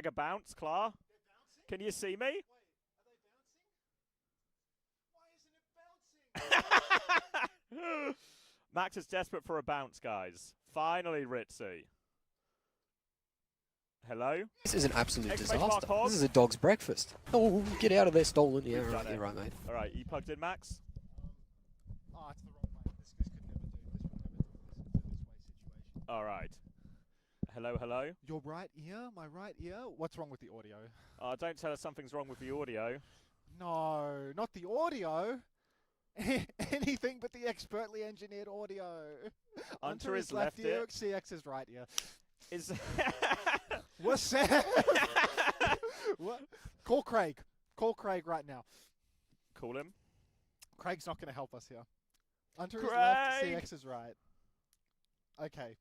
Hashtag a bounce, Clar. Can you see me? Wait, are they bouncing? Why isn't it bouncing? Max is desperate for a bounce, guys. Finally, Ritzy. Hello? This is an absolute Exclamation disaster. mark, This is a dog's breakfast. Oh, get out of there, stolen. Yeah, We've right, done it. you're right, mate. Alright, you plugged in, Max? Oh, it's the wrong way. This could never do. This would never do this way situation. Alright. Hello, hello? Your right ear? My right ear? What's wrong with the audio? Don't tell us something's wrong with the audio. No, not the audio. Anything but the expertly engineered audio. Unter is left ear. CX is right ear. Is What's that? What? Call Craig. Call Craig right now. Call him. Craig's not going to help us here. Unter is Craig! left, CX is right. Okay.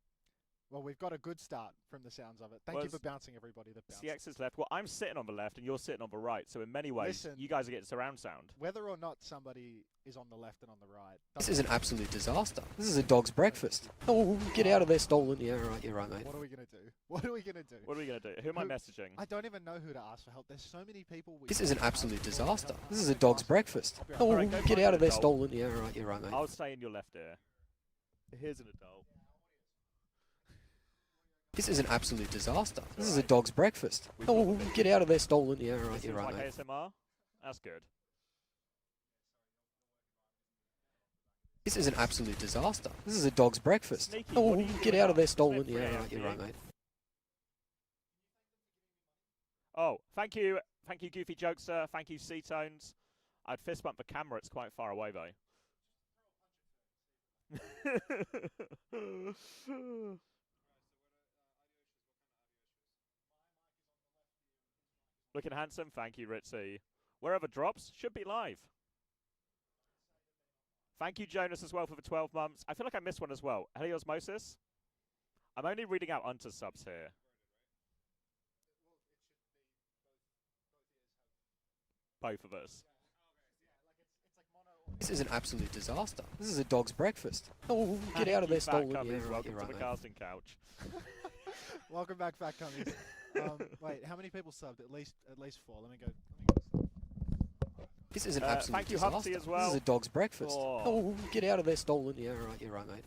Well, we've got a good start from the sounds of it. Thank you for bouncing everybody that bounced. CX is left. Well, I'm sitting on the left and you're sitting on the right. So in many ways, Listen, you guys are getting surround sound. whether or not somebody is on the left and on the right. This is an absolute disaster. This is a dog's breakfast. Oh, get out of there, stolen. Yeah, right, you're right, mate. What are we going to do? What are we going to do? What are we going to do? Who am I messaging? I don't even know who to ask for help. There's so many people. This is an absolute disaster. This is a dog's breakfast. Oh, Alright, go get find out an of there, adult. stolen. Yeah, right, you're right, mate. I'll stay in your left ear. Here's an adult. This is an absolute disaster. This is a dog's breakfast. Oh, get out of there, stolen. Yeah, right, This you're is right, like mate. ASMR? That's good. This is an absolute disaster. This is a dog's breakfast. Sneaky, Oh, what are you get doing out of up? there, It's stolen. like 3 Yeah, AM right, you're for right, you. mate. Oh, thank you. Thank you, Goofy Jokester. Thank you, C-Tones. I'd fist bump the camera. It's quite far away, though. Looking handsome. Thank you, Ritzy. Wherever drops, should be live. Thank you, Jonas, as well, for the 12 months. I feel like I missed one as well. Heliosmosis. I'm only reading out Unter subs here. Both of us. This is an absolute disaster. This is a dog's breakfast. Oh, get out of there, stolen. Yeah, right, Welcome you're to right, the mate. casting couch. Welcome back, Fat Cummies. Wait, how many people subbed? At least 4. Let me go. This is an absolute thank you, disaster. Humpty, as well. This is a dog's breakfast. Oh. Oh, get out of there, stolen. Yeah, right, you're right, mate.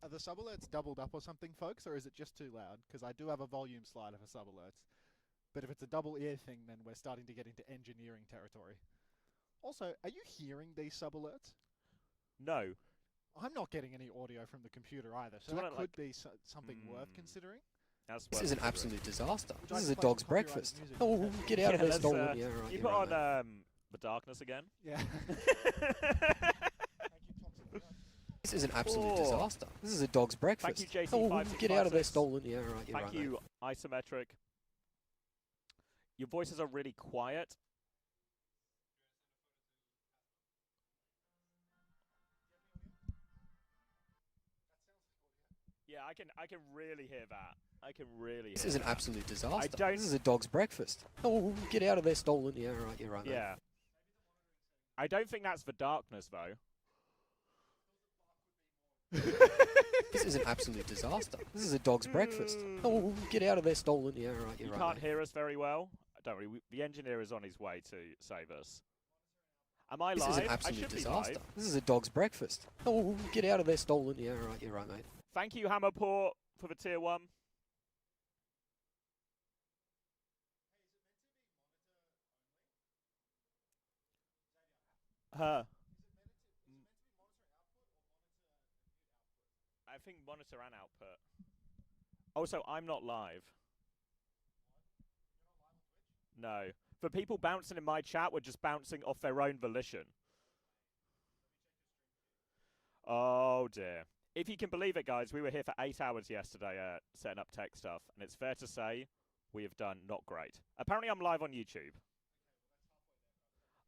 Are the sub alerts doubled up or something, folks, or is it just too loud? Because I do have a volume slider for sub alerts. But if it's a double ear thing, then we're starting to get into engineering territory. Also, are you hearing these sub alerts? No. I'm not getting any audio from the computer either, so Do you that wanna, could be something worth considering. That's This worth is an considering. absolute disaster. Would you This like is to a play some dog's copyrighted breakfast. music? Oh, get out of there, let's, stolen. Yeah, right, You you're put right, on mate. the darkness again. Yeah. This is an absolute Oh. disaster. This is a dog's breakfast. Thank you, Oh, JC5656. get out of there, stolen. Yeah, right, you're Thank right, you, mate. Isometric. Your voices are really quiet. Yeah, I can really hear that. I can really This hear is an that. absolute disaster. don't- This is a dog's breakfast. Oh, get out of there, stolen. Yeah, right, you're right, mate. Yeah. I don't think that's the darkness, though. This is an absolute disaster. This is a dog's breakfast. Oh, get out of there, stolen. Yeah, right, you're You right, can't mate. hear us very well. Don't worry, the engineer is on his way to save us. Am I This live? is an I absolute should be disaster. live. This is a dog's breakfast. Oh, get out of there, stolen. Yeah, right, you're right, mate. Thank you, Hammerport, for the tier 1. I think monitor and output. Also, I'm not live. No. The people bouncing in my chat were just bouncing off their own volition. Oh dear. If you can believe it, guys, we were here for 8 hours yesterday setting up tech stuff, and it's fair to say we have done not great. Apparently I'm live on YouTube.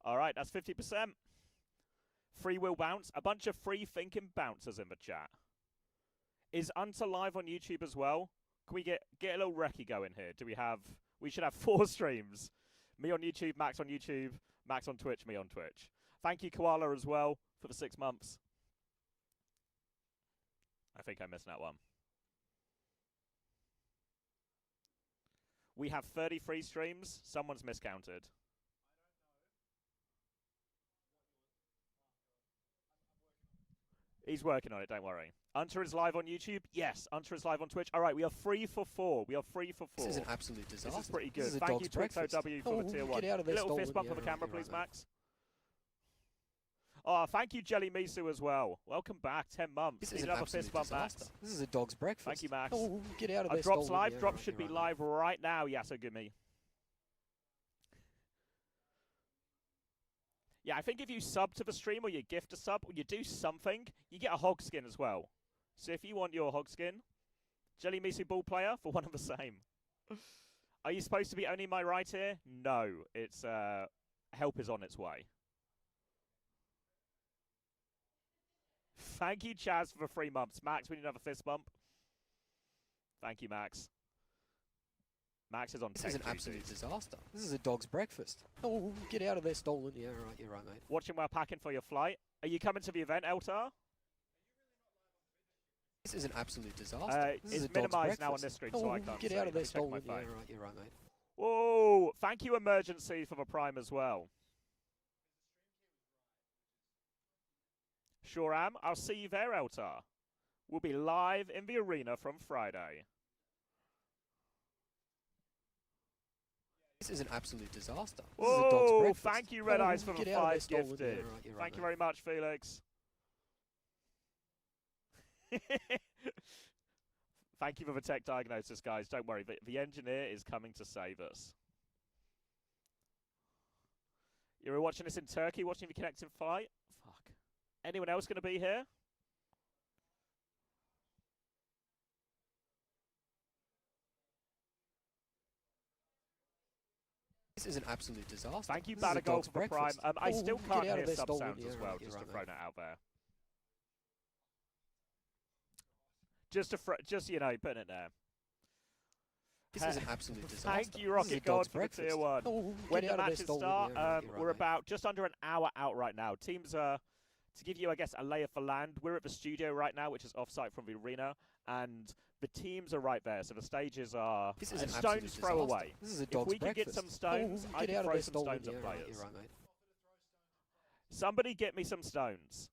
Alright, that's 50%. Free will bounce. A bunch of free thinking bouncers in the chat. Is Unter live on YouTube as well? Can we get a little recce going here? We should have 4 streams. Me on YouTube, Max on YouTube, Max on Twitch, me on Twitch. Thank you, Koala, as well, for the 6 months. I think I missed that one. We have 33 streams. Someone's miscounted. He's working on it, don't worry. Unter is live on YouTube? Yes, Unter is live on Twitch. All right, we are 3 for 4. We are 3 for 4. This is an absolute disaster. This is pretty good. This is a Thank dog's you, breakfast. TwixOW, for the tier 1. Get out of there, Little stolen. fist bump for the camera, please, Max. Oh, thank you, Jelly Misu, as well. Welcome back, 10 months. This is Need an another absolute fist bump, disaster. Max. This is a dog's breakfast. Thank you, Max. Oh, get out of there, Drops stolen. live. Yeah, Drops right, should be you're live right now. Yes, give me. Yeah, I think if you sub to the stream or you gift a sub or you do something, you get a hog skin as well. So if you want your hog skin, Jelly Misu ball player for one of the same. Are you supposed to be only my right here? No, it's help is on its way. Thank you, Chaz, for the 3 months. Max, we need another fist bump. Thank you, Max. Max is on This tech is an duty. absolute disaster. This is a dog's breakfast. Oh, get out of there, stolen. Yeah, right, you're right, mate. Watching while packing for your flight. Are you coming to the event, Eltar? This is an absolute disaster. This is a It's dog's minimised now on breakfast. this screen, Oh, so I can't get see. out of Let there, me check my stolen. Yeah, phone. right, you're right, mate. Whoa! Thank you, Emergency, for the Prime as well. Sure am. I'll see you there, Eltar. We'll be live in the arena from Friday. This is an absolute disaster. This is a dog's Whoa! breakfast. Thank you, Red Oh, Eyes, for the get out of there, 5 stolen. gifted. Yeah, right, you're right, Thank you mate. very much, Felix. Thank you for the tech diagnosis, guys. Don't worry, the engineer is coming to save us. You're watching this in Turkey, watching the Connecting Flight? Fuck. Anyone else going to be here? This is an absolute disaster. Thank you, This is a Batagol, dog's for the Prime. breakfast. I Oh, still get can't out hear of there, sub stolen. sounds Yeah, as right, well, you're just to right, throw mate. that out there. Just you know, putting it there. This is an absolute disaster. Thank you, This is a Rocket dog's God, for the tier breakfast. 1. Oh, When get the out of there, matches stolen. start, Yeah, right, you're right, we're mate. about just under an hour out right now. Teams are, to give you, I guess, a lay of the land, we're at the studio right now, which is off-site from the arena, and the teams are right there, so the stages are This is a an stone's absolute throw disaster. away. This is a If dog's we could get breakfast. some stones, Oh, I get could out of throw there, some stolen. stones Yeah, at right, players. you're right, mate. Somebody get me some stones.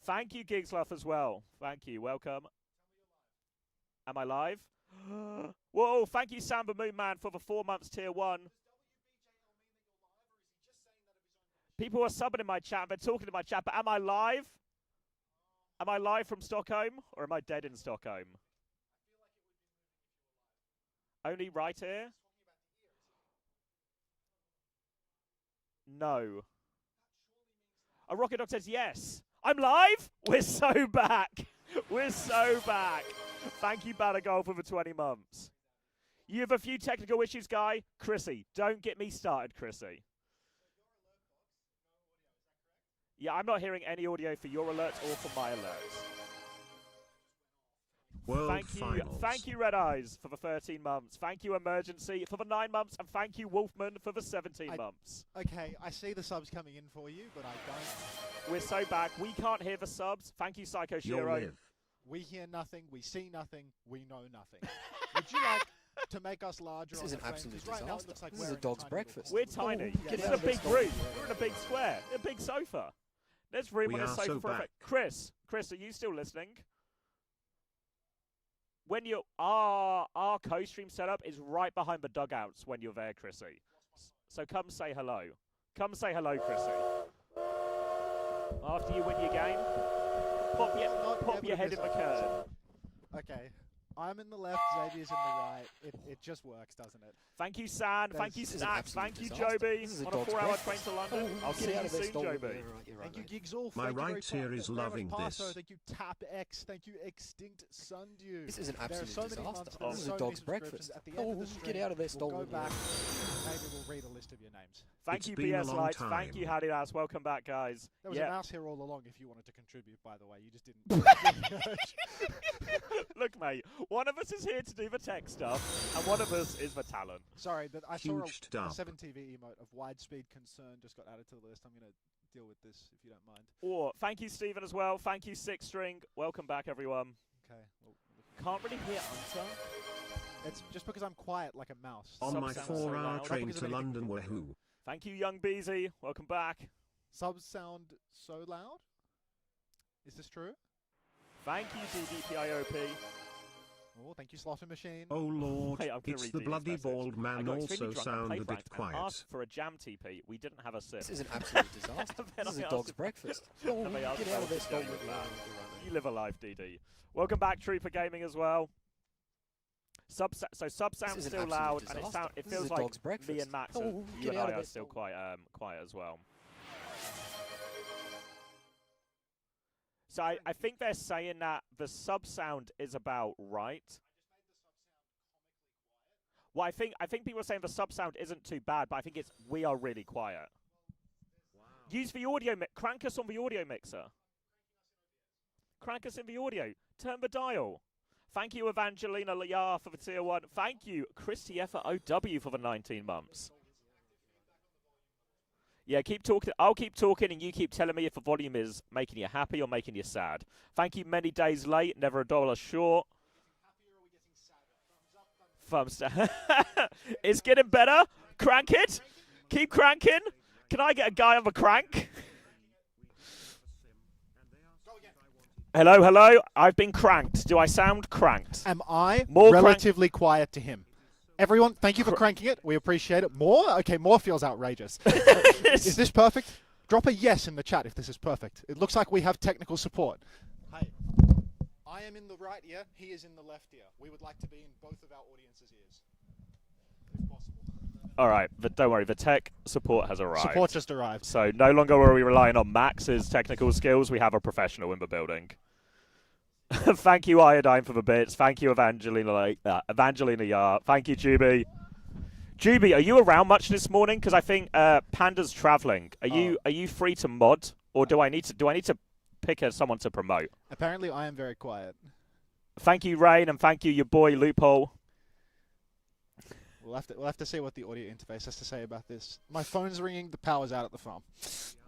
Thank you, Gigslove, as well. Thank you. Welcome. Am I live? Whoa, thank you, Samba Moon Man, for the 4 months tier 1. People are subbing in my chat. They're talking in my chat, but am I live? Am I live from Stockholm, or am I dead in Stockholm? Only right here? No. A Rocket Dog says yes. I'm live? We're so back. We're so back. Thank you, Batagol, for the 20 months. You have a few technical issues, Guy. Chrissy, don't get me started, Chrissy. Yeah, I'm not hearing any audio for your alerts or for my alerts. World Thank you, Red Eyes, for the 13 months. Thank you, Emergency, for the 9 months. And thank you, Wolfman, for the 17 months. Okay, I see the subs coming in for you, but I don't. We're so back. We can't hear the subs. Thank you, Psycho You'll Shiro. live. We hear nothing, we see nothing, we know nothing. Would you like to make us larger This on is the an frame? absolute 'Cause right now it disaster. looks like This is we're a in dog's tiny breakfast. We're little tiny. Oh, get This is out a of there, big stolen. room. Yeah, We're in a right, big right. square. A big sofa. There's room We on this are sofa so for back. Chris, are you still listening? When you our co-stream setup is right behind the dugouts when you're there, Chrissy. So come say hello. Come say hello, Chrissy. After you win your game, pop your head in the curtain. Okay, I'm in the left, Xavier's in the right. It just works, doesn't it? Thank you, San. Thank you, This is an Stacks. absolute Thank you, disaster. Joby. This is a On a dog's 4-hour train breakfast. to London. Oh, I'll get see out you of there, soon, stolen. Joby. Yeah, right, you're right, Thank you, mate. Gigzall. My Thank you right very tier much. is Thank you very loving much, Passo. this. Thank you, TapX. Thank you, Extinct Sundew. This is an There are absolute so many disaster. months, there are This is so a many dog's subscriptions. breakfast. At the end of Oh, the get stream, out of there, we'll stolen. go back. Yeah. Maybe we'll read a list of your names. Thank It's you, been a BS long Lights. Thank you, time. Hadidas. Welcome back, guys. There was Yeah. a mouse here all along if you wanted to contribute, by the way. You just didn't. Look, mate, one of us is here to do the tech stuff, and one of us is the talent. Sorry, but I saw Huge a dub. 7TV emote of widespeed concern just got added to the list. I'm going to deal with this if you don't mind. Or thank you, Stephen, as well. Thank you, Six String. Welcome back, everyone. Okay. Well, Can't really hear Unter. it's just because I'm quiet like a mouse. On Subs my sound so 4-hour loud. train Because of to anything London, before. wahoo. Thank you, Young Beezy. Welcome back. Subs sound so loud? Is this true? Thank you, DDPIOP. Oh, thank you, Slaughter Machine. Oh lord, Wait, I'm gonna it's read the Dini's bloody message. bald I man got also extremely drunk and sound a played bit ranked and quiet. asked for a jam TP. We didn't have a sip. This is an absolute disaster. Then This is I a asked dog's if- breakfast. Then Oh, they asked get if I out of was there, to stolen. go with Yeah, that. I'll do right You live a life, DD. Welcome back, Trooper Gaming as well. Sub sounds This is an still absolute loud, and disaster. it This is feels a like dog's breakfast. me and Max, Oh, you get and out I of are there, still stolen. quiet as well. So I think they're saying that the sub sound is about right. Well, I think people are saying the sub sound isn't too bad, but I think we are really quiet. Use the audio crank us on the audio mixer. Crank us in the audio. Turn the dial. Thank you, Evangelina Liar, for the tier 1. Thank you, Christy F. OW for the 19 months. Yeah, keep talking. I'll keep talking, and you keep telling me if the volume is making you happy or making you sad. Thank you, many days late, never $1 short. Thumbs down. It's getting better. Crank it. Keep cranking. Can I get a guy on the crank? Hello, hello. I've been cranked. Do I sound cranked? Am I More relatively quiet to him? Everyone, thank you for cranking it. We appreciate it. More? Okay, more feels outrageous. Is this perfect? Drop a yes in the chat if this is perfect. It looks like we have technical support. Hey, I am in the right ear. He is in the left ear. We would like to be in both of our audience's ears, if possible. All right, but don't worry. The tech support has arrived. Support just arrived. So no longer are we relying on Max's technical skills. We have a professional in the building. Thank you, Iodine, for the bits. Thank you, Evangelina Yar. Thank you, Juby. Juby, are you around much this morning? Because I think Panda's traveling. Are you free to mod, or do I need to pick someone to promote? Apparently, I am very quiet. Thank you, Rain, and thank you, your boy Loophole. We'll have to see what the audio interface has to say about this. My phone's ringing. The power's out at the farm.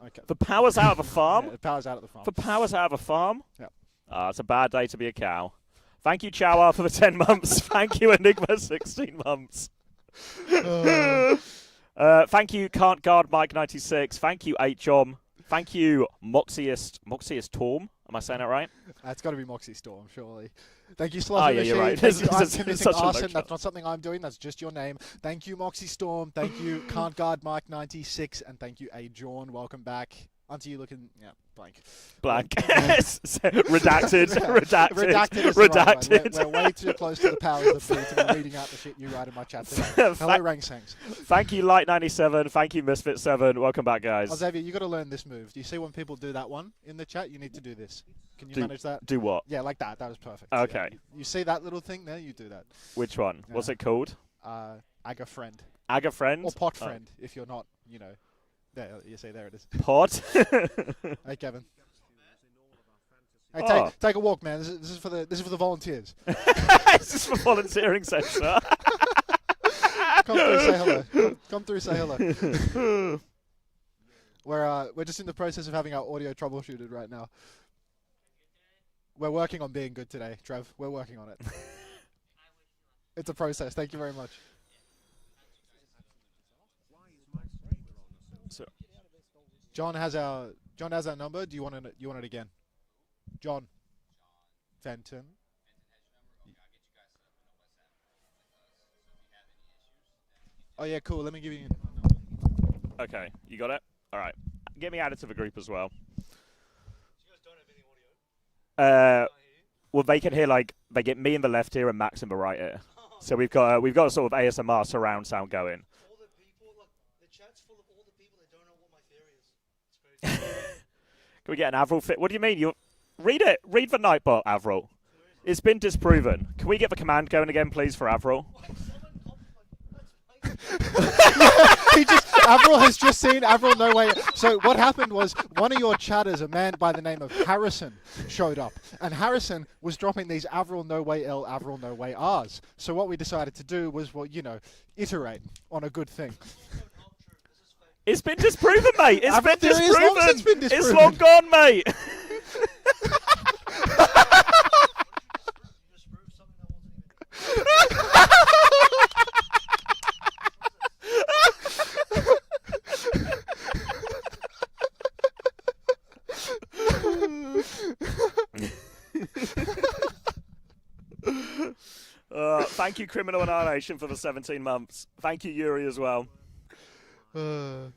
Okay. The power's out of a farm. Yeah, the power's out at the farm. The power's out of a farm. Yeah. It's a bad day to be a cow. Thank you, Chawa, for the 10 months. Thank you, Enigma, 16 months. Thank you, Can't Guard Mike 96. Thank you, 8Jom. Thank you, Moxiest Torm. Am I saying that right? It's got to be Moxie Storm, surely. Thank you, Slaughter yeah, you're Machine. right. Thank you, I'm It's committing such a low arson. shot. That's not something I'm doing. That's just your name. Thank you, Moxie Storm. Thank you, Can't Guard Mike 96. And thank you, A. Jawn. Welcome back. Unto you looking, blank. Blank. Redacted. Redacted is the right one. We're way too close to the powers that be to be reading out the shit you write in my chat today. Hello, Rangsangs. Thank you, Light97. Thank you, Misfit7. Welcome back, guys. Xavier, you got to learn this move. Do you see when people do that one in the chat? You need to do this. Can you manage that? Do what? Yeah, like that. That was perfect. Okay. Yeah. You see that little thing there? You do that. Which one? What's it called? Aga friend. Aga friend? Or pot friend, if you're not, There, you see, there it is. Pot? Hey, Kevin. Hey, take a walk, man. This is for the volunteers. This is for volunteering session. Come through, say hello. Come through, say hello. We're just in the process of having our audio troubleshooted right now. We're working on being good today, Trev. We're working on it. It's a process. Thank you very much. John has our number. Do you want it again? John Fenton. Oh yeah, cool. Let me give you. Okay, you got it? All right. Get me added to the group as well. Well, they can hear they get me in the left ear and Max in the right ear. So we've got a sort of ASMR surround sound going. All the people, the chat's full of all the people that don't know what my theory is. It's crazy. Can we get an Avril fit? What do you mean? You read it. Read the Nightbot, Avril. It's been disproven. Can we get the command going again, please, for Avril? Avril has just seen Avril No Way. So what happened was one of your chatters, a man by the name of Harrison, showed up, and Harrison was dropping these Avril No Way L, Avril No Way R's. So what we decided to do was, iterate on a good thing. It's been disproven, mate. It's been disproven. It's It's long gone, mate. Thank you, Criminal Annihilation, for the 17 months. Thank you, Yuri, as well. Does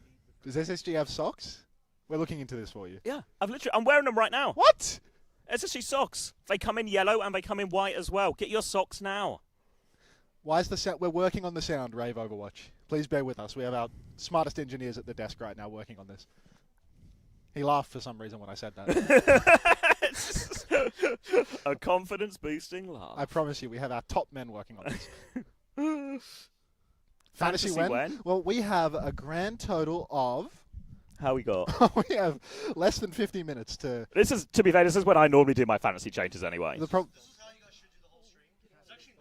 SSG have socks? We're looking into this for you. Yeah, I'm wearing them right now. What? SSG socks. They come in yellow and they come in white as well. Get your socks now. Why is the sound? We're working on the sound, Rave Overwatch. Please bear with us. We have our smartest engineers at the desk right now working on this. He laughed for some reason when I said that. A confidence-boosting laugh. I promise you, we have our top men working on this. Fantasy when? Well, we have a grand total of... How we got? we have less than 50 minutes to... This is, to be fair, this is when I normally do my fantasy changes anyway. This is how you guys should do the whole stream. There's actually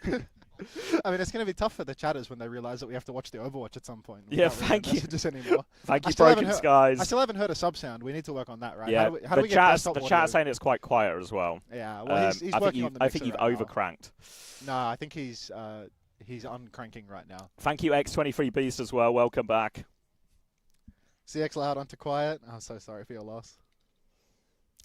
no gameplay. I mean, it's going to be tough for the chatters when they realise that we have to watch the Overwatch at some point. We Yeah, can't read thank the you. messages anymore. Thank I you, still haven't Broken heard- Skies. I still haven't heard a sub sound. We need to work on that, right? Yeah, How do we get desktop the audio? chat's saying it's quite quiet as well. Yeah, well, he's working on the I think mixer you've right now. overcranked. No, I think he's uncranking right now. Thank you, X23 Beast, as well. Welcome back. CX loud, Unter quiet. I'm so sorry for your loss.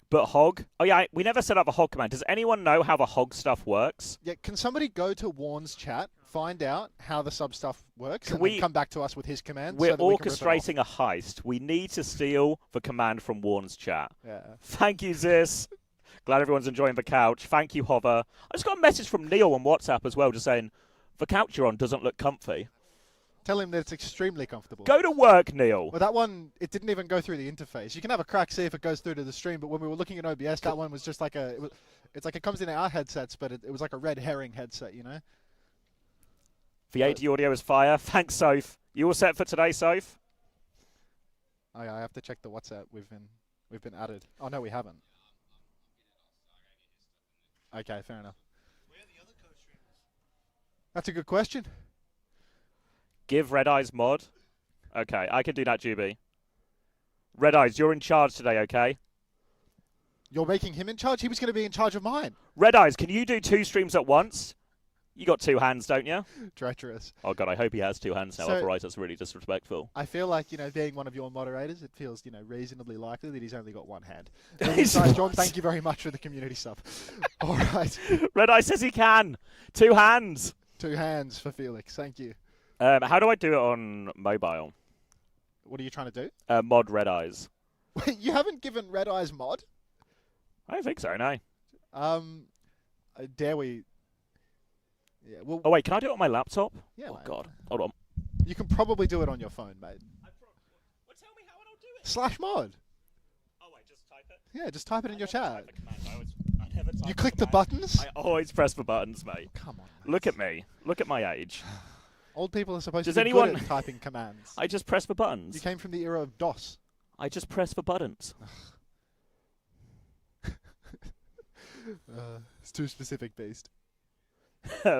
But Hog? Oh, yeah, we never set up a Hog command. Does anyone know how the Hog stuff works? Yeah, can somebody go to Warren's chat, find out how the sub stuff works, Can and we- then come back to us with his command? We're so that we can rip it off? orchestrating a heist. We need to steal the command from Warren's chat. Yeah. Thank you, Zis. Glad everyone's enjoying the couch. Thank you, Hover. I just got a message from Neil on WhatsApp as well, just saying, the couch you're on doesn't look comfy. Tell him that it's extremely comfortable. Go to work, Neil. Well, that one, it didn't even go through the interface. You can have a crack, see if it goes through to the stream, but when we were looking at OBS, that one was just like it's like it comes in our headsets, but it was like a red herring headset, you know? The 80 audio is fire. Thanks, Soph. You all set for today, Soph? Oh, yeah, I have to check the WhatsApp. We've been added. Oh, no, we haven't. Okay, fair enough. Where are the other co-streamers? That's a good question. Give Red Eyes mod. Okay, I can do that, Juby. Red Eyes, you're in charge today, okay? You're making him in charge? He was going to be in charge of mine. Red Eyes, can you do 2 streams at once? You got 2 hands, don't you? Treacherous. Oh, God, I hope he has 2 hands now. So- Otherwise, that's really disrespectful. I feel like, being one of your moderators, it feels, reasonably likely that he's only got one hand. Besides, John, thank you very much for the community sub. All right. Red Eyes says he can. 2 hands. 2 hands for Felix. Thank you. How do I do it on mobile? What are you trying to do? Mod Red Eyes. Wait, you haven't given Red Eyes mod? I don't think so, no. Dare we? Yeah, well, Oh, wait, can I do it on my laptop? yeah, Oh, mate. God. Hold on. You can probably do it on your phone, mate. Well, tell me how and I'll do it. /mod. Oh, wait, just type it. Yeah, just type it in your chat. I never type You the click the command. buttons? I always press the buttons, mate. Come on. Look at me. Look at my age. Old people are supposed Does to be anyone- good at typing commands. I just press the You buttons. came from the era of DOS. I just press the buttons. It's too specific, Beast.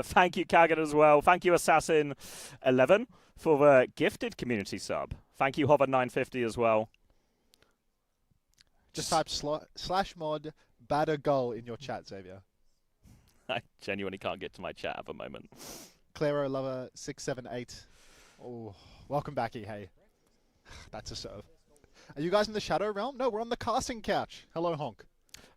Thank you, Kagan, as well. Thank you, Assassin11, for the gifted community sub. Thank you, Hover950, as well. Just type /mod batter goal in your chat, Xavier. I genuinely can't get to my chat at the moment. Claro Lover 678. Oh, welcome back, Hey. That's a serve. Are you guys in the Shadow Realm? No, we're on the casting couch. Hello, Honk.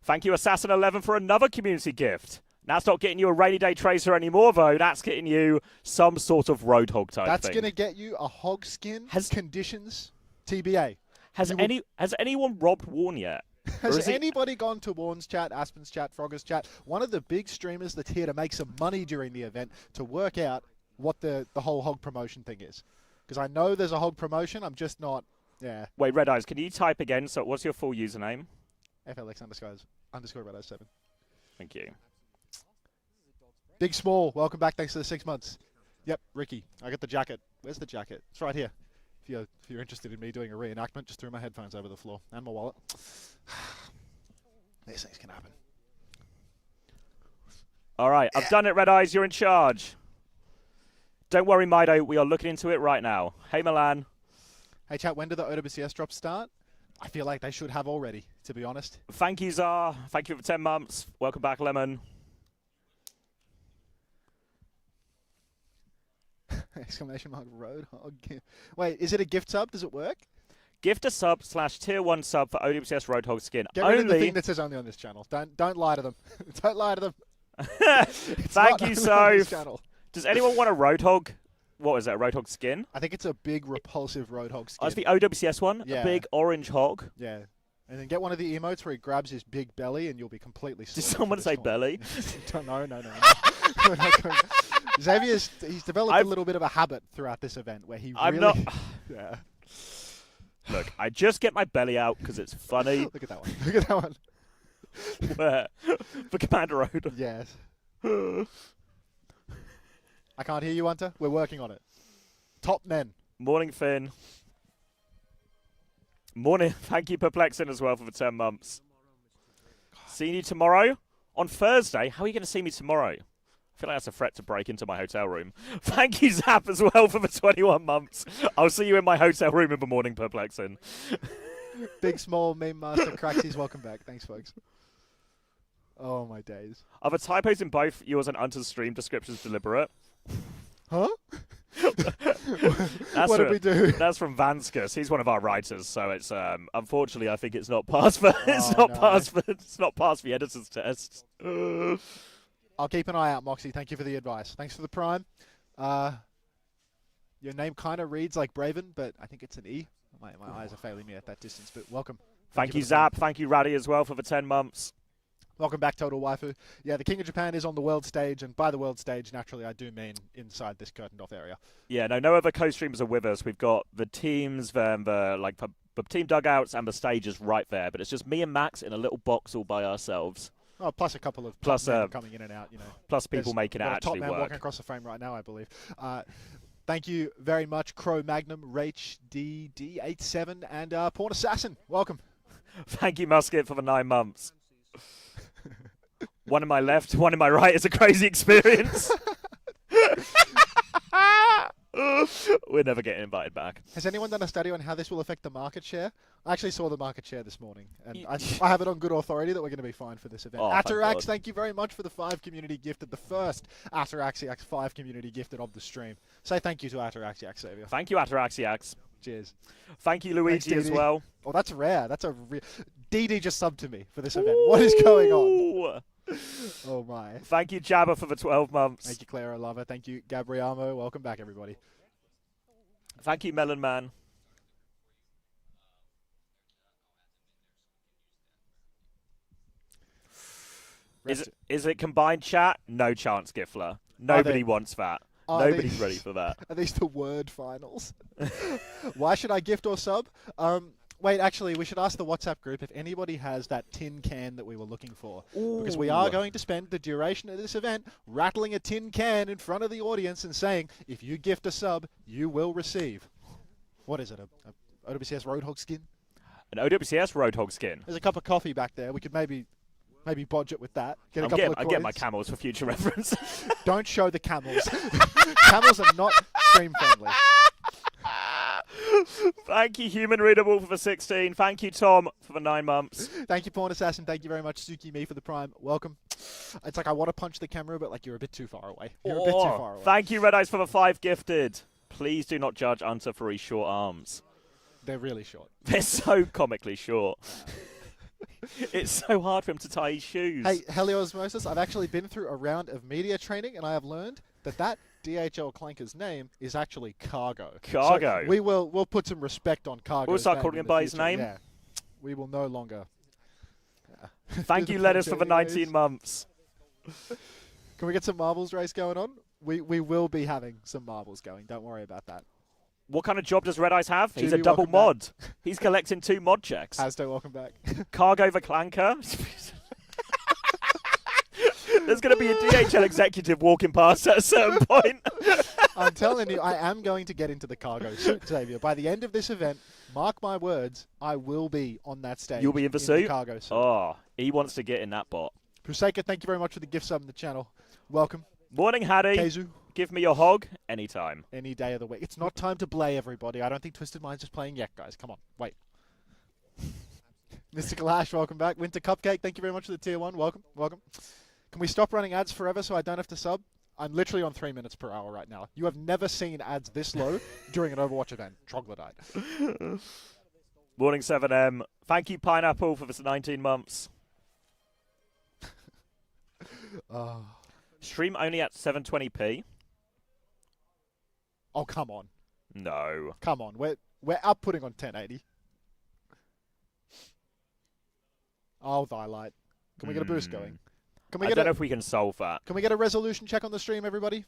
Thank you, Assassin11, for another community gift. That's not getting you a rainy day tracer anymore, though. That's getting you some sort of Roadhog type That's thing. going to get you a hog skin, Has- conditions, TBA. Has you will- anyone robbed Warren yet? Or Has is it- anybody gone to Warren's chat, Aspen's chat, Frogger's chat, one of the big streamers that's here to make some money during the event, to work out what the whole hog promotion thing is? Because I know there's a hog promotion, I'm just not, yeah, Wait, Red Eyes, can you type again? So what's your full username? FLX _Red 07. Thank you. Big Small, welcome back, thanks for the 6 months. Yep, Ricky, I got the jacket. Where's the jacket? It's right here. If you're interested in me doing a reenactment, just threw my headphones over the floor and my wallet. These things can happen. All right, I've done it, Red Eyes. You're in charge. Don't worry, Mido. We are looking into it right now. Hey, Milan. Hey chat, when do the OWCS drops start? I feel like they should have already, to be honest. Thank you, Zar. Thank you for 10 months. Welcome back, Lemon. Exclamation mark Roadhog. Wait, is it a gift sub? Does it work? Gift a sub / tier 1 sub for OWCS Roadhog skin. Get rid of the Only. thing that says only on this channel. Don't lie to them. Don't lie to them. Thank you, Soph. Soph. Does anyone want a Roadhog? What is it, a Roadhog skin? I think it's a big, repulsive Roadhog skin. Oh, it's the OWCS one? Yeah. A big orange hog? Yeah. And then get one of the emotes where he grabs his big belly and you'll be completely Did sorted for someone this say tournament. belly? No. We're not going- Xavier's he's developed a little bit of a habit throughout this event where he I'm really... not... Yeah. Look, I just get my belly out because it's funny. Look at that one. Look at that one. Where? For Commander Road. Yes. I can't hear you, Unter. We're working on it. Top men. Morning, Finn. Morning. Thank you, Perplexing, as well, for the 10 months. Seeing you tomorrow? On Thursday? How are you going to see me tomorrow? I feel like that's a threat to break into my hotel room. Thank you, Zap, as well, for the 21 months. I'll see you in my hotel room in the morning, Perplexing. Big, small, meme master, Craxies, welcome back. Thanks, folks. Oh, my days. Are the typos in both yours and Unter's stream descriptions deliberate? Huh? That's What did we do? That's from Vanskus. He's one of our writers, so it's unfortunately I think it's not passed for it's not passed the editor's test. I'll keep an eye out, Moxie. Thank you for the advice. Thanks for the prime. Your name kind of reads like Braven, but I think it's an E. My eyes are failing me at that distance, but welcome. Thank you, for the prime. Zap. Thank you, Raddy, as well, for the 10 months. Welcome back, Total Waifu. Yeah, the King of Japan is on the world stage, and by the world stage, naturally, I do mean inside this curtained-off area. Yeah, no other co-streamers are with us. We've got the teams, the team dugouts, and the stages right there. But it's just me and Max in a little box all by ourselves. Oh, plus a couple of Plus, top men coming in and out, you know. Plus people making it got actually a top man work. walking across the frame right now, I believe. Thank you very much, Crow Magnum, Rach DD87, and Porn Assassin. Welcome. Thank you, Musket, for the 9 months. One in my left, one in my right is a crazy experience. We're never getting invited back. Has anyone done a study on how this will affect the market share? I actually saw the market share this morning, and I have it on good authority that we're going to be fine for this event. Oh, thank Atarax, God. thank you very much for the 5 community gifted, the first Ataraxiax 5 community gifted of the stream. Say thank you to Ataraxiax, Xavier. Thank you, Ataraxiax. Cheers. Thank you, Luigi, Thanks, as DD. well. Oh, that's rare. That's a DD just subbed to me for this event. What is going on? Ooh. Oh, my. Thank you, Jabba, for the 12 months. Thank you, Clara Lover. Thank you, Gabriamo. Welcome back, everybody. Thank you, Melon Man. Is it combined chat? No chance, Gifler. Nobody wants that. Nobody's ready for that. Are these the word finals? Why should I gift or sub? Wait, actually, we should ask the WhatsApp group if anybody has that tin can that we were looking for. Ooh. Because we are going to spend the duration of this event rattling a tin can in front of the audience and saying, if you gift a sub, you will receive. What is it, a OWCS Roadhog skin? An OWCS Roadhog skin. There's a cup of coffee back there. We could maybe bodge it with that. Get a I'll couple of get my coins. camels for future reference. Don't show the camels. Camels are not stream friendly. Thank you, Human Readable, for the 16. Thank you, Tom, for the 9 months. Thank you, Porn Assassin. Thank you very much, Suki Me, for the prime. Welcome. It's like I want to punch the camera, but like you're a bit too far away. You're a bit too far away. Thank you, Red Eyes, for the 5 gifted. Please do not judge Unter for his short arms. They're really short. They're so comically short. It's so hard for him to tie his shoes. Hey, Heliosmosis, I've actually been through a round of media training, and I have learned that DHL clanker's name is actually Cargo. Cargo. So we'll put some respect on Cargo. We'll start calling him by his name? Yeah. We will no longer. Thank you, Lettuce, for the 19 months. Can we get some marbles race going on? We will be having some marbles going. Don't worry about that. What kind of job does Red Eyes have? He's a Judy, double welcome mod. He's collecting 2 mod checks. Asdo, welcome back. Cargo the Clanker. There's going to be a DHL executive walking past at a certain point. I'm telling you, I am going to get into the cargo suit, Xavier. By the end of this event, mark my words, I will be on that stage. You'll be in the suit? Cargo suit. Oh, he wants to get in that bot. Puseka, thank you very much for the gift sub in the channel. Welcome. Morning, Hattie. Keizu. Give me your hog anytime. Any day of the week. It's not time to play, everybody. I don't think Twisted Mind's just playing yet, guys. Come on, wait. Mystical Ash, welcome back. Winter Cupcake, thank you very much for the tier 1. Welcome, welcome. Can we stop running ads forever so I don't have to sub? I'm literally on 3 minutes per hour right now. You have never seen ads this low during an Overwatch event. Troglodyte. Morning, 7M. Thank you, Pineapple, for this 19 months. Oh. Stream only at 720p. Oh, come on. No. Come on. We're outputting on 1080. Oh, thy light. Can we get a boost going? Can we I get don't know if we can solve that. Can we get a resolution check on the stream, everybody?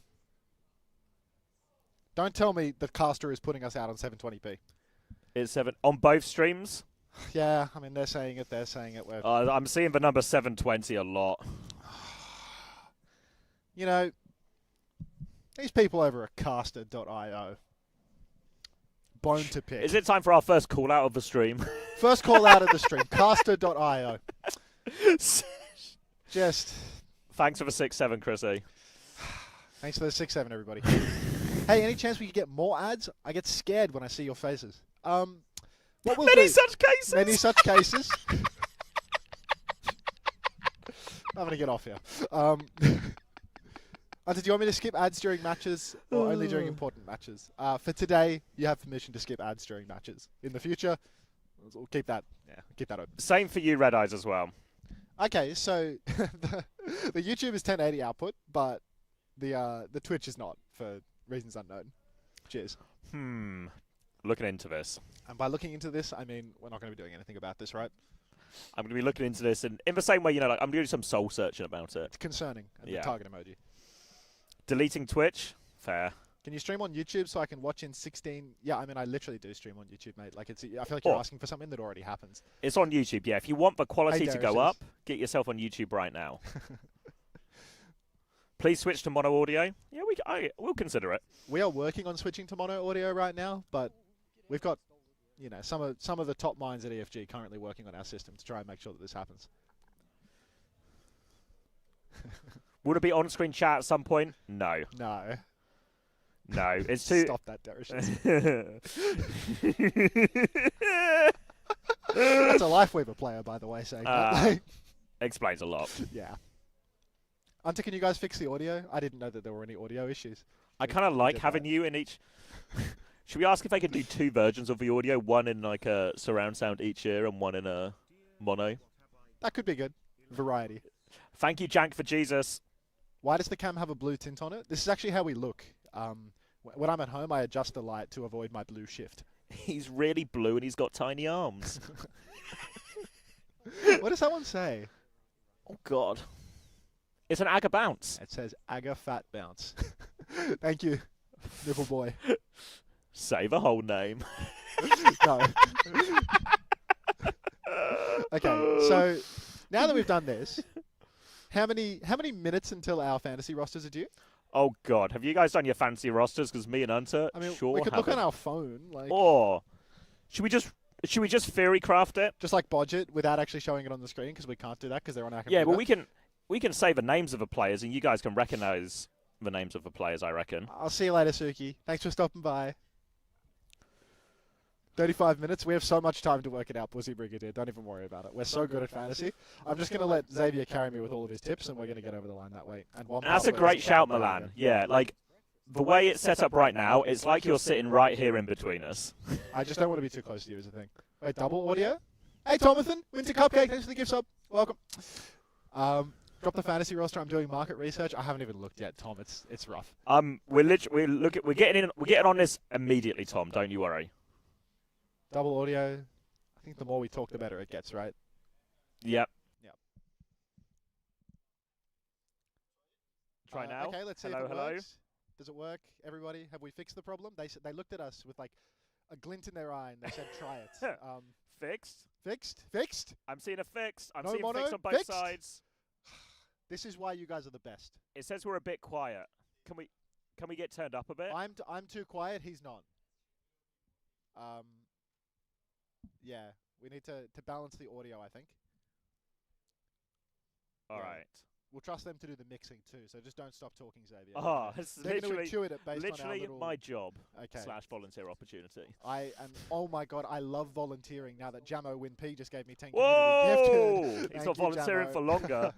Don't tell me the caster is putting us out on 720p. It's 7 on both streams. Yeah, I mean, they're saying it. We're... I'm seeing the number 720 a lot. You know, these people over at caster.io. Bone to pick. Is it time for our first call out of the stream? First call out of the stream. Caster.io. Just... Thanks for the 6-7, Chrissy. Thanks for the 6-7, everybody. Hey, any chance we could get more ads? I get scared when I see your faces. What we'll Many do- such cases. Many such cases. I'm going to get off here. Unter, do you want me to skip ads during matches or only during important matches? For today, you have permission to skip ads during matches. In the future, we'll keep that open. Same for you, Red Eyes, as well. Okay, so the YouTube is 1080 output, but the Twitch is not for reasons unknown. Cheers. Looking into this. And by looking into this, I mean we're not going to be doing anything about this, right? I'm going to be looking into this, and in the same way, like I'm doing some soul searching about it. It's concerning. And Yeah. the target emoji. Deleting Twitch? Fair. Can you stream on YouTube so I can watch in 16? Yeah, I mean, I literally do stream on YouTube, mate. Like, I feel like you're asking for something that already happens. It's on YouTube, yeah. If you want the quality Hey, to Darius. go up, get yourself on YouTube right now. Please switch to mono audio. Yeah, we'll consider it. We are working on switching to mono audio right now, but we've got, some of the top minds at EFG currently working on our system to try and make sure that this happens. Would it be on-screen chat at some point? No. No. No, it's too... Stop that, Darius. That's a Lifeweaver player, by the way, saying that. Explains a lot. Yeah. Unter, can you guys fix the audio? I didn't know that there were any audio issues. I kind of like did having that. you in each... Should we ask if they can do 2 versions of the audio? One in like a surround sound each ear and one in a mono? That could be good. Variety. Thank you, Jank, for Jesus. Why does the cam have a blue tint on it? This is actually how we look. When I'm at home, I adjust the light to avoid my blue shift. He's really blue and he's got tiny arms. What does that one say? Oh, God. It's an Aga bounce. It says Aga Fat Bounce. Thank you, nipple boy. Say the whole name. No. Okay, so now that we've done this, how many minutes until our fantasy rosters are due? Oh, God. Have you guys done your fancy rosters? Because me and Unter I mean, sure we could look on haven't. our phone, like Or should we just theory craft it? just like budget without actually showing it on the screen because we can't do that because they're on our Yeah, computer. but we can say the names of the players and you guys can recognize the names of the players, I reckon. I'll see you later, Suki. Thanks for stopping by. 35 minutes. We have so much time to work it out, Pussy Brigadier. Don't even worry about it. We're so good at fantasy. I'm just going to let Xavier carry me with all of his tips, and we're going to get over the line that way. And one That's a password is great shout, Milan. Milan. Yeah, like, the way it's set up right now, it's like you're sitting right here in between us. I just don't want to be too close to you is the thing. Wait, double audio? Hey, Tomathan. Winter Cupcake. Thanks for the gift sub. Welcome. Drop the fantasy roster. I'm doing market research. I haven't even looked yet, Tom. It's rough. We're getting on this immediately, Tom. Don't you worry. Double audio. I think the more we talk, the better it gets, right? Yep. Yep. Try now. Okay, let's see Hello, if it hello. works. Does it work? Everybody, have we fixed the problem? They looked at us with like a glint in their eye and they said, "Try it." Fixed. Fixed. I'm seeing a fix. I'm No seeing mono? fix on both Fixed? sides. This is why you guys are the best. It says we're a bit quiet. Can we get turned up a bit? I'm too quiet. He's not. Yeah, we need to balance the audio. I think. All Yeah. right. We'll trust them to do the mixing too. So just don't stop talking, Xavier. Oh, it's They're going to literally, intuit it based on our literally little... my job Okay. / volunteer opportunity. I am. Oh my god, I love volunteering. Now that Jamo WinP just gave me 10 Whoa! community gifted. He's Thank not you, volunteering Jamo. for longer.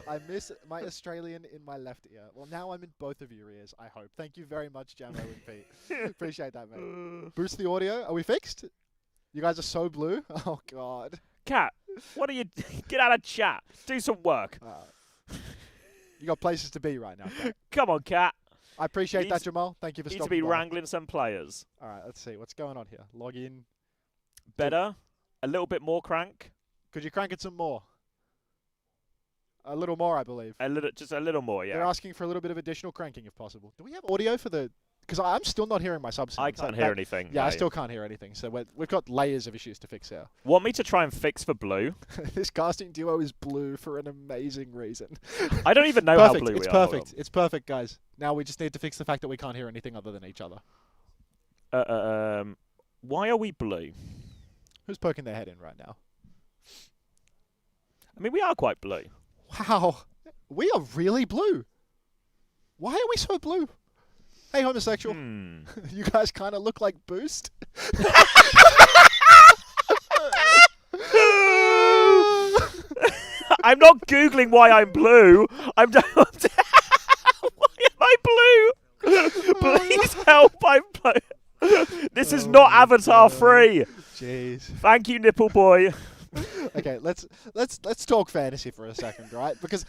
I miss my Australian in my left ear. Well, now I'm in both of your ears. I hope. Thank you very much, Jamo WinP. Appreciate that, mate. Boost the audio. Are we fixed? You guys are so blue. Oh god. Cat, what are you? Get out of chat. Do some work. You got places to be right now, Cat. Come on, Cat. I appreciate Needs- that, Jamal. Thank you for Need to stopping be by. wrangling some players. All right, let's see. What's going on here? Log in. Better. A little bit more crank. Could you crank it some more? A little more, I believe. Just a little more, They're yeah. asking for a little bit of additional cranking if possible. Do we have audio for the... Because I'm still not hearing my subs. I can't hear anything. Yeah, I mate. still can't hear anything. So we've got layers of issues to fix here. Want me to try and fix for blue? This casting duo is blue for an amazing reason. I don't even know Perfect. how blue It's we are. perfect. It's perfect, guys. Now we just need to fix the fact that we can't hear anything other than each other. Why are we blue? Who's poking their head in right now? I mean, we are quite blue. Wow. We are really blue. Why are we so blue? Hey, homosexual. You guys kind of look like Boost. I'm not Googling why I'm blue. Why am I blue? Please help, I'm blue. This is not Avatar free. Jeez. Thank you, Nipple Boy. Okay, let's talk fantasy for a second, right? Because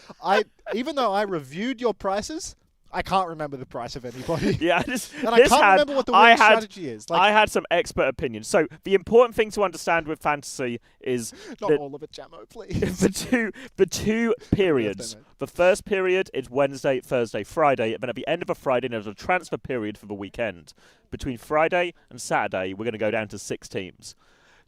even though I reviewed your prices, I can't remember the price of anybody. Yeah, And I can't remember what the winning strategy is. Like, I had some expert opinions. So the important thing to understand with fantasy is not all of it, Jamo, please. the two periods. mate. The first period is Wednesday, Thursday, Friday, and then at the end of a Friday there's a transfer period for the weekend. Between Friday and Saturday, we're going to go down to 6 teams.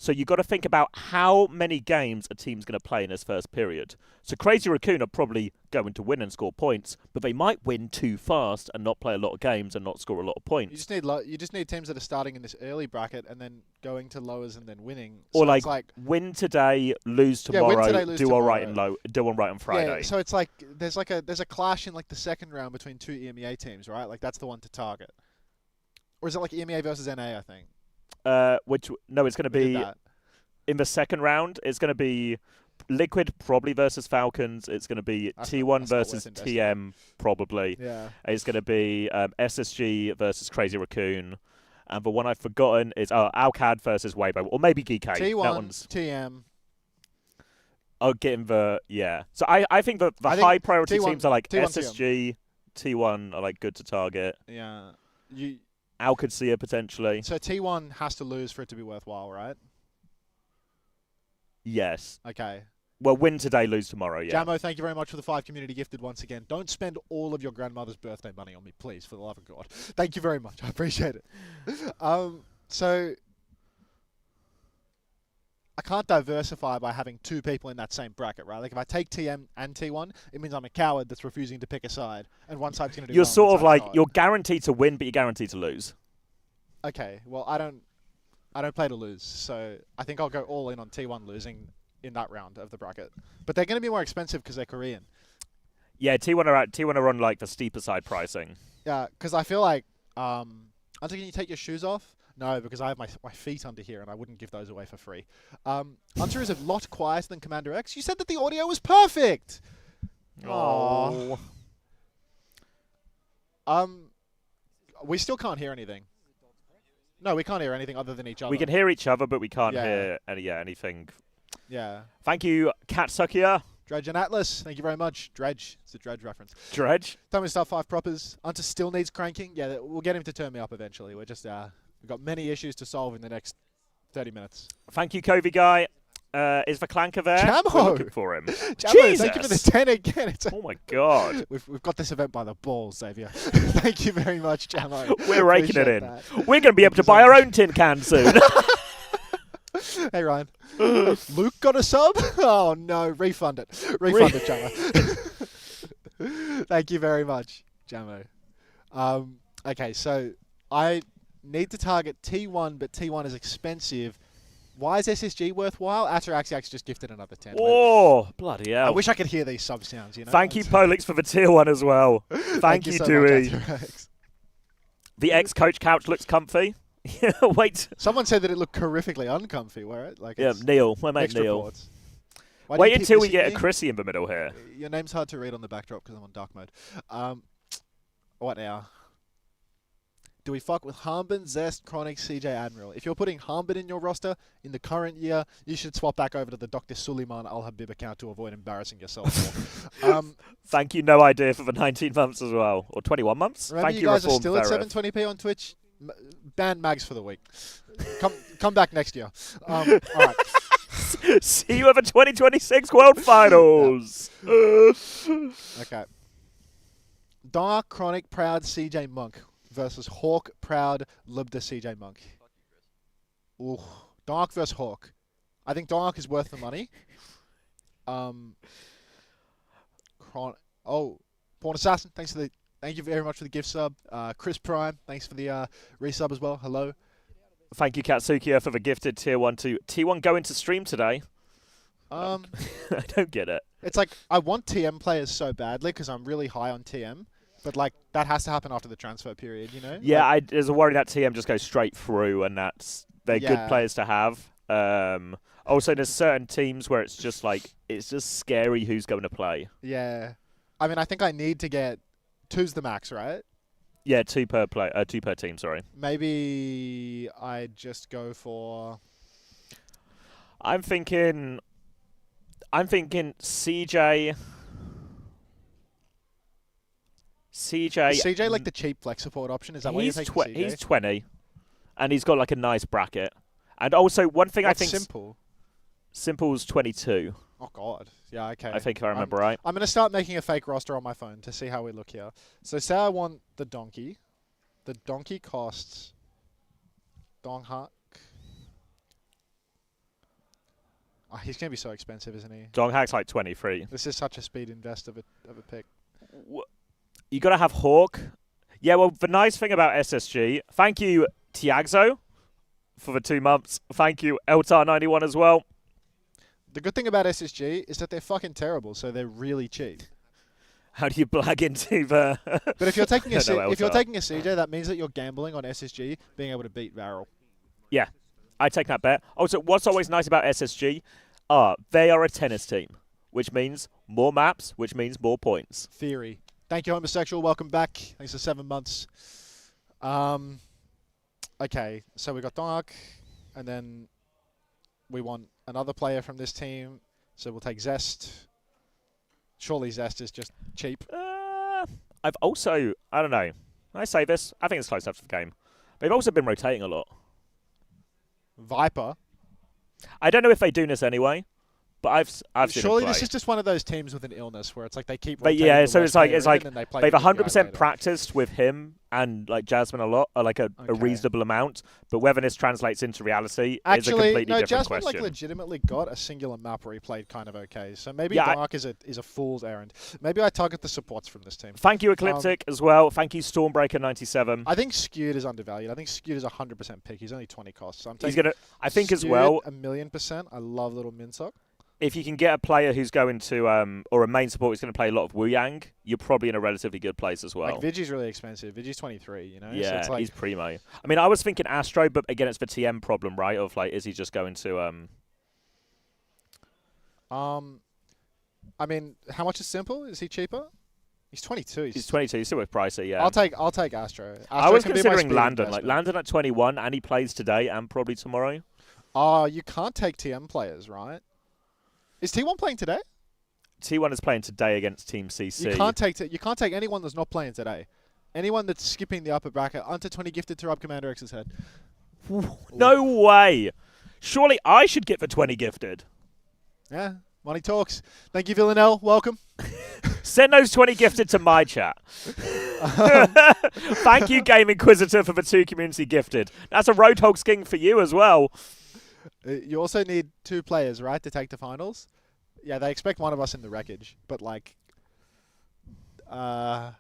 So you've got to think about how many games a team's going to play in this first period. So Crazy Raccoon are probably going to win and score points, but they might win too fast and not play a lot of games and not score a lot of points. You just need teams that are starting in this early bracket and then going to lowers and then winning. Or So it's win today, lose Yeah, win tomorrow, today, lose do all right tomorrow. do all right on Friday. Yeah, so it's like there's a clash in like the second round between 2 EMEA teams, right? Like that's the one to target. Or is it like EMEA versus NA? I think. It's going to We did be that. in the second round. It's going to be Liquid probably versus Falcons. It's going to be That's T1 not versus worth investing. TM probably. Yeah. It's going to be SSG versus Crazy Raccoon. And the one I've forgotten is Alcad versus Weibo. Or maybe Geekay. That T1, one's... TM. Oh, getting the... Yeah. So I think the I think high priority T1 teams are like T1, SSG, T1 are like good to target. Yeah. Qadsiah potentially. So T1 has to lose for it to be worthwhile, right? Yes. Okay. Well, win today, lose tomorrow, yeah. Jamo, thank you very much for the 5 community gifted once again. Don't spend all of your grandmother's birthday money on me, please, for the love of God. Thank you very much. I appreciate it. So I can't diversify by having 2 people in that same bracket, right? Like if I take TM and T1, it means I'm a coward that's refusing to pick a side, and one side's going to do You're well and sort one of side's like, not. you're guaranteed to win, but you're guaranteed to lose. Okay, well, I don't play to lose, so I think I'll go all in on T1 losing in that round of the bracket. But they're going to be more expensive because they're Korean. Yeah, T1 are on like the steeper side pricing. Yeah, because I feel like, Unter, can you take your shoes off? No, because I have my feet under here and I wouldn't give those away for free. Unter is a lot quieter than Commander X. You said that the audio was perfect! Oh. We still can't hear anything. No, we can't hear anything other than each other. We can hear each other, but we can't Yeah. hear anything. Yeah. Thank you, Qadsiah. Dredge and Atlas, thank you very much. Dredge, it's a Dredge reference. Dredge. Time to start 5 propers. Unter still needs cranking. Yeah, we'll get him to turn me up eventually. We're just, we've got many issues to solve in the next 30 minutes. Thank you, Covey guy. Is the clanker there? Jamo! We're looking for him. Jamo, thank you for the 10 again. Oh my God. We've got this event by the balls, Xavier. Thank you very much, Jamo. We're raking it Appreciate in. that. We're going to be able to buy our own tin can soon. Hey, Ryan. Luke got a sub? Oh, no. Refund it. Refund it, Jamo. Thank you very much, Jamo. Okay, so I need to target T1, but T1 is expensive. Why is SSG worthwhile? Ataraxiax just gifted another 10. Oh, bloody hell. I wish I could hear these sub sounds, you know? Thank you, Polix, for the tier 1 as well. Thank you, so Dewey. much, Atarax. The ex-coach couch looks comfy. Wait. Someone said that it looked horrifically uncomfy, where it? Like Yeah, it's Neil. My mate mixed Neil. reports. Why do you Wait keep until we missing get me? a Chrissy in the middle here. Your name's hard to read on the backdrop because I'm on dark mode. What now? Do we fuck with Harmbin, Zest, Chronic, CJ, Admiral? If you're putting Harmbin in your roster in the current year, you should swap back over to the Dr. Suleiman Al-Habib account to avoid embarrassing yourself more. Thank you, no idea, for the 19 months as well. Or 21 months? Remember, Thank you guys are Reformed still at Varrel. 720p on Twitch? Ban Mags for the week. Come back next year. All right. See you at the 2026 World Finals. Okay. Dark, Chronic, Proud, CJ Monk versus Hawk, Proud, Lubda, CJ Monk. Ooh, Dark versus Hawk. I think Dark is worth the money. Porn Assassin, thank you very much for the gift sub. Chris Prime, thanks for the resub as well. Hello. Thank you, Qadsiah, for the gifted tier 1 to T1 going to stream today. I don't get it. It's like I want TM players so badly because I'm really high on TM, but like that has to happen after the transfer period, you know? Yeah, Like, there's a worry that TM just goes straight through, and they're good Yeah. players to have. Also, there's certain teams where it's just scary who's going to play. yeah. I mean, I think I need to get 2's the max, right? Yeah, two per team. Sorry. Maybe I just go for. I'm thinking CJ. Is CJ like the cheap flex support option? Is that why you're taking CJ? He's 20, and he's got like a nice bracket. And also, one thing I What's think simple? Simple's 22. Oh God. Yeah. Okay. I think if I remember right. I'm gonna start making a fake roster on my phone to see how we look here. So say I want the donkey. The donkey costs. Donghak. Oh, he's gonna be so expensive, isn't he? Donghack's like 23. This is such a speed invest of a pick. You got to have Hawk. Yeah, well, the nice thing about SSG, thank you, Tiagzo, for the 2 months. Thank you, Eltar91 as well. The good thing about SSG is that they're fucking terrible, so they're really cheap. How do you blag into the... But if you're taking I don't know if you're Eltar. taking a CJ, that means that you're gambling on SSG being able to beat VARREL. Yeah, I take that bet. Also, what's always nice about SSG, they are a tennis team, which means more maps, which means more points. Theory. Thank you, homosexual. Welcome back. Thanks for 7 months. Okay, so we got Dark, and then we want another player from this team. So we'll take Zest. Surely Zest is just cheap. I've also, I don't know. When I say this, I think it's close enough to the game. They've also been rotating a lot. Viper. I don't know if they do this anyway, but I've seen them Surely play. this is just one of those teams with an illness where it's like they keep. But rotating yeah, the so worst it's like player in and they play they've the good guy 100% later. practiced with him and like Jasmine a lot, or like a Okay. reasonable amount. But whether this translates into reality is a Actually, completely no, different Jasmine question. like legitimately got a singular map where he played kind of okay. So maybe Yeah, Dark is a fool's errand. Maybe I target the supports from this team. Thank you, Ecliptic, as well. Thank you, Stormbreaker97. I think Skewed is undervalued. I think Skewed is 100% pick. He's only 20 costs. So I'm He's taking gonna. I think as Skewed well, 1,000,000%. I love little Minsock. if you can get a player who's going to, or a main support who's going to play a lot of Wu Yang, you're probably in a relatively good place as well. Like Vigi's really expensive. Vigi's 23. You know. So Yeah, it's like, he's primo. I mean, I was thinking Astro, but again, it's the TM problem, right? Of like, is he just going to? I mean, how much is Simple? Is he cheaper? He's 22. He's 22. He's still with Pricey, yeah. I'll take Astro. I was can be my considering speed Landon. investment. Like Landon at 21, and he plays today and probably tomorrow. Oh, you can't take TM players, right? Is T1 playing today? T1 is playing today against Team CC. You can't take anyone that's not playing today. Anyone that's skipping the upper bracket. Unter 20 gifted to rub Commander X's head. No way. Surely I should get the 20 gifted. Yeah, money talks. Thank you, Villanelle. Welcome. Send those 20 gifted to my chat. Thank you, Game Inquisitor, for the 2 community gifted. That's a Roadhog skin for you as well. You also need 2 players, right, to take the finals? Yeah, they expect one of us in the wreckage, but like, I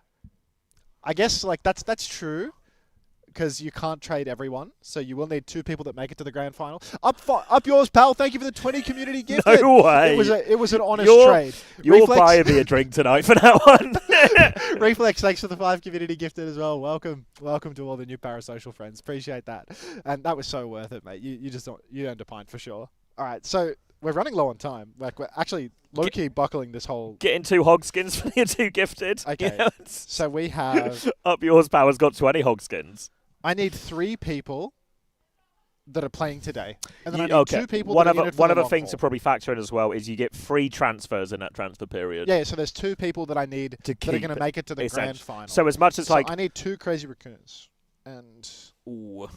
guess like that's true, because you can't trade everyone, so you will need 2 people that make it to the grand final. Up yours, pal. Thank you for the 20 community gifted. No way. It was an honest trade. You're Reflex- buying me a drink tonight for that one. Reflex, thanks for the 5 community gifted as well. Welcome to all the new parasocial friends. Appreciate that, and that was so worth it, mate. You just you earned a pint for sure. All right, so we're running low on time. Like we're actually low key buckling this whole. Getting 2 hog skins for your 2 gifted. Okay. Yeah. So we have Up yours, Power's got 20 hog skins. I need 3 people that are playing today, and then I need Okay. 2 people One that of are the, in it for one the of the long things to haul. probably factor in as well is you get free transfers in that transfer period. Yeah, so there's 2 people that I need To that are keep going to make it to the grand essentially. final. So as much as So like, I need 2 crazy raccoons, and ooh,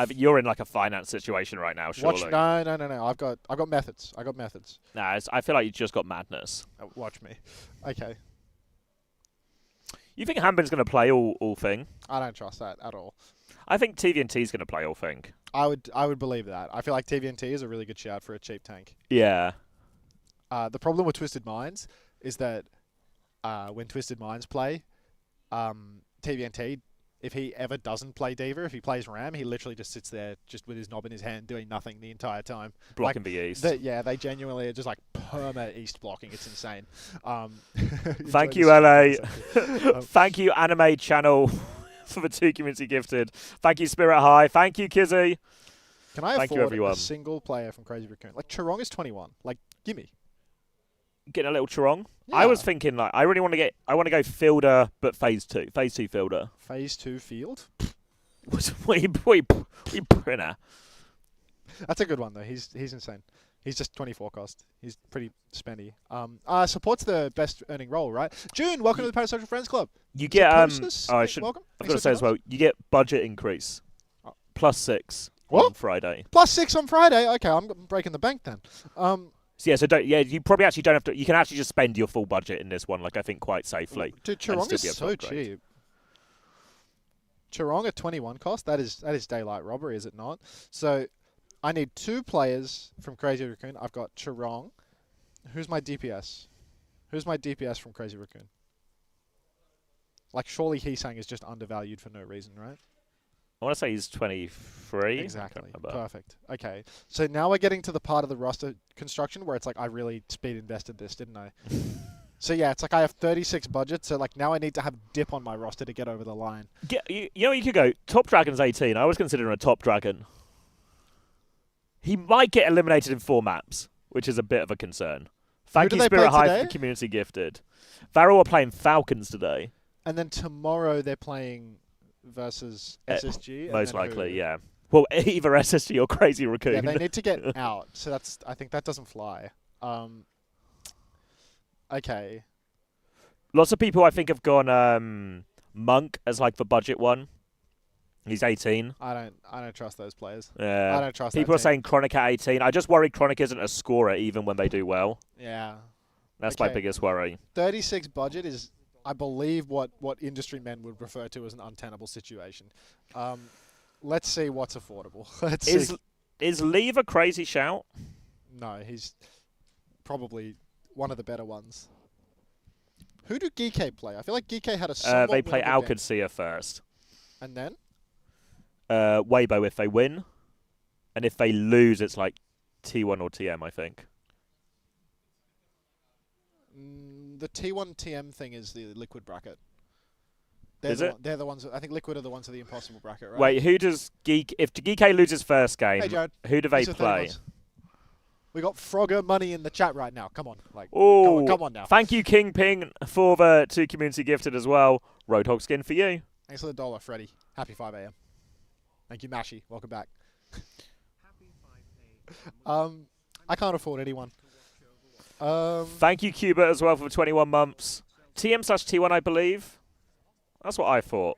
you're in like a finance situation right now, surely. watch. No. I've got methods. I got methods. Nah, I feel like you just got madness. Watch me. Okay, You think Hambin's going to play all thing? I don't trust that at all. I think TVNT's going to play all thing. I would believe that. I feel like TVNT is a really good shout for a cheap tank. Yeah. The problem with Twisted Minds is that when Twisted Minds play, TVNT, if he ever doesn't play Diva, if he plays Ram, he literally just sits there just with his knob in his hand doing nothing the entire time. Blocking the East. They genuinely are just like perma East blocking. It's insane. Thank enjoy you, this LA. Thank you, Anime Channel, for the 2 community gifted. Thank you, Spirit High. Thank you, Kizzy. Can I Thank you, afford everyone. a single player from Crazy Raccoon? Like, Chirong is 21. Like, gimme. Getting a little Chirong. Yeah. I was thinking, like, I want to go fielder, but phase 2. Phase 2 fielder. Phase 2 field? we printer. That's a good one, though. He's insane. He's just 24 cost. He's pretty spendy. Support's the best earning role, right? June, welcome to the Parasocial Friends Club. You get Supporters, I should. welcome. I've Thanks got to say as well. You get budget increase, Oh. +6 What? on Friday. +6 on Friday. Okay, I'm breaking the bank then. So yeah, so don't. Yeah, you probably actually don't have to. You can actually just spend your full budget in this one. Like I think quite safely. Dude, and Chirong still is be able to so upgrade. cheap. Chirong at 21 cost. That is daylight robbery, is it not? So I need 2 players from Crazy Raccoon. I've got Chirong. Who's my DPS? Who's my DPS from Crazy Raccoon? Like, surely Heesang is just undervalued for no reason, right? I want to say he's 23. Exactly. I can't remember. Perfect. Okay. So now we're getting to the part of the roster construction where it's like, I really speed invested this, didn't I? So yeah, it's like I have 36 budget, so like now I need to have dip on my roster to get over the line. You know, you could go top dragon's 18. I was considering a top dragon. He might get eliminated in 4 maps, which is a bit of a concern. Thank do you, they Spirit play High, for today? the community gifted. VARREL are playing Falcons today. And then tomorrow they're playing versus SSG. and Most then likely, who? yeah. Well, either SSG or Crazy Raccoon. Yeah, they need to get out. So I think that doesn't fly. Okay. Lots of people, I think, have gone Monk as like the budget one. He's 18. I don't trust those players. I Yeah. don't trust People that are saying Chronic at 18. I just worry Chronic isn't a scorer even when they do well. team. Yeah. That's my Okay. biggest worry. 36 budget is, I believe, what industry men would refer to as an untenable situation. Let's see what's affordable. Let's see. Is Leave a crazy shout? No, he's probably one of the better ones. Who do Geekay play? I feel like Geekay had a somewhat They play winnable game. Qadsiah first. And then? Weibo if they win. And if they lose, it's like T1 or TM, I think. The T1 TM thing is the Liquid bracket. Is it? They're the ones. I think Liquid are the ones of the impossible bracket, right? Wait, who does if Geekay loses first game, Hey, Jared. who do they Thanks for 30 play? months. We got Frogger money in the chat right now. Come on, like, Oh, come on now. Thank you, Kingping, for the 2 community gifted as well. Roadhog skin for you. Thanks for the $1, Freddie. Happy 5 a.m. Thank you, Mashy. Welcome back. I can't afford anyone. Thank you, Cuba, as well for 21 months. TM/T1, I believe. That's what I thought.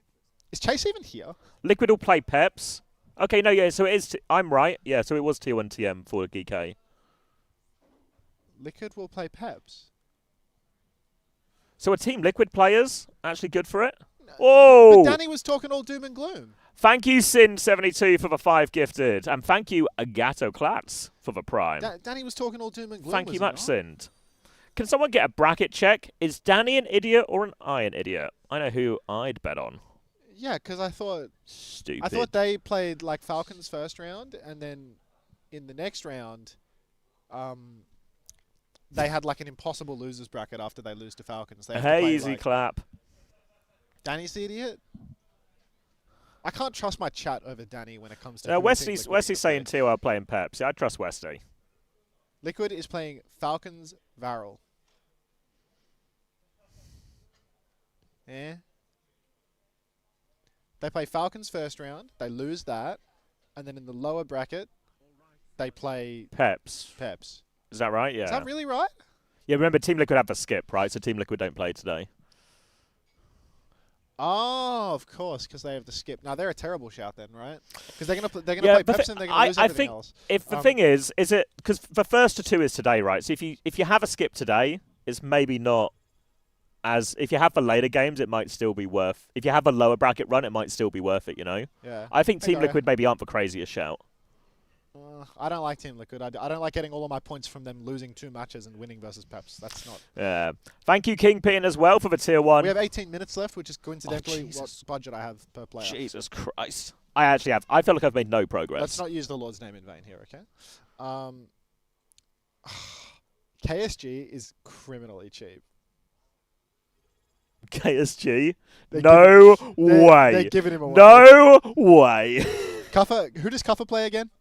Is Chase even here? Liquid will play Peps. Okay, no, yeah, so it is. I'm right. Yeah, so it was T1 TM for Geekay. Liquid will play Peps. So are Team Liquid players actually good for it? Oh! But Danny was talking all doom and gloom. Thank you, Sin72, for the 5 gifted. And thank you, Agato Klatz, for the Prime. Danny was talking all doom and gloom. Thank was you he much, not? Sind. Can someone get a bracket check? Is Danny an idiot or an I an idiot? I know who I'd bet on. Yeah, because I thought Stupid. they played like Falcons first round, and then in the next round, they had like an impossible losers bracket after they lose to Falcons. They have to play, Hazy like, clap. Danny's the idiot. I can't trust my chat over Danny when it comes to. No, who I think Wesley's Liquid are gonna saying play. too, I'm playing Peps. Yeah, I trust Westy. Liquid is playing Falcons VARREL. Eh? They play Falcons first round. They lose that, and then in the lower bracket, they play Peps. Peps. Is that right? Yeah. Is that really right? Yeah, remember Team Liquid have the skip, right? So Team Liquid don't play today. Oh, of course, because they have the skip. Now they're a terrible shout then, right? Because they're gonna Yeah, play but Peps and they're gonna lose I everything think else. if the thing is it because the first to 2 is today, right? So if you have a skip today, it's maybe not as if you have the later games, it might still be worth. If you have a lower bracket run, it might still be worth it. You know. Yeah. I think Team Okay. Liquid maybe aren't the craziest shout. I don't like Team Liquid. I don't like getting all of my points from them losing 2 matches and winning versus Peps. That's not. Yeah. Thank you, Kingpin, as well for the tier 1. We have 18 minutes left, which is coincidentally what Jesus. budget I have per player. Jesus Christ. I actually have. I feel like I've made no progress. Let's not use the Lord's name in vain here, okay? KSG is criminally cheap. KSG? They're No way. They're giving him away. No way. Kuffa, who does Kuffa play again?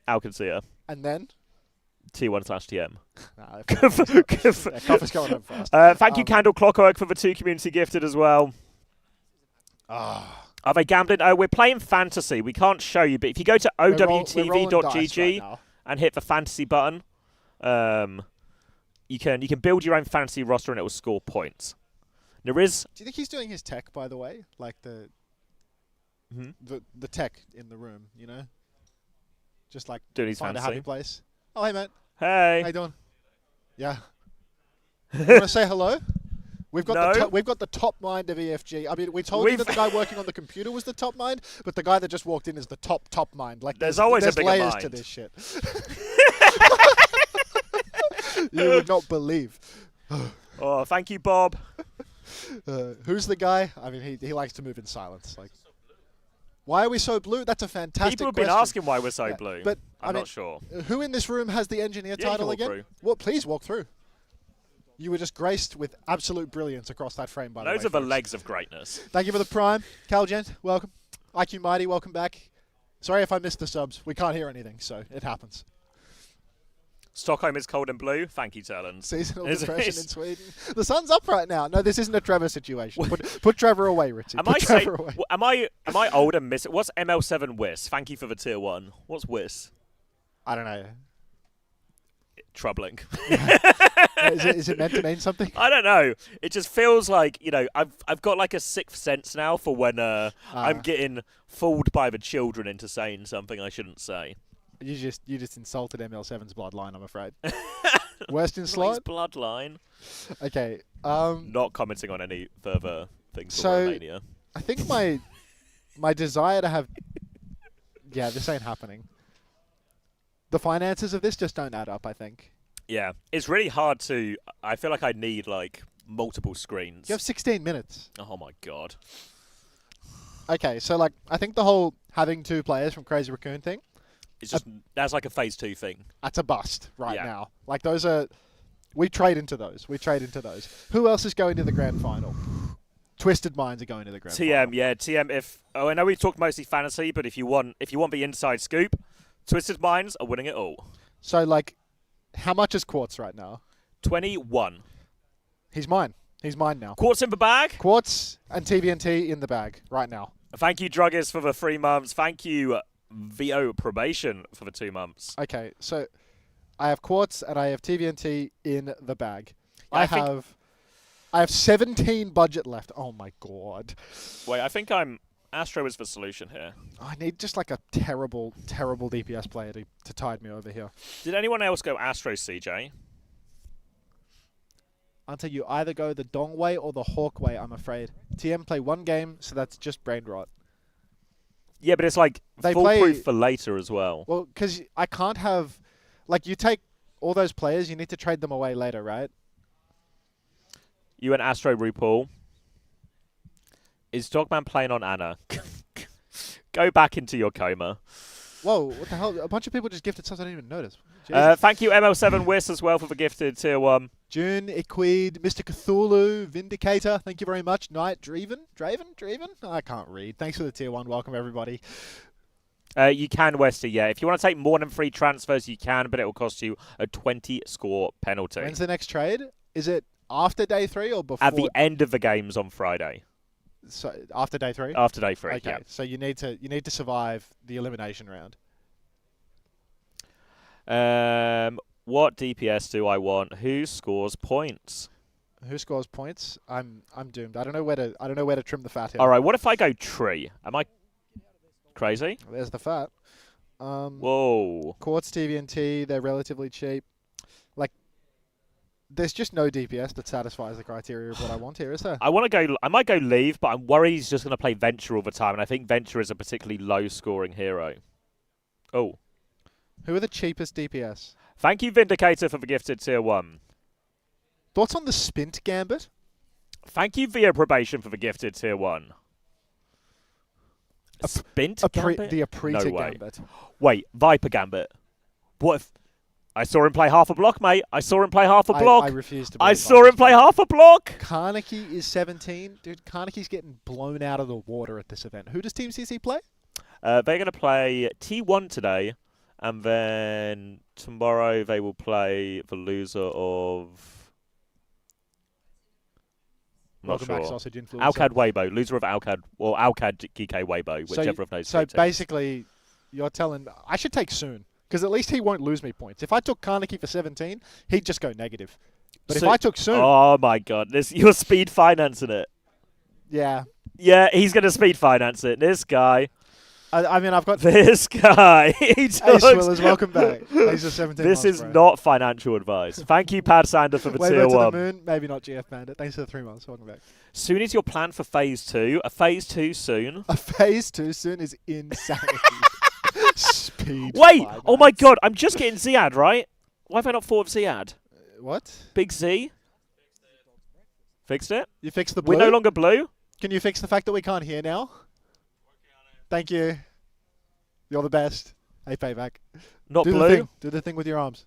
Qadsiah. And then? T1/TM. Nah, Kuffa's Kuffa's going home fast. Thank you, Candle Clockwork, for the 2 community gifted as well. Are they gambling? Oh, we're playing fantasy. We can't show you, but if you go to We're rolling dice owtv.gg right now. and hit the fantasy button, you can build your own fantasy roster and it will score points. There is. Do you think he's doing his tech, by the way? Like the tech in the room, you know? Just like Doing his find a fantasy. happy place. Oh, hey, mate. Hey. How you doing? Yeah. You want to say hello? We've got No. we've got the top mind of EFG. I mean, we told you that the guy working on the computer was the top mind, but the guy that just walked in is the top mind. Like There's always a bigger layers mind. to this shit. You would not believe. Oh, thank you, Bob. Who's the guy? I mean, he likes to move in silence. Like, why are we so blue? That's a fantastic People have been question. asking why we're so blue. But I'm I mean, not sure. Who in this room has the engineer Yeah, you can title walk again? through. Well, please walk through. You were just graced with absolute brilliance across that frame, by the way. Those are the folks. legs of greatness. Thank you for the prime. Calgent, welcome. IQ Mighty, welcome back. Sorry if I missed the subs. We can't hear anything, so it happens. Stockholm is cold and blue. Thank you, Talons. Seasonal Is it- depression in Sweden. The sun's up right now. No, this isn't a Trevor situation. Put Trevor away, Richie. Am I Put say, Trevor away. am I old and miss it? What's ML7 WIS? Thank you for the tier 1. What's WIS? I don't know. Troubling. Is it meant to mean something? I don't know. It just feels like, you know, I've got like a sixth sense now for when I'm getting fooled by the children into saying something I shouldn't say. You just insulted ML7's bloodline, I'm afraid. Worst in slot? Bloodline. Okay. Not commenting on any further things for So- Romania. I think my desire to have... Yeah, this ain't happening. The finances of this just don't add up, I think. Yeah, it's really hard to. I feel like I need like multiple screens. You have 16 minutes. Oh my god. Okay, so like I think the whole having 2 players from Crazy Raccoon thing, It's just that's like a phase 2 thing. that's a bust right Yeah. now. Like those are... We trade into those. Who else is going to the grand final? Twisted Minds are going to the grand final. TM, yeah, TM. I know we talked mostly fantasy, but if you want the inside scoop, Twisted Minds are winning it all. So like, how much is Quartz right now? 21. He's mine. He's mine now. Quartz in the bag. Quartz and TVNT in the bag right now. Thank you, Druggers, for the 3 months. Thank you, VO Probation, for the 2 months. Okay, so I have Quartz and I have TVNT in the bag. Yeah, I have 17 budget left. Oh my god. Wait, I think Astro is the solution here. I need just like a terrible, terrible DPS player to tide me over here. Did anyone else go Astro, CJ? Until you either go the Dong way or the Hawk way, I'm afraid. TM play 1 game, so that's just brain rot. Yeah, but it's like They foolproof play- for later as well. Well, because I can't have... Like, you take all those players, you need to trade them away later, right? You and Astro RuPaul. Is Dogman playing on Anna? Go back into your coma. Whoa, what the hell? A bunch of people just gifted subs I didn't even notice. Jesus. Thank you, ML7 Wiss, as well, for the gifted tier 1. June, Equid, Mr. Cthulhu, Vindicator, thank you very much. Knight, Draven? I can't read. Thanks for the tier 1. Welcome, everybody. You can, Westy, yeah. If you want to take more than 3 transfers, you can, but it will cost you a 20-score penalty. When's the next trade? Is it after day 3 or before? At the end of the games on Friday. So after day 3. After day 3, Okay. yeah. So you need to survive the elimination round. What DPS do I want? Who scores points? Who scores points? I'm doomed. I don't know where to trim the fat here. All right. What if I go tree? Am I crazy? There's the fat. Whoa. Quartz TVNT, they're relatively cheap. Like, there's just no DPS that satisfies the criteria of what I want here, is there? I might go leave, but I'm worried he's just going to play Venture all the time, and I think Venture is a particularly low-scoring hero. Oh. Who are the cheapest DPS? Thank you, Vindicator, for the gifted tier 1. Thoughts on the Spint Gambit? Thank you, Via Probation, for the gifted tier 1. Spint Gambit? The Aprita No way. Gambit. Wait, Viper Gambit. What if... I saw him play half a block, mate. I saw him play half a block. I refuse to I believe saw him play half a block. Karnaki is 17. Dude, Karnaki's getting blown out of the water at this event. Who does Team CC play? They're going to play T1 today, and then tomorrow they will play the loser of... I'm not Welcome back, sure. Sausage Influencer. Alcad Weibo. Loser of Alcad, or Alcad Geekay Weibo, whichever of those two So teams. basically, you're telling... I should take Soon, because at least he won't lose me points. If I took Karnaki for 17, he'd just go negative. But if I took Soon... Oh my god, you're speed financing it. Yeah. Yeah, he's going to speed finance it. This guy. I mean, I've got... This guy. He Hey, talks- Swillers, welcome back. These are 17 This months, is bro. not financial advice. Thank you, Pad Sander, for the Way tier to 1. the moon, maybe not GF Bandit. Thanks for the 3 months. Welcome back. Soon is your plan for phase 2. A phase 2 soon. A phase 2 Soon is insanity. Speed Wait! finance. Oh my god, I'm just getting Ziad, right? Why have I not thought of Ziad? What? Big Z? Fixed it? You fixed the blue? We're no longer blue? Can you fix the fact that we can't hear now? Thank you. You're the best. Hey, Payback. Not Do the blue? thing. Do the thing with your arms.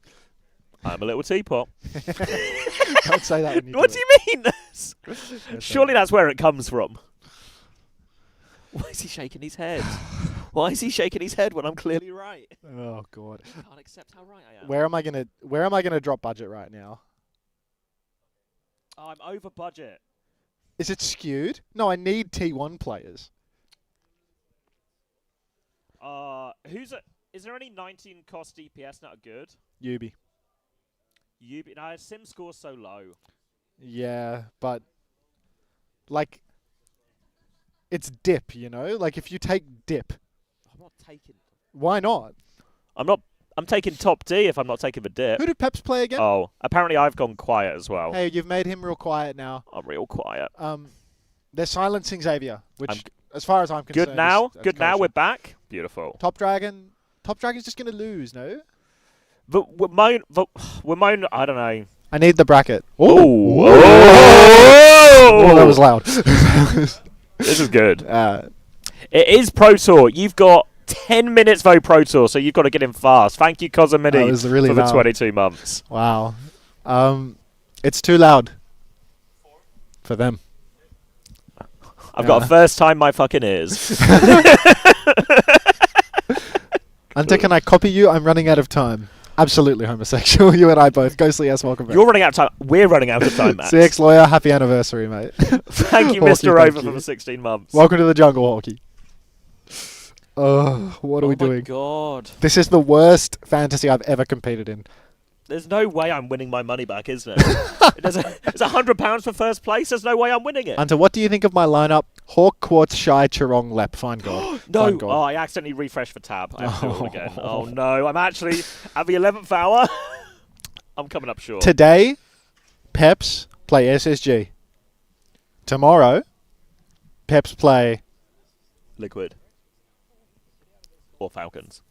I'm a little teapot. Don't say that when you What do do you mean? it. Surely that's where it comes from. Why is he shaking his head? Why is he shaking his head when I'm clearly right? Oh god. I can't accept how right I am. Where am I gonna drop budget right now? Oh, I'm over budget. Is it skewed? No, I need T1 players. Is there any 19 cost DPS that are good? Yubi. No, Sim score's so low. Yeah, but like it's dip, you know? Like if you take dip, I'm not taking. why not? I'm taking top D if I'm not taking the dip. Who did Peps play again? Oh, apparently I've gone quiet as well. Hey, you've made him real quiet now. I'm real quiet. They're silencing Xavier, which, as far as I'm concerned, Good now. is Good now. kosher. We're back. Beautiful. Top Dragon's just gonna lose, no? We're moan. I don't know. I need the bracket. Oh, Oh, that was loud. This is good. Uh, It is Pro Tour. You've got 10 minutes though, Pro Tour, so you've got to get in fast. Thank you, That Cosmini, was really for the loud. 22 months. wow. It's too loud for them. I've got a first time my fucking ears. Unter, can I copy you? I'm running out of time. Absolutely homosexual. You and I both. Ghostly ass, welcome back. You're running out of time. We're running out of time, Max. CX Lawyer, happy anniversary, mate. Thank you, Hawkey, Mr. thank Over, you. for the 16 months. Welcome to the jungle, Hawkey. What are we Oh my doing? God. This is the worst fantasy I've ever competed in. There's no way I'm winning my money back, is there? It's £100 for first place. There's no way I'm winning it. Unter, what do you think of my lineup? Hawk, Quartz, Shy, Chirong, Lep. Fine God. No. Fine God. Oh, I accidentally refreshed the tab. I have to do it all again. Oh, no. I'm actually at the 11th hour. I'm coming up short. Today, Peps play SSG. Tomorrow, Peps play... Liquid. Or Falcons.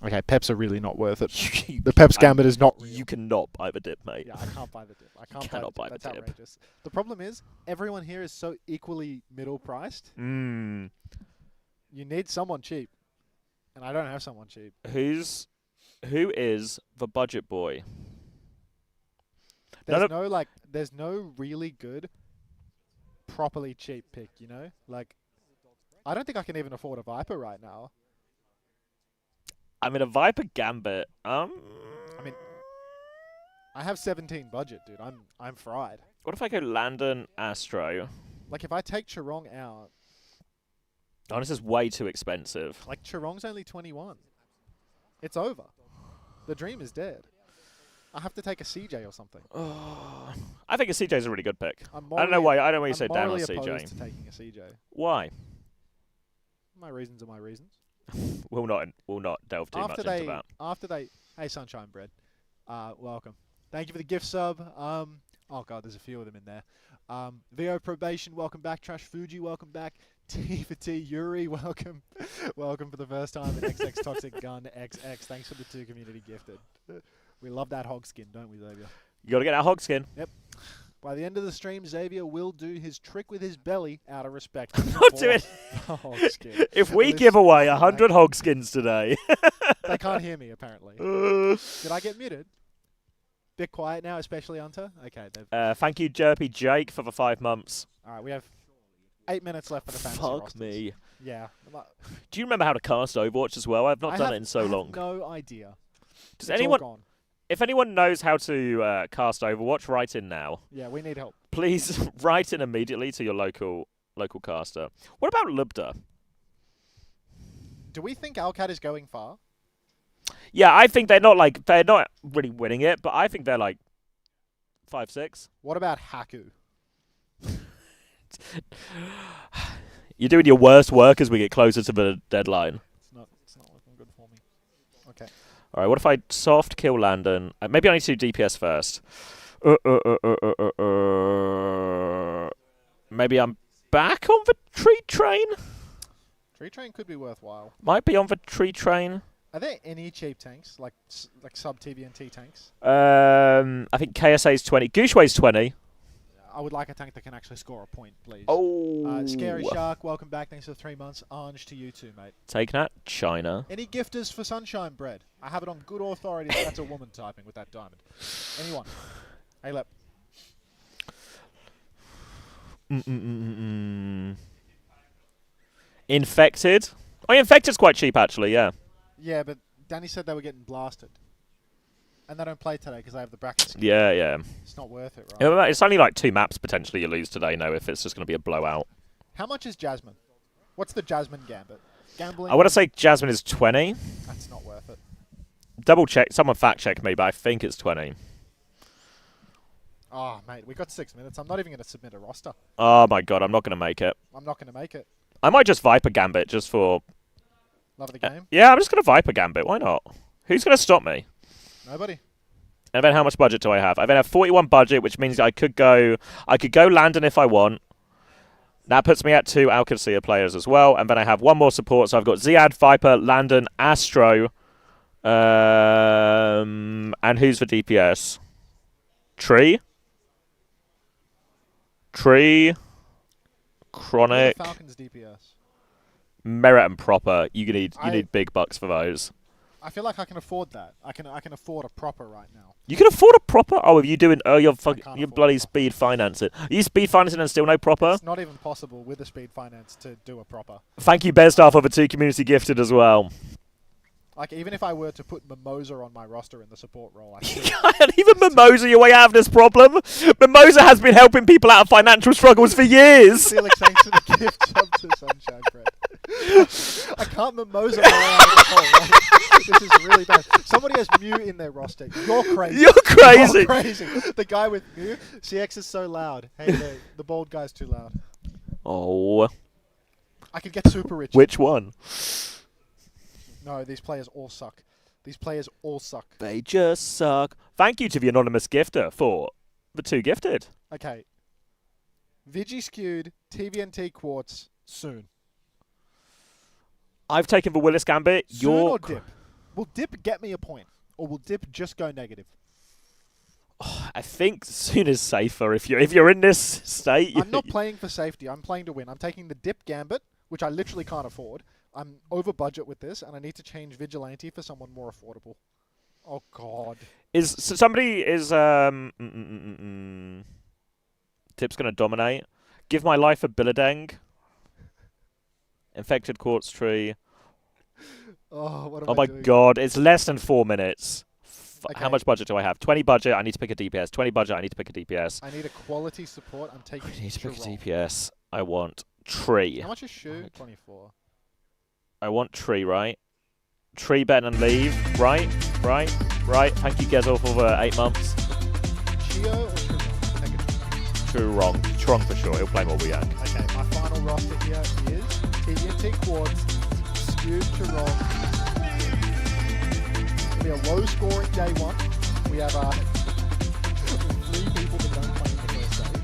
Okay, Peps are really not worth it. You- The Peps Gambit is not real. You cannot buy the dip, mate. Yeah, I can't buy the dip. I can't cannot buy the That's dip. outrageous. The problem is, everyone here is so equally middle-priced. Mm. You need someone cheap. And I don't have someone cheap. Who is the budget boy? There's no really good, properly cheap pick, you know? Like, I don't think I can even afford a Viper right now. I mean, a Viper Gambit. I mean, I have 17 budget, dude. I'm fried. What if I go Landon Astro? Like, if I take Chirong out, Oh, this is way too expensive. Like, Chirong's only 21. It's over. The dream is dead. I have to take a CJ or something. I think a CJ is a really good pick. I'm I don't know why. I don't know why you I'm said down on morally opposed to CJ. taking a CJ. Why? My reasons are my reasons. We'll not delve too much into that. Hey, Sunshine Bread, welcome. Thank you for the gift sub. Oh god, there's a few of them in there. VO Probation, welcome back. Trash Fuji, welcome back. T for T Yuri, welcome. Welcome for the first time. And XX Toxic Gun XX, thanks for the 2 community gifted. We love that hog skin, don't we, Xavier? You gotta get that hog skin. Yep. By the end of the stream, Xavier will do his trick with his belly out of respect. Not doing. The hog skin. If we give away 100 hog skins today. They can't hear me, apparently. Did I get muted? Bit quiet now, especially Unter. Okay. Thank you, Jerpy Jake, for the 5 months. All right, we have 8 minutes left for the fantasy Fuck rosters. me. Yeah. Do you remember how to cast Overwatch as well? I've not done it in so long. No idea. Does It's all anyone? gone. If anyone knows how to cast Overwatch, write in now. Yeah, we need help. Please write in immediately to your local caster. What about Lubda? Do we think Alcat is going far? Yeah, I think they're not really winning it, but I think they're like 5-6. What about Haku? You're doing your worst work as we get closer to the deadline. It's not looking good for me. Okay. All right, what if I soft kill Landon? Maybe I need to do DPS first. Maybe I'm back on the tree train? Tree Train could be worthwhile. Might be on the tree train. Are there any cheap tanks, like sub TBNT tanks? I think KSA's 20. Gooshway's 20. I would like a tank that can actually score a point, please. Oh. Scary Shark, welcome back. Thanks for the 3 months. Ange to you too, mate. Taking out China. Any gifters for Sunshine Bread? I have it on good authority that that's a woman typing with that diamond. Anyone? Hey, Lep. Infected. Oh, Infected's quite cheap, actually, yeah. Yeah, but Danny said they were getting blasted. And they don't play today because they have the brackets. Yeah. It's not worth it, right? Yeah, it's only like 2 maps potentially you lose today, no, if it's just going to be a blowout. How much is Jasmine? What's the Jasmine gambit? Gambling? I want to say Jasmine is 20. That's not worth it. Double check. Someone fact check me, but I think it's 20. Oh, mate, we got 6 minutes. I'm not even going to submit a roster. Oh my god, I'm not going to make it. I'm not going to make it. I might just Viper Gambit just for... Love of the game? Yeah, I'm just going to Viper Gambit. Why not? Who's going to stop me? Nobody. And then how much budget do I have? I then have 41 budget, which means I could go Landon if I want. That puts me at 2 Qadsiah players as well. And then I have 1 more support. So I've got Ziad, Viper, Landon, Astro. And who's for DPS? Tree, Chronic, Falcons DPS. Merit and Proper. You need big bucks for those. I feel like I can afford that. I can afford a proper right now. You can afford a Proper? Oh, are you doing... Oh, you're can't bloody afford speed financing. Are you speed financing and still no Proper? It's not even possible with the speed finance to do a proper. Thank you, Bezdar, for the 2 community gifted as well. Like, even if I were to put Mimosa on my roster in the support role, I You still... can't even Mimosa your way out of this problem. Mimosa has been helping people out of financial struggles for years. Felix, thanks for the gift sub to Sunshine Bread. I can't Mimosa my way out of the hole. Like, this is really bad. Somebody has Mew in their roster. You're crazy. You're crazy. You're crazy. The guy with Mew, CX is so loud. Hey, the bald guy's too loud. Oh. I could get super rich. Which one? No, these players all suck. These players all suck. They just suck. Thank you to the anonymous gifter for the 2 gifted. Okay. Vigi skewed, TVNT Quartz, soon. I've taken the Willis Gambit. Soon or dip? Will dip get me a point? Or will dip just go negative? I think soon is safer if you're in this state. I'm not playing for safety. I'm playing to win. I'm taking the dip Gambit, which I literally can't afford. I'm over budget with this, and I need to change Vigilante for someone more affordable. Oh, God. Tip's going to dominate. Give my life a Billadeng. Infected Quartz Tree. Oh, what am Oh I my doing? god, it's less than 4 minutes. How Okay. much budget do I have? 20 budget, I need to pick a DPS. 20 budget, I need to pick a DPS. I need a quality support. I'm taking I need to pick a Chirong. DPS. I want tree. How much is shoe? 24. I want tree, right? Tree, Ben, and leave. Right. Thank you, Gezel, for 8 months. Chio or Churong? True, wrong. Wrong for sure. He'll play more Weak. Okay, my final roster here is TNT Quartz, Skewed Churong. It'll be a low-scoring day one. We have 3 people that don't play in the first day.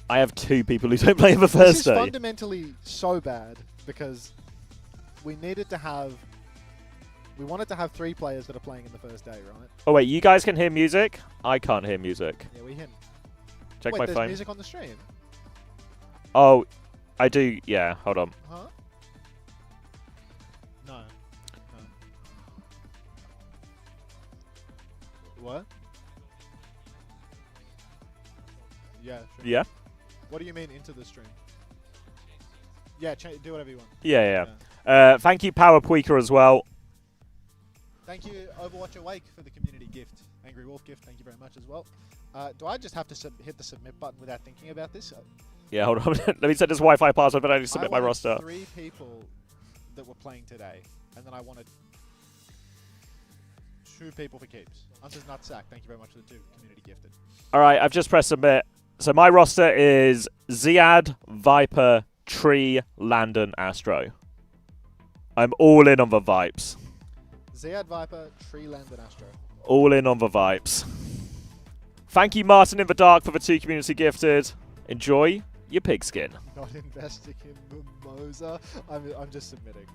I have 2 people who don't play in the This first is day. fundamentally so bad because we wanted to have 3 players that are playing in the first day, right? Oh, wait. You guys can hear music? I can't hear music. Yeah, we hit. Check Wait, my there's phone. music on the stream? Oh, I do. Yeah, hold on. Huh? No. What? Yeah, sure. Yeah? What do you mean into the stream? Yeah, do whatever you want. Yeah. Thank you, Power Puika, as well. Thank you, Overwatch Awake, for the community gift. Angry Wolf gift, thank you very much as well. Do I just have to hit the submit button without thinking about this? Yeah, hold on. Let me set this Wi-Fi password, but I need to submit my wanted roster. 3 people that were playing today, and then I wanted 2 people for keeps. Hunter's Nutsack, thank you very much for the 2 community gifted. All right, I've just pressed submit. So my roster is Ziad, Viper, Tree, Landon, Astro. I'm all in on the vibes. Ziad Viper, Tree Land and Astro. All in on the vibes. Thank you, Martin in the Dark, for the 2 community gifted. Enjoy your pigskin. Not investing in Mimosa. I'm just submitting.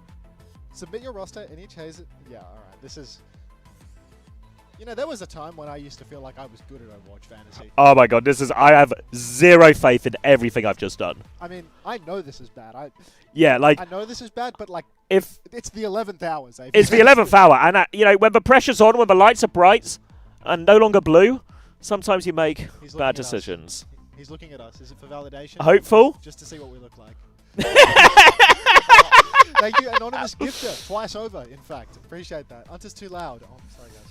Submit your roster, any chase it. Yeah, alright. This is... You know, there was a time when I used to feel like I was good at Overwatch Fantasy. Oh my god, I have 0 faith in everything I've just done. I mean, I know this is bad. I know this is bad, but like, if it's the 11th hour, Xavier. it's the 11th hour, and when the pressure's on, when the lights are bright and no longer blue, sometimes you make He's looking bad at us. decisions. He's looking at us. Is it for validation? Hopeful? Just to see what we look like. Thank you, Anonymous Gifter. Twice over, in fact. Appreciate that. Unter's too loud. Oh, sorry, guys.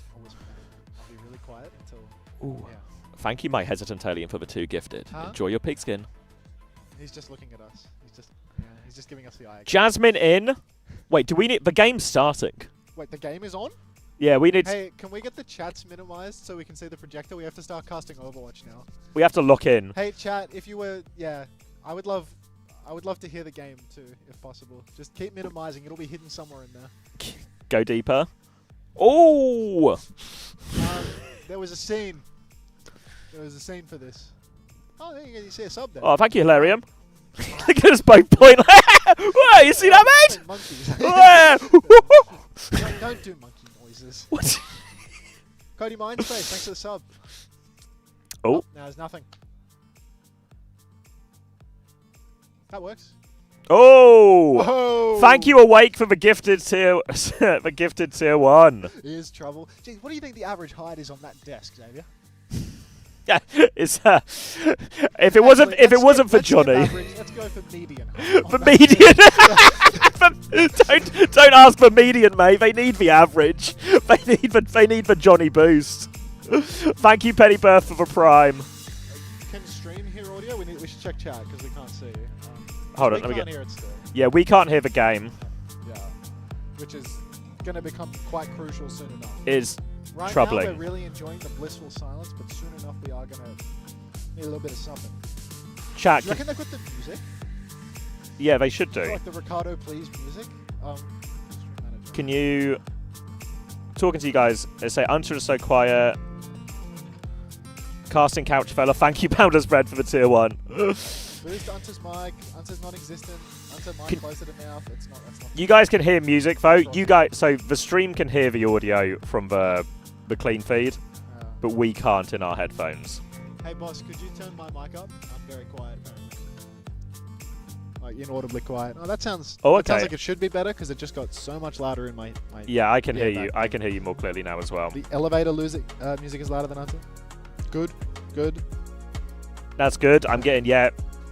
I'll be really quiet until... Ooh. Yeah. Thank you, my hesitant alien, for the 2 gifted. Huh? Enjoy your pigskin. He's just looking at us. He's just giving us the eye. Jasmine in. Wait, do we need... The game's starting. Wait, the game is on? Yeah, we need... Hey, can we get the chats minimized so we can see the projector? We have to start casting Overwatch now. We have to lock in. Hey, chat, if you were... Yeah, I would love to hear the game too, if possible. Just keep minimizing. It'll be hidden somewhere in there. Go deeper. Oh! There was a scene. There was a scene for this. Oh, there you go. You see a sub there. Oh, thank you, Hilarium. Look at us both point. Whoa, you see that, mate? Monkeys. Whoa. Don't do monkey noises. What? Cody Mindspace, thanks for the sub. Oh. No, there's nothing. That works. Oh! Whoa! Thank you, Awake, for the gifted tier, the gifted tier 1. Here's trouble. Geez, what do you think the average height is on that desk, Xavier? Yeah, it's if it wasn't for Johnny. Let's go for median. For median. don't ask for median, mate. They need the average. They need the Johnny boost. Thank you, Penny Birth, for the prime. Can stream hear audio? We should check chat because we can't see. Hold on, we let me can't get. hear it still. Yeah, we can't hear the game. Yeah, which is going to become quite crucial soon enough. Is Right troubling. now, we're really enjoying the blissful silence, but soon enough, we are going to need a little bit of something. Chat. Do you reckon they've got the music? Yeah, they should do. Like the Ricardo Please music? Stream manager. Can you... Talking to you guys, they say, Unter is so quiet. Casting Couch Fella, thank you, Pounders Bread, for the tier 1. Boost Unter's mic. Unter's non-existent. Unter mic closer to mouth. That's not... You guys can hear music, though. You guys... So, the stream can hear the audio from the clean feed, but we can't in our headphones. Hey, boss, could you turn my mic up? I'm very quiet, apparently. Like, inaudibly quiet. Oh, that sounds... Oh, That sounds okay. like it should be better, because it just got so much louder in my Yeah, I can hear you. back I then. can hear you more clearly now as well. The elevator music is louder than Unter. Good. That's good. I'm getting,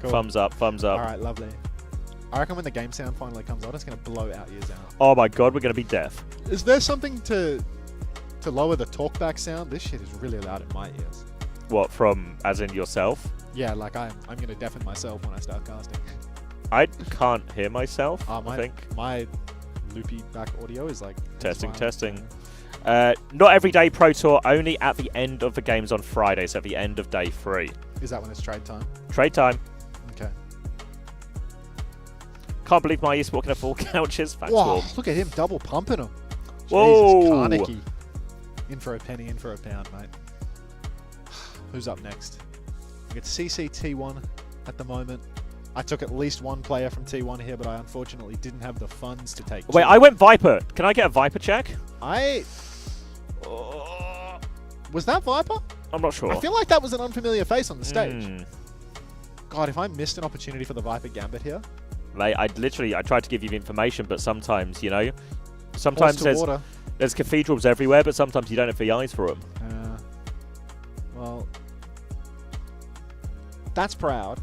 Cool. thumbs up. All right, lovely. I reckon when the game sound finally comes on, it's going to blow our ears out. Oh my god, we're going to be deaf. Is there something to lower the talkback sound? This shit is really loud in my ears. What, from, as in yourself? Yeah, like I'm going to deafen myself when I start casting. I can't hear myself, I my, think. my loopy back audio is like... Testing, fine. testing. Not every day Pro Tour, only at the end of the games on Friday, so at the end of day 3. Is that when it's trade time? Trade time. Okay. Can't believe my esport can afford couches. Thanks, Whoa, Will. look at him double pumping them. Whoa. Jesus, Carnegie. In for a penny, in for a pound, mate. Who's up next? We get CCT1 at the moment. I took at least one player from T1 here, but I unfortunately didn't have the funds to take Wait, two. I went Viper. Can I get a Viper check? Was that Viper? I'm not sure. I feel like that was an unfamiliar face on the stage. Hmm. God, if I missed an opportunity for the Viper Gambit here. Mate, I tried to give you the information, but sometimes, you know, Horse sometimes to water. there's cathedrals everywhere, but sometimes you don't have the eyes for them. Well, that's Proud.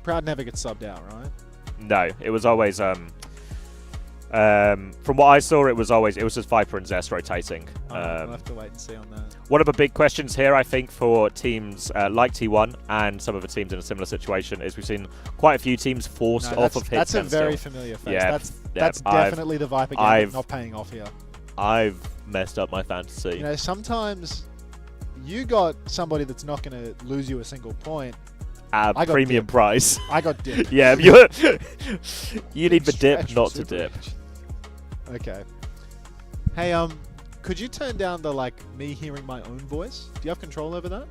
Proud never gets subbed out, right? No, it was always from what I saw, it was just Viper and Zest rotating. We'll have to wait and see on that. One of the big questions here, I think, for teams like T1 and some of the teams in a similar situation is we've seen quite a few teams forced off of hit That's a very standstill. familiar face. Yeah, That's definitely the Viper Gambit not paying off here. I've messed up my fantasy. You know, sometimes you got somebody that's not going to lose you a single point. At premium price. I got dip. Yeah, you need the dip, not to dip. Okay. Hey, could you turn down the, like, me hearing my own voice? Do you have control over that?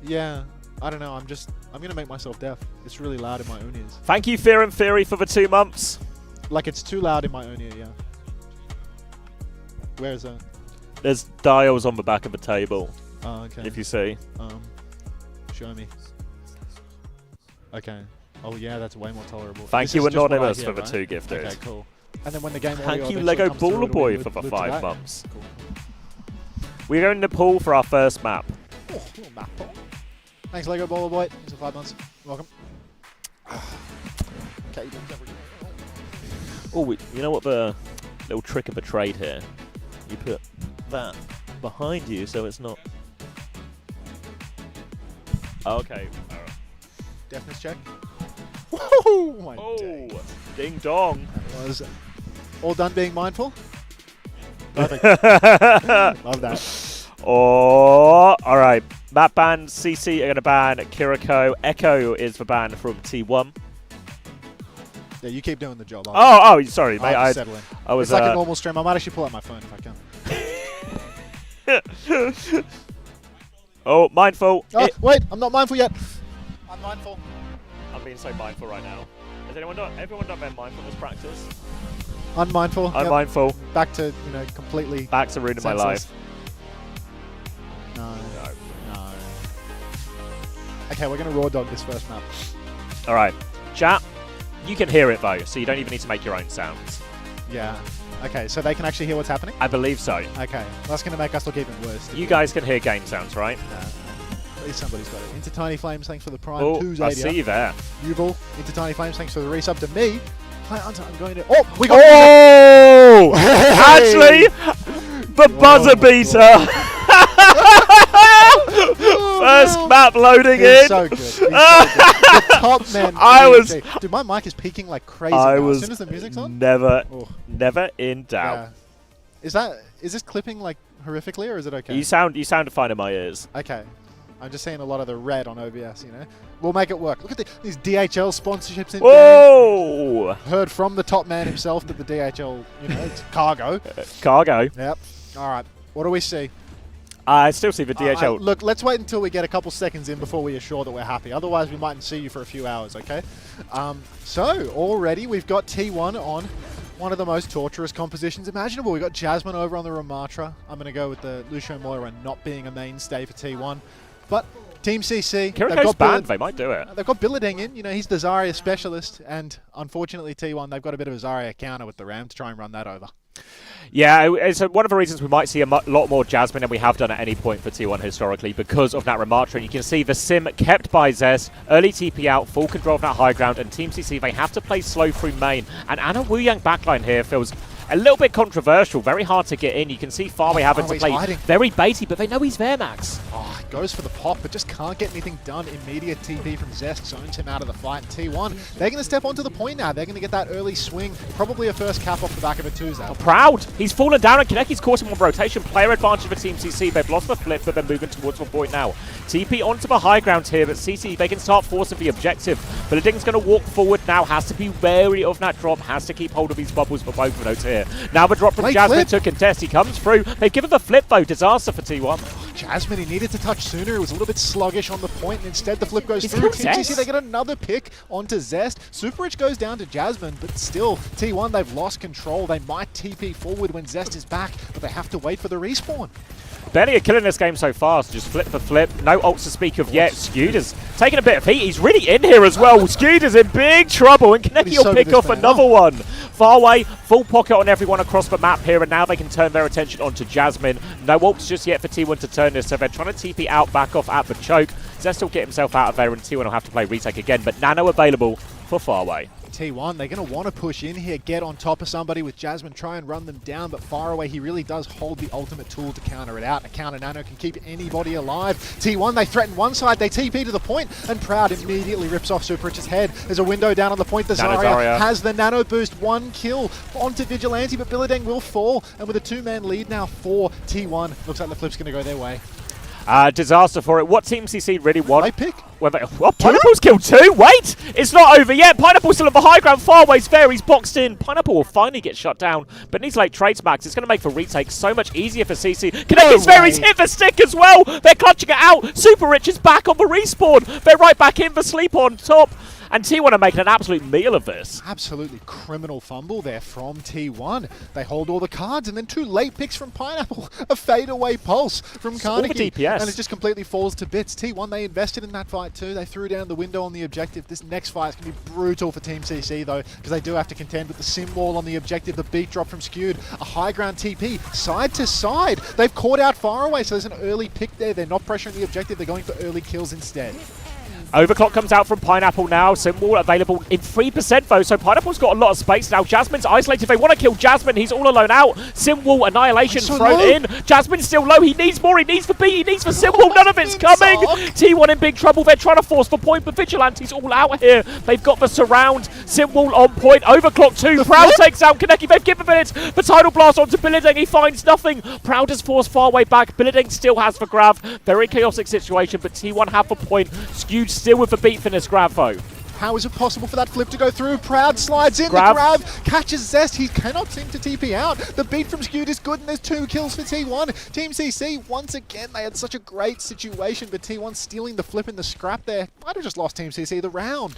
Yeah, I don't know. I'm going to make myself deaf. It's really loud in my own ears. Thank you, Fear and Fury, for the 2 months. Like, it's too loud in my own ear, yeah. Where is that? There's dials on the back of the table, Oh, okay. if you see. Show me. Okay. Oh, yeah, that's way more tolerable. Thank This you, is just what I Anonymous, hear, for the right? 2 gifted. Okay, cool. And then when the game audio Thank you, eventually Lego comes through, Baller it'll be Boy, loop- for the looped to 5 that. months. Cool. We're going to pool for our first map. Oh, little map. Thanks, Lego Baller Boy. Thanks for 5 months. Welcome. Okay. Oh, you know what the little trick of the trade here? You put that behind you so it's not... Okay. Deafness check. Woohoo! My day. Oh, ding dong. That was all done being mindful. Perfect. Love that. Oh, all right. Map ban, CC are going to ban Kiriko. Echo is the ban from T1. Yeah, you keep doing the job. Oh, sorry, mate. I'll settle in. I was It's like a normal stream. I might actually pull out my phone if I can. Oh, mindful. Oh, wait, I'm not mindful yet. I'm mindful. I'm being so mindful right now. Has everyone done their mindfulness practice? Unmindful. I'm yep. mindful. Back to, completely. Back to ruining my life. No. Okay, we're going to raw dog this first map. All right. Chat, you can hear it, though, so you don't even need to make your own sounds. Yeah. Okay, so they can actually hear what's happening? I believe so. Okay, that's going to make us look even worse. You guys can hear game sounds, right? At least somebody's got it. Into Tiny Flames, thanks for the Prime Oh, 2s I 80. see you there. Yuval, into Tiny Flames, thanks for the resub to me. Hi, Unter, I'm going to... Oh, we got... Oh! Hey! Actually, the buzzer beater! First map loading He's in. so good. He's so good. The top man. Dude, my mic is peaking like crazy now. As soon as the music's on. Never Oh. in doubt. Yeah. Is this clipping like horrifically or is it okay? You sound fine in my ears. Okay. I'm just seeing a lot of the red on OBS, We'll make it work. Look at these DHL sponsorships in there. Whoa! Heard from the top man himself that the DHL, it's cargo. Cargo. Yep. All right. What do we see? I still see the DHL. Look, let's wait until we get a couple seconds in before we assure that we're happy. Otherwise, we mightn't see you for a few hours, okay? So, already we've got T1 on one of the most torturous compositions imaginable. We've got Jasmine over on the Ramatra. I'm going to go with the Lucio Moira not being a mainstay for T1. But Team CC, Kiriko's banned. They might do it. they've got Billadeng in. He's the Zarya specialist. And unfortunately, T1, they've got a bit of a Zarya counter with the Ram to try and run that over. Yeah, it's one of the reasons we might see a lot more Jasmine than we have done at any point for T1 historically because of that Ramatra. And you can see the sim kept by Zest, early TP out, full control of that high ground, and Team CC, they have to play slow through main. And Anna Wuyang backline here feels A little bit controversial, very hard to get in. You can see Farway having to Farway's play hiding. very baity, but they know he's there, Max. Oh, goes for the pop, but just can't get anything done. Immediate TP from Zest zones him out of the fight. And T1, they're going to step onto the point now. They're going to get that early swing. Probably a first cap off the back of it too, Zap. Proud. He's fallen down, and Kaneki's caught him on rotation. Player advantage for Team CC. They've lost the flip, but they're moving towards the point now. TP onto the high ground here, but CC, they can start forcing the objective. Billeding's going to walk forward now. Has to be wary of that drop. Has to keep hold of these bubbles for both of those here. Now the drop from Late Jasmine flip. to contest. He comes through. They've given the flip, though. Disaster for T1. Jasmine, he needed to touch sooner. It was a little bit sluggish on the point, and instead the flip goes He's through. killed Team CC, Zest. they get another pick onto Zest. Super Rich goes down to Jasmine, but still, T1, they've lost control. They might TP forward when Zest is back, but they have to wait for the respawn. Benny are killing this game so fast. Just flip for flip. No ults to speak of yet. Scooter's taking a bit of heat. He's really in here as well. Scooter's in big trouble, and Kaneki He's will so pick good, off this man. another one. Far away, full pocket on everyone across the map here, and now they can turn their attention onto Jasmine. No ults just yet for T1 to turn this, so they're trying to TP out, back off at the choke. Zest will get himself out of there, and T1 will have to play retake again, but Nano available for Faraway. T1, they're going to want to push in here, get on top of somebody with Jasmine, try and run them down, but Faraway, he really does hold the ultimate tool to counter it out. A counter Nano can keep anybody alive. T1, they threaten one side, they TP to the point, and Proud immediately rips off Super Rich's head. There's a window down on the point. The Zarya has the Nano boost, 1 kill onto Vigilante, but Billedeng will fall, and with a 2-man lead now for T1, looks like the flip's going to go their way. Disaster for it. What Team CC really want? They pick. Well, Pineapple's killed 2. Wait, it's not over yet. Pineapple's still at the high ground. Farway's there. He's boxed in. Pineapple will finally get shut down, but needs late trades, Max. It's going to make the retake so much easier for CC. Kaneki's there. He's hit the stick as well. They're clutching it out. Super Rich is back on the respawn. They're right back in the sleep on top. And T1 are making an absolute meal of this. Absolutely criminal fumble there from T1. They hold all the cards, and then 2 late picks from Pineapple. A fadeaway pulse from Carnegie. DPS. And it just completely falls to bits. T1, they invested in that fight too. They threw down the window on the objective. This next fight is going to be brutal for Team CC though, because they do have to contend with the sim wall on the objective, the beat drop from Skewed, a high ground TP, side to side. They've caught out Faraway, so there's an early pick there. They're not pressuring the objective. They're going for early kills instead. Overclock comes out from Pineapple now. Symbol available in 3% though, so Pineapple's got a lot of space now. Jasmine's isolated. They want to kill Jasmine. He's all alone out. Symbol Annihilation So thrown low. in. Jasmine's still low. He needs more. He needs the beat. He needs the Symbol. None of it's coming. T1 in big trouble. They're trying to force the point, but Vigilante's all out here. They've got the surround. Symbol on point. Overclock 2. Proud takes out Kaneki. They've given it. The Tidal Blast onto Billedeng. He finds nothing. Proud has forced Faraway back. Billedeng still has the grab. Very chaotic situation, but T1 have the point. Skewed still with the beat finish. Grab though. How is it possible for that flip to go through? Proud slides in, Grab. the grab, catches Zest, he cannot seem to TP out. The beat from Skewed is good, and there's 2 kills for T1. Team CC, once again, they had such a great situation, but T1 stealing the flip in the scrap there. Might have just lost Team CC the round.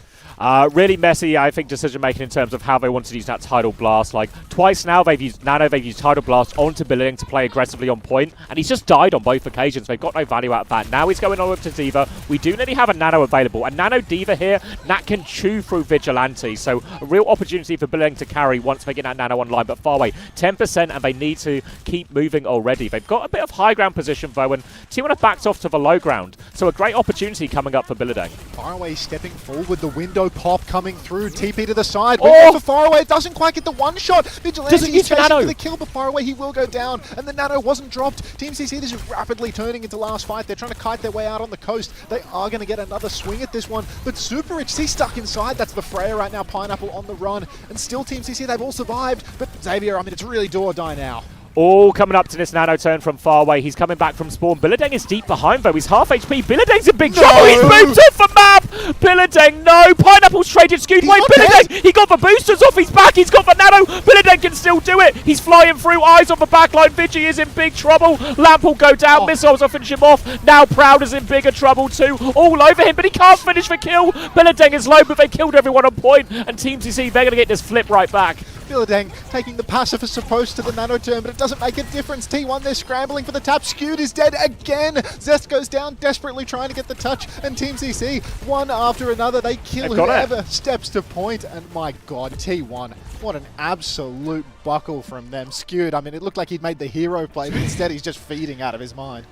Really messy, I think, decision making in terms of how they wanted to use that Tidal Blast. Like, twice now they've used Nano, they've used Tidal Blast onto Billeding to play aggressively on point, and he's just died on both occasions. They've got no value out of that. Now he's going over to Diva. We do nearly have a Nano available. A Nano Diva here, Nat can chew through Vigilante, so a real opportunity for Billeding to carry once they get that Nano online, but Faraway, 10%, and they need to keep moving already. They've got a bit of high ground position, though, and T1 have backed off to the low ground, so a great opportunity coming up for Billeding. Faraway stepping forward, the window pop coming through, TP to the side, Oh! for Faraway, it doesn't quite get the one shot. Vigilante Doesn't use is the chasing Nano. for the kill, but Faraway, he will go down, and the Nano wasn't dropped. Team CC, this is rapidly turning into last fight. They're trying to kite their way out on the coast. They are going to get another swing at this one, but Super Rich, he's stuck inside. That's the Freya right now, Pineapple on the run, and still Team CC, they've all survived, but Xavier, I mean, it's really do or die now. All coming up to this Nano turn from Faraway. He's coming back from spawn. Billedeng is deep behind though. He's half HP. Billedeng's in big trouble. He's moved off the map. Billedeng, no. Pineapple's traded. Skewed. Wait, Billedeng. He got the boosters off. He's back. He's got the Nano. Billedeng can still do it. He's flying through. Eyes on the backline. Vigi is in big trouble. Lamp will go down. Missiles will finish him off. Now Proud is in bigger trouble too. All over him, but he can't finish the kill. Billedeng is low, but they killed everyone on point. And Team CC, they're going to get this flip right back. Billedeng taking the pacifist approach to the Nano turn, but it doesn't make a difference. T1, they're scrambling for the tap. Skewed is dead again. Zest goes down, desperately trying to get the touch. And Team CC, one after another, they kill whoever steps to point. And my God, T1, what an absolute buckle from them. Skewed, I mean, it looked like he'd made the hero play, but instead he's just feeding out of his mind.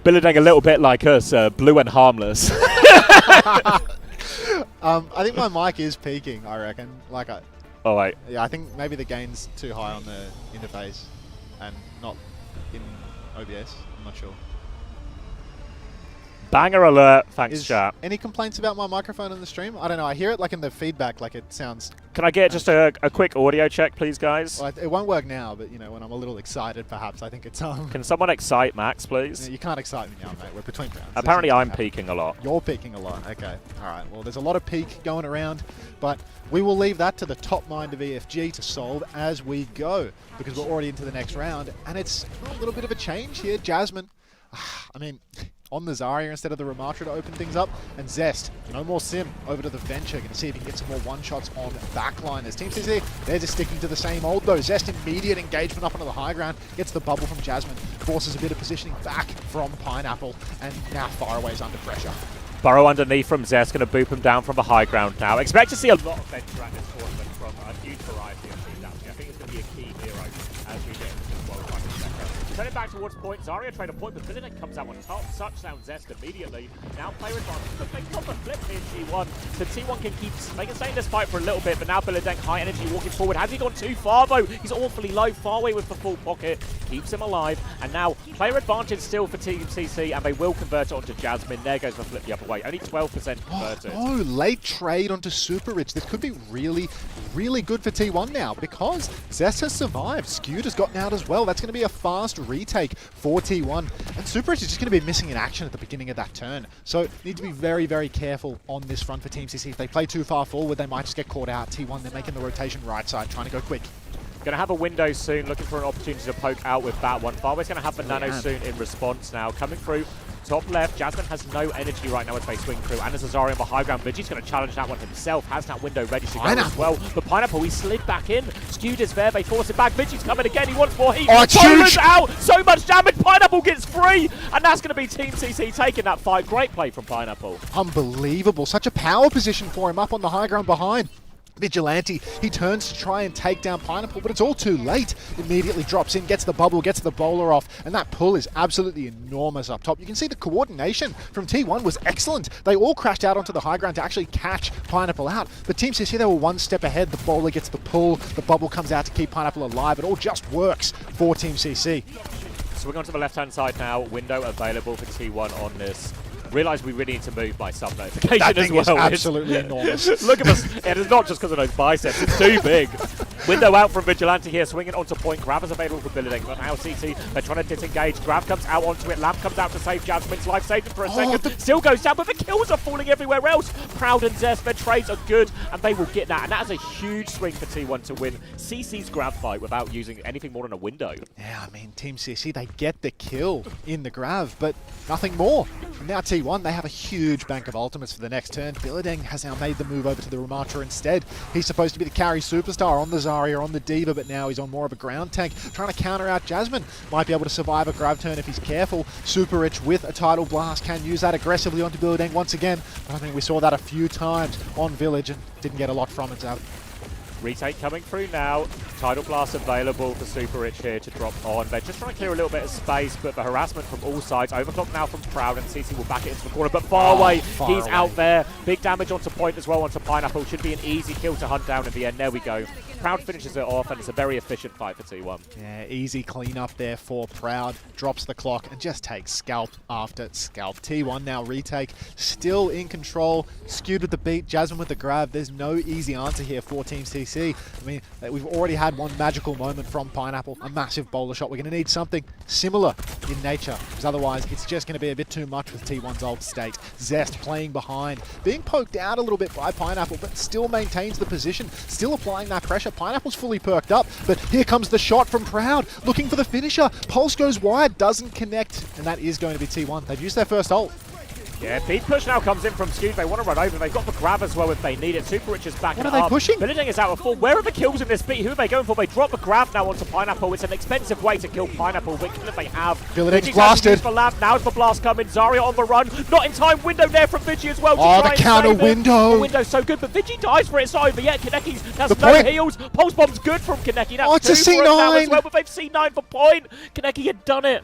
Billedeng a little bit like us, blue and harmless. I think my mic is peaking, I reckon. Like, Oh, wait. Yeah, I think maybe the gain's too high on the interface and not in OBS. I'm not sure. Banger alert. Thanks, Is chat. any complaints about my microphone in the stream? I don't know. I hear it like in the feedback, like it sounds... Can I get just a quick audio check, please, guys? Well, it won't work now, but, you know, when I'm a little excited, perhaps, I think it's... Can someone excite Max, please? You can't excite me now, mate. We're between rounds. Apparently I'm peaking a lot. You're peaking a lot. Okay. All right. Well, there's a lot of peak going around, but we will leave that to the top mind of EFG to solve as we go, because we're already into the next round, and it's a little bit of a change here. Jasmine, I mean, on the Zarya instead of the Ramatra to open things up, and Zest, no more Sim, over to the Venture. Going to see if he can get some more one-shots on backline. As Team CC, they're just sticking to the same old though. Zest immediate engagement up onto the high ground, gets the bubble from Jasmine, forces a bit of positioning back from Pineapple, and now Faraway's under pressure. Burrow underneath from Zest, going to boop him down from the high ground now. Expect to see a lot of Venture at this tournament from a huge variety of teams, actually. I think it's going to be a key hero as we get into this World Cup sector. Turning back towards point, Zarya trade a point, but Villian comes out on top. Such sound Zest immediately. Now player advantage, but they got the flip here in T1. So T1 can keep, they can stay in this fight for a little bit, but now Villian high energy walking forward. Has he gone too far though? He's awfully low, far away with the full pocket. Keeps him alive, and now player advantage still for Team CC, and they will convert it onto Jasmine. There goes the flip the other way. Only 12% converted. Oh, late trade onto Super Rich. This could be really, really good for T1 now, because Zest has survived. Skewed has gotten out as well. That's going to be a fast retake for T1. And Super Rich is just going to be missing in action at the beginning of that turn. So need to be very, very careful on this front for Team CC. If they play too far forward, they might just get caught out. T1, they're making the rotation right side, trying to go quick. Going to have a window soon, looking for an opportunity to poke out with that one. Farway's going to have the nano soon in response now. Coming through, top left, Jasmine has no energy right now as they swing through. And as Azari on the high ground, Vigi's going to challenge that one himself. Has that window ready to go as well. But Pineapple, he slid back in. Skewed is there, they force it back. Vigi's coming again, he wants more heat. Oh, it's huge! Out, so much damage, Pineapple gets free. And that's going to be Team CC taking that fight. Great play from Pineapple. Unbelievable. Such a power position for him up on the high ground behind. Vigilante, he turns to try and take down Pineapple, but it's all too late. Immediately drops in, gets the bubble, gets the bowler off, and that pull is absolutely enormous up top. You can see the coordination from T1 was excellent. They all crashed out onto the high ground to actually catch Pineapple out. But Team CC, they were one step ahead. The bowler gets the pull, the bubble comes out to keep Pineapple alive. It all just works for Team CC. So we're going to the left-hand side now. Window available for T1 on this. Realize we really need to move by sub notification That as thing well. is absolutely enormous. Look at us. It is not just because of those biceps. It's too big. Window out from Vigilante here, swinging onto point. Grab is available for Billing, but now CC, they're trying to disengage. Grab comes out onto it. Lamp comes out to save Jasmine's life, saved it for a second. Still goes down, but the kills are falling everywhere else. Proud and Zest, their trades are good, and they will get that. And that is a huge swing for T1 to win CC's grab fight without using anything more than a window. Yeah, I mean, Team CC, they get the kill in the grab, but nothing more. And now T1, they have a huge bank of ultimates for the next turn. Billadeng has now made the move over to the Ramatra instead. He's supposed to be the carry superstar on the Zarya, on the Diva, but now he's on more of a ground tank, trying to counter out Jasmine. Might be able to survive a grab turn if he's careful. Super Rich with a Tidal Blast can use that aggressively onto Billadeng once again. But I think we saw that a few times on Village and didn't get a lot from it, Zav. Retake coming through now. Tidal Blast available for Super Rich here to drop on. They're just trying to clear a little bit of space, but the harassment from all sides. Overclock now from Proud, and CC will back it into the corner, but far away. He's out there. Big damage onto point as well, onto Pineapple. Should be an easy kill to hunt down in the end. There we go. Proud finishes it off, and it's a very efficient fight for T1. Yeah, easy cleanup there for Proud. Drops the clock and just takes scalp after scalp. T1 now retake, still in control. Skewed with the beat, Jasmine with the grab. There's no easy answer here for Team CC. I mean, we've already had one magical moment from Pineapple, a massive bowler shot. We're going to need something similar in nature, because otherwise it's just going to be a bit too much with T1's old state. Zest playing behind, being poked out a little bit by Pineapple, but still maintains the position, still applying that pressure. Pineapple's fully perked up, but here comes the shot from Proud, looking for the finisher. Pulse goes wide, doesn't connect, and that is going to be T1. They've used their first ult. Yeah, beat push now comes in from Skewed. They want to run over. They've got the grab as well if they need it. Super Rich is backing up. What are they pushing? Billadeng is out of full. Where are the kills in this beat? Who are they going for? They drop the grab now onto Pineapple. It's an expensive way to kill Pineapple. Which they have. Billadeng's blasted. For Lamp. Now it's the blast coming. Zarya on the run. Not in time. Window there from Vigi as well. Oh, the counter window. The window's so good, but Vigi dies for it. It's not over yet. Kaneki's has no heals. Pulse bomb's good from Kaneki. That's it's a two for him now as C9. well, but they've C9 for point. Kaneki had done it,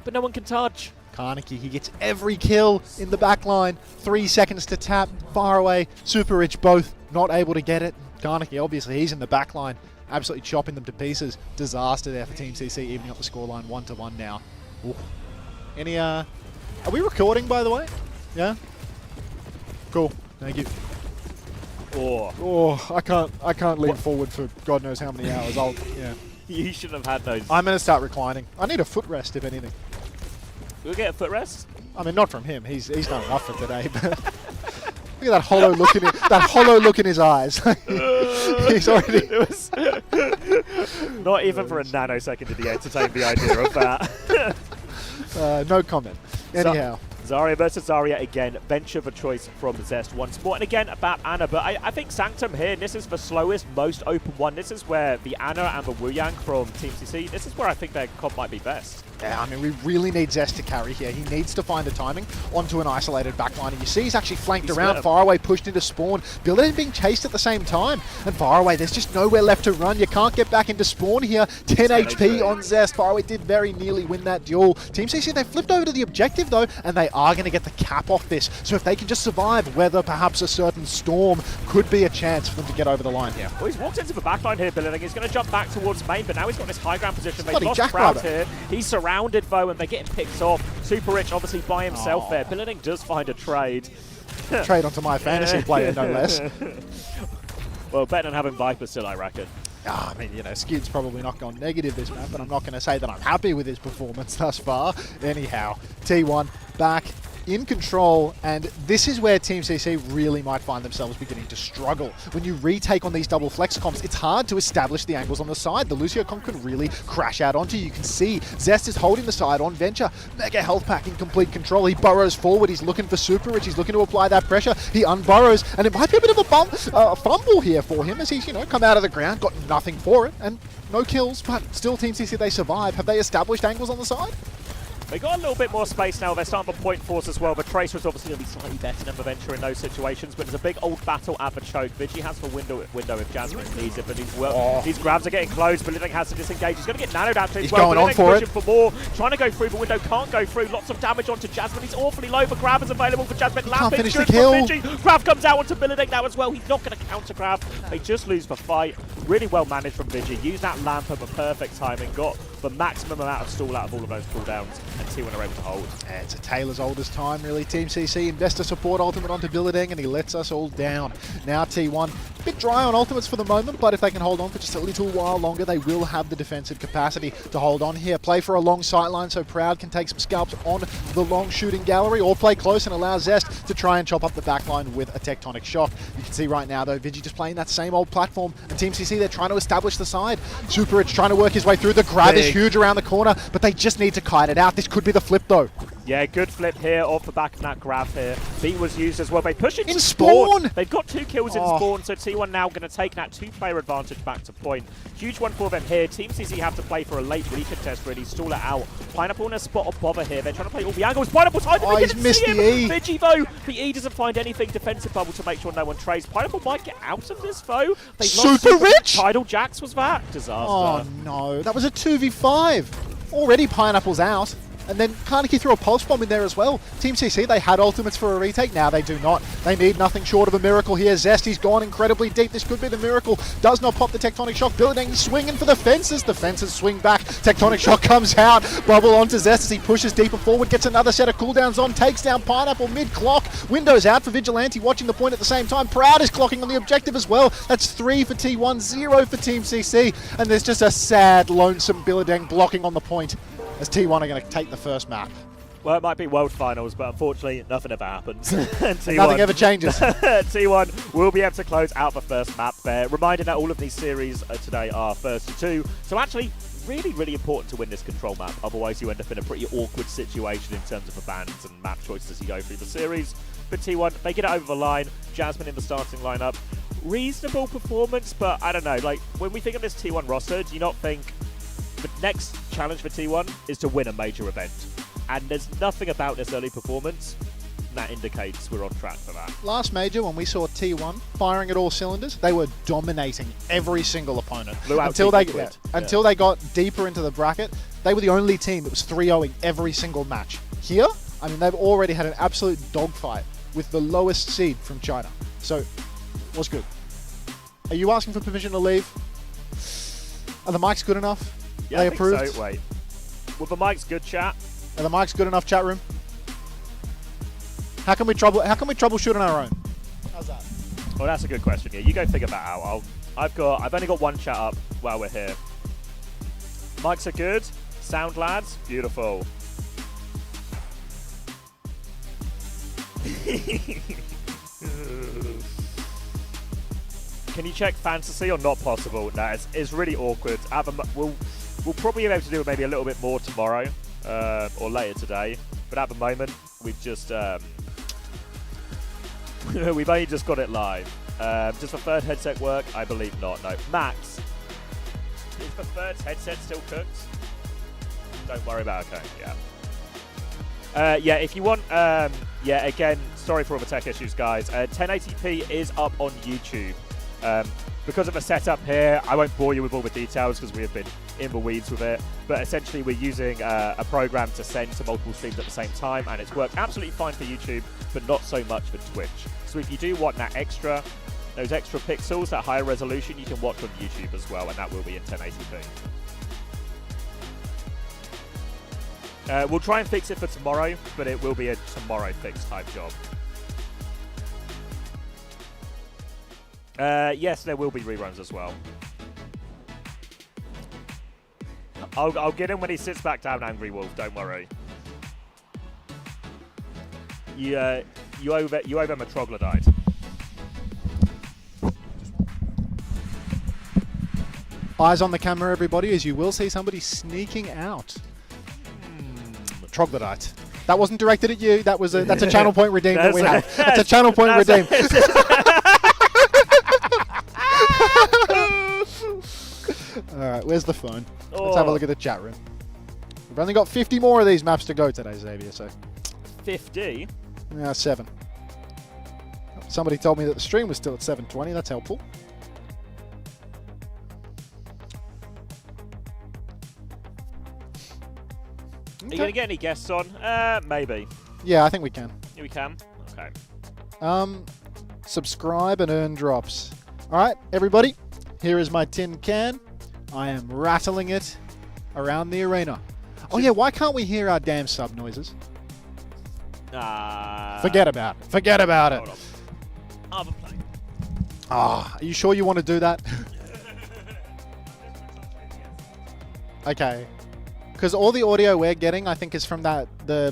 but no one can touch. Kaneki, he gets every kill in the back line. 3 seconds to tap, far away. Super Rich both not able to get it. Karnaki, obviously, he's in the back line, absolutely chopping them to pieces. Disaster there for Team CC, evening up the scoreline 1-1 now. Ooh. Any, are we recording, by the way? Yeah? Cool, thank you. Oh, I can't lean forward for God knows how many hours. Yeah. You shouldn't have had those. I'm gonna start reclining. I need a footrest, if anything. We'll get a footrest. I mean, not from him. He's done enough for today. But look at that hollow look in that hollow look in his eyes. He's already. It was not even for a nanosecond did he entertain the idea of that. No comment. Anyhow. Zarya versus Zarya again. Venture of a choice from Zest once more. And again, about Ana. But I think Sanctum here, this is the slowest, most open one. This is where the Ana and the Wuyang from Team CC, this is where I think their comp might be best. Yeah, I mean, we really need Zest to carry here. He needs to find the timing onto an isolated backline. And you see he's actually flanked around, far away, pushed into spawn. Billet being chased at the same time. And far away, there's just nowhere left to run. You can't get back into spawn here. 10 HP on Zest. Far away did very nearly win that duel. Team CC, they flipped over to the objective, though, and they are going to get the cap off this. So if they can just survive, whether perhaps a certain storm could be a chance for them to get over the line here. Well, he's walked into the backline here, Billet. He's going to jump back towards main, but now he's got this high ground position. They've lost crowd here. He's surrounded, though, and they're getting picked off. Super Rich, obviously, by himself there. Billet does find a trade. Trade onto my fantasy player, no less. Well, better than having Viper still, I reckon. I mean, you know, Skid's probably not gone negative this map, but I'm not going to say that I'm happy with his performance thus far. Anyhow, T1 back in control, and this is where Team CC really might find themselves beginning to struggle. When you retake on these double flex comps, it's hard to establish the angles on the side. The Lucio comp can really crash out onto you. You can see Zest is holding the side on Venture. Mega health pack in complete control. He burrows forward. He's looking for Super Rich. He's looking to apply that pressure. He unburrows, and it might be a bit of a fumble here for him as he's, you know, come out of the ground, got nothing for it, and no kills, but still Team CC, they survive. Have they established angles on the side? They got a little bit more space now. They're starting to point force as well, but Tracer's obviously going to be slightly better than the Venture in those situations, but there's a big old battle at the choke. Vigi has the window if Jasmine needs it, but these grabs are getting close. Belittling has to disengage. He's going to get nanoed out to as well. Going on for it. For more, trying to go through the window, can't go through. Lots of damage onto Jasmine. He's awfully low, but grab is available for Jasmine. Can't finish the kill. Grab comes out onto Belittling now as well. He's not going to counter grab. They just lose the fight. Really well managed from Vigi. Used that lamp at the perfect timing. Got the maximum amount of stall out of all of those cooldowns, and T1 are able to hold. Yeah, it's a Taylor's oldest time, really. Team CC investor support ultimate onto Billadeng, and he lets us all down. Now T1, a bit dry on ultimates for the moment, but if they can hold on for just a little while longer, they will have the defensive capacity to hold on here. Play for a long sightline so Proud can take some scalps on the long shooting gallery, or play close and allow Zest to try and chop up the backline with a tectonic shock. You can see right now, though, Vigi just playing that same old platform, and Team CC, they're trying to establish the side. Super Rich trying to work his way through. The grab is huge around the corner, but they just need to kite it out. This could be the flip, though. Yeah, good flip here off the back of that grab here. Beat was used as well. They push it in to spawn. They've got 2 kills in spawn, so T1 now going to take that 2-player advantage back to point. Huge one for them here. Team CC have to play for a late recontest, really. Stall it out. Pineapple in a spot of bother here. They're trying to play all the angles. Pineapple's hiding. He's missed the E. Vigi, though. The E doesn't find anything. Defensive bubble to make sure no one trays. Pineapple might get out of this, though. Super Rich! Tidal Jax was that. Disaster. Oh, no. That was a 2v5. Already Pineapple's out. And then Karnaki threw a pulse bomb in there as well. Team CC, they had ultimates for a retake. Now they do not. They need nothing short of a miracle here. Zesty's gone incredibly deep. This could be the miracle. Does not pop the tectonic shock. Billadeng swinging for the fences. The fences swing back. Tectonic shock comes out. Bubble onto Zest as he pushes deeper forward. Gets another set of cooldowns on. Takes down Pineapple mid-clock. Windows out for Vigilante watching the point at the same time. Proud is clocking on the objective as well. That's 3 for T1, 0 for Team CC. And there's just a sad, lonesome Billadeng blocking on the point, as T1 are going to take the first map. Well, it might be World Finals, but unfortunately, nothing ever happens. Nothing ever changes. T1 will be able to close out the first map there. Reminding that all of these series today are first to 2. So actually, really, really important to win this control map. Otherwise, you end up in a pretty awkward situation in terms of the bans and map choices as you go through the series. But T1, they get it over the line. Jasmine in the starting lineup. Reasonable performance, but I don't know. Like, when we think of this T1 roster, do you not think the next challenge for T1 is to win a major event? And there's nothing about this early performance that indicates we're on track for that. Last major, when we saw T1 firing at all cylinders, they were dominating every single opponent. Until they got deeper into the bracket, they were the only team that was 3-0ing every single match. Here, I mean, they've already had an absolute dogfight with the lowest seed from China. So, was good. Are you asking for permission to leave? Are the mics good enough? Yeah, They I think approved? so. Wait. Well, the mic's good, chat. Are the mics good enough, chat room? How can we troubleshoot on our own? How's that? Well, that's a good question. Yeah, you go figure that out. I've only got one chat up while we're here. Mics are good. Sound, lads, beautiful. Can you check fantasy or not possible? No, it's really awkward. We'll probably be able to do maybe a little bit more tomorrow or later today. But at the moment, we've just we've only just got it live. Does the third headset work? I believe not. No. Max, is the third headset still cooked? Don't worry about it. Okay. Yeah. Yeah. If you want, yeah. Again, sorry for all the tech issues, guys. 1080p is up on YouTube. Because of the setup here, I won't bore you with all the details because we have been in the weeds with it. But essentially, we're using a program to send to multiple streams at the same time, and it's worked absolutely fine for YouTube, but not so much for Twitch. So if you do want those extra pixels, that higher resolution, you can watch on YouTube as well, and that will be in 1080p. We'll try and fix it for tomorrow, but it will be a tomorrow fix type job. Yes, there will be reruns as well. I'll get him when he sits back down, Angry Wolf. Don't worry. You owe him a troglodyte. Eyes on the camera, everybody, as you will see somebody sneaking out. Troglodyte. That wasn't directed at you. That's a channel point redeemed that we have. That's a channel point redeemed. Alright, where's the phone? Let's have a look at the chat room. We've only got 50 more of these maps to go today, Xavier, so... 50? Yeah, 7. Somebody told me that the stream was still at 7:20. That's helpful. Are you going to get any guests on? Maybe. Yeah, I think we can. Yeah, we can? Okay. Subscribe and earn drops. Alright, everybody. Here is my tin can. I am rattling it around the arena. Oh yeah, why can't we hear our damn sub noises? Forget about it. Forget about it. Hold on. Other plane. Are you sure you want to do that? Okay. Because all the audio we're getting, I think, is from the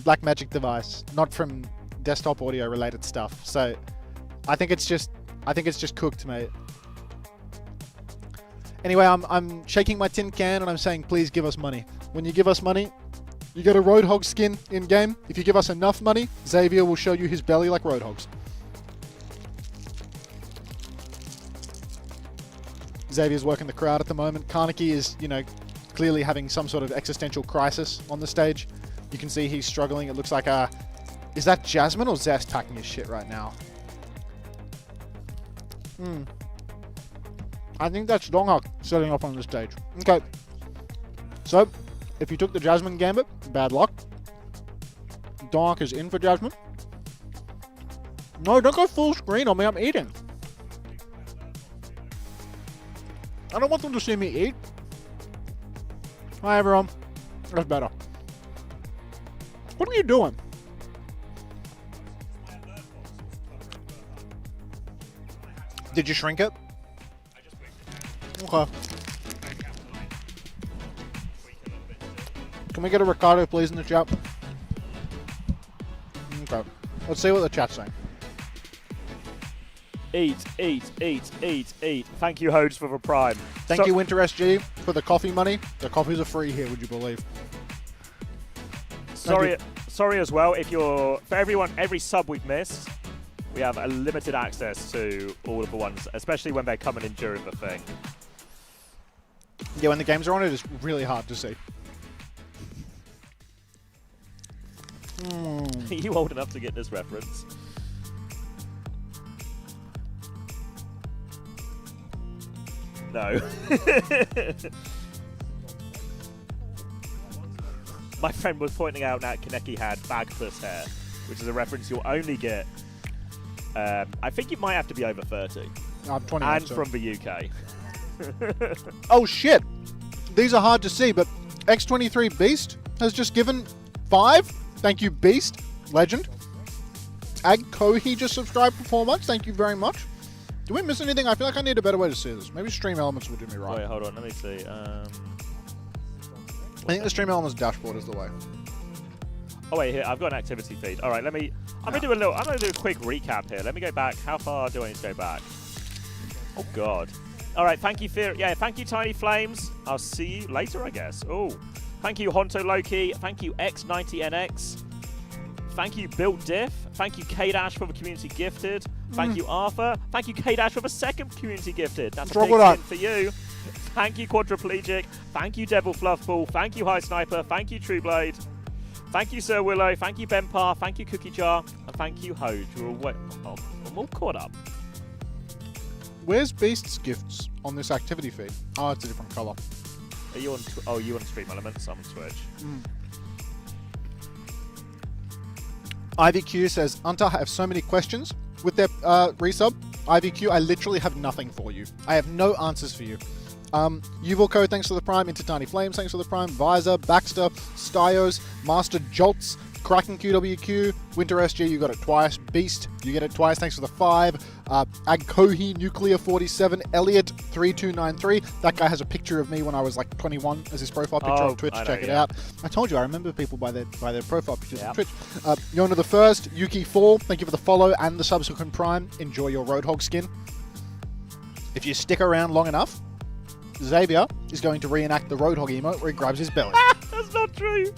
Blackmagic device, not from desktop audio related stuff. So I think it's just cooked, mate. Anyway, I'm shaking my tin can and I'm saying, please give us money. When you give us money, you get a Roadhog skin in-game. If you give us enough money, Xavier will show you his belly like Roadhogs. Xavier's working the crowd at the moment. Karnaki is, clearly having some sort of existential crisis on the stage. You can see he's struggling. It looks like is that Jasmine or Zest packing his shit right now? I think that's Donghak setting up on the stage. Okay. So, if you took the Jasmine gambit, bad luck. Donghak is in for Jasmine. No, don't go full screen on me. I'm eating. I don't want them to see me eat. Hi, everyone. That's better. What are you doing? Did you shrink it? Okay. Can we get a Ricardo, please, in the chat? Okay. Let's see what the chat's saying. Eat, eat, eat, eat, eat. Thank you, Hodes, for the prime. Thank you, Winter SG, for the coffee money. The coffees are free here, would you believe? Sorry as well, for everyone, every sub we've missed, we have a limited access to all of the ones, especially when they're coming in during the thing. Yeah, when the games are on, it is really hard to see. Are you old enough to get this reference? No. My friend was pointing out that Kaneki had bagpuss hair, which is a reference you'll only get. I think you might have to be over 30. I'm 20. And from the UK. Oh shit! These are hard to see, but X23 Beast has just given 5. Thank you, Beast. Legend. Ag Kohi just subscribed for 4 months. Thank you very much. Do we miss anything? I feel like I need a better way to see this. Maybe Stream Elements will do me right. Wait, hold on. Let me see. I think the Stream Elements dashboard is the way. Oh wait, here I've got an activity feed. All right, I'm gonna do a quick recap here. Let me go back. How far do I need to go back? Oh God. All right, thank you, thank you, Tiny Flames. I'll see you later, I guess. Oh, thank you, Honto Loki. Thank you, X90NX. Thank you, Built Diff. Thank you, K-Dash for the community gifted. Thank you, Arthur. Thank you, K-Dash for the second community gifted. That's a big skin for you. Thank you, Quadriplegic. Thank you, Devil Fluffball. Thank you, High Sniper. Thank you, Trueblade. Thank you, Sir Willow. Thank you, Benpar. Thank you, Cookie Jar. And thank you, Hoj. I'm all caught up. Where's Beast's gifts on this activity feed? Oh, it's a different color. Are you on? You on Stream Elements? I'm on Twitch. IVQ says, Unter, I have so many questions. With their resub, IVQ, I literally have nothing for you. I have no answers for you. Uvilco, thanks for the Prime. Into Tiny Flames, thanks for the Prime. Visor, Baxter, Styos, Master Jolts, Kraken QWQ, Winter SG, you got it twice. Beast, you get it twice, thanks for the 5. Agkohi, Nuclear 47, Elliot 3293. That guy has a picture of me when I was like 21 as his profile picture on Twitch. Check it out. I told you, I remember people by their profile pictures on Twitch. Yona the First, Yuki 4, thank you for the follow and the subsequent Prime. Enjoy your Roadhog skin. If you stick around long enough, Xavier is going to reenact the Roadhog emote where he grabs his belly. That's not true.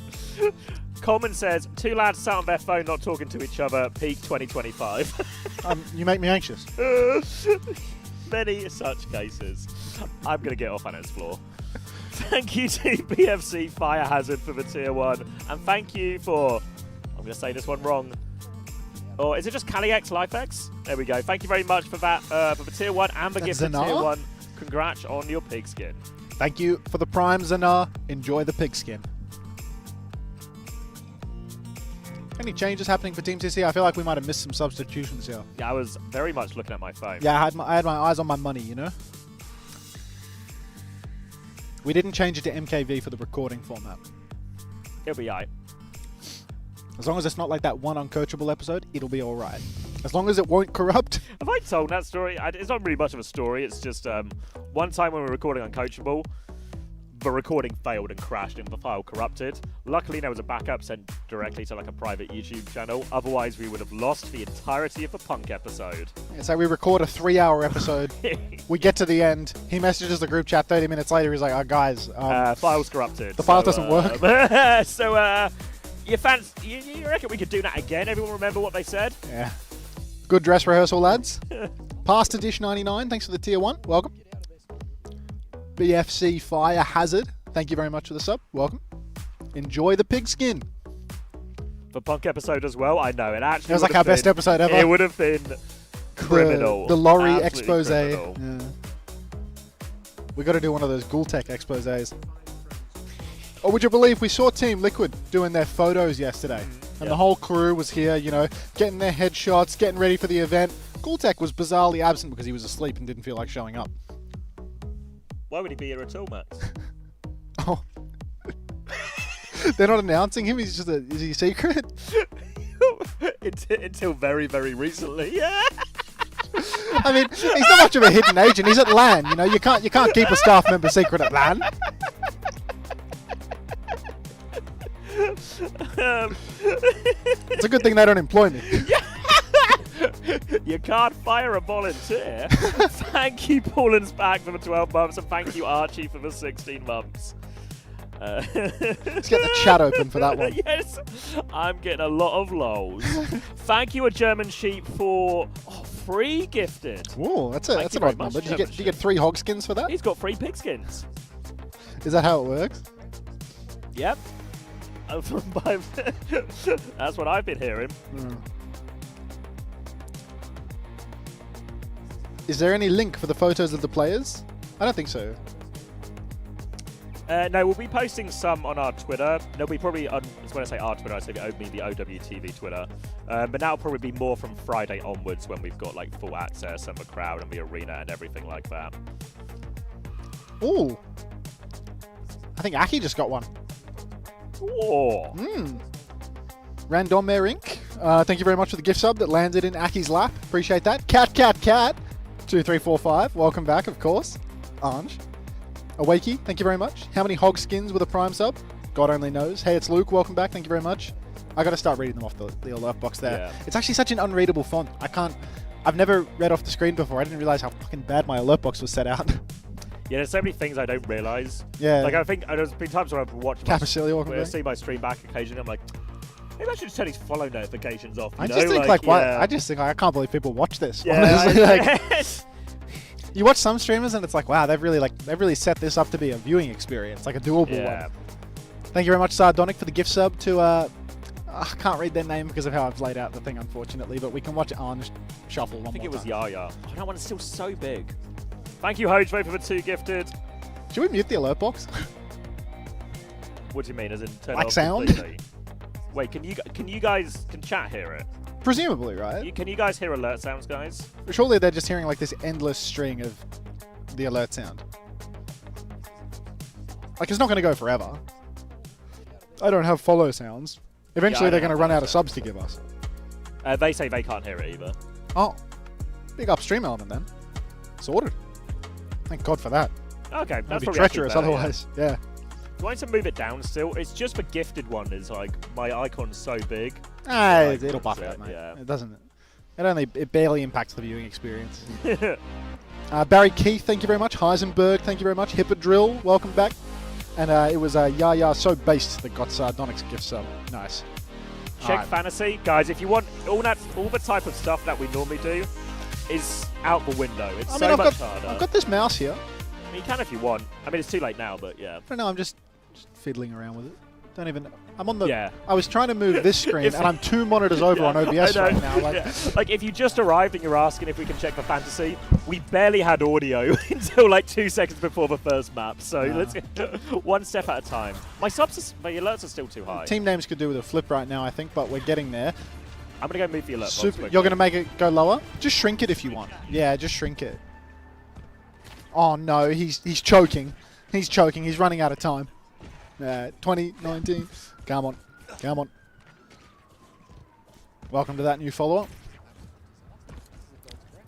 Coleman says, 2 lads sat on their phone not talking to each other, peak 2025. You make me anxious. Many such cases. I'm going to get off on its floor. Thank you to BFC Fire Hazard for the tier 1. And thank you for, I'm going to say this one wrong. Or is it just CaliX LifeX? There we go. Thank you very much for that, for the tier 1 and the gift for tier 1. Congrats on your pigskin. Thank you for the Prime, Zanar. Enjoy the pigskin. Any changes happening for Team CC? I feel like we might have missed some substitutions here. Yeah, I was very much looking at my phone. Yeah, I had my eyes on my money, you know? We didn't change it to MKV for the recording format. It'll be aight. As long as it's not like that one uncoachable episode, it'll be alright. As long as it won't corrupt. Have I told that story? It's not really much of a story. It's just one time when we were recording Uncoachable, the recording failed and crashed and the file corrupted. Luckily, there was a backup sent directly to like a private YouTube channel. Otherwise, we would have lost the entirety of the Punk episode. So we record a 3-hour episode. We get to the end. He messages the group chat 30 minutes later. He's like, "Oh, guys, file's corrupted. The file doesn't work." You reckon we could do that again? Everyone remember what they said? Yeah. Good dress rehearsal, lads. Past Dish 99, thanks for the tier 1. Welcome. BFC Fire Hazard, thank you very much for the sub. Welcome. Enjoy the pigskin. The Punk episode as well. I know it actually. It was like our best episode ever. It would have been criminal. The lorry expose. Criminal. Yeah. We got to do one of those Ghoultech exposés. Or would you believe we saw Team Liquid doing their photos yesterday? And the whole crew was here, you know, getting their headshots, getting ready for the event. Ghoultech was bizarrely absent because he was asleep and didn't feel like showing up. Why would he be here at all, Max? Oh. They're not announcing him? Is he secret? Until very, very recently. Yeah. I mean, he's not much of a hidden agent. He's at LAN, you know. You can't keep a staff member secret at LAN. It's a good thing they don't employ me. You can't fire a volunteer. Thank you, Paul and Spack, for the 12 months, and thank you, Archie, for the 16 months. Let's get the chat open for that one. Yes, I'm getting a lot of lols. Thank you, a German sheep, for free gifted. Whoa, that's an odd number. Did you get 3 hog skins for that? He's got 3 pig skins. Is that how it works? Yep. That's what I've been hearing. Is there any link for the photos of the players? I don't think so. No, we'll be posting some on our Twitter. There'll be probably on, when I say our Twitter, I mean the OWTV Twitter. But that'll probably be more from Friday onwards when we've got like full access and the crowd and the arena and everything like that. Ooh. I think Aki just got one. Oh. Randomer Inc. Thank you very much for the gift sub that landed in Aki's lap. Appreciate that. Cat. 2345. Welcome back, of course. Anj. Awakey, thank you very much. How many hog skins with a prime sub? God only knows. Hey, it's Luke. Welcome back. Thank you very much. I got to start reading them off the alert box there. Yeah. It's actually such an unreadable font. I've never read off the screen before. I didn't realize how fucking bad my alert box was set out. Yeah, there's so many things I don't realize. Yeah. Like I think there's been times where I've watched see my stream back occasionally. I'm like, maybe I should just turn these follow notifications off. I just think yeah. I just think I can't believe people watch this. Yeah, Honestly, like, you watch some streamers and it's like, wow, they've really set this up to be a viewing experience, like a doable one. Thank you very much, Sardonic, for the gift sub to I can't read their name because of how I've laid out the thing, unfortunately, but we can watch Arn shuffle one more time. I think it was Yaya. Oh, that one's still so big. Thank you, Hojvo, for the 2 gifted. Should we mute the alert box? What do you mean, as in turn Like it off sound? completely? Wait, can you guys chat hear it? Presumably, right? Can you guys hear alert sounds, guys? Surely they're just hearing like this endless string of the alert sound. Like, it's not going to go forever. I don't have follow sounds. Eventually, they're going to run out of subs to give us. They say they can't hear it either. Oh, big upstream element then. Sorted. Thank God for that. Okay, That'd that's be probably treacherous better, otherwise. Yeah. Do I need to move it down still? It's just the gifted one is like, my icon's so big. It'll buff it, out, mate. yeah. It doesn't. It barely impacts the viewing experience. Barry Keith, thank you very much. Heisenberg, thank you very much. Hippodrill, welcome back. And it was Yaya So Based that got Sardonic's gift sub. Nice. Check Fantasy. Guys, if you want all the type of stuff that we normally do is out the window. It's so much harder. I've got this mouse here. I mean, you can if you want. I mean, it's too late now, but yeah. I don't know, I'm just fiddling around with it. Don't even... I'm on the... Yeah. I was trying to move this screen, and I'm 2 monitors over on OBS right now. Like, like, if you just arrived and you're asking if we can check for Fantasy, we barely had audio until like 2 seconds before the first map. So let's get one step at a time. My alerts are still too high. Team names could do with a flip right now, I think, but we're getting there. I'm going to go move the alert box quickly. You're going to make it go lower? Just shrink it if you want. Yeah, just shrink it. Oh, no, he's choking. He's choking. He's running out of time. 2019. Come on. Come on. Welcome to that new follower.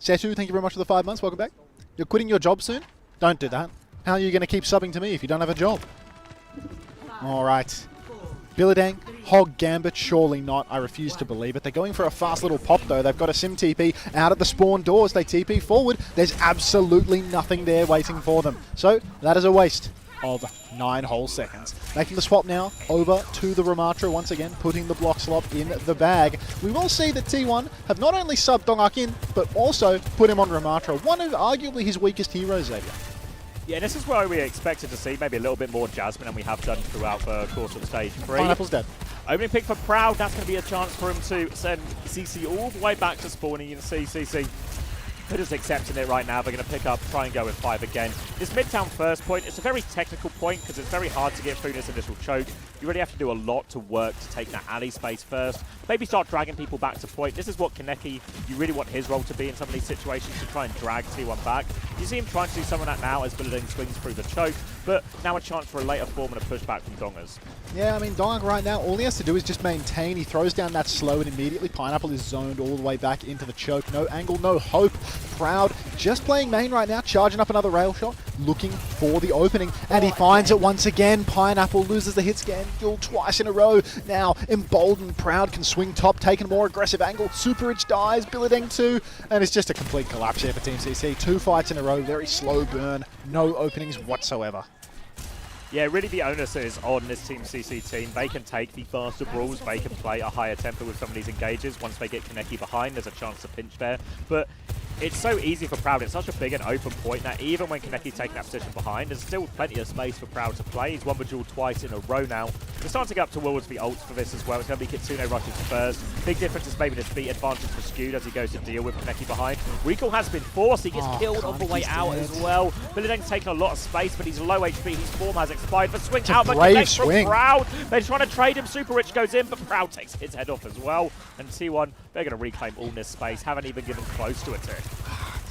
Setu, thank you very much for the 5 months. Welcome back. You're quitting your job soon? Don't do that. How are you going to keep subbing to me if you don't have a job? All right. Billadang, Hog Gambit, surely not. I refuse to believe it. They're going for a fast little pop, though. They've got a sim TP out at the spawn doors. They TP forward. There's absolutely nothing there waiting for them. So that is a waste of 9 whole seconds. Making the swap now over to the Ramatra once again, putting the block slot in the bag. We will see that T1 have not only subbed Dongak in, but also put him on Ramatra, one of arguably his weakest heroes, Xavier. Yeah, this is where we expected to see maybe a little bit more Jasmine than we have done throughout the course of stage 3. Pineapple's dead. Opening pick for Proud, that's going to be a chance for him to send CC all the way back to spawning. You can see CC, they're just accepting it right now. They're going to pick up, try and go with 5 again. This Midtown first point, it's a very technical point because it's very hard to get through this initial choke. You really have to do a lot to work to take that alley space first. Maybe start dragging people back to point. This is what Kaneki, you really want his role to be in some of these situations, to try and drag T1 back. You see him trying to do some of that now as Billading swings through the choke, but now a chance for a later form and a pushback from Dongers. Yeah, I mean, Dongak right now, all he has to do is just maintain. He throws down that slow and immediately Pineapple is zoned all the way back into the choke. No angle, no hope. Proud just playing main right now, charging up another rail shot, looking for the opening, and he finds it once again. Pineapple loses the hit scan, duel twice in a row. Now, emboldened, Proud can swing top, take a more aggressive angle. Superage dies, Billading too, and it's just a complete collapse here for Team CC. 2 fights in a row, very slow burn, no openings whatsoever. Yeah, really the onus is on this Team CC team. They can take the faster brawls, they can play a higher tempo with some of these engages. Once they get Kaneki behind, there's a chance to pinch there. But it's so easy for Proud. It's such a big and open point that even when Kaneki's taking that position behind, there's still plenty of space for Proud to play. He's won the duel twice in a row now. We're starting to get up towards the ults for this as well. It's going to be Kitsune rushes first. Big difference is maybe the speed advantage for Skewed as he goes to deal with Kaneki behind. Recall has been forced. He gets killed on the way out as well. Billideng's taking a lot of space, but he's low HP. His form has expired. The swing out, but connects from Proud. They're trying to trade him. Super Rich goes in, but Proud takes his head off as well. And T1, they're going to reclaim all this space. Haven't even given close to a tick.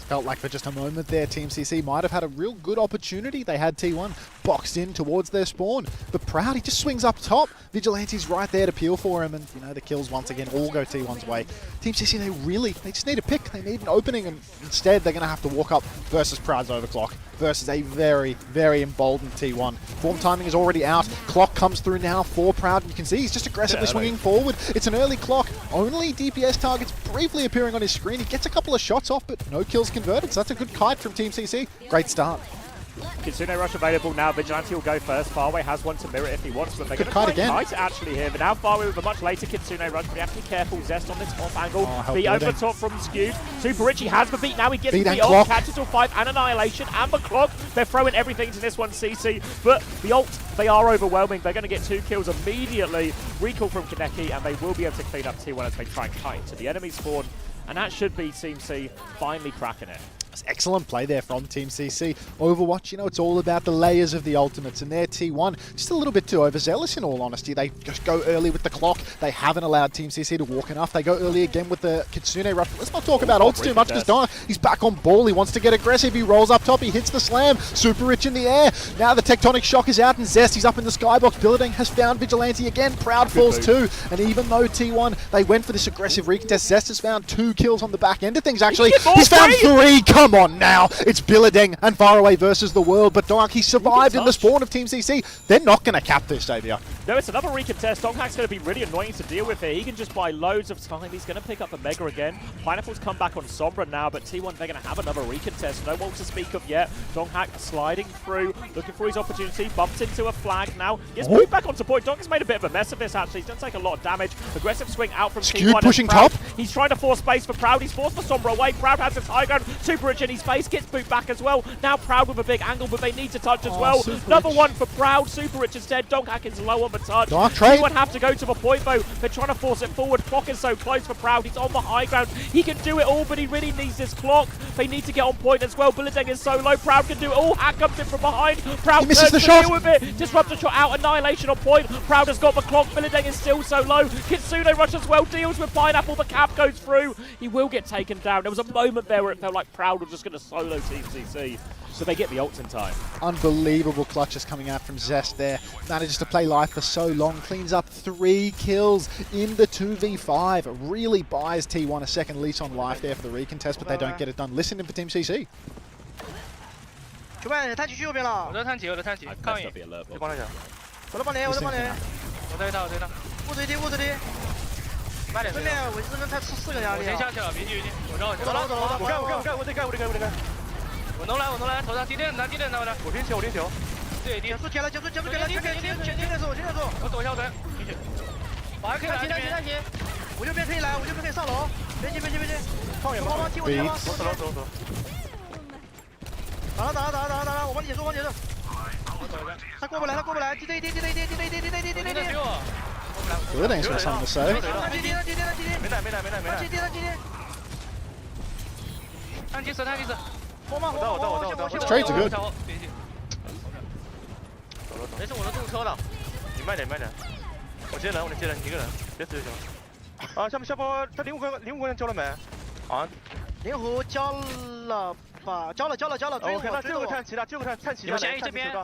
Felt like for just a moment there, Team CC might have had a real good opportunity. They had T1 boxed in towards their spawn. But Proud, he just swings up top. Vigilante's right there to peel for him, and you know the kills once again all go T1's way. Team CC, they just need a pick. They need an opening, and instead they're going to have to walk up versus Proud's overclock versus a very, very emboldened T1. Form timing is already out. Clock comes through now for Proud, and you can see he's just aggressively swinging forward. It's an early clock. Only DPS targets briefly appearing on his screen. He gets a couple of shots off, but no kills converted, so that's a good kite from Team CC. Great start. Kitsune Rush available now. Vigilante will go first. Farway has one to mirror if he wants, but they're going to try and kite actually here. But now Farway with a much later Kitsune Rush, but we have to be careful. Zest on this top angle. Beat over top from Skewed. Super Rich, he has the beat now. He gets the beat off. Catches till 5 and Annihilation and the clock. They're throwing everything to this one, CC. But the ult, they are overwhelming. They're going to get 2 kills immediately. Recall from Kaneki, and they will be able to clean up T1 as they try and kite to the enemy spawn. And that should be Team C finally cracking it. Excellent play there from Team CC. Overwatch, you know, it's all about the layers of the ultimates, and their T1 just a little bit too overzealous in all honesty. They just go early with the clock. They haven't allowed Team CC to walk enough. They go early again with the Kitsune Rush. Let's not talk about ults too much because Don, he's back on ball. He wants to get aggressive. He rolls up top. He hits the slam. Super Rich in the air. Now the Tectonic Shock is out, and Zest, he's up in the skybox. Billideng has found Vigilante again. Proud falls too. And even though T1, they went for this aggressive recontest, Zest has found 2 kills on the back end of things actually. He's found 3. Come on now. It's Billideng and Faraway versus the world, but Donghak, he survived in the spawn of Team CC. They're not going to cap this, Xavier. No, it's another recontest. Donghak's going to be really annoying to deal with here. He can just buy loads of time. He's going to pick up a Mega again. Pineapple's come back on Sombra now, but T1, they're going to have another recontest. No one to speak of yet. Donghak sliding through, looking for his opportunity. Bumped into a flag now. He's moved back onto point. Donghak's made a bit of a mess of this, actually. He's going to take a lot of damage. Aggressive swing out from T1. Pushing top. He's trying to force space for Proud. He's forced for Sombra away. Proud has his high ground. Super Rich in his face. Gets boot back as well. Now Proud with a big angle, but they need to touch as well. Another one for Proud. Super Rich instead. Donghak is low on the touch. T1 have to go to the point though. They're trying to force it forward. Clock is so close for Proud. He's on the high ground. He can do it all, but he really needs this clock. They need to get on point as well. Billideng is so low. Proud can do it all. Hack comes in from behind. Proud misses the shot. With it. Disruptor shot out. Annihilation on point. Proud has got the clock. Billideng is still so low. Kitsune Rush as well. Deals with Pineapple. The cap goes through. He will get taken down. There was a moment there where it felt like Proud was just going to solo Team CC. So they get the ults in time. Unbelievable clutches coming out from Zest there. Manages to play life for so long. Cleans up 3 kills in the 2v5. Really buys T1 a second lease on life there for the recontest, but they don't get it done. Listen in for Team CC. 球妹，探去右边了。我在探起，我在探起，抗影。就帮他讲。我在帮你，我在帮你。我这一套，我这一套。捂嘴敌，捂嘴敌。慢点。对面我这边才4个压力。我先下去了，别急别急。我绕，我走了，我走了。我干，我得干。我能来，头上地电拿过来。我拼球。对，减速，减速，我躲一下我我还可以来，我右边可以来，我右边可以上楼。别急，放远，帮忙踢我。走。打了，我帮你解住。他过不来，滴。Billideng's got something to say. 没带。探机死。Trades are good. 没事，我能动车的。你慢点。我接人，一个人，别死就行了。啊，下坡，他灵狐交了没？啊，灵狐交了吧？交了。OK， 那这个探齐了，探齐了。有嫌疑这边，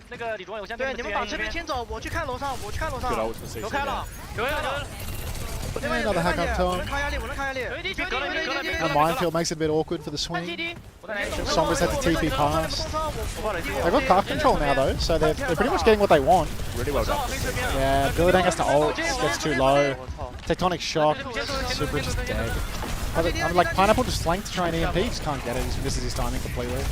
那个李主任，我先对，你们把这边牵走，我去看楼上。都开了，有人。 Another hack up tone. 我能抗压力。 The minefield makes it a bit awkward for the swing. Sombra's had the TP past. They've got craft control now though, so they're pretty much getting what they want. Really well done. Yeah, Billideng has to ult, gets too low. Tectonic Shock, Super just dead. I mean, like Pineapple just flanked to try and EMP, just can't get it, he misses his timing completely.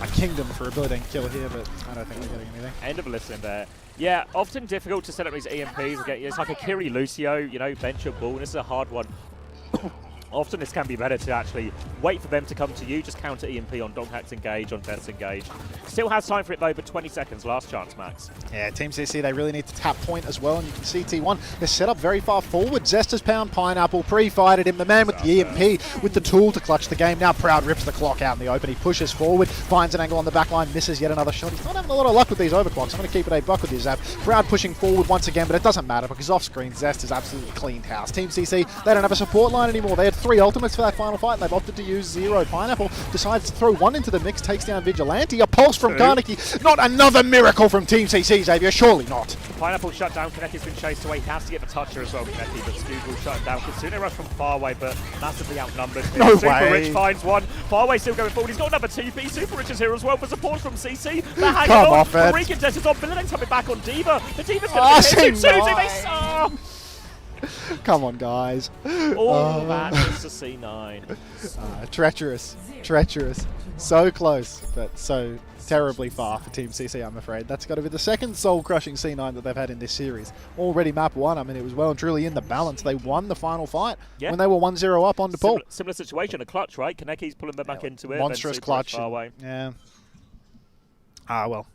A kingdom for a Billideng kill here, but I don't think we're getting anything. End of listening there. Yeah, often difficult to set up these EMPs. It's like a Kiri Lucio, you know, bench your ball. This is a hard one. Often this can be better to actually wait for them to come to you, just counter EMP on Donghack's engage, on Death's engage. Still has time for it though, but 20 seconds, last chance, Max. Yeah, Team CC, they really need to tap point as well, and you can see T1, they're set up very far forward. Zest has pound Pineapple, pre-fighted him, the man with the EMP, with the tool to clutch the game. Now Proud rips the clock out in the open, he pushes forward, finds an angle on the back line, misses yet another shot. He's not having a lot of luck with these overclocks. I'm going to keep it a buck with you, Zap. Proud pushing forward once again, but it doesn't matter because off-screen, Zest has absolutely cleaned house. Team CC, they don't have a support line anymore. They had 3 ultimates for that final fight, and they've opted to use 0. Pineapple decides to throw 1 into the mix, takes down Vigilante. A pulse from Carnegie. Not another miracle from Team CC, Xavier. Surely not. Pineapple shut down. Kaneki's been chased away. He has to get the toucher as well, Kaneki, but Scoob will shut him down. Kitsune rush from far away, but massively outnumbered. No Super way. Rich finds one. Far away still going forward. He's got another TP. Super Rich is here as well for support from CC. They're hanging Come on. off it. The recontest is on. Billinen's coming back on Diva. The Diva's going to hit him. Come on, guys. All that is to C9. Treacherous. Treacherous. So close, but so terribly far for Team CC, I'm afraid. That's got to be the second soul-crushing C9 that they've had in this series. Already map 1, I mean, it was well and truly in the balance. They won the final fight when they were 1-0 up on Nepal. Similar situation, a clutch, right? Kaneki's pulling them back into it. Monstrous clutch. Far away. Yeah. Well.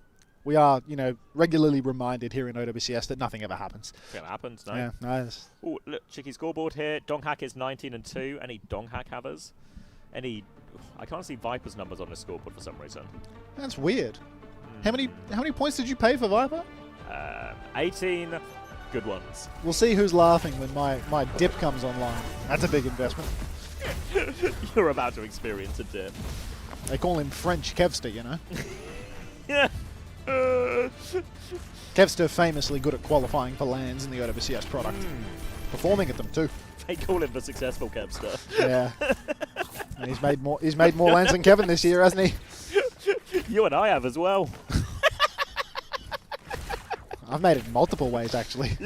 We are, you know, regularly reminded here in OWCS that nothing ever happens. It happens, no? Yeah, nice. Oh, look, cheeky scoreboard here. Donghack is 19-2. Any Donghack havers? Any... I can't see Viper's numbers on the scoreboard for some reason. That's weird. How many points did you pay for Viper? 18 good ones. We'll see who's laughing when my dip comes online. That's a big investment. You're about to experience a dip. They call him French Kevster, you know? Yeah. Kevster famously good at qualifying for lands in the OWCS product. Performing at them too. They call him the successful Kevster. Yeah. And he's made more lands than Kevin this year, hasn't he? You and I have as well. I've made it multiple ways, actually.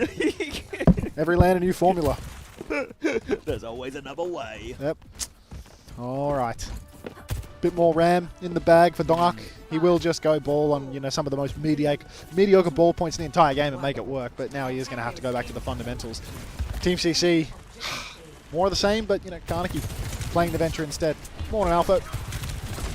Every land a new formula. There's always another way. Yep. All right. Bit more RAM in the bag for Donghack. He will just go ball on, you know, some of the most mediocre ball points in the entire game and make it work. But now he is going to have to go back to the fundamentals. Team CC, more of the same, but, you know, Carnegie playing the Venture instead. More on Alpha.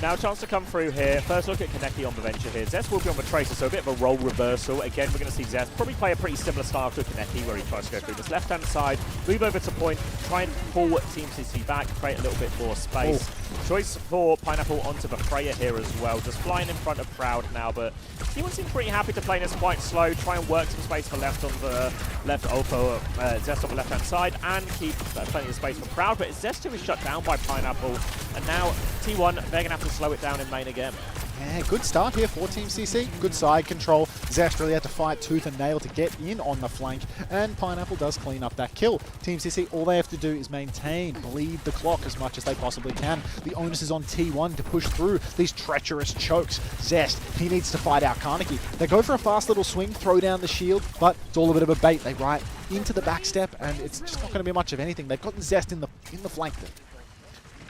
Now a chance to come through here. First look at Kaneki on the Venture here. Zest will be on the Tracer, so a bit of a role reversal. Again, we're going to see Zest probably play a pretty similar style to Kaneki, where he tries to go through this left-hand side, move over to point, try and pull Team CC back, create a little bit more space. Choice for Pineapple onto the Freya here as well, just flying in front of Proud now, but T1 seems pretty happy to play this quite slow, try and work some space for left on the left, also Zest on the left-hand side, and keep plenty of space for Proud, but Zest 2 is shut down by Pineapple, and now T1, they're going to have to slow it down in main again. Yeah, good start here for Team CC. Good side control. Zest really had to fight tooth and nail to get in on the flank, and Pineapple does clean up that kill. Team CC, all they have to do is maintain, bleed the clock as much as they possibly can. The onus is on T1 to push through these treacherous chokes. Zest, he needs to fight out Carnegie. They go for a fast little swing, throw down the shield, but it's all a bit of a bait. They right into the backstep, and it's just not going to be much of anything. They've gotten Zest in the flank there.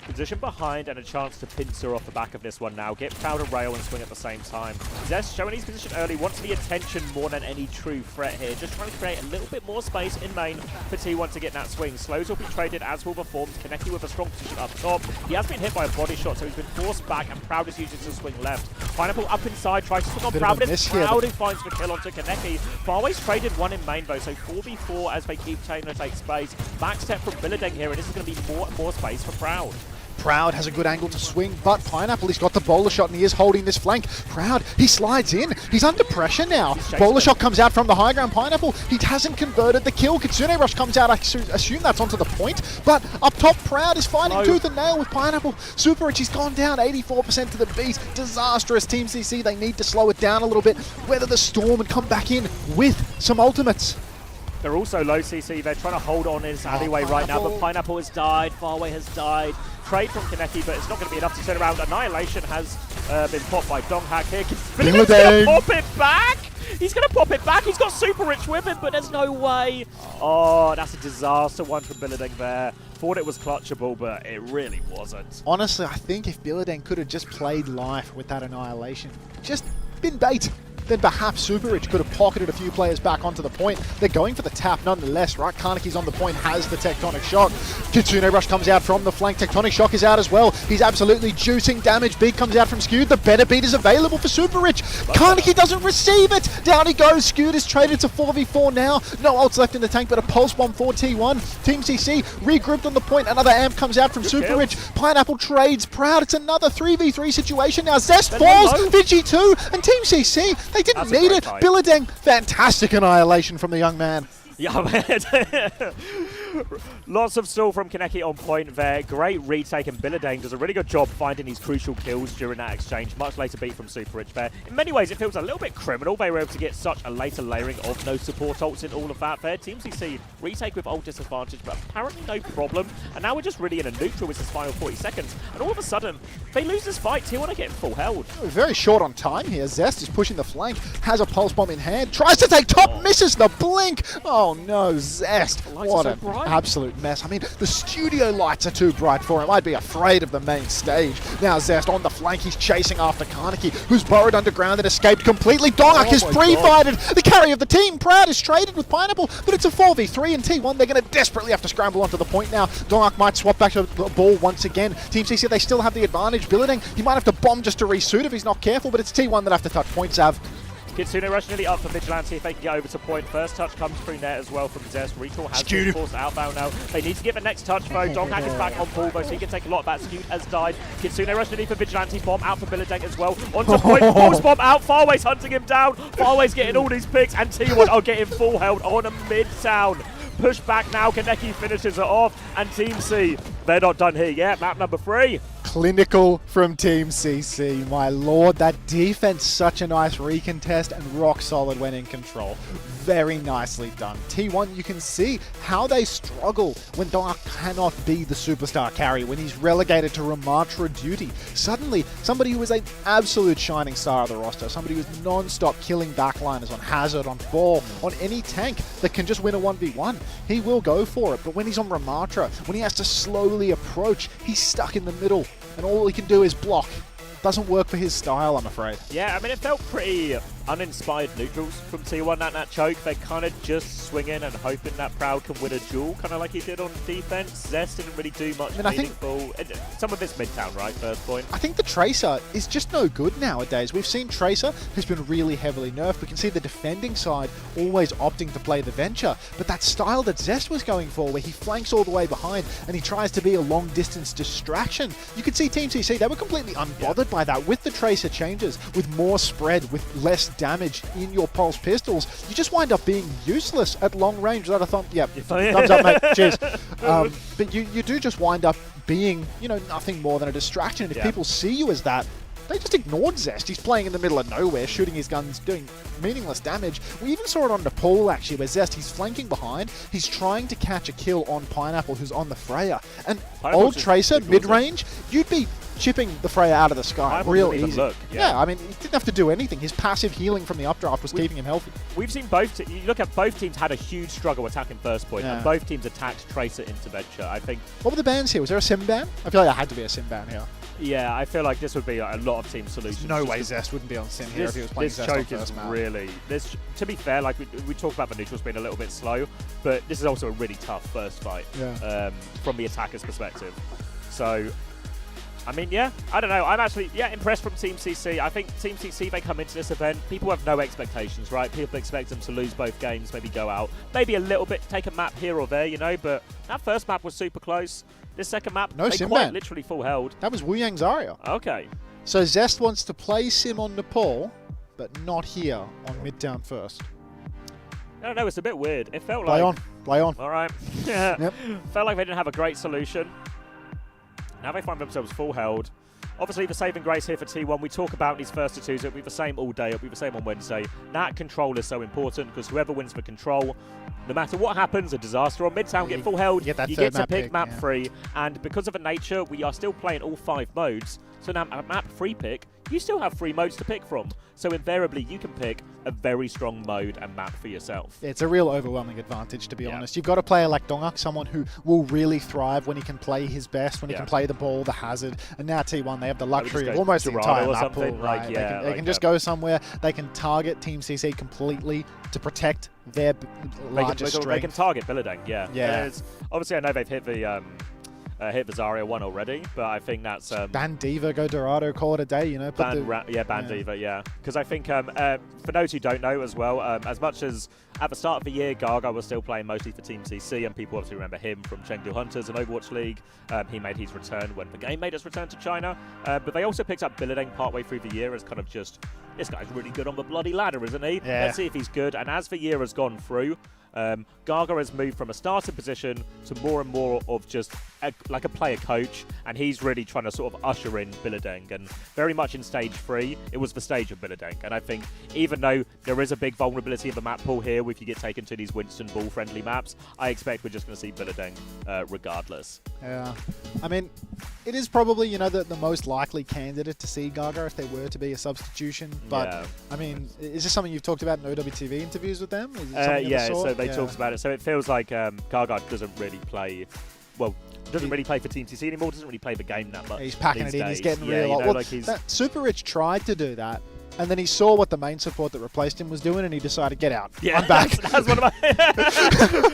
Position behind and a chance to pincer off the back of this one now. Get Proud and rail and swing at the same time. Zest showing his position early, wants the attention more than any true threat here. Just trying to create a little bit more space in main for T1 to get that swing. Slows will be traded, as will the forms. Kaneki with a strong position up top. He has been hit by a body shot, so he's been forced back, and Proud is using to swing left. Pineapple up inside, tries to swing on Proud, but it's Proud who finds the kill onto Kaneki. Farway's traded one in main though, so 4v4 as they keep trying to take space. Backstep from Billadeng here, and this is going to be more and more space for Proud. Proud has a good angle to swing, but Pineapple, he's got the bowler shot and he is holding this flank. Proud, he slides in. He's under pressure now. Bowler shot comes out from the high ground. Pineapple, he hasn't converted the kill. Kitsune rush comes out. I assume that's onto the point, but up top, Proud is fighting tooth and nail with Pineapple. Super Rich, he's gone down 84% to the beat. Disastrous. Team CC, they need to slow it down a little bit, weather the storm and come back in with some ultimates. They're also low CC. They're trying to hold on in this alleyway right now, but Pineapple has died. Farway has died. Trade from Kaneki, but it's not going to be enough to turn around. Annihilation has been popped by Donghack here. He's going to pop it back! He's going to pop it back. He's got Super Rich with him, but there's no way. Oh, that's a disaster one from Billadeng there. Thought it was clutchable, but it really wasn't. Honestly, I think if Billadeng could have just played life with that Annihilation, just been bait. then perhaps Super Rich could have pocketed a few players back onto the point. They're going for the tap nonetheless, right? Kaneki's on the point, has the Tectonic Shock. Kitsune Rush comes out from the flank. Tectonic Shock is out as well. He's absolutely juicing damage. Big comes out from Skewed. The better beat is available for Super Rich. Kaneki doesn't receive it. Down he goes. Skewed is traded to 4v4 now. No ults left in the tank, but a pulse bomb for T1. Team CC regrouped on the point. Another amp comes out from Super Rich. Pineapple trades Proud. It's another 3v3 situation now. Zest falls. Vigi 2 and Team CC. They didn't need it. Billadeng, fantastic annihilation from the young man. Yeah, man. Lots of stall from Kaneki on point there. Great retake, and Billadeng does a really good job finding these crucial kills during that exchange. Much later beat from Super Rich there. In many ways, it feels a little bit criminal. They were able to get such a later layering of no support ults in all of that there. Team CC retake with ult disadvantage, but apparently no problem. And now we're just really in a neutral with this final 40 seconds. And all of a sudden, they lose this fight. T1 are getting full held. Very short on time here. Zest is pushing the flank, has a pulse bomb in hand, tries to take top, misses the blink. Oh no, Zest. What an absolute mess. I mean, the studio lights are too bright for him. I'd be afraid of the main stage. Now Zest on the flank, he's chasing after Kaneki, who's burrowed underground and escaped completely. Dongak is pre-fighted. The carry of the team. Proud is traded with Pineapple, but it's a 4v3 and T1. They're going to desperately have to scramble onto the point now. Dongak might swap back to the ball once again. Team CC, they still have the advantage. Billadeng, he might have to bomb just to resuit if he's not careful, but it's T1 that have to touch point, Zav. Kitsune Rush nearly up for Vigilante if they can get over to point. First touch comes through net as well from Zest. Retool has been forced outbound now. They need to get the next touch though. Donghack is back on ball though, so he can take a lot of that. Skewed has died. Kitsune Rush nearly for Vigilante. Bomb out for Billadeng as well. Onto point. Pulse bomb out. Farway's hunting him down. Farway's getting all these picks, and T1 are getting full held on a mid-town. Push back now. Kaneki finishes it off, and Team C, they're not done here yet. Map number 3. Clinical from Team CC, my lord. That defense, such a nice recontest and rock solid when in control. Very nicely done. T1, you can see how they struggle when Dark cannot be the superstar carry, when he's relegated to Ramatra duty. Suddenly, somebody who is an absolute shining star of the roster, somebody who's non-stop killing backliners on Hazard, on Ball, on any tank that can just win a 1v1, he will go for it. But when he's on Ramatra, when he has to slowly approach, he's stuck in the middle, and all he can do is block. Doesn't work for his style, I'm afraid. Yeah, I mean, it felt pretty uninspired neutrals from T1 at that choke. They're kind of just swinging and hoping that Proud can win a duel, kind of like he did on defense. Zest didn't really do much meaningful. Some of this mid-town, right, first point. I think the Tracer is just no good nowadays. We've seen Tracer, who's been really heavily nerfed. We can see the defending side always opting to play the Venture, but that style that Zest was going for, where he flanks all the way behind and he tries to be a long-distance distraction, you could see Team CC, they were completely unbothered by that. With the Tracer changes, with more spread, with less damage in your pulse pistols, you just wind up being useless at long range. Without a thumbs up, mate. Cheers. But you do just wind up being, you know, nothing more than a distraction. And if people see you as that, they just ignored Zest. He's playing in the middle of nowhere, shooting his guns, doing meaningless damage. We even saw it on Nepal, actually, where Zest, he's flanking behind. He's trying to catch a kill on Pineapple, who's on the Freya. And old Tracer, mid-range, you'd be chipping the Freya out of the sky real easy. Yeah, I mean, he didn't have to do anything. His passive healing from the updraft was keeping him healthy. We've seen both, you look at both teams had a huge struggle attacking first point, and both teams attacked Tracer into Venture, I think. What were the bans here? Was there a sim ban? I feel like there had to be a sim ban here. Yeah, I feel like this would be a lot of team solutions. There's no way Zest wouldn't be on sim here if he was playing Zest on first map. Really, to be fair, like we talked about the neutrals being a little bit slow, but this is also a really tough first fight from the attacker's perspective. So, I mean, yeah, I don't know. I'm actually, impressed from Team CC. I think Team CC, they come into this event, people have no expectations, right? People expect them to lose both games, maybe go out, maybe a little bit, take a map here or there, you know, but that first map was super close. This second map, they quite literally full held. That was Wu Yang Zarya. Okay. So Zest wants to play sim on Nepal, but not here on Midtown first. I don't know, it's a bit weird. It felt like... Play on. All right. Yep. Felt like they didn't have a great solution. Now they find themselves full held. Obviously, the saving grace here for T1, we talk about these first twos, it'll be the same all day, it'll be the same on Wednesday. That control is so important, because whoever wins the control, no matter what happens, a disaster on Midtown, get full held, you get to pick map 3, and because of the nature, we are still playing all 5 modes, so now at map 3 pick, you still have 3 modes to pick from. So invariably, you can pick a very strong mode and map for yourself. It's a real overwhelming advantage, to be Yeah. honest. You've got a player like Dongak, someone who will really thrive when he can play his best, when he Yeah. can play the ball, the hazard. And now T1, they have the luxury go of almost the Dorado entire or map pool, something, like, right? yeah, they like can just go somewhere. They can target Team CC completely to protect their largest They strength. can target Billadeng, yeah. Yeah. There's- obviously, I know they've hit the Zarya one already, but I think that's Ban Diva, go Dorado, call it a day, you know. Put the, Ban yeah. Diva, yeah. Because I think, for those who don't know as well, as much as at the start of the year, Gaga was still playing mostly for Team CC, and people obviously remember him from Chengdu Hunters and Overwatch League. He made his return when the game made its return to China. But they also picked up Billadeng partway through the year as kind of just, this guy's really good on the bloody ladder, isn't he? Yeah. Let's see if he's good. And as the year has gone through, Gaga has moved from a starting position to more and more of just like a player coach, and he's really trying to sort of usher in Billadeng. And very much in stage 3, it was the stage of Billadeng. And I think even though there is a big vulnerability of the map pool here, if you get taken to these Winston Ball friendly maps, I expect we're just going to see Billadeng regardless. Yeah. I mean, it is probably, you know, the most likely candidate to see Gaga if they were to be a substitution. But, Yeah. I mean, is this something you've talked about in OWTV interviews with them? Is it something of the Yeah, sort? so they Yeah. talked about it. So it feels like Gaga doesn't really play, well, doesn't really play for Team CC anymore, doesn't really play the game that much. He's packing these it in, he's days. getting Yeah, real. you know, Well, like he's, that Super Rich tried to do that, and then he saw what the main support that replaced him was doing, and he decided, get out. yeah, I'm back. That's one of my.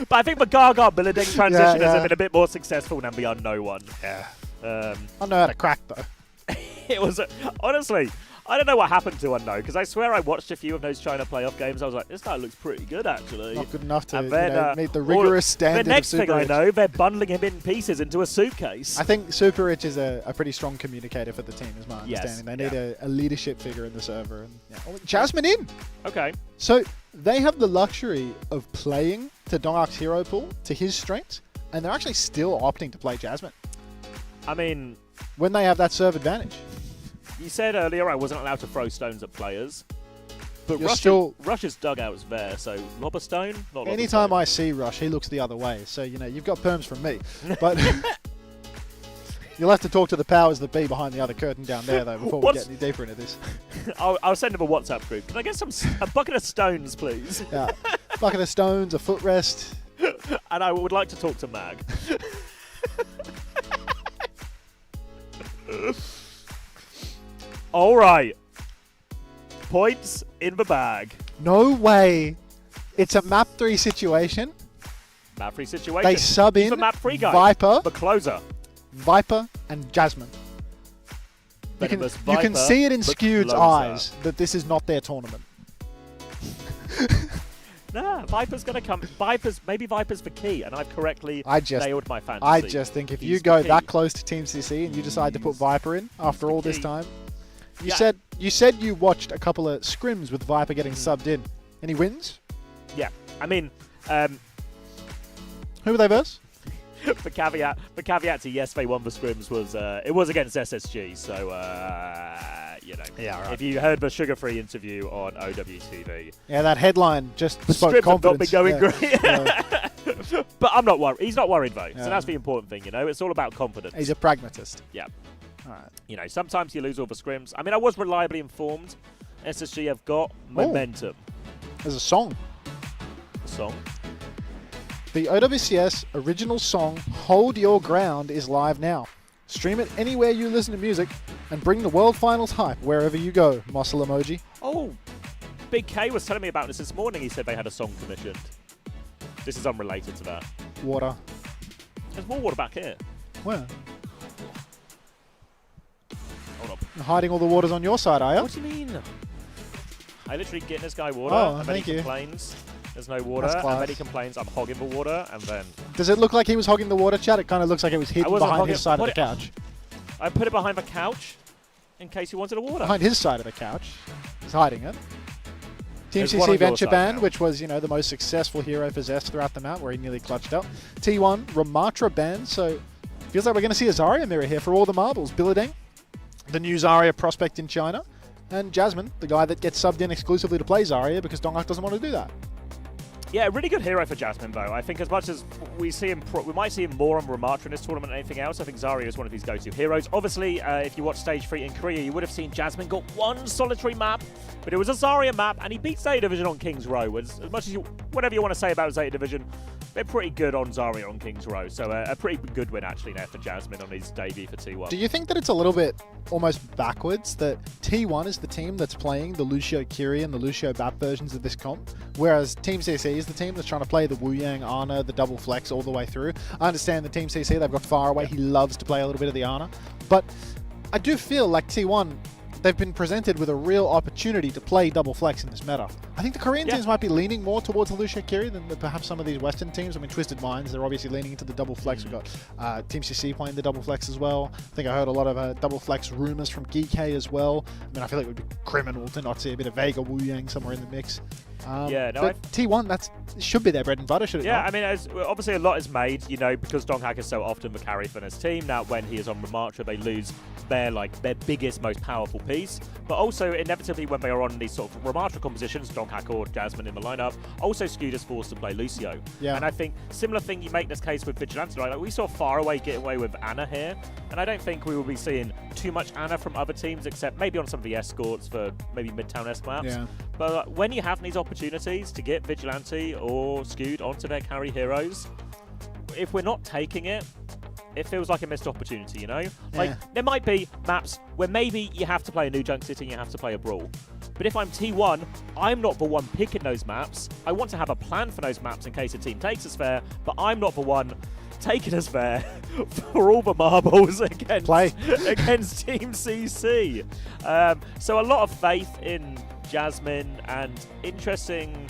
But I think the Gaga Billadeng transition yeah. has been a bit more successful than the Unknown one. Yeah. Um, I know how to crack, though. it was honestly, I don't know what happened to Unknown, because I swear I watched a few of those China playoff games. I was like, this guy looks pretty good actually. Not good enough to And then, meet the all- rigorous standard The next of thing Super I Rich. know, they're bundling him in pieces into a suitcase. I think Super Rich is a pretty strong communicator for the team, is my Yes, understanding. They need yeah. a leadership figure in the server. And, yeah. Oh, Jasmine in! Okay. So they have the luxury of playing to Dongak's hero pool, to his strengths, and they're actually still opting to play Jasmine I mean, when they have that serve advantage. you said earlier I wasn't allowed to throw stones at players. But You're still- Rush's dugout's there, so lob a stone? Not lob a Anytime stone. I see Rush, he looks the other way. So, you know, you've got perms from me. But you'll have to talk to the powers that be behind the other curtain down there, though, before we What's- get any deeper into this. I'll send him a WhatsApp group. Can I get a bucket of stones, please? Yeah. Bucket of stones, a footrest. And I would like to talk to Mag. All right. Points in the bag. No way. It's a map 3 situation. Map free situation. They sub He's in the map free guy. Viper, The closer. Viper, and Jasmine. You can, Venomous you can Viper, see it in the Skewed's closer. eyes that this is not their tournament. Nah, Viper's gonna come. Maybe Viper's the key, and I've correctly I just nailed my fantasy. I just think if you He's go the that key. close to Team CC and you decide to put He's Viper in after the all this key. time, you Yeah. said you watched a couple of scrims with Viper getting subbed in. Any wins? Yeah, I mean, Who were they versus? the caveat to yes, they won the scrims was it was against SSG, so you know. Yeah, right. If you heard the sugar-free interview on OWTV, Yeah, that headline just the spoke scrims have not confidence. been going Yeah. great. Yeah. But I'm not worried. He's not worried though, Yeah. so that's the important thing. You know, it's all about confidence. He's a pragmatist. Yeah. All right. You know, sometimes you lose all the scrims. I mean, I was reliably informed. SSG have got momentum. There's a song. The song. The OWCS original song Hold Your Ground is live now. Stream it anywhere you listen to music and bring the World Finals hype wherever you go. Muscle emoji. Oh, Big K was telling me about this morning. He said they had a song commissioned. This is unrelated to that. Water. There's more water back here. Where? Hold up. You're hiding all the waters on your side, are you? What do you mean? I literally get this guy water, Oh, and then thank he you. complains there's no water, That's and then class. he complains I'm hogging the water, and then Does it look like he was hogging the water, chat? It kind of looks like it was hidden wasn't behind hogging- his side of what the it- couch. I put it behind the couch in case he wanted a water. Behind his side of the couch. He's hiding it. Team There's one CC on your Venture side Band, now. which was, you know, the most successful hero for Zest throughout the map, where he nearly clutched up. T1, Ramatra Band, so feels like we're going to see a Zarya mirror here for all the marbles. Billadeng, the new Zarya prospect in China, and Jasmine, the guy that gets subbed in exclusively to play Zarya because Dongak doesn't want to do that. Yeah, a really good hero for Jasmine, though. I think as much as we see him, we might see him more on Ramattra in this tournament than anything else. I think Zarya is one of his go-to heroes. Obviously, if you watch Stage 3 in Korea, you would have seen Jasmine got one solitary map, but it was a Zarya map, and he beat Zeta Division on King's Row. As much as whatever you want to say about Zeta Division, they're pretty good on Zarya on King's Row. So a pretty good win, actually, there for Jasmine on his debut for T1. Do you think that it's a little bit almost backwards that T1 is the team that's playing the Lucio Kiri and the Lucio Bap versions of this comp, whereas Team CC is the team that's trying to play the Wu Yang, Ana, the double flex all the way through? I understand the Team CC, they've got Far Away, he loves to play a little bit of the Ana, but I do feel like T1, they've been presented with a real opportunity to play double flex in this meta. I think the Korean teams might be leaning more towards the Lucio Kiri than perhaps some of these Western teams. I mean, Twisted Minds, they're obviously leaning into the double flex. We've got Team CC playing the double flex as well. I think I heard a lot of double flex rumors from Geekay as well. I mean, I feel like it would be criminal to not see a bit of Vega Wu Yang somewhere in the mix. But T1, should be their bread and butter, should it not? I mean, obviously a lot is made, you know, because Donghak is so often the carry for this team. Now, when he is on Ramattra, they lose their biggest, most powerful piece. But also, inevitably, when they are on these sort of Ramattra compositions, Donghak or Jasmine in the lineup, also Skewed is forced to play Lucio. Yeah. And I think similar thing you make this case with Vigilante. Like we saw Far Away get away with Ana here, and I don't think we will be seeing too much Ana from other teams, except maybe on some of the escorts for maybe Midtown-esque maps. Yeah. But when you have these opportunities to get Vigilante or Skewed onto their carry heroes, if we're not taking it, it feels like a missed opportunity, you know? Like, there might be maps where maybe you have to play a New Junk City and you have to play a Brawl. But if I'm T1, I'm not the one picking those maps. I want to have a plan for those maps in case a team takes us fair, but I'm not the one taking us fair for all the marbles against Team CC. So a lot of faith in Jasmine, and interesting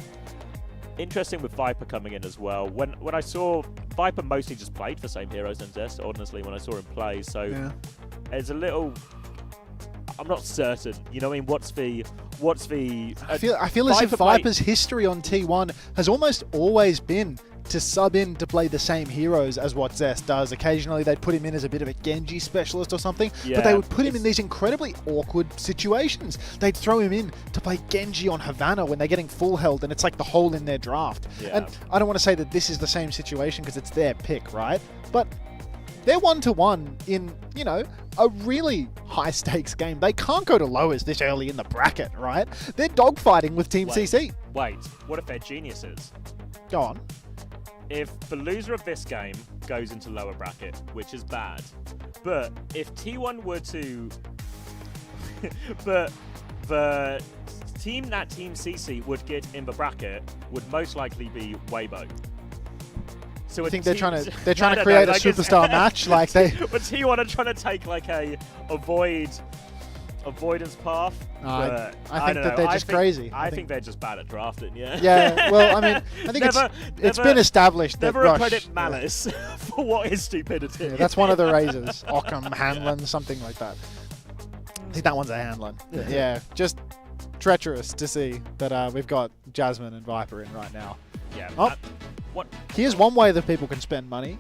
with Viper coming in as well. When I saw Viper mostly just played the same heroes and Zest, honestly, when I saw him play. So it's a little, I'm not certain. You know what I mean? What's the? I feel as if Viper's history on T1 has almost always been to sub in to play the same heroes as what Zest does. Occasionally they'd put him in as a bit of a Genji specialist or something, but they would put him in these incredibly awkward situations. They'd throw him in to play Genji on Havana when they're getting full held and it's like the hole in their draft. And I don't want to say that this is the same situation because it's their pick, right? But they're 1-1 in, you know, a really high stakes game. They can't go to lowers this early in the bracket, right? They're dogfighting with Team CC. Wait, what if they're geniuses? Go on. If the loser of this game goes into lower bracket, which is bad, but if T1 were to... but the team that Team CC would get in the bracket would most likely be Weibo. So I think they're trying to create a superstar match, like they. But T1 are trying to take like a avoidance path. I think that they're just crazy. I think they're just bad at drafting. Yeah. Yeah. Well, I mean, I think it's been established that never credit malice for what is stupidity. Yeah, that's one of the razors. Occam, Hanlon, something like that. I think that one's a Hanlon. Yeah. Just treacherous to see that we've got Jasmine and Viper in right now. Yeah. What? Here's one way that people can spend money,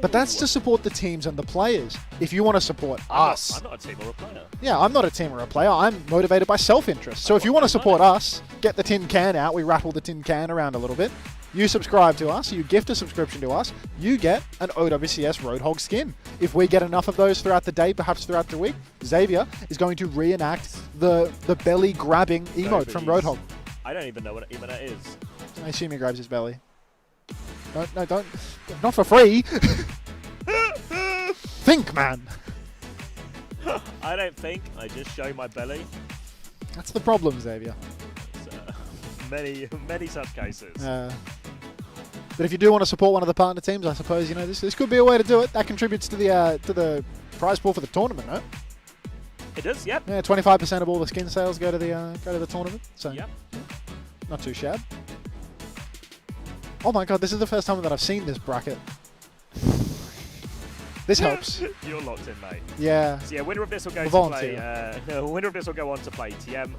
but that's to support the teams and the players. If you want to support us... I'm not a team or a player. Yeah, I'm not a team or a player. I'm motivated by self-interest. So if you want to support us, get the tin can out. We rattle the tin can around a little bit. You subscribe to us, you gift a subscription to us, you get an OWCS Roadhog skin. If we get enough of those throughout the day, perhaps throughout the week, Xavier is going to reenact the belly-grabbing emote from Roadhog. I don't even know what emote is. I assume he grabs his belly. Don't. Not for free. Think, man. I don't think. I just show my belly. That's the problem, Xavier. Many such cases. But if you do want to support one of the partner teams, I suppose this could be a way to do it. That contributes to the prize pool for the tournament, right? It does. Yep. Yeah, 25% of all the skin sales go to the tournament. So yep. Not too shabby. Oh my god, this is the first time that I've seen this bracket. This helps. You're locked in, mate. Yeah. So yeah, winner of this will go to Volunteer. play. Winner of this will go on to play TM.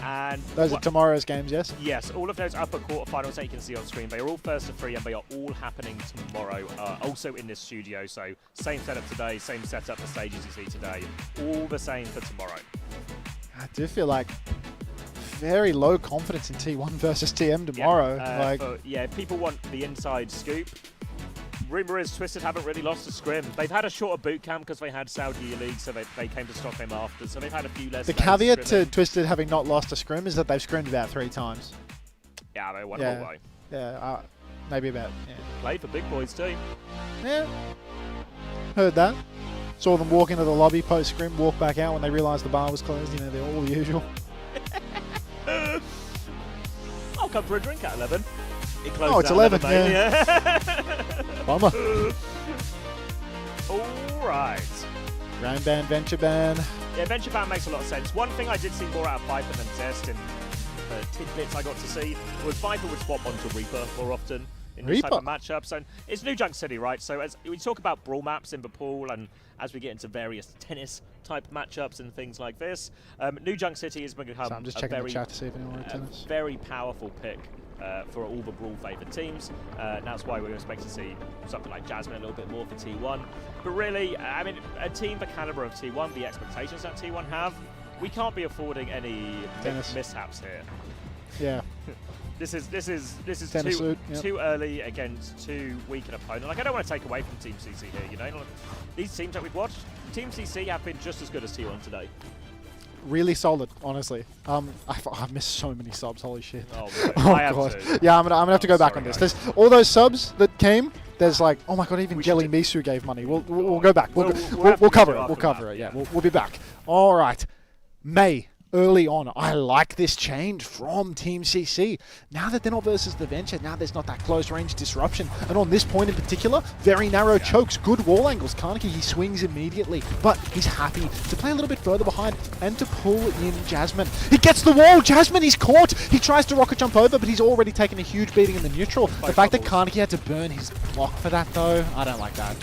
And those are tomorrow's games, yes? Yes, all of those upper quarterfinals that you can see on screen, they are all first to 3 and they are all happening tomorrow, also in this studio. So same setup today, same setup, the stages you see today, all the same for tomorrow. I do feel like very low confidence in T1 versus TM tomorrow. Yeah, if people want the inside scoop, rumour is Twisted haven't really lost a scrim. They've had a shorter boot camp because they had Saudi League, so they came to Stockholm after, so they've had a few less. The caveat to Twisted having not lost a scrim is that they've scrimmed about 3 times. Yeah, they won all way. Yeah, maybe about. Yeah. Played for big boys too. Yeah, heard that. Saw them walk into the lobby post scrim, walk back out when they realised the bar was closed. You know, they're all the usual. I'll come for a drink at 11. Oh, it's 11, yeah. Bummer. Alright. Ground ban, venture ban. Yeah, venture ban makes a lot of sense. One thing I did see more out of Viper than Test in tidbits I got to see was Viper would swap onto Reaper more often in this type of matchups. And it's New Junk City, right? So as we talk about brawl maps in the pool, and as we get into various tennis type matchups and things like this, New Junk City has become I'm just checking the chat to see if anyone tennis. Very powerful pick for all the brawl favoured teams. And that's why we expect to see something like Jasmine a little bit more for T1. But really, I mean, a team the caliber of T1, the expectations that T1 have, we can't be affording any mishaps here. Yeah. This is too early against too weak an opponent. Like, I don't want to take away from Team CC here, you know? These teams that we've watched, Team CC have been just as good as T1 today. Really solid, honestly. I've missed so many subs, holy shit. Oh, really? Oh god. Yeah, I'm gonna have to go back on this. There's all those subs that came. There's like, oh my god, even Jelly Misu gave money. We'll go back. We'll cover it. We'll cover it. Yeah, we'll be back. All right, May. Early on, I like this change from Team CC. Now that they're not versus the Venture, now there's not that close range disruption. And on this point in particular, very narrow chokes, good wall angles. Kaneki, he swings immediately, but he's happy to play a little bit further behind and to pull in Jasmine. He gets the wall, Jasmine, he's caught. He tries to rocket jump over, but he's already taken a huge beating in the neutral. The fact that Kaneki had to burn his block for that though, I don't like that.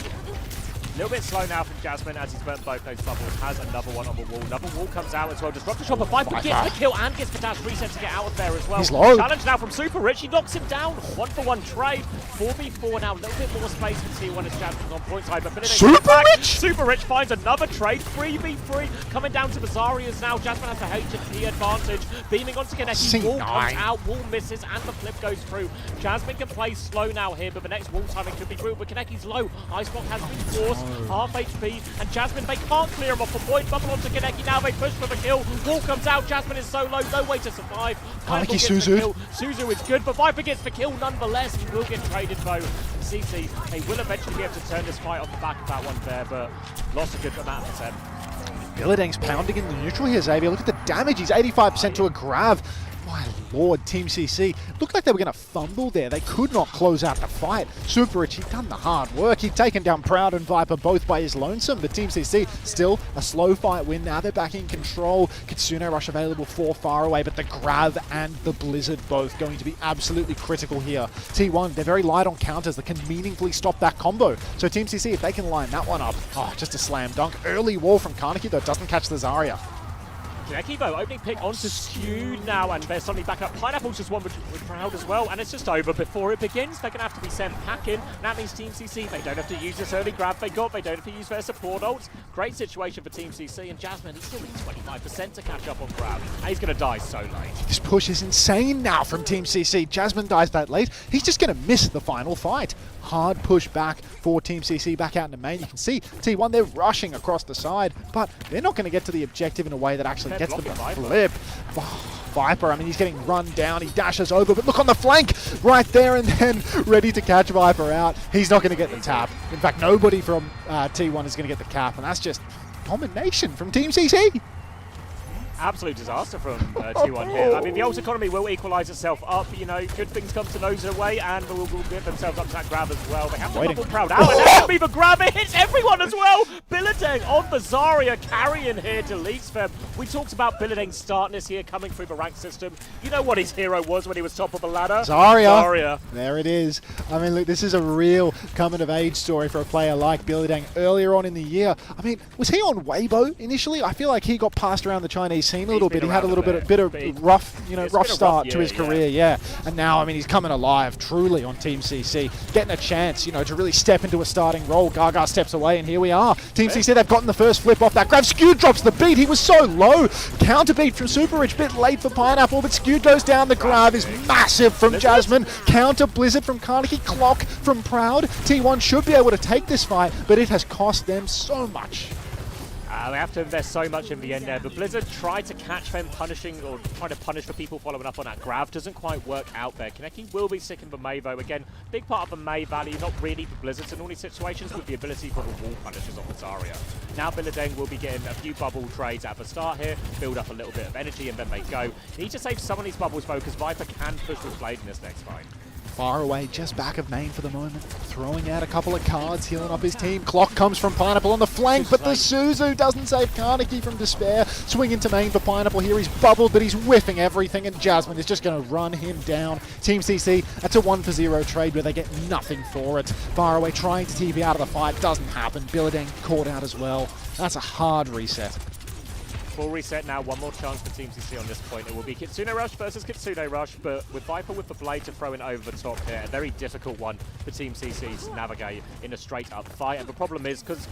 A little bit slow now from Jasmine as he's burnt both those bubbles. Has another one on the wall. Another wall comes out as well. Disruptor Chopper 5, but gets the kill and gets the dash reset to get out of there as well. He's low. Challenge now from Super Rich. He knocks him down. 1-for-1 trade. 4v4 now. A little bit more space for T1 as Jasmine's on point side. But Super Rich! Super Rich finds another trade. 3v3 coming down to the Zarya's now. Jasmine has the HP advantage. Beaming onto Kaneki. Wall comes out. Wall misses and the flip goes through. Jasmine can play slow now here, but the next wall timing could be brutal. But Kaneki's low. Ice block has been forced. Half HP. And Jasmine, they can't clear him off the point. Bubble onto Kaneki now, they push for the kill. Wall comes out, Jasmine is so low, no way to survive. Kaneki Suzu. Suzu is good, but Viper gets the kill nonetheless. He will get traded though. CC, they will eventually be able to turn this fight off the back of that one there, but lost a good amount of percent. Billadang's pounding in the neutral here, Xavier. Look at the damage, he's 85% to a grab. My lord, Team CC. Looked like they were going to fumble there. They could not close out the fight. Super Rich, he'd done the hard work. He'd taken down Proud and Viper both by his lonesome. But Team CC, still a slow fight win. Now they're back in control. Kitsune Rush available for far away, but the grab and the Blizzard both going to be absolutely critical here. T1, they're very light on counters that can meaningfully stop that combo. So Team CC, if they can line that one up, just a slam dunk. Early wall from Kaneki, though, doesn't catch the Zarya. Kaneki though, opening pick onto Skew now, and they're suddenly back up. Pineapple's just one with Proud as well, and it's just over before it begins. They're going to have to be sent packing. That means Team CC, they don't have to use this early grab they got, they don't have to use their support ults. Great situation for Team CC, and Jasmine, he's still needs 25% to catch up on Proud, and he's going to die so late. This push is insane now from Team CC. Jasmine dies that late. He's just going to miss the final fight. Hard push back for Team CC back out into main. You can see T1, they're rushing across the side, but they're not going to get to the objective in a way that actually gets them to flip. Viper, I mean, he's getting run down. He dashes over, but look on the flank right there and then ready to catch Viper out. He's not going to get the tap. In fact, nobody from T1 is going to get the cap, and that's just domination from Team CC. Absolute disaster from T1 here. I mean, the ult economy will equalise itself up. You know, good things come to those away, and will get themselves up to that grab as well. They have to bubble Proud out, and that could be the grab. It hits everyone as well. Billadang on the Zarya, carrying here to Leaksfeb. We talked about Billadang's startness here, coming through the rank system. You know what his hero was when he was top of the ladder? Zarya. There it is. I mean, look, this is a real coming-of-age story for a player like Billadang earlier on in the year. I mean, was he on Weibo initially? I feel like he got passed around the Chinese scene a little bit. He had a little bit of rough, rough start to his career, yeah. And now, I mean, he's coming alive truly on Team CC, getting a chance, to really step into a starting role. Gaga steps away, and here we are. Team CC, they've gotten the first flip off that grab. Skewed drops the beat. He was so low. Counter beat from Super Rich. Bit late for Pineapple, but Skewed goes down. The grab is massive from Jasmine. Counter Blizzard from Carnegie. Clock from Proud. T1 should be able to take this fight, but it has cost them so much. They have to invest so much in the end there, but Blizzard tried to catch them punishing, or trying to punish the people following up on that grab. Doesn't quite work out there. Kaneki will be sticking the Mei though. Again, big part of the Mei value, not really for Blizzards in all these situations, with the ability for the wall punishes on the Zarya. Now Billadeng will be getting a few bubble trades at the start here, build up a little bit of energy, and then they go. Need to save some of these bubbles though, because Viper can push with Blade in this next fight. Far away, just back of main for the moment. Throwing out a couple of cards, healing up his team. Clock comes from Pineapple on the flank, but the Suzu doesn't save Carnegie from despair. Swing into main for Pineapple here. He's bubbled, but he's whiffing everything, and Jasmine is just going to run him down. Team CC, that's a 1-for-0 trade where they get nothing for it. Far away trying to TV out of the fight, doesn't happen. Billadeng caught out as well. That's a hard reset. Full reset now, one more chance for Team CC on this point. It will be Kitsune Rush versus Kitsune Rush, but with Viper with the Blade to throw in over the top here, a very difficult one for Team CC to navigate in a straight-up fight. And the problem is, because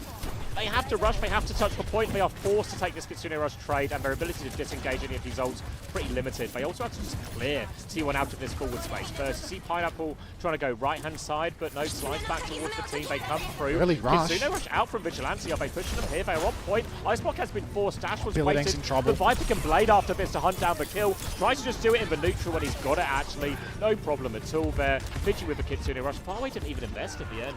they have to rush, they have to touch the point, they are forced to take this Kitsune Rush trade, and their ability to disengage any of these ults pretty limited. They also have to just clear T1 out of this forward space first. You see Pineapple trying to go right-hand side, but no slides back towards the team. They come through. Really rush. Kitsune Rush out from Vigilante. Are they pushing them here? They are on point. Iceblock has been forced. Dash was Billadeng's in trouble. The Viper can Blade after this to hunt down the kill. Tries to just do it in the neutral when he's got it, actually. No problem at all there. Vigi with the Kitsune Rush. Farway didn't even invest at the end.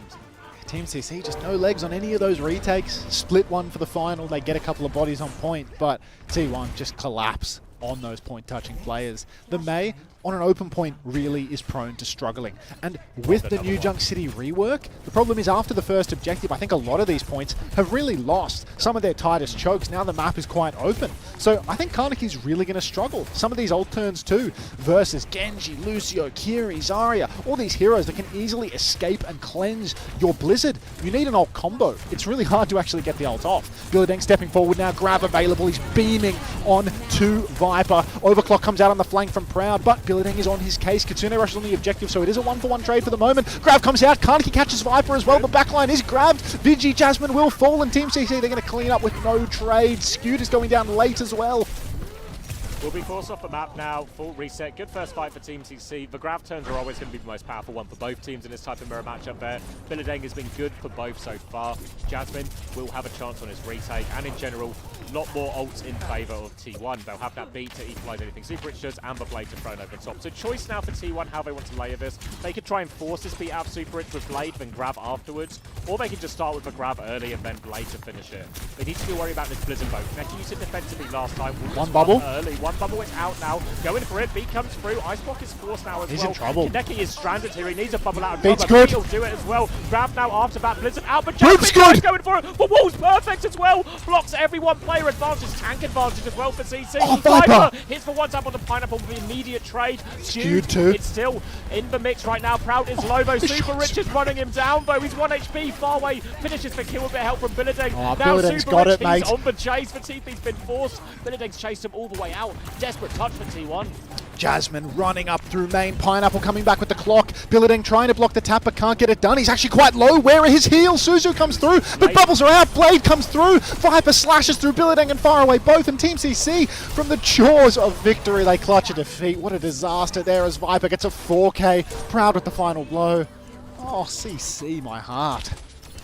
Team CC, just no legs on any of those retakes. Split one for the final. They get a couple of bodies on point, but T1 just collapse on those point-touching players. The Mei, on an open point, really is prone to struggling. And with the New Junk City rework, the problem is after the first objective, I think a lot of these points have really lost some of their tightest chokes. Now the map is quite open. So I think Carnegie's really going to struggle. Some of these ult turns too, versus Genji, Lucio, Kiri, Zarya, all these heroes that can easily escape and cleanse your Blizzard. You need an ult combo. It's really hard to actually get the ult off. Billadeng stepping forward now, grab available. He's beaming on to Viper. Overclock comes out on the flank from Proud, but Billadeng is on his case. Kitsune Rush is on the objective, so it is a 1-for-1 trade for the moment. Grab comes out. Carnegie catches Viper as well. The backline is grabbed. Vigi, Jasmine will fall, and Team CC, they're going to clean up with no trade. Skewed is going down late as well. Will be forced off the map now, full reset. Good first fight for Team CC. The grab turns are always going to be the most powerful one for both teams in this type of mirror matchup there. Billadeng has been good for both so far. Jasmine will have a chance on his retake, and in general, a lot more ults in favour of T1. They'll have that beat to equalise anything Super Rich does, and the Blade to throw over the top. So choice now for T1 how they want to layer this. They could try and force this beat out of Super Rich with Blade, then grab afterwards, or they can just start with the grab early and then Blade to finish it. They need to be worried about this Blizzard boat. Kaneki used it defensively last time. One bubble. Early. One bubble is out now. Going for it. Beat comes through. Iceblock is forced now as He's well. in trouble. Kaneki is stranded here. He needs a bubble out of Beat's cover. good. He'll do it as well. Grab now after that. Blizzard out, but Beat's Jasmine good. going for it. The wall's perfect as well. Blocks everyone. Player advantage. Tank advantage as well for CC. Oh, Viper. Hits for one tap on the Pineapple with the immediate trade. Skewed too. It's still in the mix right now. Proud is low though. Super Rich is running him down though. He's 1 HP. Farway finishes the kill with a bit of help from Billadeng. Oh, Now Billadeng's Super got Rich, it, mate. he's on the chase for TP's been forced. Billadeng's chased him all the way out. Desperate touch for T1. Jasmine running up through main. Pineapple coming back with the clock. Billadeng trying to block the tap but can't get it done. He's actually quite low. Where are his heals? Suzu comes through, but bubbles are out. Blade comes through. Viper slashes through Billadeng and Faraway both. And Team CC, from the jaws of victory, they clutch a defeat. What a disaster there as Viper gets a 4K. Proud with the final blow. Oh, CC, my heart.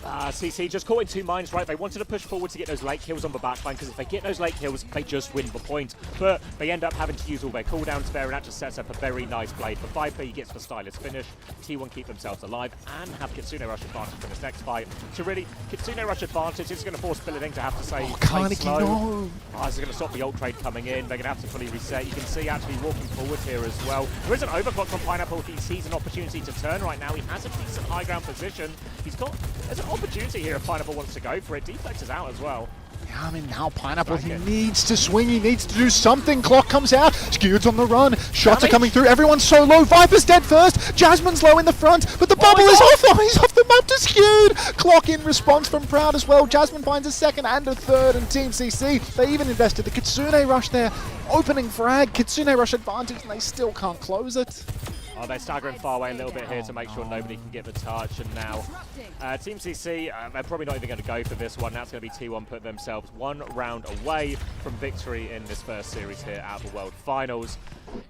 CC just caught in two minds, right? They wanted to push forward to get those late kills on the backline, because if they get those late kills, they just win the point. But they end up having to use all their cooldowns there, and that just sets up a very nice Blade for Viper. He gets the stylish finish. T1 keep themselves alive and have Kitsune Rush advantage for this next fight. To really, Kitsune Rush advantage is going to force Billadeng to have to say, Carnegie, slow. no. This is going to stop the ult trade coming in. They're going to have to fully reset. You can see actually walking forward here as well. There is an overclock from Pineapple if he sees an opportunity to turn right now. He has a decent high ground position. There's an opportunity here if Pineapple wants to go for it. Deflex is out as well. Yeah, I mean, now Pineapple, he Okay. needs to swing, he needs to do something. Clock comes out, Skewed's on the run, shots are coming through, everyone's so low. Viper's dead first, Jasmine's low in the front, but the bubble is off. Oh, he's off the map to Skewed. Clock in response from Proud as well. Jasmine finds a second and a third, and Team CC, they even invested the Kitsune Rush there. Opening frag, Kitsune Rush advantage, and they still can't close it. Oh, they're staggering far away a little bit here to make sure nobody can get the touch. And now Team CC, they're probably not even going to go for this one. That's going to be T1 putting themselves 1 round away from victory in this first series here at the World Finals.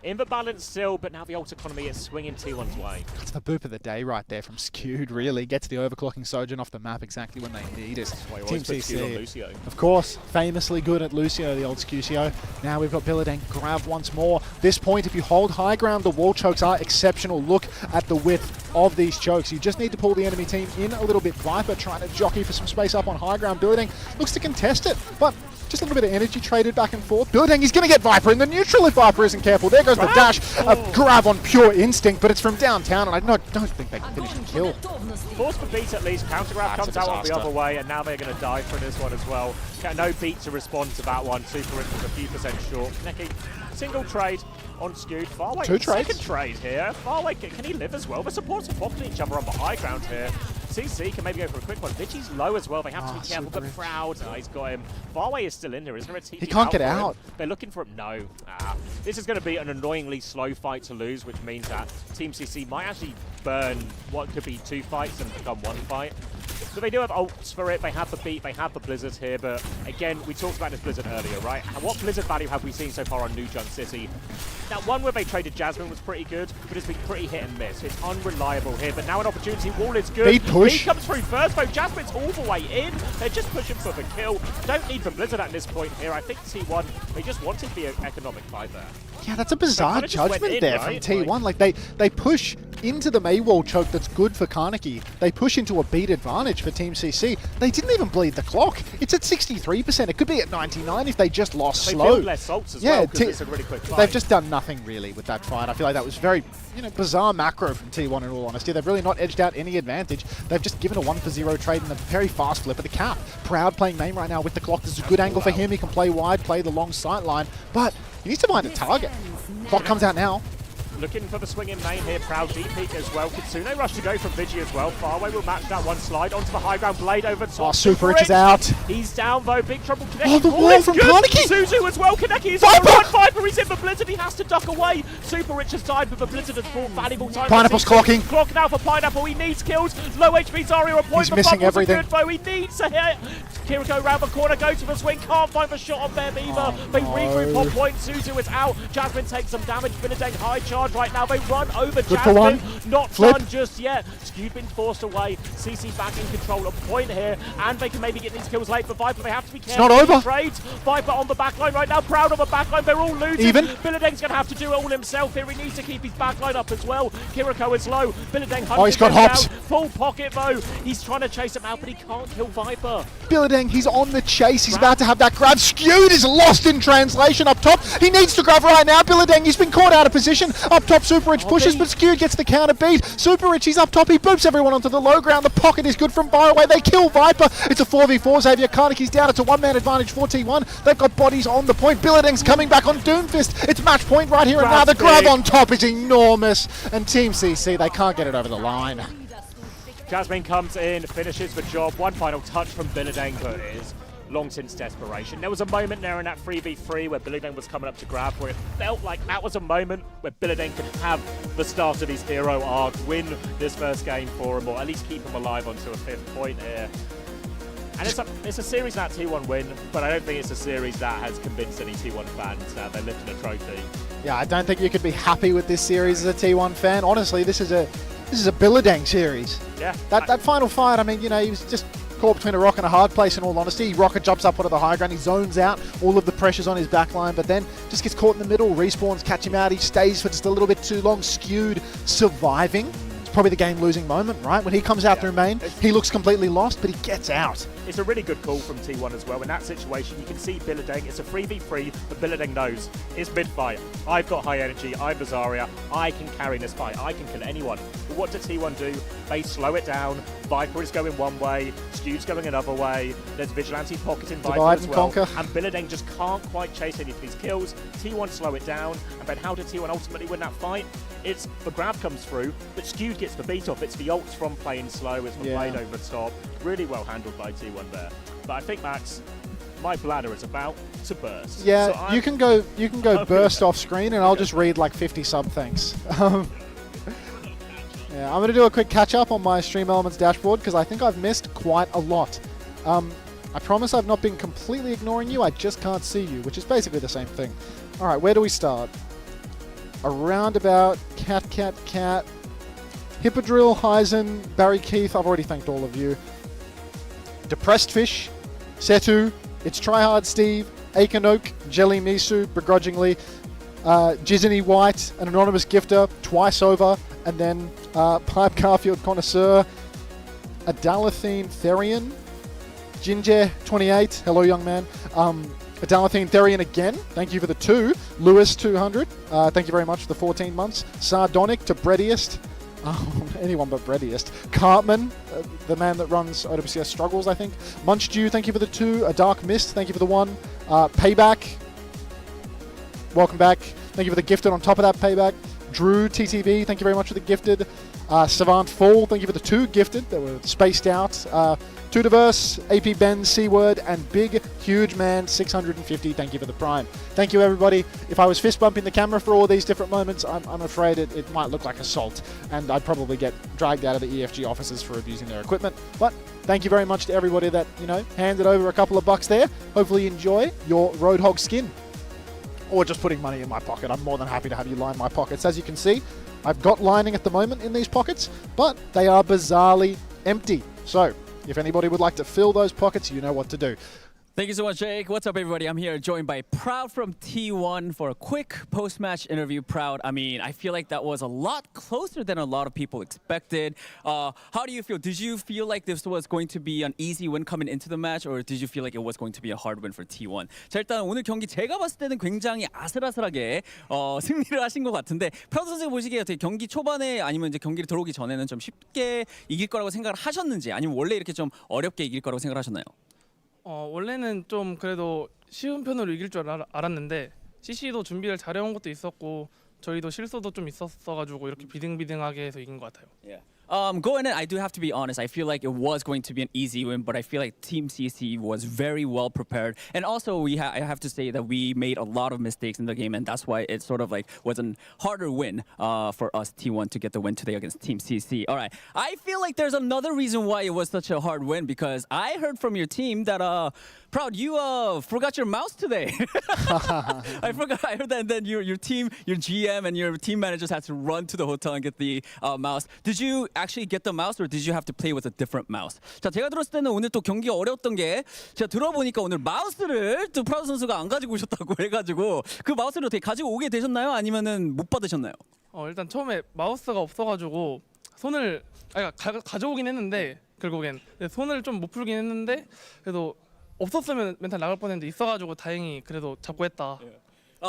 In the balance still, but now the ult economy is swinging T1's way. It's the boop of the day right there from Skewed, really. Gets the overclocking Sojourn off the map exactly when they need it. Team CC, of course, famously good at Lucio, the old Scucio. Now we've got Billadeng grab once more. This point, if you hold high ground, the wall chokes are exceptional. Look at the width of these chokes. You just need to pull the enemy team in a little bit. Viper trying to jockey for some space up on high ground. Billadeng looks to contest it, but just a little bit of energy traded back and forth. Billadeng, he's going to get Viper in the neutral if Viper isn't careful. There goes the dash. A grab on pure instinct, but it's from downtown, and I don't think they can finish the kill. Force for beat at least. Counter grab comes out on the other way, and now they're going to die for this one as well. No beat to respond to that one. Super Rich was a few percent short. Neki, single trade on Skewed. Farway, second trade here. Farway, can he live as well? The supports are blocking each other on the high ground here. CC can maybe go for a quick one. Vigi's low as well. They have to be careful, but Proud. He's got him. Farway is still in there, isn't there? He can't get out. They're looking for him. No. This is going to be an annoyingly slow fight to lose, which means that Team CC might actually burn what could be 2 fights and become 1 fight. So they do have ults for it. They have the beat. They have the blizzard here. But again, we talked about this blizzard earlier, right? And what blizzard value have we seen so far on New Junk City? That one where they traded Jasmine was pretty good, but it's been pretty hit and miss. It's unreliable here, but now an opportunity. Wall is good. Beat push. He comes through first, though. Jasmine's all the way in. They're just pushing for the kill. Don't need the blizzard at this point here. I think T1, they just wanted the economic fight there. Yeah, that's a bizarre judgment there from T1. Like they push into the Mei wall choke that's good for Carnegie. They push into a beat advantage for Team CC. They didn't even bleed the clock. It's at 63%. It could be at 99 if they just lost slow. They build less ults as well because it's a really quick fight. They've just done nothing really with that fight. I feel like that was very, bizarre macro from T1 in all honesty. They've really not edged out any advantage. They've just given a 1-for-0 trade and a very fast flip of the cap. Proud playing main right now with the clock. There's a good angle for him. He can play wide, play the long sight line, but he needs to find a target. Clock comes out now. Looking for the swing in main here. Proud deep peek as well. Kitsune rush to go from Vigi as well. Farway will match that one slide onto the high ground. Blade over top. Oh, Super Rich is out. He's down though. Big trouble. Kaneki. Oh, the wall from Carnegie. Suzu as well. Kaneki is on one. Viper. He's in the blizzard. He has to duck away. Super Rich has died, but the blizzard has brought valuable time. Pineapple's clocking. Clock now for Pineapple. He needs kills. Low HP Zarya a point. He's missing everything. Good, he needs a hit. Kiriko round the corner, goes for the swing, can't find the shot on them either. They regroup on point, Suzu is out. Jasmine takes some damage, Billadeng high charge right now. They run over good Jasmine, for not Flip. done just yet. Skewed been forced away, CC back in control, a point here, and they can maybe get these kills late for Viper. They have to be careful. It's not over. Trades. Viper on the backline right now, Proud on the backline, they're all losing. Even. Billadeng's going to have to do it all himself here. He needs to keep his backline up as well. Kiriko is low, Billadeng hunting he's got hops. Down. Full pocket though. He's trying to chase him out, but he can't kill Viper. Billadeng, he's on the chase. He's about to have that grab. Skewed is lost in translation up top. He needs to grab right now. Billadeng, he's been caught out of position. Up top, Super Rich pushes, but Skewed gets the counter beat. Super Rich, he's up top. He boops everyone onto the low ground. The pocket is good from far away. They kill Viper. It's a 4v4. Xavier Carnegie's down. It's a one-man advantage for T1. They've got bodies on the point. Billadeng's coming back on Doomfist. It's match point right here and now. The grab on top is enormous. And Team CC, they can't get it over the line. Jasmine comes in, finishes the job. One final touch from Billadeng, but it is long since desperation. There was a moment there in that 3v3 where Billadeng was coming up to grab, where it felt like that was a moment where Billadeng could have the start of his hero arc, win this first game for him, or at least keep him alive onto a 5th point here. And it's a series that T1 win, but I don't think it's a series that has convinced any T1 fans that they're lifting a trophy. Yeah, I don't think you could be happy with this series as a T1 fan. Honestly, this is a Billadeng series. Yeah. That final fight, I mean, he was just caught between a rock and a hard place in all honesty. Rocket jumps up onto the high ground, he zones out, all of the pressure's on his backline, but then just gets caught in the middle, respawns, catch him out, he stays for just a little bit too long, Skewed, surviving. It's probably the game-losing moment, right? When he comes out through main, he looks completely lost, but he gets out. It's a really good call from T1 as well. In that situation, you can see Billadeng. It's a 3v3, but Billadeng knows it's mid-fight. I've got high energy. I'm the Zarya. I can carry this fight. I can kill anyone. But what does T1 do? They slow it down. Viper is going one way. Skew's going another way. There's Vigilante pocketing Viper Divide as and well. conquer. And Billadeng just can't quite chase any of these kills. T1 slow it down. And then how did T1 ultimately win that fight? It's the grab comes through, but Skewed gets the beat off. It's the ults from playing slow. It's the blade over the top. Really well handled by T1 there. But I think, Max, my bladder is about to burst. Yeah, so you can go burst off screen, and I'll just read like 50 sub thanks. Yeah, I'm going to do a quick catch-up on my Stream Elements dashboard because I think I've missed quite a lot. I promise I've not been completely ignoring you, I just can't see you, which is basically the same thing. Alright, where do we start? Around about Cat, Hippodrill, Heisen, Barry Keith, I've already thanked all of you. Depressed Fish, Setu, It's Tryhard Steve, Aikanoke, Jelly Misu, begrudgingly, Jizzany White, an anonymous gifter, twice over, and then Pipe Garfield Connoisseur, Adalathine Therian, Ginger 28, hello young man, Adalathine Therian again, thank you for the 2, Lewis 200, thank you very much for the 14 months, Sardonic to Breadiest, anyone but Breadiest, Cartman, the man that runs OWCS Struggles I think, Munchdew, thank you for the 2, A Dark Mist, thank you for the 1, Payback, welcome back, thank you for the gifted on top of that Payback, Drew TTV, thank you very much for the gifted, Savant Fall, thank you for the 2 gifted that were spaced out, Too Diverse, AP Ben, C-Word, and Big Huge Man 650, thank you for the Prime. Thank you everybody. If I was fist bumping the camera for all these different moments, I'm afraid it might look like assault, and I'd probably get dragged out of the EFG offices for abusing their equipment. But thank you very much to everybody that, handed over a couple of bucks there. Hopefully you enjoy your Roadhog skin. Or just putting money in my pocket. I'm more than happy to have you line my pockets. As you can see, I've got lining at the moment in these pockets, but they are bizarrely empty. So, if anybody would like to fill those pockets, you know what to do. Thank you so much, Jake. What's up, everybody? I'm here joined by Proud from T1 for a quick post-match interview. Proud, I mean, I feel like that was a lot closer than a lot of people expected. How do you feel? Did you feel like this was going to be an easy win coming into the match, or did you feel like it was going to be a hard win for T1? 자, 일단 오늘 경기 제가 봤을 때는 굉장히 아슬아슬하게 승리를 하신 것 같은데, 프라우드 선수가 보시기에 어떻게 경기 초반에 아니면 이제 경기를 들어오기 전에는 좀 쉽게 이길 거라고 생각을 하셨는지, 아니면 원래 이렇게 좀 어렵게 이길 거라고 생각을 하셨나요? 원래는 좀 그래도 쉬운 편으로 이길 줄 알았는데 CC도 준비를 잘해온 것도 있었고 저희도 실수도 좀 있었어가지고 이렇게 비등비등하게 해서 이긴 것 같아요. Yeah. Going in, I do have to be honest. I feel like it was going to be an easy win, but I feel like Team CC was very well prepared. And also, I have to say that we made a lot of mistakes in the game, and that's why it sort of like was a harder win for us T1 to get the win today against Team CC. All right, I feel like there's another reason why it was such a hard win, because I heard from your team that Proud, you forgot your mouse today. I heard that, and then your team, your GM and your team managers had to run to the hotel and get the mouse. Did you actually get the mouse, or did you have to play with a different mouse? 자, 제가 들었을 때는 오늘 또 경기가 어려웠던 게, 제가 들어보니까 오늘 마우스를 또 프라우드 선수가 안 가지고 오셨다고 해가지고 그 마우스를 어떻게 가지고 오게 되셨나요? 아니면은 못 받으셨나요? 일단 처음에 마우스가 없어가지고 손을 가져오긴 했는데 결국엔 손을 좀 못 풀긴 했는데 그래도 없었으면 멘탈 나갈 뻔했는데 있어가지고 다행히 그래도 잡고 했다.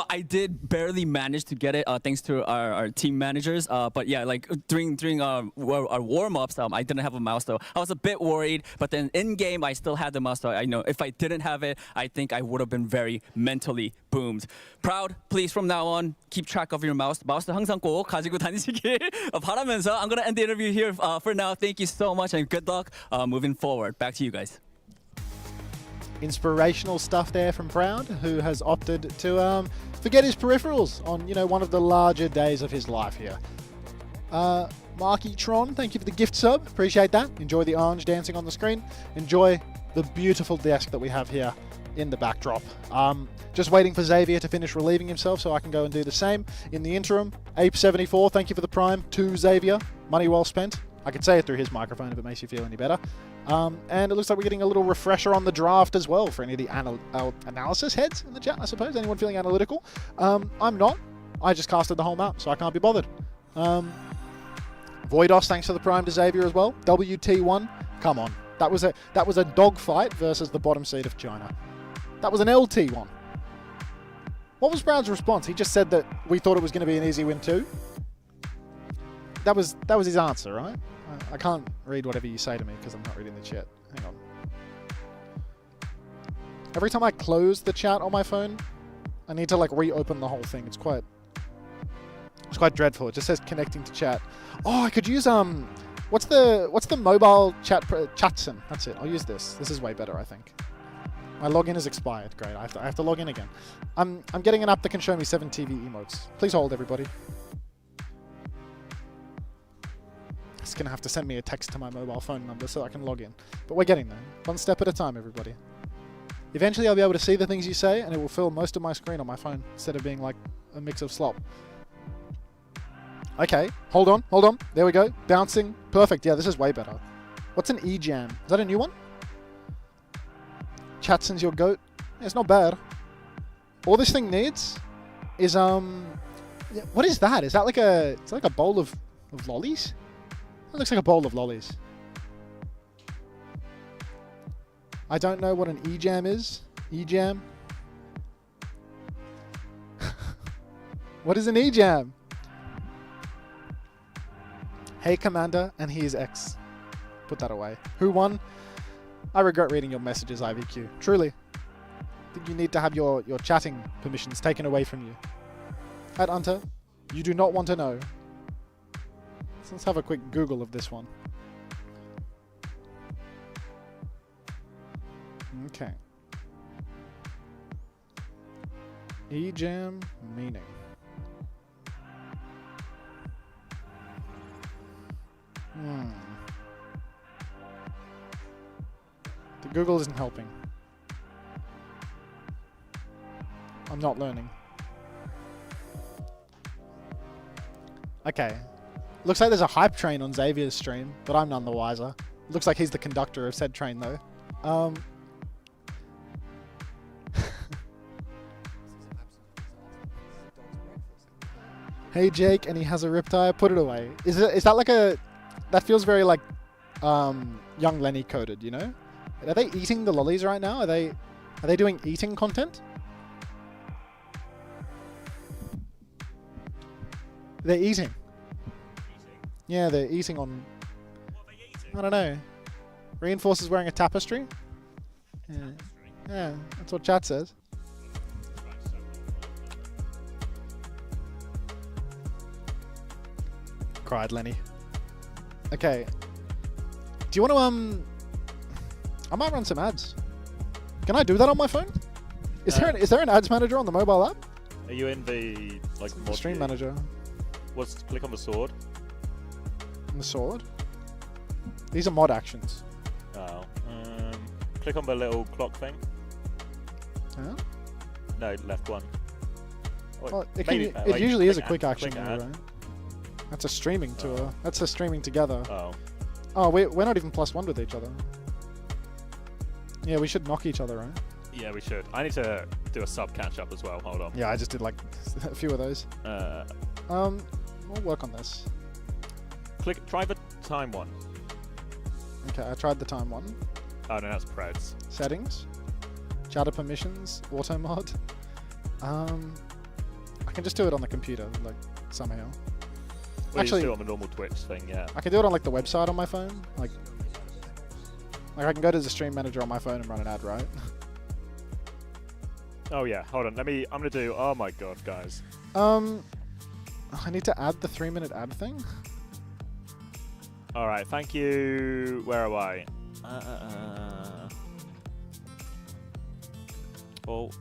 I did barely manage to get it thanks to our team managers. But yeah, like during our warm-ups, I didn't have a mouse, so I was a bit worried. But then in game, I still had the mouse, so I know if I didn't have it, I think I would have been very mentally boomed. Proud, please from now on keep track of your mouse. 마우스 항상 꼭 가지고 다니시길 바라면서 I'm gonna end the interview here for now. Thank you so much and good luck moving forward. Back to you guys. Inspirational stuff there from Proud, who has opted to forget his peripherals on, one of the larger days of his life here. Marky Tron, thank you for the gift sub. Appreciate that. Enjoy the orange dancing on the screen. Enjoy the beautiful desk that we have here in the backdrop. Just waiting for Xavier to finish relieving himself so I can go and do the same. In the interim, Ape74, thank you for the Prime to Xavier. Money well spent. I could say it through his microphone if it makes you feel any better. And it looks like we're getting a little refresher on the draft as well for any of the analysis heads in the chat, I suppose. Anyone feeling analytical? I'm not. I just casted the whole map, so I can't be bothered. Voidos, thanks for the Prime to Xavier as well. WT1, come on. That was a dogfight versus the bottom seed of China. That was an LT1. What was Proud's response? He just said that we thought it was going to be an easy win too. That was his answer, right? I can't read whatever you say to me because I'm not reading the chat. Hang on. Every time I close the chat on my phone, I need to like reopen the whole thing. It's quite dreadful. It just says connecting to chat. Oh, I could use what's the mobile chat Chatson? That's it. I'll use this. This is way better, I think. My login is expired. Great. I have to log in again. I'm getting an app that can show me 7 TV emotes. Please hold, everybody. just going to have to send me a text to my mobile phone number so I can log in. But we're getting there. One step at a time, everybody. Eventually I'll be able to see the things you say, and it will fill most of my screen on my phone, instead of being like a mix of slop. Okay, hold on. There we go. Bouncing. Perfect. Yeah, this is way better. What's an e-jam? Is that a new one? Chatson's your goat. Yeah, it's not bad. All this thing needs is yeah, what is that? Is that like a bowl of lollies? That looks like a bowl of lollies. I don't know what an e-jam is. E-jam. What is an e-jam? Hey Commander, and he is X. Put that away. Who won? I regret reading your messages, IVQ. Truly. I think you need to have your chatting permissions taken away from you. At Unter, you do not want to know. So let's have a quick Google of this one. Okay. E-jam meaning. The Google isn't helping. I'm not learning. Okay. Looks like there's a hype train on Xavier's stream, but I'm none the wiser. Looks like he's the conductor of said train though. Hey Jake, and he has a riptide. Put it away. Is that like a? That feels very like young Lenny coded. You know? Are they eating the lollies right now? Are they doing eating content? They're eating. Yeah, they're eating on. What are they eating? I don't know. Reinforce is wearing a tapestry. Yeah. Yeah, that's what chat says. Cried Lenny. Okay. Do you want to I might run some ads. Can I do that on my phone? Is there an ads manager on the mobile app? Are you in the like The stream manager. Click on the sword. On the sword. These are mod actions. Oh. Click on the little clock thing. Huh? No, left one. Well, it maybe, usually is a click quick add, action, click though, add. right? That's a streaming tour. Oh. That's a streaming together. Oh. Oh, we're not even +1 with each other. Yeah, we should knock each other, right? Yeah, we should. I need to do a sub catch up as well. Hold on. Yeah, I just did like a few of those. We'll work on this. Try the time one. Okay, I tried the time one. Oh no, that's Preds. Settings. Chatter permissions. Auto mod. I can just do it on the computer, like somehow. Well, Actually, you just do it on the normal Twitch thing, yeah. I can do it on like the website on my phone. Like I can go to the stream manager on my phone and run an ad, right? Oh yeah, hold on. I'm gonna do. Oh my god, guys. I need to add the 3-minute ad thing. All right, thank you. Where am I? Oh,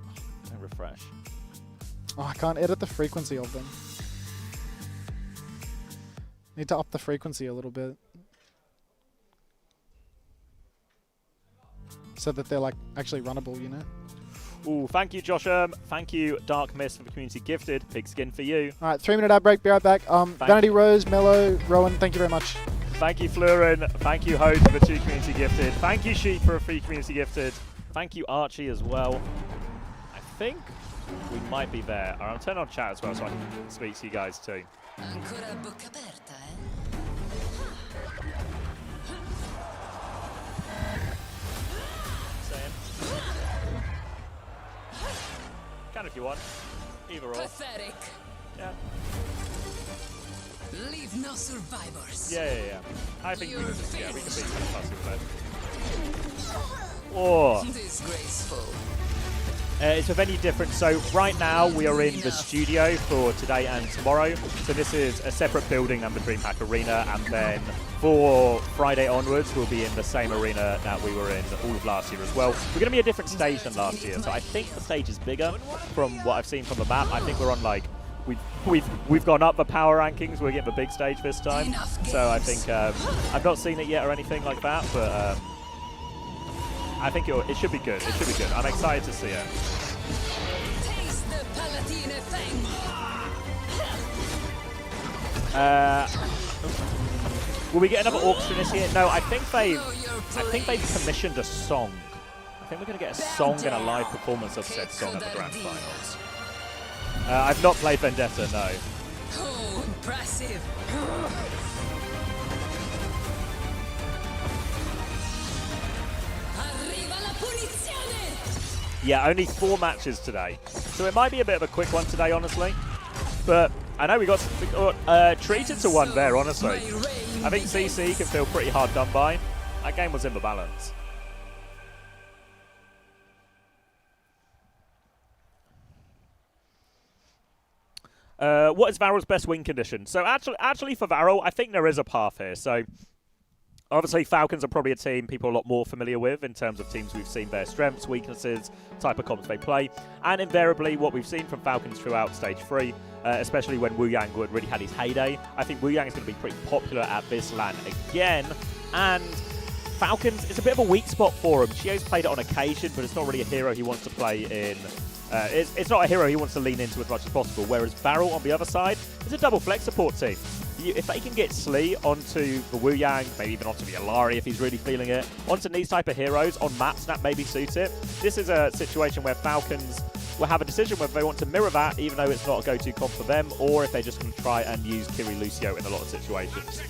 don't refresh. Oh, I can't edit the frequency of them. Need to up the frequency a little bit. So that they're like actually runnable, you know? Ooh, thank you, Josh. Thank you, Dark Mist for the community gifted. Pigskin for you. All right, 3-minute ad break. Be right back. Vanity Rose, Mello, Rowan, thank you very much. Thank you, Flurin. Thank you, Hode, for the 2 community gifted. Thank you, Sheep, for a 3 community gifted. Thank you, Archie, as well. I think we might be there. All right, I'll turn on chat as well so I can speak to you guys too. Ancora a bocca aperta, Can if you want. Either or. Pathetic. Yeah. Leave no survivors. Yeah. I think we can just, we can be kind of fussy with it. Oh. Disgraceful. It's a venue different. So right now we are in the studio for today and tomorrow. So this is a separate building than the DreamHack Arena, and then for Friday onwards we'll be in the same arena that we were in all of last year as well. We're going to be a different stage than last year, so I think the stage is bigger from what I've seen from the map. I think we're on like we've gone up the power rankings. We're getting the big stage this time, Enough so I games. think I've not seen it yet or anything like that, but I think it should be good. It should be good. I'm excited to see it. Taste the Palatine Fang. Will we get another auction this year? No, I think they've Know your they've commissioned a song. I think we're going to get a song and a live performance of said song at the grand finals. I've not played Vendetta, no. Oh, impressive. Arriva la punizione. Yeah, only 4 matches today. So it might be a bit of a quick one today, honestly. But I know we got treated to one there, honestly. I think CC can feel pretty hard done by. That game was in the balance. What is VARREL's best win condition? So actually for VARREL, I think there is a path here. So obviously Falcons are probably a team people are a lot more familiar with in terms of teams we've seen their strengths, weaknesses, type of comps they play. And invariably what we've seen from Falcons throughout Stage 3, especially when Wu Yang really had his heyday, I think Wu Yang is going to be pretty popular at this LAN again. And Falcons is a bit of a weak spot for him. Chio's played it on occasion, but it's not really a hero he wants to play in. It's not a hero he wants to lean into as much as possible, whereas VARREL on the other side is a double flex support team. If they can get Slee onto the Wu Yang, maybe even onto the Alari if he's really feeling it, onto these type of heroes on maps that maybe suit it, this is a situation where Falcons will have a decision whether they want to mirror that, even though it's not a go-to comp for them, or if they're just going to try and use Kiri Lucio in a lot of situations.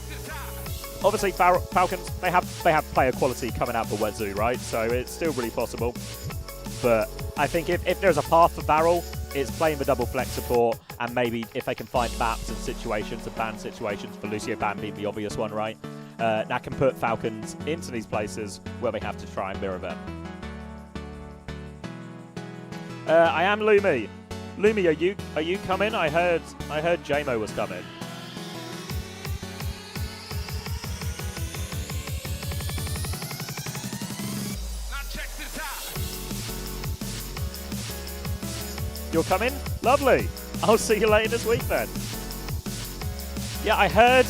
Obviously, Falcons, they have player quality coming out the wazoo, right? So it's still really possible. But I think if there's a path for VARREL, it's playing the double flex support, and maybe if they can find maps and situations and ban situations, for Lucio ban being the obvious one, right? That can put Falcons into these places where they have to try and mirror them. I am Lumi. Lumi, are you coming? I heard JMO was coming. You're coming? Lovely. I'll see you later this week then. Yeah, I heard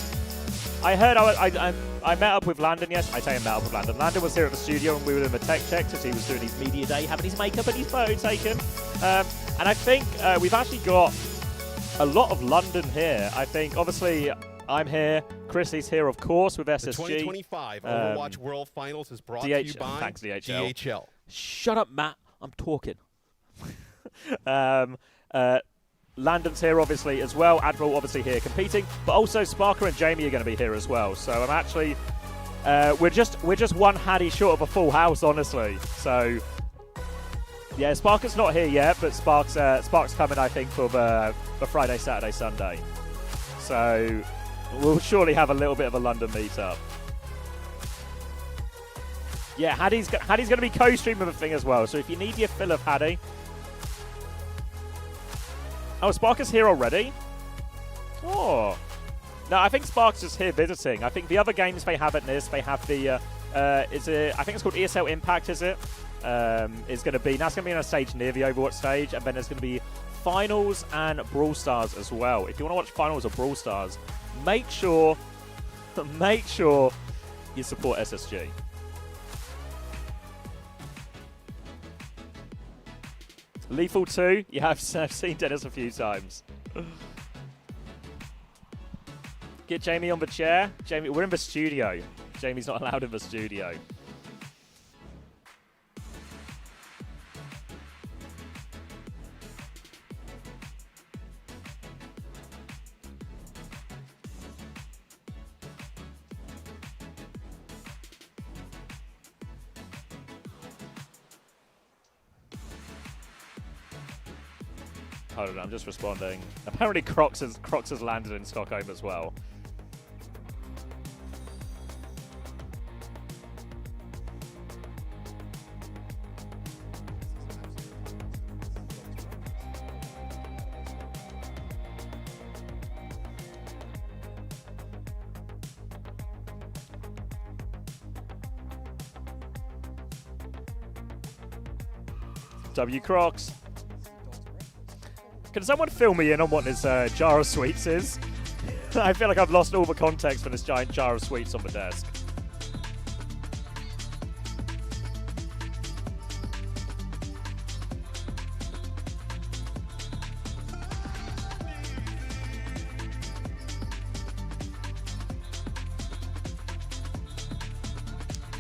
I met up with Landon, yes. I say I met up with Landon. Landon was here at the studio and we were in the tech checks as he was doing his media day, having his makeup and his photo taken. And I think we've actually got a lot of London here. I think, obviously, I'm here. Chris is here, of course, with SSG. The 2025 Overwatch World Finals is brought to you by thanks, DHL. DHL. Shut up, Matt. I'm talking. Landon's here obviously as well. Admiral obviously here competing, but also Sparker and Jamie are going to be here as well. So I'm actually we're just one Hattie short of a full house, honestly. So yeah, Sparker's not here yet, but Spark's coming, I think, for the Friday, Saturday, Sunday. So we'll surely have a little bit of a London meetup. Yeah, Hattie's going to be co-streaming the thing as well. So if you need your fill of Hattie. Oh, Sparker's here already? Oh. No, I think Spark's just here visiting. I think the other games they have at NIS, they have the, I think it's called ESL Impact, is it? That's going to be on a stage near the Overwatch stage, and then there's going to be Finals and Brawl Stars as well. If you want to watch Finals or Brawl Stars, make sure you support SSG. Lethal 2? Yeah, I've seen Dennis a few times. Get Jamie on the chair. Jamie, we're in the studio. Jamie's not allowed in the studio. Hold on, I'm just responding. Apparently Crocs has landed in Stockholm as well. W Crocs. Can someone fill me in on what this jar of sweets is? I feel like I've lost all the context for this giant jar of sweets on the desk.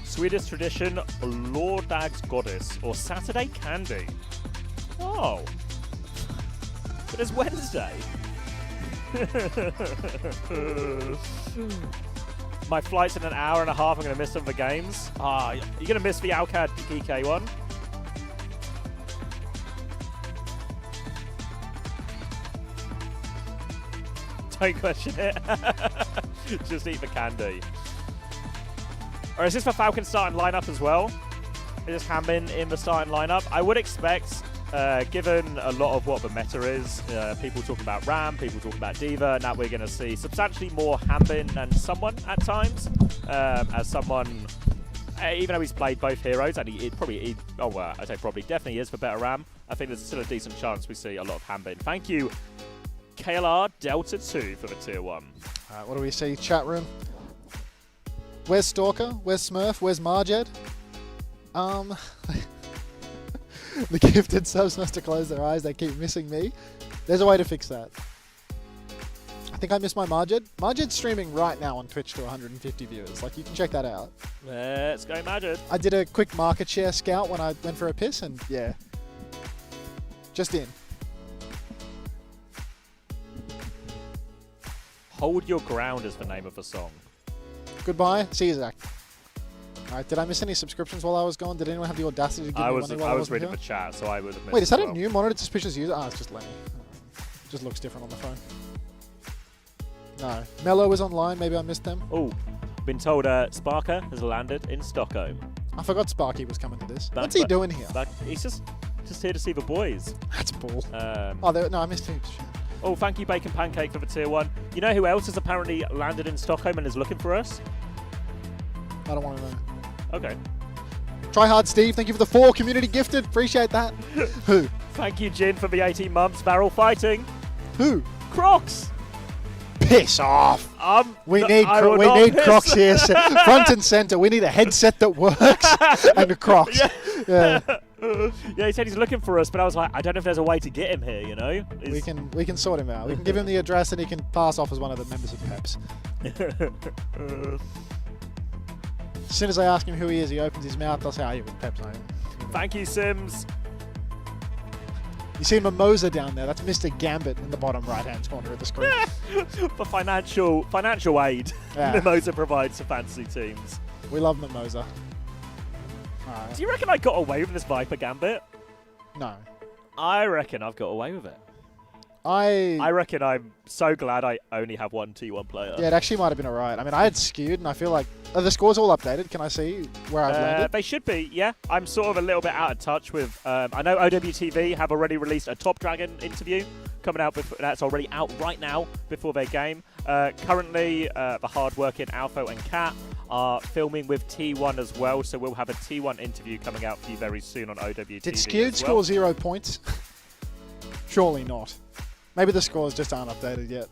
Swedish tradition, Lordag's Goddess, or Saturday Candy. Oh. But it's Wednesday. My flight's in an hour and a half. I'm going to miss some of the games. You're going to miss the Owcs Geekay one. Don't question it. Just eat the candy. Or is this the Falcons starting lineup as well? Is this Hammond in the starting lineup? I would expect, given a lot of what the meta is, people talking about Ram, people talking about Diva, now we're going to see substantially more Hammond than someone at times. As someone, even though he's played both heroes, and I say probably definitely is for better Ram, I think there's still a decent chance we see a lot of Hammond. Thank you, KLR Delta 2 for the tier 1. Alright, what do we see? Chat room. Where's Stalker? Where's Smurf? Where's Marjed? The gifted subs must have closed their eyes. They keep missing me. There's a way to fix that. I think I missed my Marjed. Marjed's streaming right now on Twitch to 150 viewers. Like, you can check that out. Let's go, Marjed. I did a quick market share scout when I went for a piss, and yeah. Just in. Hold Your Ground is the name of the song. Goodbye. See you, Zach. Alright, did I miss any subscriptions while I was gone? Did anyone have the audacity to give me money while I was reading here? the chat, so I would have missed. Wait, is that a new monitor suspicious user? It's just Lenny. Just looks different on the phone. No. Mello was online, maybe I missed them. Oh, been told Sparker has landed in Stockholm. I forgot Sparky was coming to this. What's he doing here? He's just here to see the boys. That's bull. No, I missed him. Oh, thank you, Bacon Pancake, for the tier 1. You know who else has apparently landed in Stockholm and is looking for us? I don't want to know. Okay. Try hard, Steve. Thank you for the 4 community gifted. Appreciate that. Who? Thank you, Jin, for the 18 months. VARREL fighting. Who? Crocs. Piss off. We need piss. Crocs here, front and center. We need a headset that works and a Crocs. Yeah. Yeah, he said he's looking for us, but I was like, I don't know if there's a way to get him here. You know. We can sort him out. We can give him the address, and he can pass off as one of the members of Peps. As soon as I ask him who he is, he opens his mouth. I'll say, "Are you with Peps?" Thank you, Sims. You see Mimosa down there? That's Mr. Gambit in the bottom right-hand corner of the screen. For financial aid, Yeah. Mimosa provides to fantasy teams. We love Mimosa. Alright. Do you reckon I got away with this Viper Gambit? No. I reckon I've got away with it. I reckon I'm so glad I only have one T1 player. Yeah, it actually might have been alright. I mean, I had skewed, and I feel like... Are the scores all updated? Can I see where I've landed? They should be, yeah. I'm sort of a little bit out of touch with... I know OWTV have already released a Top Dragon interview coming out. That's already out right now before their game. Currently, the hard-working Alpha and Cat are filming with T1 as well, so we'll have a T1 interview coming out for you very soon on OWTV. Did skewed score 0 points? Surely not. Maybe the scores just aren't updated yet.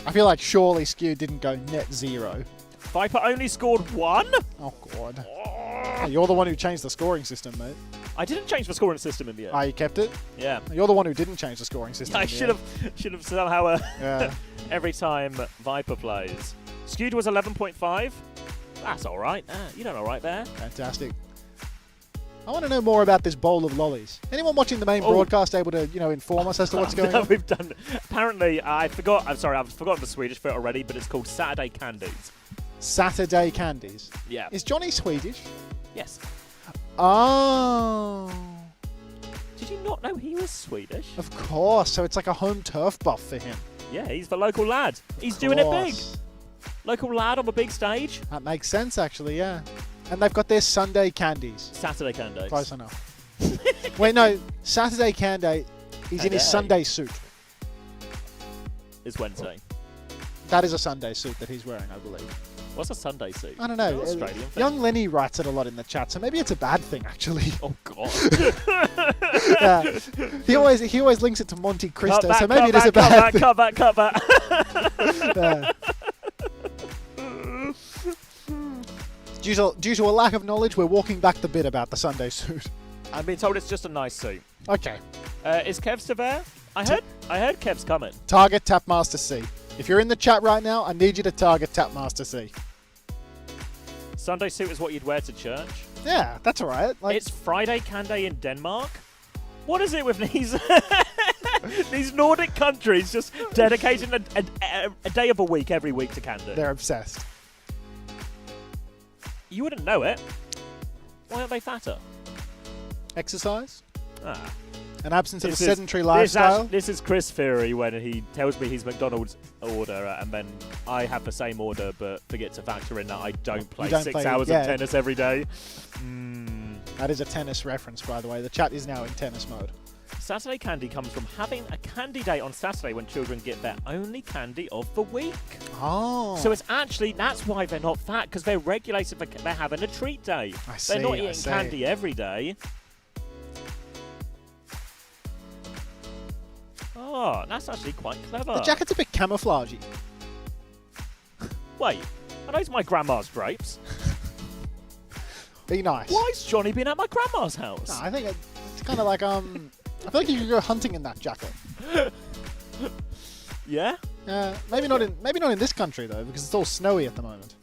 I feel like surely skewed didn't go net 0. Viper only scored 1? Oh, God. Hey, you're the one who changed the scoring system, mate. I didn't change the scoring system in the end. Ah, you kept it? Yeah. You're the one who didn't change the scoring system. I should have somehow yeah. every time Viper plays. Skewed was 11.5. That's all right. You done all right there. Fantastic. I want to know more about this bowl of lollies. Anyone watching the main broadcast able to, inform us as to what's going on? We've done. Apparently, I've forgotten the Swedish for it already, but it's called Saturday Candies. Saturday Candies? Yeah. Is Johnny Swedish? Yes. Oh. Did you not know he was Swedish? Of course. So it's like a home turf buff for him. Yeah, he's the local lad. He's doing it big. Local lad on the big stage. That makes sense, actually, yeah. And they've got their Sunday candies. Saturday candies. Close enough. Wait, no. Saturday candy, he's in his Sunday suit. It's Wednesday. That is a Sunday suit that he's wearing, I believe. What's a Sunday suit? I don't know. Australian thing? Young Lenny writes it a lot in the chat, so maybe it's a bad thing actually. Oh God. He always links it to Monte Cristo, Cut so back, maybe it is a bad thing. cut back. Due to a lack of knowledge, we're walking back the bit about the Sunday suit. I'm being told it's just a nice suit. Okay. Is Kev still there? I heard Kev's coming. Target Tapmaster C. If you're in the chat right now, I need you to target Tapmaster C. Sunday suit is what you'd wear to church. Yeah, that's all right. Like, It's Friday Canday in Denmark. What is it with these these Nordic countries just dedicating a day of a week every week to Canday? they're obsessed. You wouldn't know it. Why aren't they fatter? Exercise? Ah. An absence of a This is- sedentary lifestyle? This is Chris Fury when he tells me his McDonald's order and then I have the same order but forget to factor in that I don't play don't 6 play- hours yeah. of tennis every day. That is a tennis reference, by the way. The chat is now in tennis mode. Saturday candy comes from having a candy day on Saturday when children get their only candy of the week. Oh. So it's actually, that's why they're not fat, because they're regulated, they're having a treat day. I see, They're not I eating see. candy every day. Oh, that's actually quite clever. The jacket's a bit camouflagey. Wait, are those my grandma's drapes? Be nice. Why's Johnny been at my grandma's house? No, I think it's kind of like, I feel like you could go hunting in that jacket. Yeah? Maybe not in this country, though, because it's all snowy at the moment.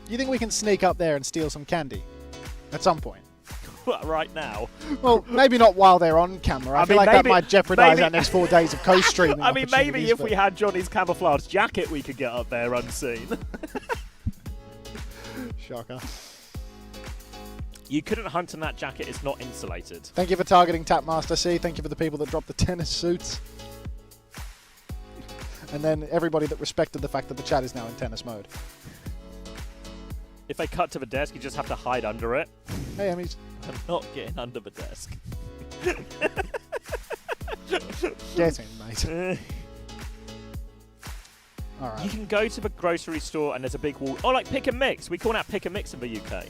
You think we can sneak up there and steal some candy? At some point. Right now. Well, maybe not while they're on camera. I feel mean, like that maybe- might jeopardize maybe- our next 4 days of co-streaming. I mean, maybe opportunities, if but- we had Johnny's camouflage jacket, we could get up there unseen. Shocker. You couldn't hunt in that jacket, it's not insulated. Thank you for targeting Tapmaster C. Thank you for the people that dropped the tennis suits. And then everybody that respected the fact that the chat is now in tennis mode. If they cut to the desk, you just have to hide under it. Hey, Emmys. I'm not getting under the desk. Get in, mate. All right. You can go to the grocery store and there's a big wall. Oh, like pick and mix. We call that pick and mix in the UK.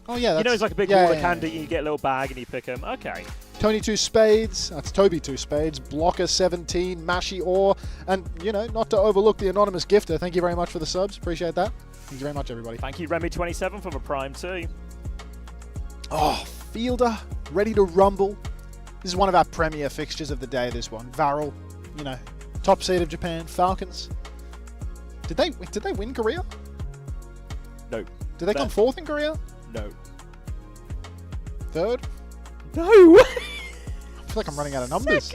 Oh, yeah. You know, it's like a big wall of candy and you get a little bag and you pick them. Okay. Tony 2 Spades, that's Toby 2 Spades, Blocker 17, Mashy Orr, and, you know, not to overlook the anonymous gifter. Thank you very much for the subs. Appreciate that. Thank you very much, everybody. Thank you, Remy27, for the Prime too. Oh, Fielder, ready to rumble. This is one of our premier fixtures of the day, this one. VARREL, you know, top seed of Japan, Falcons. Did they win Korea? No. Did they come fourth in Korea? No. Third? No! I feel like I'm running out of numbers.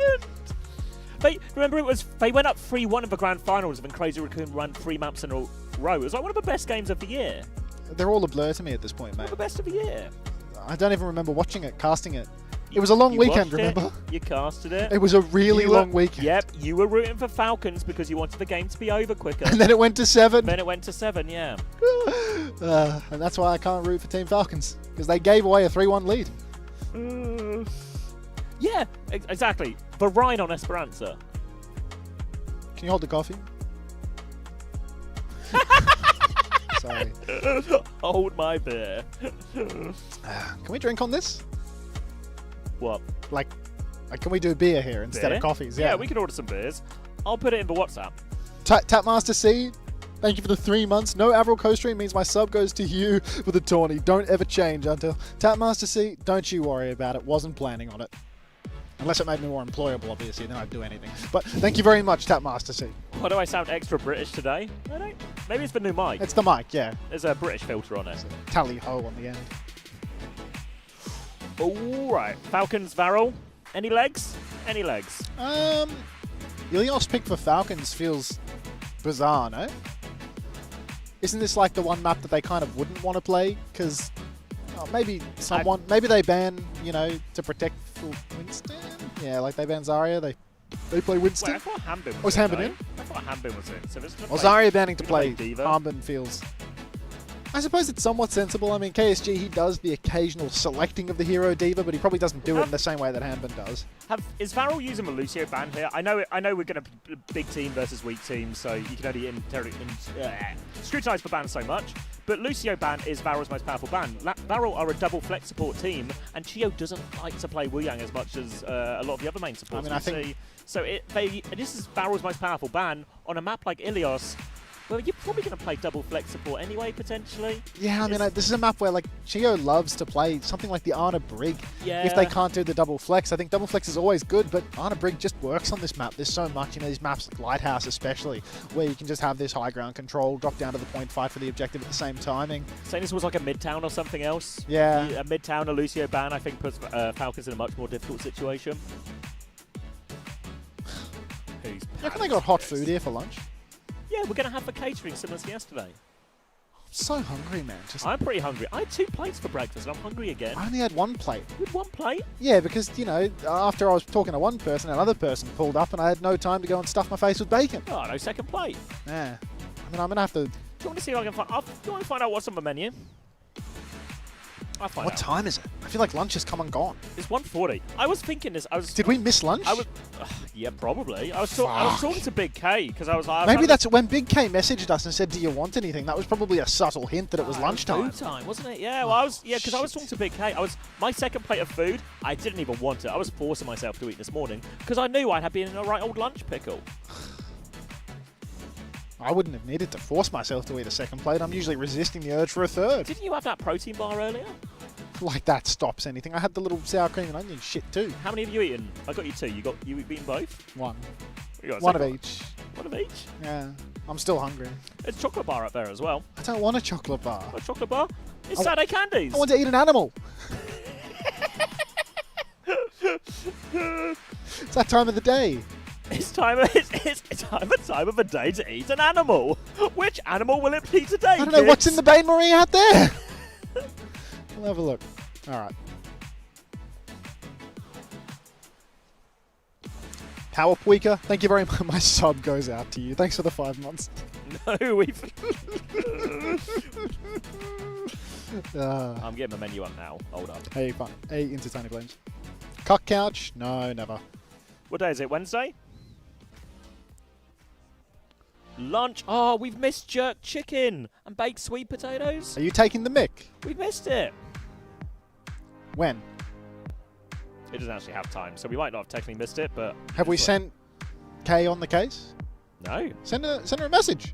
Second. Remember, they went up 3-1 in the grand finals and then Crazy Raccoon ran 3 maps in a row. It was like one of the best games of the year. They're all a blur to me at this point, mate. One of the best of the year. I don't even remember watching it, casting it. It was a long weekend, remember? You casted it. It was a really long weekend. Yep, you were rooting for Falcons because you wanted the game to be over quicker. And then it went to 7. Then it went to 7, yeah. And that's why I can't root for Team Falcons, because they gave away a 3-1 lead. Yeah, exactly. The Rhine on Esperanza. Can you hold the coffee? Sorry. Hold my beer. Can we drink on this? What? Like can we do beer here instead of coffees? Yeah, we can order some beers. I'll put it in the WhatsApp. Tapmaster C, thank you for the 3 months. No Avril co-stream means my sub goes to you for the tourney. Don't ever change until Tapmaster C, don't you worry about it. Wasn't planning on it. Unless it made me more employable, obviously, then I'd do anything. But thank you very much, Tapmaster C. Why do I sound extra British today? I don't. Maybe it's the new mic. It's the mic, yeah. There's a British filter on it. Tally ho on the end. All right, Falcons, VARREL. Any legs? Any legs? Ilios pick for Falcons feels bizarre, no? Isn't this like the one map that they kind of wouldn't want to play? Because maybe they ban, you know, to protect Winston? Yeah, like they ban Zarya, they play Winston? Wait, I thought Hanbin was Was in, Hanbin no? in? I thought Hanbin was in. So this Well, Zarya banning to play Diva. Hanbin feels I suppose it's somewhat sensible. I mean, KSG, he does the occasional selecting of the hero diva, but he probably doesn't do it in the same way that Hanbin does. Is VARREL using a Lucio ban here? I know we're going to big team versus weak team, so you can only scrutinize for bans so much. But Lucio ban is VARREL's most powerful ban. VARREL are a double flex support team, and Chio doesn't like to play Wu Yang as much as a lot of the other main supports. I mean, I think so. This is VARREL's most powerful ban on a map like Ilios. Well, you're probably going to play double flex support anyway, potentially. Yeah, I mean, this is a map where, like, Chio loves to play something like the Ana Brig. Yeah. If they can't do the double flex. I think double flex is always good, but Ana Brig just works on this map. There's so much, you know, these maps like Lighthouse especially, where you can just have this high ground control, drop down to the point, fight for the objective at the same timing. Saying this was like a Midtown or something else. Yeah. A Midtown, a Lucio ban, I think, puts Falcons in a much more difficult situation. You reckon they got hot food here for lunch? Yeah, we're going to have the catering similar to yesterday. I'm so hungry, man. I'm pretty hungry. I had 2 plates for breakfast and I'm hungry again. I only had 1 plate. With 1 plate? Yeah, because, you know, after I was talking to one person, another person pulled up and I had no time to go and stuff my face with bacon. Oh, no second plate. Yeah. I mean, I'm going to have to... Do you want to see if I can find... Do you want to find out what's on the menu? I'll find out. What time is it? I feel like lunch has come and gone. It's 1:40. I was thinking this. Did we miss lunch? Yeah, probably. I was talking to Big K because I was like... Maybe that's when Big K messaged us and said, "Do you want anything?" That was probably a subtle hint that it was lunchtime. Food time, wasn't it? Yeah, well, because I was talking to Big K. My second plate of food, I didn't even want it. I was forcing myself to eat this morning because I knew I had been in a right old lunch pickle. I wouldn't have needed to force myself to eat a second plate. I'm usually resisting the urge for a third. Didn't you have that protein bar earlier? Like that stops anything. I had the little sour cream and onion shit too. How many have you eaten? I got you 2. You eaten both? 1. You got One of each. One of each? Yeah. I'm still hungry. There's a chocolate bar up there as well. I don't want a chocolate bar. A chocolate bar? It's Saturday candies. I want to eat an animal. It's that time of the day. It's time of the day to eat an animal. Which animal will it be today? I don't know what's in the Bain Marie out there. We'll have a look. All right. Power Puika, thank you very much. My sub goes out to you. Thanks for the 5 months. No, we've... I'm getting the menu up now. Hold up. Hey, fine. Hey, into Tiny Flames. Cock couch? No, never. What day is it? Wednesday? Lunch. Oh, we've missed jerk chicken and baked sweet potatoes. Are you taking the mick? We've missed it. When? It doesn't actually have time, so we might not have technically missed it, but... Have we sent Kay on the case? No. Send her a message.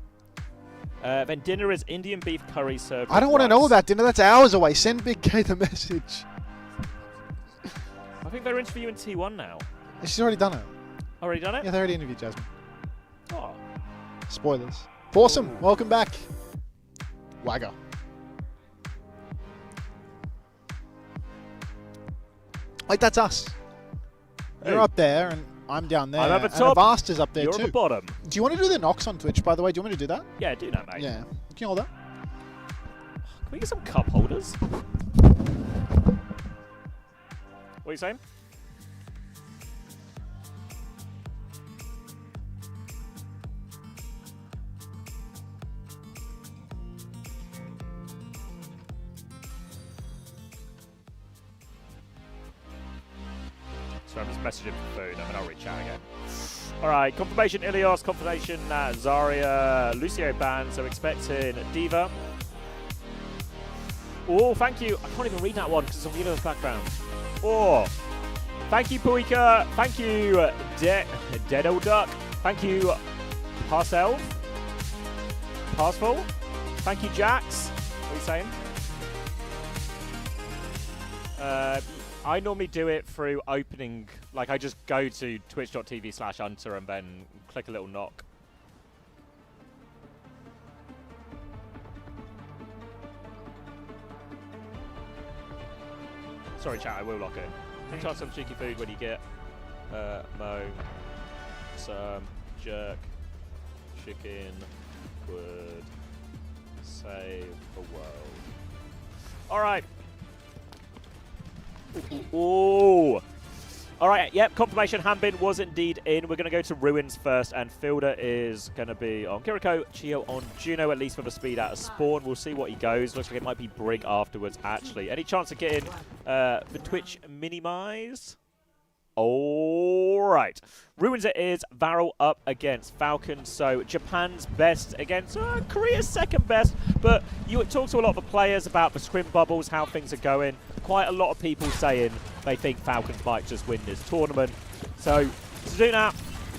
Then dinner is Indian beef curry served. I don't want to know about dinner. That's hours away. Send Big K the message. I think they're interviewing T1 now. She's already done it. Already done it? Yeah, they already interviewed Jasmine. Oh. Spoilers. Awesome. Welcome back. Wagger. Wait, that's us. Hey. You're up there, and I'm down there. I'm at the and top. Avasta's up there You're too. at the bottom. Do you want to do the Nox on Twitch, by the way? Do you want me to do that? Yeah, do that, mate. Yeah. Can you hold that? Can we get some cup holders? What are you saying? So I'm just messaging for food, and then I'll reach out again. Alright, confirmation Ilios, confirmation Zarya, Lucio ban, so expecting Diva. Oh, thank you. I can't even read that one because it's on Ilios background. Oh, thank you, Puika. Thank you, Dead Duck. Thank you, Parcel. Parsful. Thank you, Jax. What are you saying? I normally do it through opening, like I just go to twitch.tv/Unter and then click a little knock. Sorry chat, I will lock in. Try some cheeky food when you get Mo, some jerk, chicken, would save the world. Alright. Oh, All right, yep, confirmation Hanbin was indeed in. We're going to go to Ruins first, and Fielder is going to be on Kiriko, Chio on Juno, at least for the speed out of Spawn. We'll see what he goes. Looks like it might be Brig afterwards, actually. Any chance of getting the Twitch minimize? All right. Ruins it is. VARREL up against Falcons. So Japan's best against Korea's second best. But you talk to a lot of the players about the scrim bubbles, how things are going. Quite a lot of people saying they think Falcons might just win this tournament. So to do that,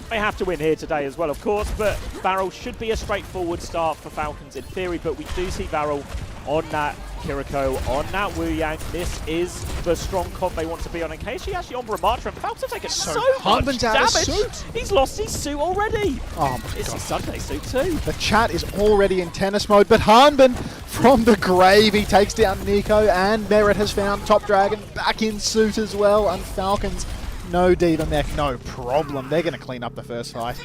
they have to win here today as well, of course. But VARREL should be a straightforward start for Falcons in theory. But we do see VARREL on that Kiriko, on that Wu Yang. This is the strong comp they want to be on. In case he actually on Ramatra, and Falcons have taken so much damage. He's lost his suit already. Oh my it's God. his Sunday suit too. The chat is already in tennis mode, but Hanbin from the grave, he takes down Nico, and Merit has found Top Dragon back in suit as well, and Falcons, no D on neck, no problem. They're going to clean up the first fight.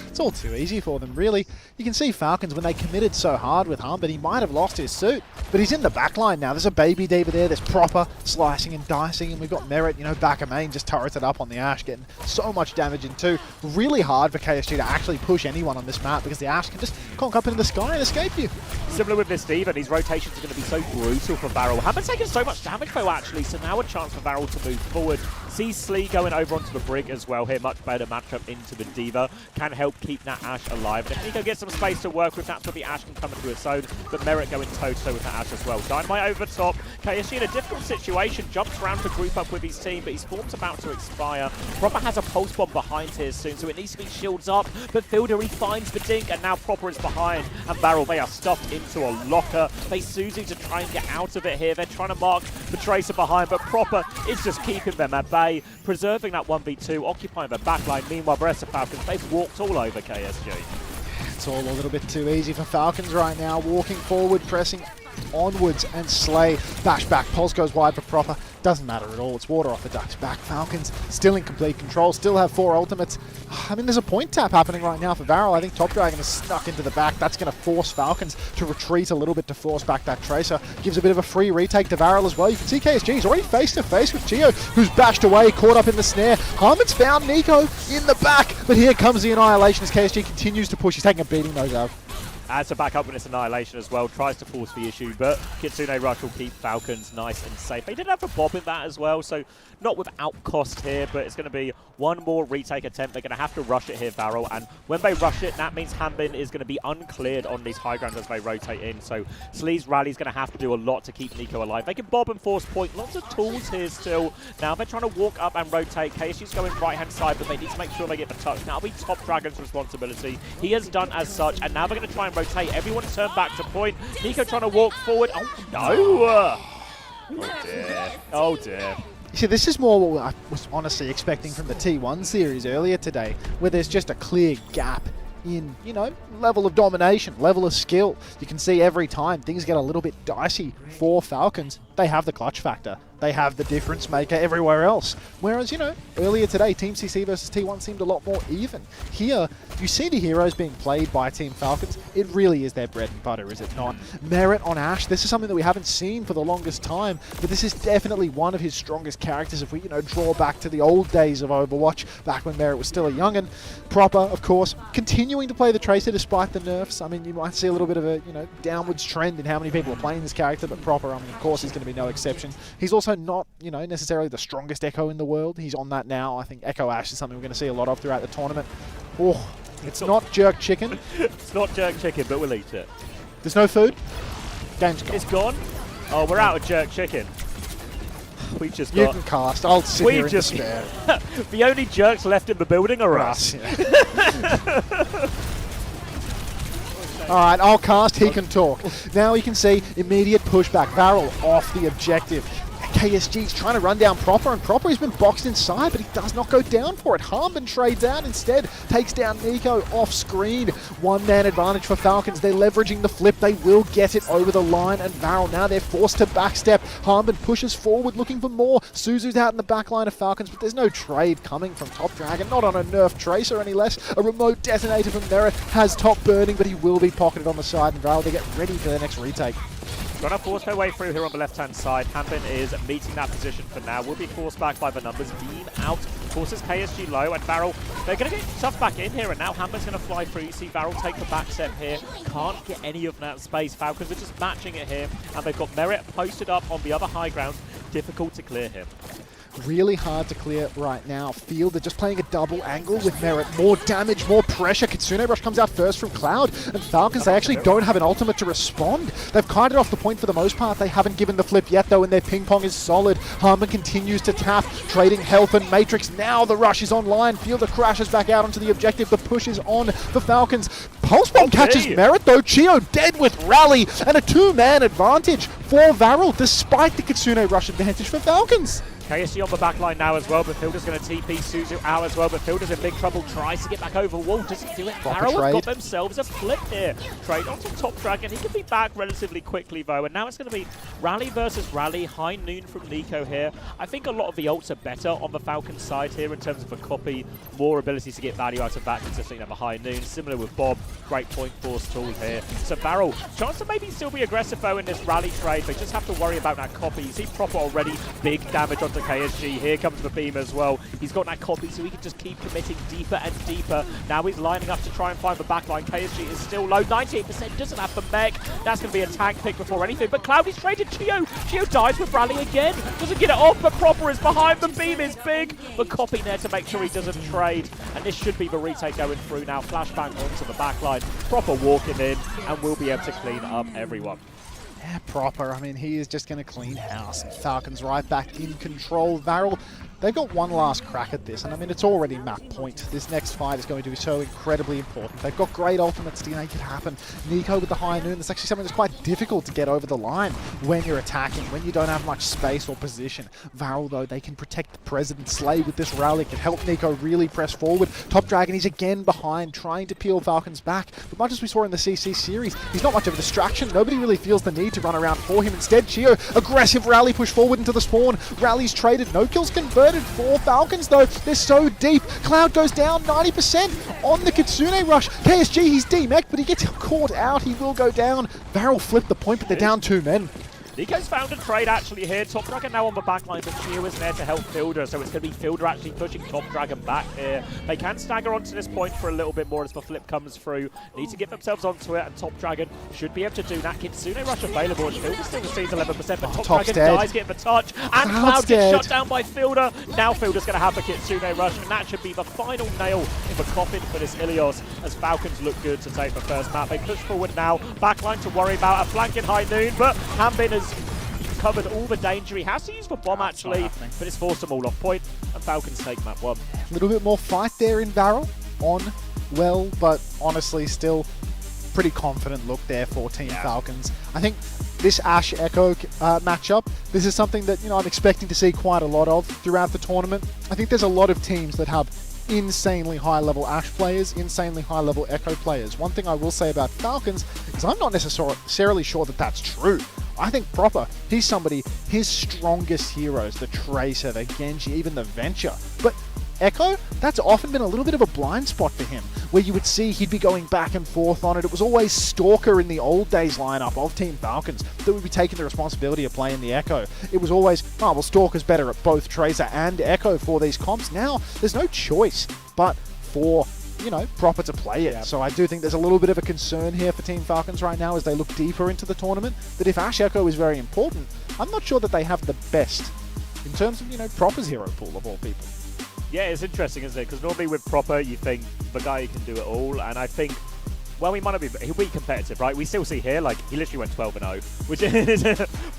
It's all too easy for them, really. You can see Falcons, when they committed so hard with Hanbin, he might have lost his suit, but he's in the back line now. There's a baby Diva there, there's Proper slicing and dicing, and we've got Merit, you know, back of main, just turreted up on the Ashe, getting so much damage in two. Really hard for KSG to actually push anyone on this map, because the Ashe can just conk up into the sky and escape you. Similar with this Diva, these rotations are going to be so brutal for VARREL. Haven't taken so much damage though, actually, so now a chance for VARREL to move forward. See Slee going over onto the Brig as well here, much better matchup into the Diva. Can help keep that Ashe alive. And if Nico gets some space to work with, that's where the Ashe can come into its own. But Merit going toe-to-toe with that Ashe as well. Dynamite over top. KSG in a difficult situation. Jumps around to group up with his team, but his form's about to expire. Proper has a pulse bomb behind here soon, so it needs to be shields up. But Fielder, he finds the dink, and now Proper is behind. And VARREL, they are stuffed into a locker. They Suzy to try and get out of it here. They're trying to mark the Tracer behind, but Proper is just keeping them at bay, preserving that 1v2, occupying the backline. Meanwhile, the rest of Falcons, they've walked all over KSG. It's all a little bit too easy for Falcons right now. Walking forward, pressing onwards, and Slay. Bash back, pulse goes wide for Proper. Doesn't matter at all, it's water off the duck's back. Falcons still in complete control, still have 4 ultimates. I mean, there's a point tap happening right now for VARREL. I think Top Dragon is stuck into the back. That's going to force Falcons to retreat a little bit to force back that Tracer. Gives a bit of a free retake to VARREL as well. You can see KSG is already face to face with Gio, who's bashed away, caught up in the snare. Harmon's found Nico in the back, but here comes the Annihilation as KSG continues to push. He's taking a beating though, Zav. Adds to back up with this Annihilation as well, tries to force the issue, but Kitsune Rush will keep Falcons nice and safe. They did have a Bob in that as well, so not without cost here, but it's going to be one more retake attempt. They're going to have to rush it here, VARREL, and when they rush it, that means Hanbin is going to be uncleared on these high grounds as they rotate in, so Slee's Rally is going to have to do a lot to keep Nico alive. They can bob and force point, lots of tools here still. Now they're trying to walk up and rotate. KSG's going right-hand side, but they need to make sure they get the touch. That'll be Top Dragon's responsibility. He has done as such, and now they're going to try and rotate. Everyone's turned back to point. Nico trying to walk forward. Oh, no! Oh, dear. Oh, dear. You see, this is more what I was honestly expecting from the T1 series earlier today, where there's just a clear gap in, you know, level of domination, level of skill. You can see every time things get a little bit dicey for Falcons, they have the clutch factor. They have the difference maker everywhere else. Whereas, you know, earlier today, Team CC versus T1 seemed a lot more even. Here, you see the heroes being played by Team Falcons. It really is their bread and butter, is it not? Merit on Ashe, this is something that we haven't seen for the longest time, but this is definitely one of his strongest characters if we, you know, draw back to the old days of Overwatch, back when Merit was still a young'un. Proper, of course, continuing to play the Tracer despite the nerfs. I mean, you might see a little bit of a, you know, downwards trend in how many people are playing this character, but Proper, I mean, of course, he's going to be no exception. He's also not, you know, necessarily the strongest Echo in the world. He's on that now. I think Echo Ashe is something we're going to see a lot of throughout the tournament. Oh, it's not jerk chicken. It's not jerk chicken, but we'll eat it. There's no food. Game's gone. It's gone? Oh, we're out of jerk chicken. We've just You got... can cast. I'll sit here in despair. The only jerks left in the building are us. Yeah. Alright, I'll cast, he can talk. Now you can see immediate pushback. VARREL off the objective. KSG's trying to run down Proper, and Proper has been boxed inside, but he does not go down for it. Hanbin trades out instead, takes down Nico off screen. One-man advantage for Falcons. They're leveraging the flip. They will get it over the line, and VARREL, now they're forced to backstep. Hanbin pushes forward, looking for more. Suzu's out in the back line of Falcons, but there's no trade coming from Top Dragon, not on a nerf Tracer any less. A remote detonator from Merit has Top burning, but he will be pocketed on the side, and VARREL, they get ready for their next retake. Trying to force their way through here on the left-hand side. Hanbin is meeting that position for now. Will be forced back by the numbers. Beam out, forces KSG low, and VARREL, they're going to get stuffed back in here, and now Hanbin's going to fly through. You see VARREL take the back step here. Can't get any of that space. Falcons are just matching it here, and they've got Merit posted up on the other high ground. Difficult to clear him. Really hard to clear right now. Field, they're just playing a double angle with Merit. More damage, more pressure. Kitsune Rush comes out first from Cloud. And Falcons, they actually don't have an ultimate to respond. They've kited off the point for the most part. They haven't given the flip yet, though, and their ping pong is solid. Harmon continues to tap, trading health and Matrix. Now the rush is online. Fielder crashes back out onto the objective. The push is on for Falcons. Pulse Bomb catches Merit, though. Chio dead with Rally, and a two-man advantage for VARREL, despite the Kitsune Rush advantage for Falcons. KSG on the back line now as well, but Fielder's going to TP Suzu out as well, but Fielder's in big trouble, tries to get back over wall, doesn't do it. VARREL have got themselves a flip here. Trade onto Top Dragon, he can be back relatively quickly though, and now it's going to be Rally versus Rally, high noon from Nico here. I think a lot of the ults are better on the Falcons side here in terms of a copy, more abilities to get value out of that consistently than the high noon. Similar with Bob, great point force tool here. So VARREL, chance to maybe still be aggressive though in this Rally trade, they just have to worry about that copy. You see Proper already, big damage onto KSG. Here comes the beam as well. He's got that copy, so he can just keep committing deeper and deeper. Now he's lining up to try and find the backline. KSG is still low. 98% doesn't have the mech. That's going to be a tank pick before anything. But Cloud is traded Chio. Chio dies with Rally again. Doesn't get it off, but Proper is behind. The beam is big. The copy there to make sure he doesn't trade. And this should be the retake going through now. Flashbang onto the backline. Proper walking in and will be able to clean up everyone. Yeah, Proper. I mean, he is just going to clean house. Falcons right back in control. VARREL, they've got one last crack at this, and I mean, it's already map point. This next fight is going to be so incredibly important. They've got great ultimates to make it happen. Nico with the high noon, that's actually something that's quite difficult to get over the line when you're attacking, when you don't have much space or position. VARREL, though, they can protect the President Slay with this rally. Can help Nico really press forward. Top Dragon, he's again behind, trying to peel Falcons back. But much as we saw in the CC series, he's not much of a distraction. Nobody really feels the need to run around for him. Instead, Chio, aggressive rally push forward into the spawn. Rally's traded, no kills converted for Falcons though. They're so deep. Cloud goes down 90% on the Kitsune Rush. KSG, he's D-mech, but he gets caught out. He will go down. VARREL flipped the point, but they're down 2 men. Nico's found a trade actually here. Top Dragon now on the backline, but Chio isn't there to help Fielder, so it's going to be Fielder actually pushing Top Dragon back here. They can stagger onto this point for a little bit more as the flip comes through. Need to get themselves onto it, and Top Dragon should be able to do that. Kitsune Rush available, and Fielder still receives 11%, but Top Dragon dies getting the touch, and Cloud gets shut down by Fielder. Now Fielder's going to have the Kitsune Rush, and that should be the final nail in the coffin for this Ilios, as Falcons look good to take the first map. They push forward now, backline to worry about, a flanking high noon, but Hanbin has covered all the danger. He has to use the bomb actually, but it's forced them all off point, and Falcons take map 1. A little bit more fight there in VARREL on well, but honestly still pretty confident look there for Team Falcons. I think this Ashe Echo matchup, this is something that, you know, I'm expecting to see quite a lot of throughout the tournament. I think there's a lot of teams that have insanely high level Ashe players, insanely high level Echo players. One thing I will say about Falcons is I'm not necessarily sure that that's true. I think Proper, he's somebody, his strongest heroes, the Tracer, the Genji, even the Venture. But Echo, that's often been a little bit of a blind spot for him, where you would see he'd be going back and forth on it. It was always Stalker in the old days lineup of Team Falcons that would be taking the responsibility of playing the Echo. It was always, oh, well, Stalker's better at both Tracer and Echo for these comps. Now, there's no choice but for, you know, Proper to play it. So I do think there's a little bit of a concern here for Team Falcons right now as they look deeper into the tournament, that if Ashe Echo is very important, I'm not sure that they have the best in terms of, you know, Proper's hero pool of all people. Yeah, it's interesting, isn't it? Because normally with Proper, you think the guy who can do it all, and I think, well, he might not be, he'll be competitive, right? We still see here, like, he literally went 12-0, which is,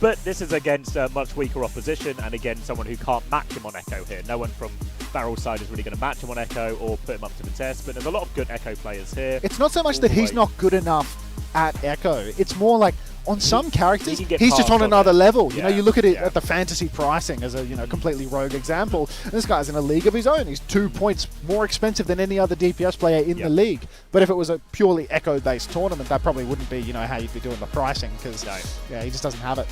but this is against a much weaker opposition, and again, someone who can't match him on Echo here. No one from VARREL's side is really going to match him on Echo or put him up to the test, but there's a lot of good Echo players here. It's not so much that he's not good enough at Echo, it's more like, on some characters, he's just on another level. You know, you look at it at the fantasy pricing as a, you know, completely rogue example. And this guy's in a league of his own. He's 2 points more expensive than any other DPS player in the league. But if it was a purely Echo-based tournament, that probably wouldn't be, you know, how you'd be doing the pricing, because yeah, he just doesn't have it.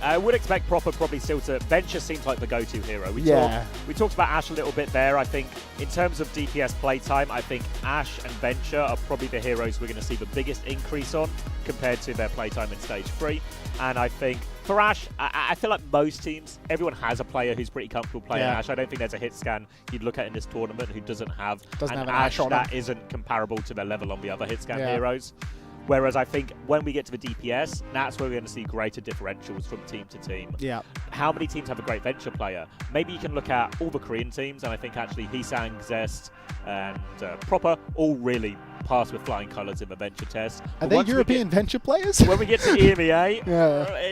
I would expect Proper probably still to... Venture seems like the go-to hero. We talked about Ashe a little bit there. I think in terms of DPS playtime, I think Ashe and Venture are probably the heroes we're going to see the biggest increase on compared to their playtime in Stage 3. And I think for Ashe, I feel like most teams, everyone has a player who's pretty comfortable playing Ashe. I don't think there's a hit scan you'd look at in this tournament who doesn't have an Ashe that isn't comparable to their level on the other hit scan heroes. Whereas I think when we get to the DPS, that's where we're going to see greater differentials from team to team. Yeah. How many teams have a great Venture player? Maybe you can look at all the Korean teams, and I think actually Hisang, Zest, and Proper all really pass with flying colours in the Venture test. Are they European Venture players? When we get to EMEA,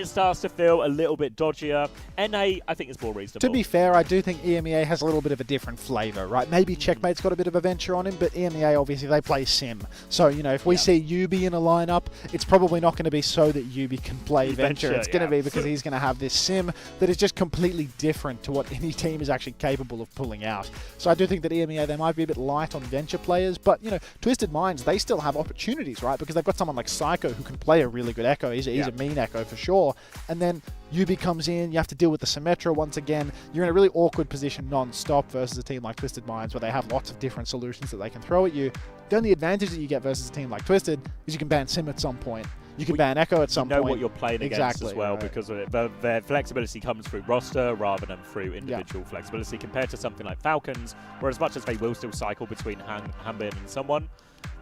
it starts to feel a little bit dodgier. NA, I think, is more reasonable. To be fair, I do think EMEA has a little bit of a different flavour, right? Maybe Checkmate's got a bit of a Venture on him, but EMEA, obviously, they play Sim. So, you know, if we see Yubi in a lineup, it's probably not going to be so that Yubi can play Venture. It's going to be because he's going to have this Sim that is just completely different to what any team is actually capable of pulling out. So I do think that EMEA, they might be a bit light on Venture players, but, you know, Twisted Minds, they still have opportunities, right? Because they've got someone like Psycho who can play a really good Echo. He's a mean Echo for sure. And then Yubi comes in, you have to deal with the Symmetra once again. You're in a really awkward position non-stop versus a team like Twisted Minds where they have lots of different solutions that they can throw at you. The only advantage that you get versus a team like Twisted is you can ban Sim at some point. You can ban Echo at some point. You know what you're playing against as well, because their flexibility comes through roster rather than through individual flexibility compared to something like Falcons, where as much as they will still cycle between Hanbin and someone,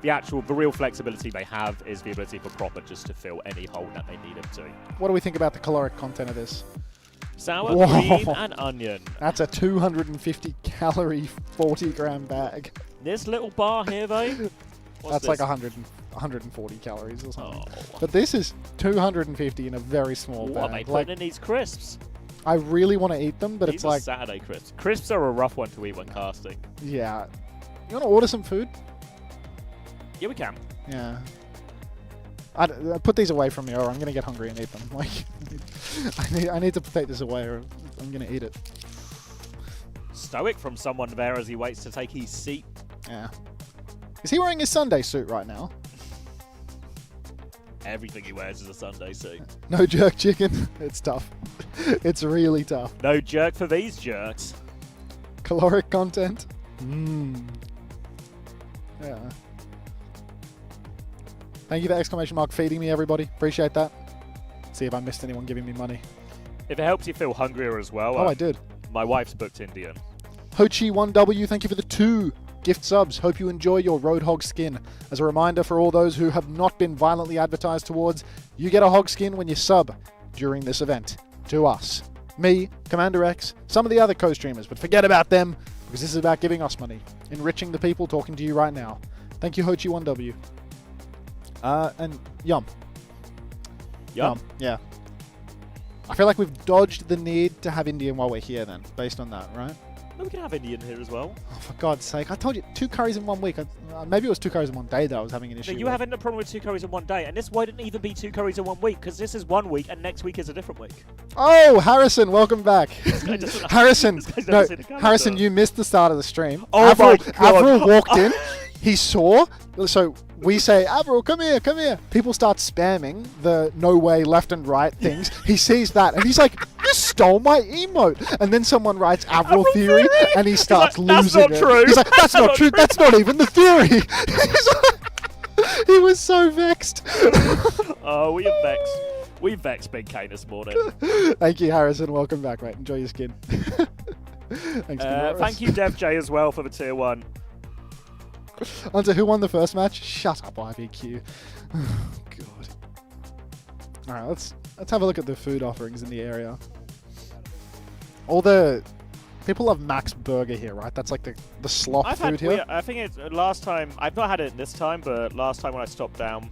the real flexibility they have is the ability for Proper just to fill any hole that they need him to. What do we think about the caloric content of this? Sour cream and onion. That's a 250 calorie, 40 gram bag. This little bar here, though. That's like 140 calories or something. But this is 250 in a very small bag. What are they putting in these crisps? I really want to eat them, but these it's like Saturday crisps. Crisps are a rough one to eat when casting. Yeah. You want to order some food? Yeah, we can. Yeah. I put these away from me, or I'm going to get hungry and eat them. Like, I need to take this away, or I'm going to eat it. Stoic from someone there as he waits to take his seat. Yeah. Is he wearing his Sunday suit right now? Everything he wears is a Sunday suit. No jerk chicken. It's tough. It's really tough. No jerk for these jerks. Caloric content. Yeah. Thank you for exclamation mark feeding me, everybody. Appreciate that. See if I missed anyone giving me money. If it helps you feel hungrier as well. I did. My wife's booked Indian. Hochi1W, thank you for the 2 gift subs. Hope you enjoy your Roadhog skin. As a reminder for all those who have not been violently advertised towards, you get a hog skin when you sub during this event to us. Me, Commander X, some of the other co-streamers, but forget about them because this is about giving us money, enriching the people talking to you right now. Thank you, Hochi1W. And Yum. Yeah. I feel like we've dodged the need to have Indian while we're here then, based on that, right? No, we can have Indian here as well. Oh, for God's sake. I told you, 2 curries in 1 week. Maybe it was 2 curries in 1 day that I was having an issue with. You having a problem with 2 curries in 1 day, and this wouldn't even be 2 curries in 1 week, because this is 1 week, and next week is a different week. Oh, Harrison, welcome back. Harrison, Harrison, you missed the start of the stream. Oh my God. Avril walked in, he saw, so we say, Avril, come here. People start spamming the no way left and right things. He sees that, and he's like, you stole my emote. And then someone writes Avril theory, and he starts losing it. That's not true. He's like, that's not true. That's not even the theory. He was so vexed. Oh, we are vexed. We vexed Big K this morning. Thank you, Harrison. Welcome back, mate. Enjoy your skin. Thanks, thank you, Dev J, as well, for the tier 1. Unter, who won the first match? Shut up, IVQ. Oh, God. Alright, let's have a look at the food offerings in the area. All the people love Max Burger here, right? That's like the slop food here. I think it's last time. I've not had it this time, but last time when I stopped down,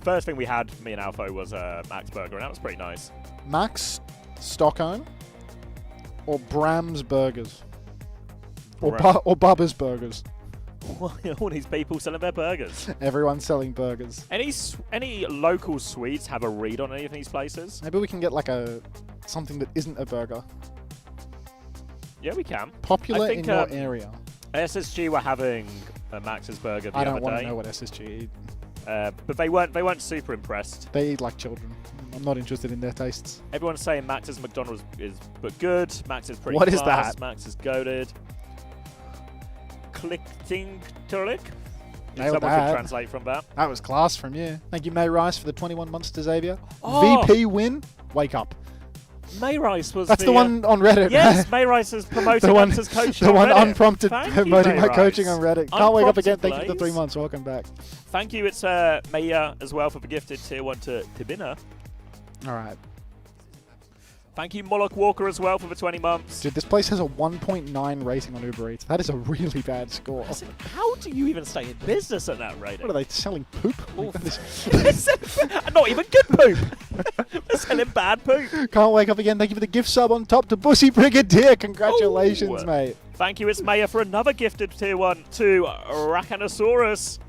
first thing we had, me and Alpha, was Max Burger, and that was pretty nice. Max Stockholm or Bram's Burgers? Or Bubba's Burgers. All these people selling their burgers. Everyone's selling burgers. Any local sweets have a read on any of these places? Maybe we can get like something that isn't a burger. Yeah, we can. Popular in your area. SSG were having Max's Burger the other day. I don't want to know what SSG eat. But they weren't super impressed. They eat like children. I'm not interested in their tastes. Everyone's saying Max's McDonald's is but good. Max is pretty What is class. that? Max is goated. Clicking Turlik. Nailed Someone that. could translate from that. That was class from you. Thank you, May Rice, for the 21 months to Xavier. Oh. VP win. Wake up. May Rice was That's the one on Reddit. Yes, May Rice has promoted the one, us as coach the on one Reddit. unprompted Thank you, promoting May my Rice. coaching on Reddit. Can't wake up again. Unprompted Thank you for the 3 plays. months. Welcome back. Thank you. It's Maya as well for the gifted tier 1 to Bina. All right. Thank you, Moloch Walker, as well for the 20 months. Dude, this place has a 1.9 rating on Uber Eats. That is a really bad score. How do you even stay in business at that rating? What are they selling? Poop? Oof. Not even good poop. They're selling bad poop. Can't wake up again. Thank you for the gift sub on top to Bussy Brigadier. Congratulations, Ooh. mate. Thank you, it's Maya, for another gifted tier 1 to Racanosaurus.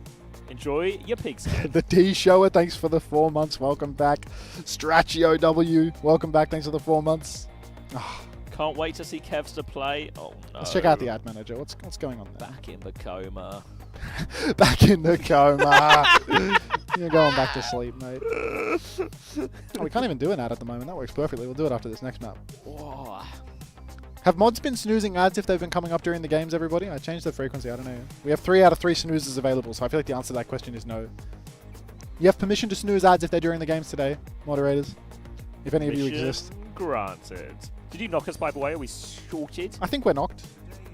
Enjoy your pigskin. The D Shower, thanks for the 4 months. Welcome back. Strachio W, welcome back. Thanks for the 4 months. Can't wait to see Kevs to play. Oh no. Let's check out the ad manager. What's going on there? Back in the coma. Back in the coma. You're going back to sleep, mate. Oh, we can't even do an ad at the moment. That works perfectly. We'll do it after this next map. Whoa. Have mods been snoozing ads if they've been coming up during the games, everybody? I changed the frequency. I don't know. We have 3 out of 3 snoozes available, so I feel like the answer to that question is no. You have permission to snooze ads if they're during the games today, moderators. If any of you exist. Granted. Did you knock us, by the way? Are we sorted? I think we're knocked.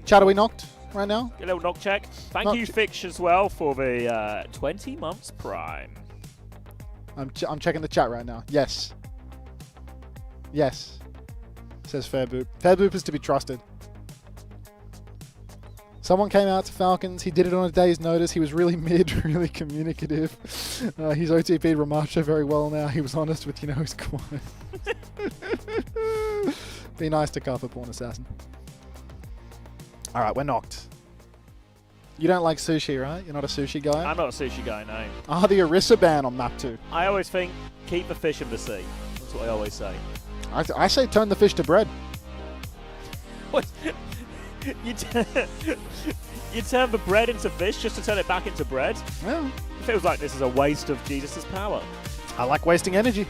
Chat, are we knocked right now? A little knock check. Thank you, Fix, as well, for the 20 months prime. I'm checking the chat right now. Yes. Yes. Says Fairboop. Fairboop is to be trusted. Someone came out to Falcons. He did it on a day's notice. He was really mid, really communicative. He's OTP'd Ramacho very well now. He was honest with, his quote. Be nice to Carper Porn Assassin. All right, we're knocked. You don't like sushi, right? You're not a sushi guy? I'm not a sushi guy, no. The Orisa ban on map 2. I always think, keep the fish in the sea. That's what I always say. I say turn the fish to bread. What? You turn the bread into fish just to turn it back into bread? Yeah. It feels like this is a waste of Jesus' power. I like wasting energy.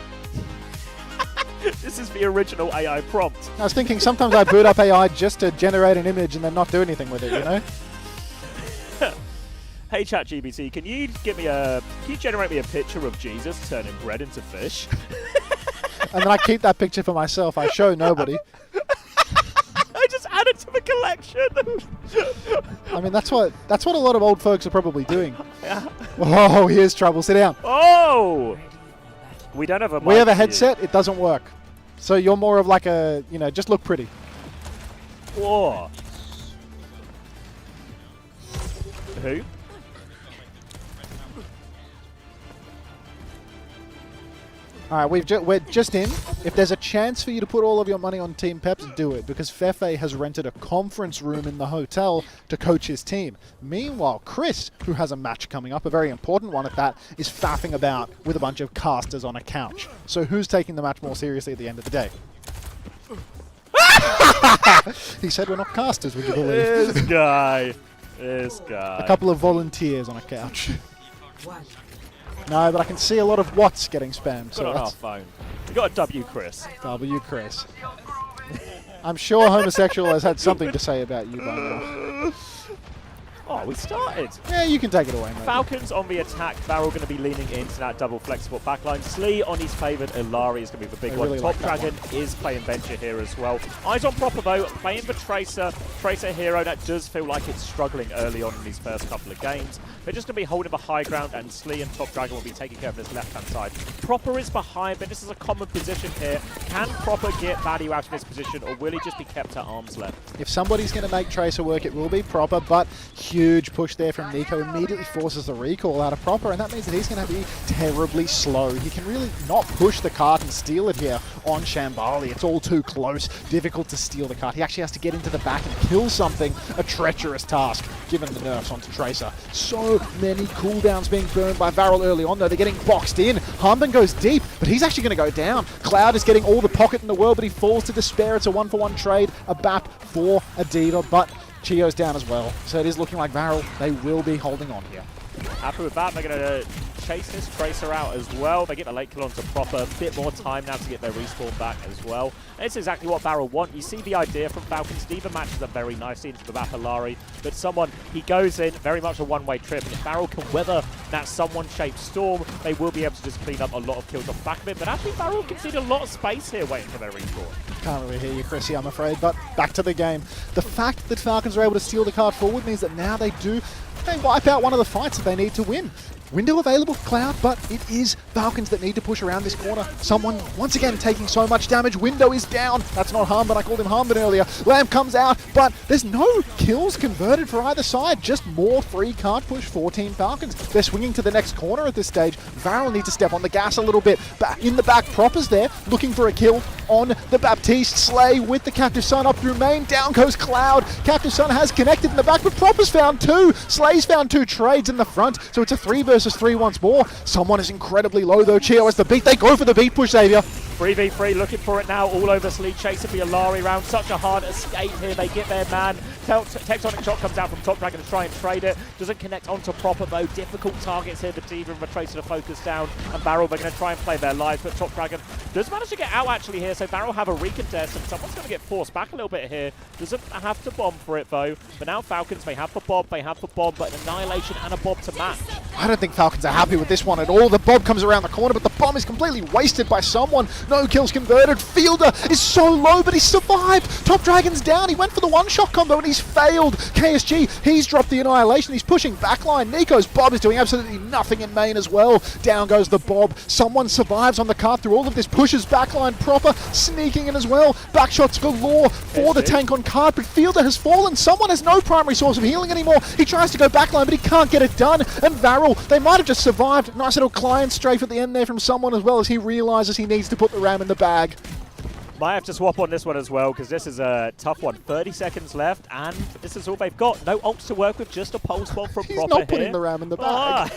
This is the original AI prompt. I was thinking sometimes I boot up AI just to generate an image and then not do anything with it, Hey ChatGPT, can you generate me a picture of Jesus turning bread into fish? And then I keep that picture for myself. I show nobody. I just add it to the collection. I mean, that's what a lot of old folks are probably doing. Oh, here's trouble. Sit down. Oh! We don't have a mic. We have a for you. headset. It doesn't work. So you're more of like a, just look pretty. Whoa. Who? All right, we're just in. If there's a chance for you to put all of your money on Team Peps, do it, because Fefe has rented a conference room in the hotel to coach his team. Meanwhile, Chris, who has a match coming up, a very important one at that, is faffing about with a bunch of casters on a couch. So who's taking the match more seriously at the end of the day? He said we're not casters, would you believe? This guy. This guy. A couple of volunteers on a couch. No, but I can see a lot of what's getting spammed. Got it on our phone. We got a W, Chris. W, Chris. I'm sure homosexual has had something to say about you by now. Oh, we started. Yeah, you can take it away, mate. Falcons on the attack. VARREL going to be leaning into that double flexible backline. Slee on his favoured. Ilari is going to be the big one. Really Top like that Dragon is playing Venture here as well. Eyes on Proper though, playing the Tracer. Tracer hero that does feel like it's struggling early on in these first couple of games. They're just going to be holding the high ground, and Slee and Top Dragon will be taking care of this left-hand side. Proper is behind, but this is a common position here. Can Proper get value out of this position, or will he just be kept at arm's length? If somebody's going to make Tracer work, it will be Proper, but huge push there from Nico. Immediately forces the recall out of Proper, and that means that he's going to be terribly slow. He can really not push the cart and steal it here on Shambali. It's all too close. Difficult to steal the cart. He actually has to get into the back and kill something. A treacherous task, given the nerfs onto Tracer. So many cooldowns being burned by VARREL early on, though. They're getting boxed in. Harmban goes deep, but he's actually going to go down. Cloud is getting all the pocket in the world, but he falls to despair. It's a 1-for-1 trade. A BAP for a Diva, but Chio's down as well. So it is looking like VARREL, they will be holding on here. Happy with that. They're going to chase this Tracer out as well. They get the late kill onto Proper. A bit more time now to get their respawn back as well. And it's exactly what VARREL want. You see the idea from Falcons. Diva matches up very nicely into the Vapillari, but he goes in very much a one-way trip. And if VARREL can weather that someone-shaped storm, they will be able to just clean up a lot of kills off the back of it. But actually, VARREL conceded a lot of space here waiting for their respawn. Can't really hear you, Chrissy, I'm afraid, but back to the game. The fact that Falcons are able to steal the card forward means that now they wipe out one of the fights that they need to win. Window available for Cloud, but it is Falcons that need to push around this corner. Someone, once again, taking so much damage. Window is down. That's not Harmon. I called him Harmon earlier. Lamb comes out, but there's no kills converted for either side. Just more free card push for Team Falcons. They're swinging to the next corner at this stage. VARREL needs to step on the gas a little bit. But in the back, Proper's there, looking for a kill on the Baptiste. Slay with the Captive Sun up through main. Down goes Cloud. Captive Sun has connected in the back, but Proper's found 2. Slay's found 2 trades in the front, so it's a 3 versus 3 once more. Someone is incredibly low though. Chio has the beat. They go for the beat push, Xavier. 3v3 looking for it now all over Sleep. Chasing the Alari round. Such a hard escape here. They get their man. Tectonic shot comes out from Top Dragon to try and trade it. Doesn't connect onto Proper though. Difficult targets here. The Diva and the Tracer to focus down. And VARREL, they're going to try and play their lives. But Top Dragon does manage to get out actually here. So VARREL have a recontest. And someone's going to get forced back a little bit here. Doesn't have to bomb for it though. But now Falcons, they have the bomb. They have the bomb. But an Annihilation and a bomb to match. I don't think Falcons are happy with this one at all. The bomb comes around the corner, but the bomb is completely wasted by someone. No kills converted. Fielder is so low, but he survived. Top Dragon's down. He went for the one-shot combo, and he's failed. KSG, he's dropped the Annihilation. He's pushing backline. Nico's Bob is doing absolutely nothing in main as well. Down goes the Bob. Someone survives on the cart through all of this. Pushes backline Proper, sneaking in as well. Backshots galore for the tank on cart, but Fielder has fallen. Someone has no primary source of healing anymore. He tries to go backline, but he can't get it done. And VARREL, they might have just survived. Nice little client strafe at the end there from someone as well, as he realizes he needs to put the ram in the bag. Might have to swap on this one as well, because this is a tough one. 30 seconds left, and this is all they've got. No ults to work with, just a pulse bomb from Proper here. He's not putting the ram in the bag.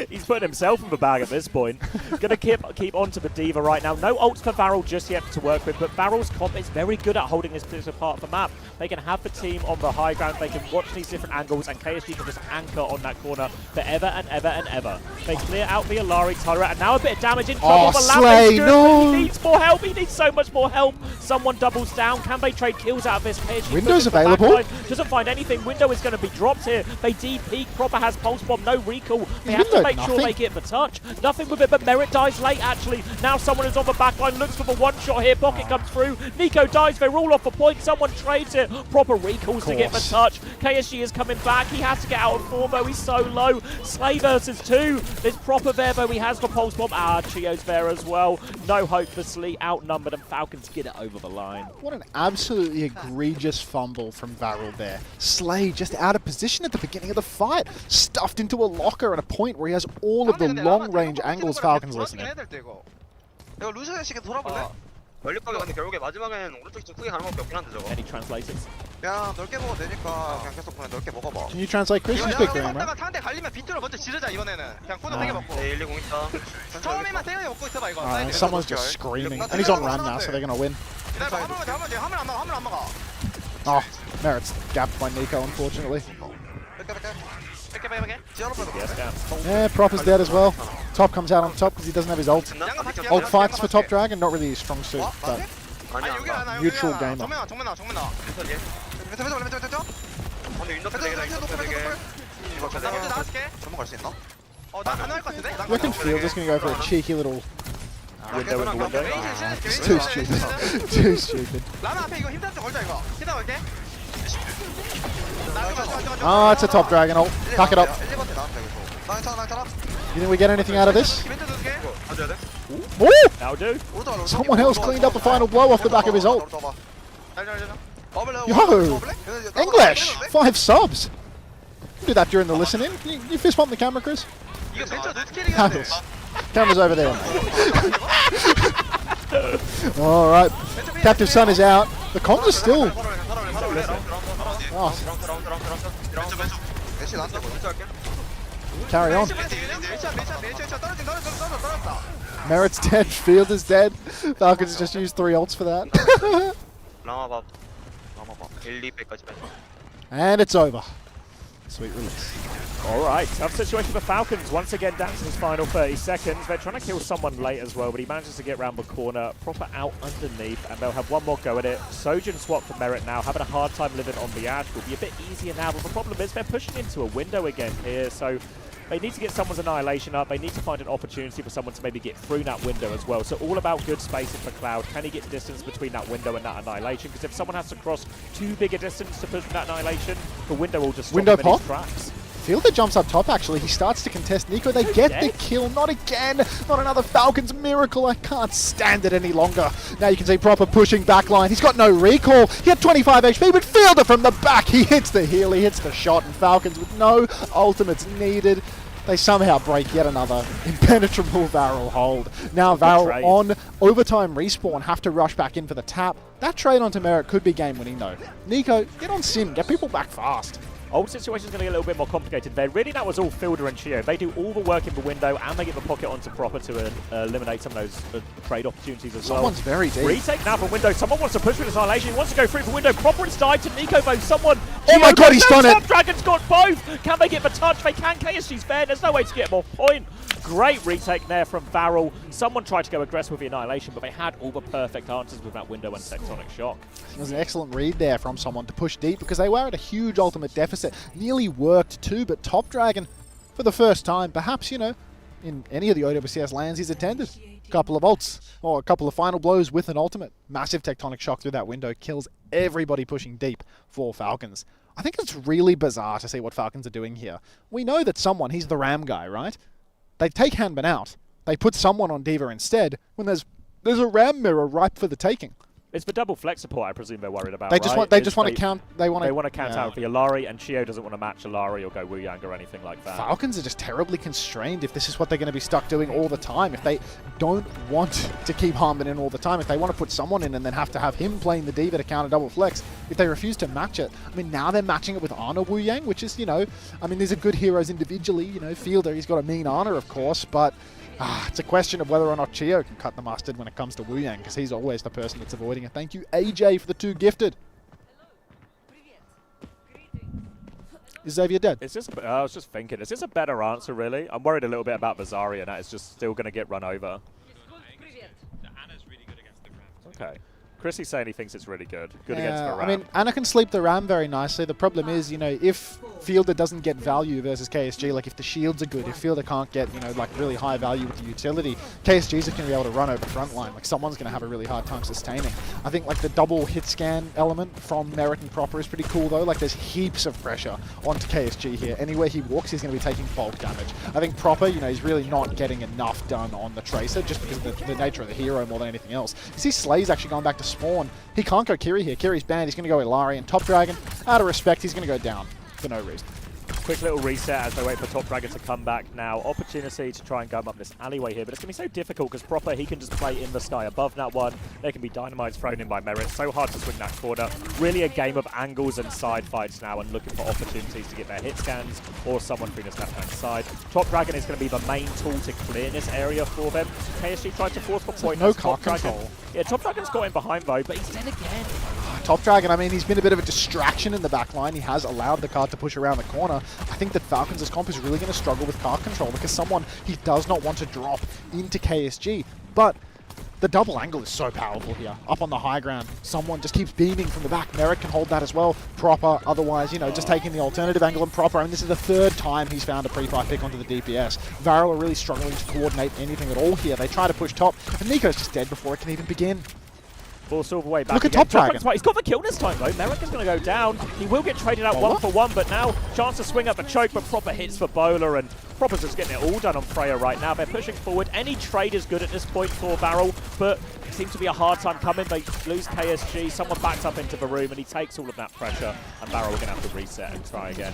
He's putting himself in the bag at this point. Going to keep on to the Diva right now. No ults for VARREL just yet to work with, but VARREL's comp is very good at holding this particular part of the map. They can have the team on the high ground. They can watch these different angles, and KSG can just anchor on that corner forever and ever and ever. They clear out the Alari turret, and now a bit of damage in trouble. Oh, Slay, no! He needs more help. He needs so much more help. Someone doubles down. Can they trade kills out of this? KSG Window's available. Doesn't find anything. Window is going to be dropped here. They D-peak. Proper has pulse bomb. No recall. They have to make sure they get the touch. Nothing with it, but Merit dies late actually. Now someone is on the backline. Looks for the one shot here. Pocket comes through. Nico dies. They're all off the point. Someone trades it. Proper recalls to get the touch. KSG is coming back. He has to get out of form though. He's so low. Slay versus 2. There's Proper there though. He has the pulse bomb. Chio's there as well. No hope for Slee. Outnumbered, and Falcons get it over the line. What an absolutely egregious fumble from VARREL there. Slay just out of position at the beginning of the fight. Stuffed into a locker at a point where he has all of the long-range angles Falcons listening. 멀리 가게 근데 결국에 마지막에는 오른쪽이 좀 크게 가는 것밖에 없긴 한데 저거. Any translators? 야 넓게 먹어도 되니까 그냥 계속 그냥 넓게 먹어봐. Can you translate Chris? You speak Korean, right? 상대 갈리면 빈투를 먼저 지르자 이번에는. 그냥 코너 세게 먹고. 네 120 있다. 처음에만 세게 먹고 있어봐 이거. Someone's just screaming. And he's on run now, so they're gonna win. 화물 안 막아. Oh, Merit's gapped by Nico, unfortunately. Yeah, Proper's dead as well. Top comes out on top because he doesn't have his ult. Ult fights for Top Dragon, not really his strong suit, but neutral gamer. I reckon Fielder's going to go for a cheeky little... It's too stupid. Too stupid. Ah, it's a Top Dragon ult. Pack it up. You think we get anything out of this? Ooh! That'll do. Someone else cleaned up the final blow off the back of his ult. Yo! English! 5 subs! You do that during the listening. You fist bump the camera, Chris? Handles. Camera's over there. Alright. Captive Sun is out. The comms are still... Oh. Carry on. Merit's dead, Field is dead. Falcons just used 3 ults for that. And it's over. Sweet release. All right, tough situation for Falcons. Once again, down to his final 30 seconds. They're trying to kill someone late as well, but he manages to get around the corner, proper out underneath, and they'll have one more go at it. Sojin swap for Merit now, having a hard time living on the edge. Will be a bit easier now, but the problem is they're pushing into a window again here, so they need to get someone's annihilation up. They need to find an opportunity for someone to maybe get through that window as well. So all about good spacing for Cloud. Can he get distance between that window and that annihilation? Because if someone has to cross too big a distance to push that annihilation, the window will just stop Window him in his pop? tracks. Fielder jumps up top, actually. He starts to contest Nico. They get the kill. Not again. Not another Falcons miracle. I can't stand it any longer. Now you can see Proper pushing backline. He's got no recall. He had 25 HP, but Fielder from the back. He hits the heal. He hits the shot. And Falcons with no ultimates needed. They somehow break yet another impenetrable VARREL hold. Now VARREL on overtime respawn have to rush back in for the tap. That trade onto Merit could be game winning though. Nico, get on Sim. Get people back fast. Old situation's going to get a little bit more complicated there. Really, that was all Fielder and Chio. They do all the work in the window, and they get the pocket onto Proper to eliminate some of those trade opportunities as well. Someone's very deep. Retake now from window. Someone wants to push with his annihilation. He wants to go through the window. Proper is died to Nico, though. Someone... Oh my god, he's done it! Top Dragon's got both! Can they get the touch? They can. KSG's fair. There's no way to get more point. Great retake there from VARREL. Someone tried to go aggressive with the annihilation, but they had all the perfect answers with that window and Tectonic Shock. It was an excellent read there from someone to push deep because they were at a huge ultimate deficit. Nearly worked too, but Top Dragon, for the first time, perhaps, you know, in any of the OWCS lands he's attended, a couple of ults, or a couple of final blows with an ultimate. Massive Tectonic Shock through that window, kills everybody pushing deep for Falcons. I think it's really bizarre to see what Falcons are doing here. We know that someone, he's the Ram guy, right? They take Hanban out. They put someone on D.Va instead when there's a Ram mirror ripe for the taking. It's the double flex support I presume they're worried about, They just want to count. They want to count out the Alari, and Chio doesn't want to match Alari or go Wu Yang or anything like that. Falcons are just terribly constrained if this is what they're going to be stuck doing all the time. If they don't want to keep Hanban in all the time, if they want to put someone in and then have to have him playing the D.Va to counter double flex, if they refuse to match it, I mean, now they're matching it with Ana Wu Yang, which is, you know, I mean, these are good heroes individually. You know, Fielder, he's got a mean Ana, of course, but it's a question of whether or not Chio can cut the mustard when it comes to Wu Yang, because he's always the person that's avoiding it. Thank you, AJ, for the 2 gifted. Is Xavier dead? It's just, I was just thinking, is this a better answer, really? I'm worried a little bit about Vazzari, and that is just still going to get run over. Okay. Chrissy's saying he thinks it's really good. Good against the Ram. I mean, Ana can sleep the Ram very nicely. The problem is, you know, if Fielder doesn't get value versus KSG, like if the shields are good, if Fielder can't get, you know, like really high value with the utility, KSG's are going to be able to run over front line. Like someone's going to have a really hard time sustaining. I think like the double hit scan element from Merit and Proper is pretty cool though. Like there's heaps of pressure onto KSG here. Anywhere he walks, he's going to be taking bulk damage. I think Proper, you know, he's really not getting enough done on the Tracer just because of the nature of the hero more than anything else. You see Slay's actually going back to spawn. He can't go Kiri here. Kiri's banned. He's going to go Ilari, and Top Dragon, out of respect, he's going to go down for no reason. Quick little reset as they wait for Top Dragon to come back now. Opportunity to try and gum up this alleyway here, but it's going to be so difficult because Proper, he can just play in the sky above that one. There can be dynamites thrown in by Merit. So hard to swing that corner. Really a game of angles and side fights now and looking for opportunities to get their hit scans or someone through this left-hand side. Top Dragon is going to be the main tool to clear this area for them. KSG tried to force for point. No car control. Yeah, Top Dragon's got him behind though, but he's dead again. Top Dragon, I mean, he's been a bit of a distraction in the back line. He has allowed the card to push around the corner. I think that Falcons' comp is really going to struggle with card control because someone he does not want to drop into KSG. But the double angle is so powerful here. Up on the high ground, someone just keeps beaming from the back. Merit can hold that as well. Proper, otherwise, you know, just taking the alternative angle and Proper. I mean, this is the 3rd time he's found a pre-fight pick onto the DPS. VARREL are really struggling to coordinate anything at all here. They try to push top, and Nico's just dead before it can even begin. Full silver way back. Look at Top Dragon. He's got the kill this time though. Merrick is going to go down. He will get traded out 1 for 1, but now chance to swing up a choke, but Proper hits for Bowler, and Proper's just getting it all done on Freya right now. They're pushing forward. Any trade is good at this point for VARREL, but it seems to be a hard time coming. They lose KSG. Someone backs up into the room, and he takes all of that pressure, and VARREL are going to have to reset and try again.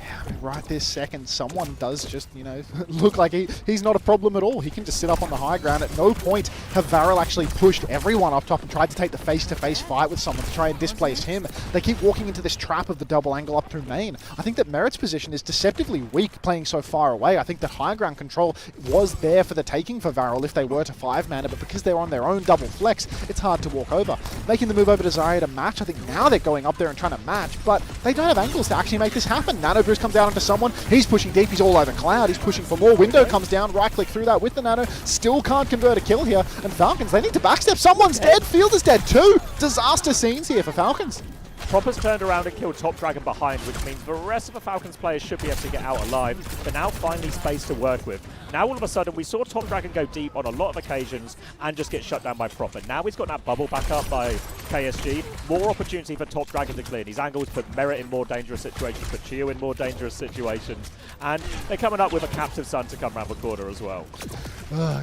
Yeah, I mean, right this second, someone does just, you know, look like he's not a problem at all. He can just sit up on the high ground. At no point have VARREL actually pushed everyone up top and tried to take the face-to-face fight with someone to try and displace him. They keep walking into this trap of the double angle up through main. I think that Merit's position is deceptively weak playing so far away. say, I think that high ground control was there for the taking for VARREL if they were to 5-mana, but because they're on their own double flex, it's hard to walk over. Making the move over to Zarya to match, I think now they're going up there and trying to match, but they don't have angles to actually make this happen. Nano Boost comes down onto someone, he's pushing deep, he's all over Cloud, he's pushing for more. Window comes down, right click through that with the Nano, still can't convert a kill here, and Falcons, they need to backstep. Someone's dead, Field is dead too. Disaster scenes here for Falcons. Proper's turned around and killed Top Dragon behind, which means the rest of the Falcons players should be able to get out alive, but now finally space to work with. Now all of a sudden we saw Top Dragon go deep on a lot of occasions and just get shut down by Proper. Now he's got that bubble back up by KSG. More opportunity for Top Dragon to clear. These angles put Merit in more dangerous situations, put Chio in more dangerous situations, and they're coming up with a Captive Sun to come around the corner as well.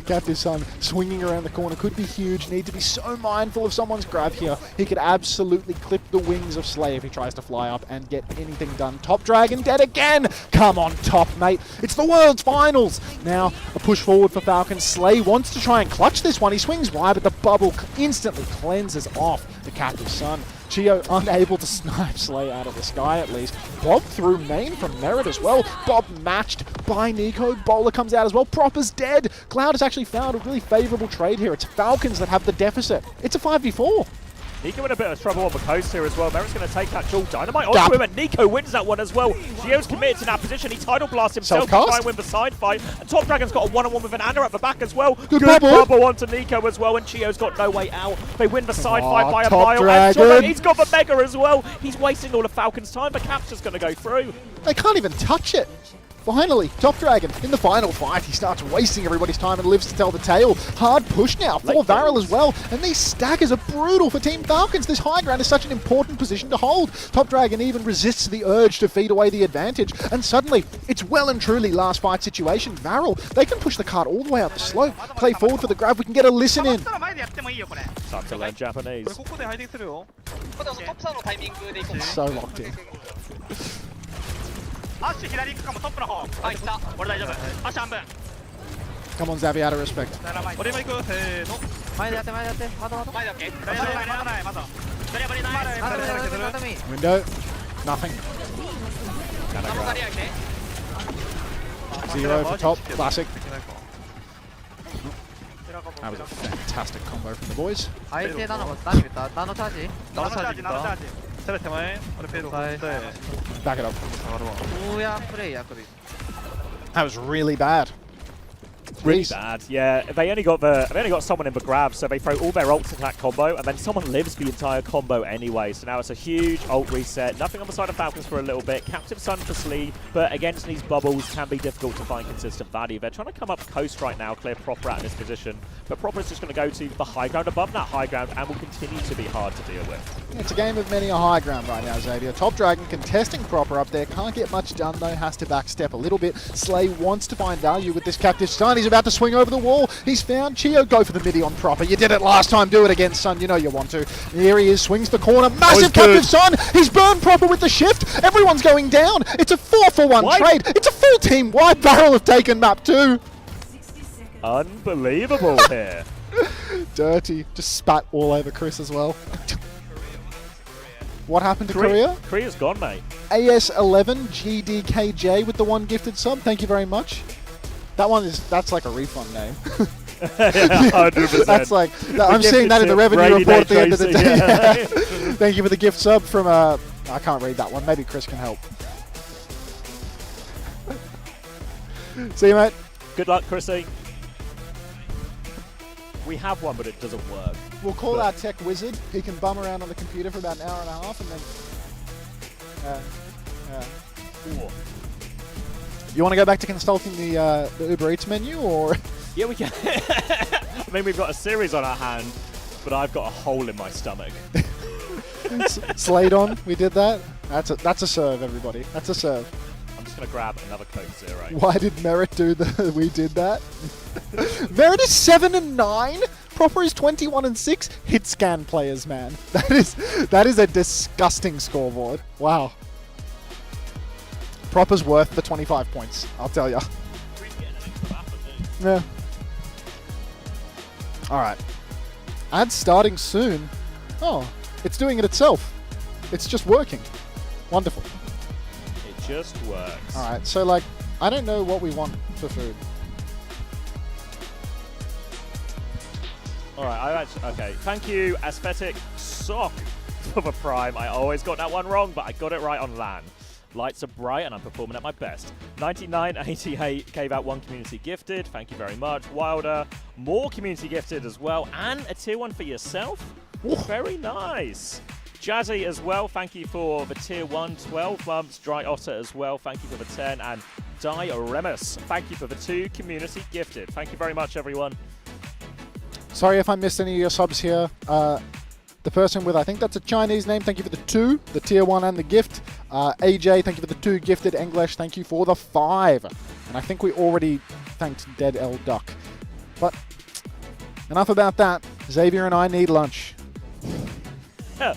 Captive Sun swinging around the corner could be huge. Need to be so mindful of someone's grab here. He could absolutely clip the wings of Slay if he tries to fly up and get anything done. Top Dragon dead again. Come on, Top, mate. It's the World's Finals. Now, a push forward for Falcons. Slay wants to try and clutch this one. He swings wide, but the bubble instantly cleanses off the Captive Sun. Chio unable to snipe Slay out of the sky at least. Bob through main from Merit as well. Bob matched by Nico. Bowler comes out as well. Proper's dead. Cloud has actually found a really favourable trade here. It's Falcons that have the deficit. It's a 5v4. Nico in a bit of trouble on the coast here as well. Merit's going to take that dual dynamite onto him, and Nico wins that one as well. Gio's committed to that position. He tidal blasts himself to try and win the side fight. And Top Dragon's got a one-on-one with an Anna at the back as well. Good bubble onto Nico as well, and Chio's got no way out. They win the side fight by a mile. And Top, he's got the Mega as well. He's wasting all of Falcon's time, but Cap's just going to go through. They can't even touch it. Finally, Top Dragon in the final fight. He starts wasting everybody's time and lives to tell the tale. Hard push now for VARREL as well. And these staggers are brutal for Team Falcons. This high ground is such an important position to hold. Top Dragon even resists the urge to feed away the advantage. And suddenly, it's well and truly last fight situation. VARREL, they can push the cart all the way up the slope. Play forward for the grab. We can get a listen in. Time to learn Japanese. So locked in. Come on, Xavi, out of respect. Window. Nothing. 0 for Top. Classic. That was a fantastic combo from the boys. Back it up. That was really bad. Really bad, yeah. They only got someone in the grab, so they throw all their ults into that combo, and then someone lives the entire combo anyway. So now it's a huge ult reset. Nothing on the side of Falcons for a little bit. Captive Sun for Slee, but against these bubbles can be difficult to find consistent value. They're trying to come up coast right now, clear Proper out in this position, but Proper is just going to go to the high ground above that high ground and will continue to be hard to deal with. It's a game of many a high ground right now, Xavier. Top Dragon contesting Proper up there. Can't get much done though, has to backstep a little bit. Slay wants to find value with this Captive Sun. He's about to swing over the wall. He's found Chio. Go for the midi on Proper. You did it last time. Do it again, Sun. You know you want to. Here he is. Swings the corner. Massive Captive Sun. He's burned Proper with the shift. Everyone's going down. It's a 4-for-1 trade. It's a full team wide. VARREL have taken map 2. Unbelievable here. Dirty. Just spat all over Chris as well. What happened to Korea? Korea's gone, mate. AS11 GDKJ with the 1 gifted sub. Thank you very much. That's like a refund name. Yeah, 100%. That's like I'm seeing that in the revenue report at the end of the day. Yeah. Thank you for the gift sub from I can't read that one. Maybe Chris can help. See you, mate. Good luck, Chrissy. We have one, but it doesn't work. We'll call our tech wizard. He can bum around on the computer for about an hour and a half, and then. You want to go back to consulting the Uber Eats menu, or? Yeah, we can. I mean, we've got a series on our hand, but I've got a hole in my stomach. Slade on, we did that. That's a serve, everybody. That's a serve. I'm just gonna grab another Coke Zero. Why did Merit do the? We did that. Merit is 7-9. Proper is 21-6. Hit scan players, man. That is a disgusting scoreboard. Wow. Proper's worth the 25 points, I'll tell ya. Yeah. Alright. Ads starting soon. Oh, it's doing it itself. It's just working. Wonderful. It just works. Alright, so like, I don't know what we want for food. Alright, okay. Thank you, Aesthetic Sock, for the Prime. I always got that one wrong, but I got it right on LAN. Lights are bright and I'm performing at my best. 9988 gave out 1 community gifted. Thank you very much. Wilder, more community gifted as well. And a tier 1 for yourself. Very nice. Jazzy as well. Thank you for the tier 1, 12 months. Dry Otter as well. Thank you for the 10. And Dioremus, thank you for the 2 community gifted. Thank you very much, everyone. Sorry if I missed any of your subs here. The person with, I think that's a Chinese name, thank you for the 2, the tier 1 and the gift. AJ, thank you for the 2 gifted. English, thank you for the 5. And I think we already thanked Dead L Duck. But enough about that. Xavier and I need lunch. I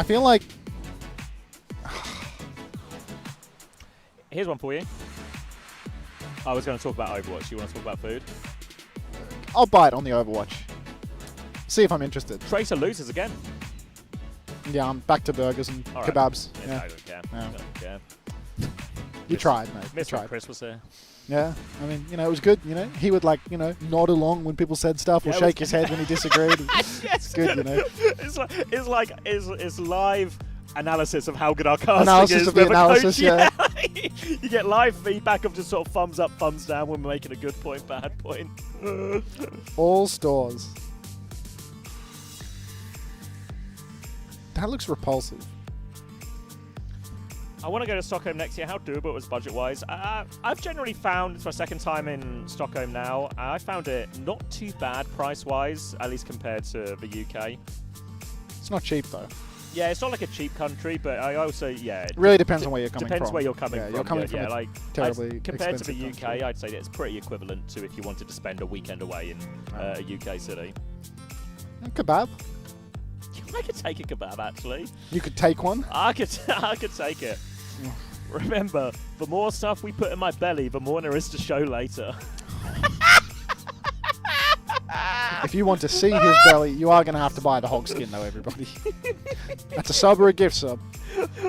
feel like... Here's one for you. I was going to talk about Overwatch. You want to talk about food? I'll buy it on the Overwatch. See if I'm interested. Tracer loses again. Yeah, I'm back to burgers and kebabs. Yeah. I don't care. Yeah. I don't care. You tried, mate. You Mr. tried. Chris was there. Yeah, I mean, it was good, He would, nod along when people said stuff or shake his head when he disagreed. Yes. It's good, It's live analysis of how good our casting analysis is. of the analysis, yeah. You get live feedback of just sort of thumbs up, thumbs down when we're making a good point, bad point. All stores. That looks repulsive. I want to go to Stockholm next year. How doable it was budget-wise? I've generally found, it's my second time in Stockholm now, I found it not too bad price-wise, at least compared to the UK. It's not cheap, though. Yeah, it's not like a cheap country, but I also, yeah. It really depends on where you're coming from. Depends where you're coming from. You're coming from like terribly compared to the expensive UK, country. I'd say that it's pretty equivalent to if you wanted to spend a weekend away in a UK city. Kebab? I could take a kebab, actually. You could take one? I could take it. Remember, the more stuff we put in my belly, the more there is to show later. If you want to see his belly, you are going to have to buy the hog skin, though, everybody. That's a sub or a gift sub.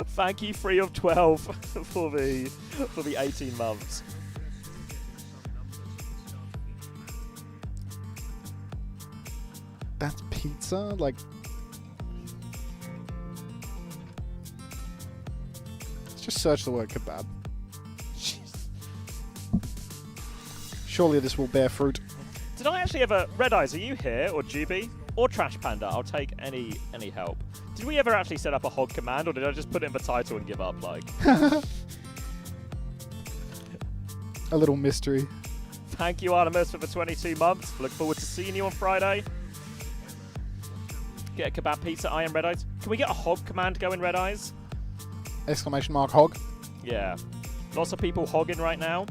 Thank you, 3 of 12, for the 18 months. That's pizza? Just search the word kebab. Surely this will bear fruit. Did I actually ever... Red Eyes, are you here? Or Juby? Or Trash Panda? I'll take any help. Did we ever actually set up a hog command, or did I just put it in the title and give up, A little mystery. Thank you, Artemis, for the 22 months. Look forward to seeing you on Friday. Get a kebab pizza, I am Red Eyes. Can we get a hog command going, Red Eyes? Exclamation mark hog. Yeah. Lots of people hogging right now.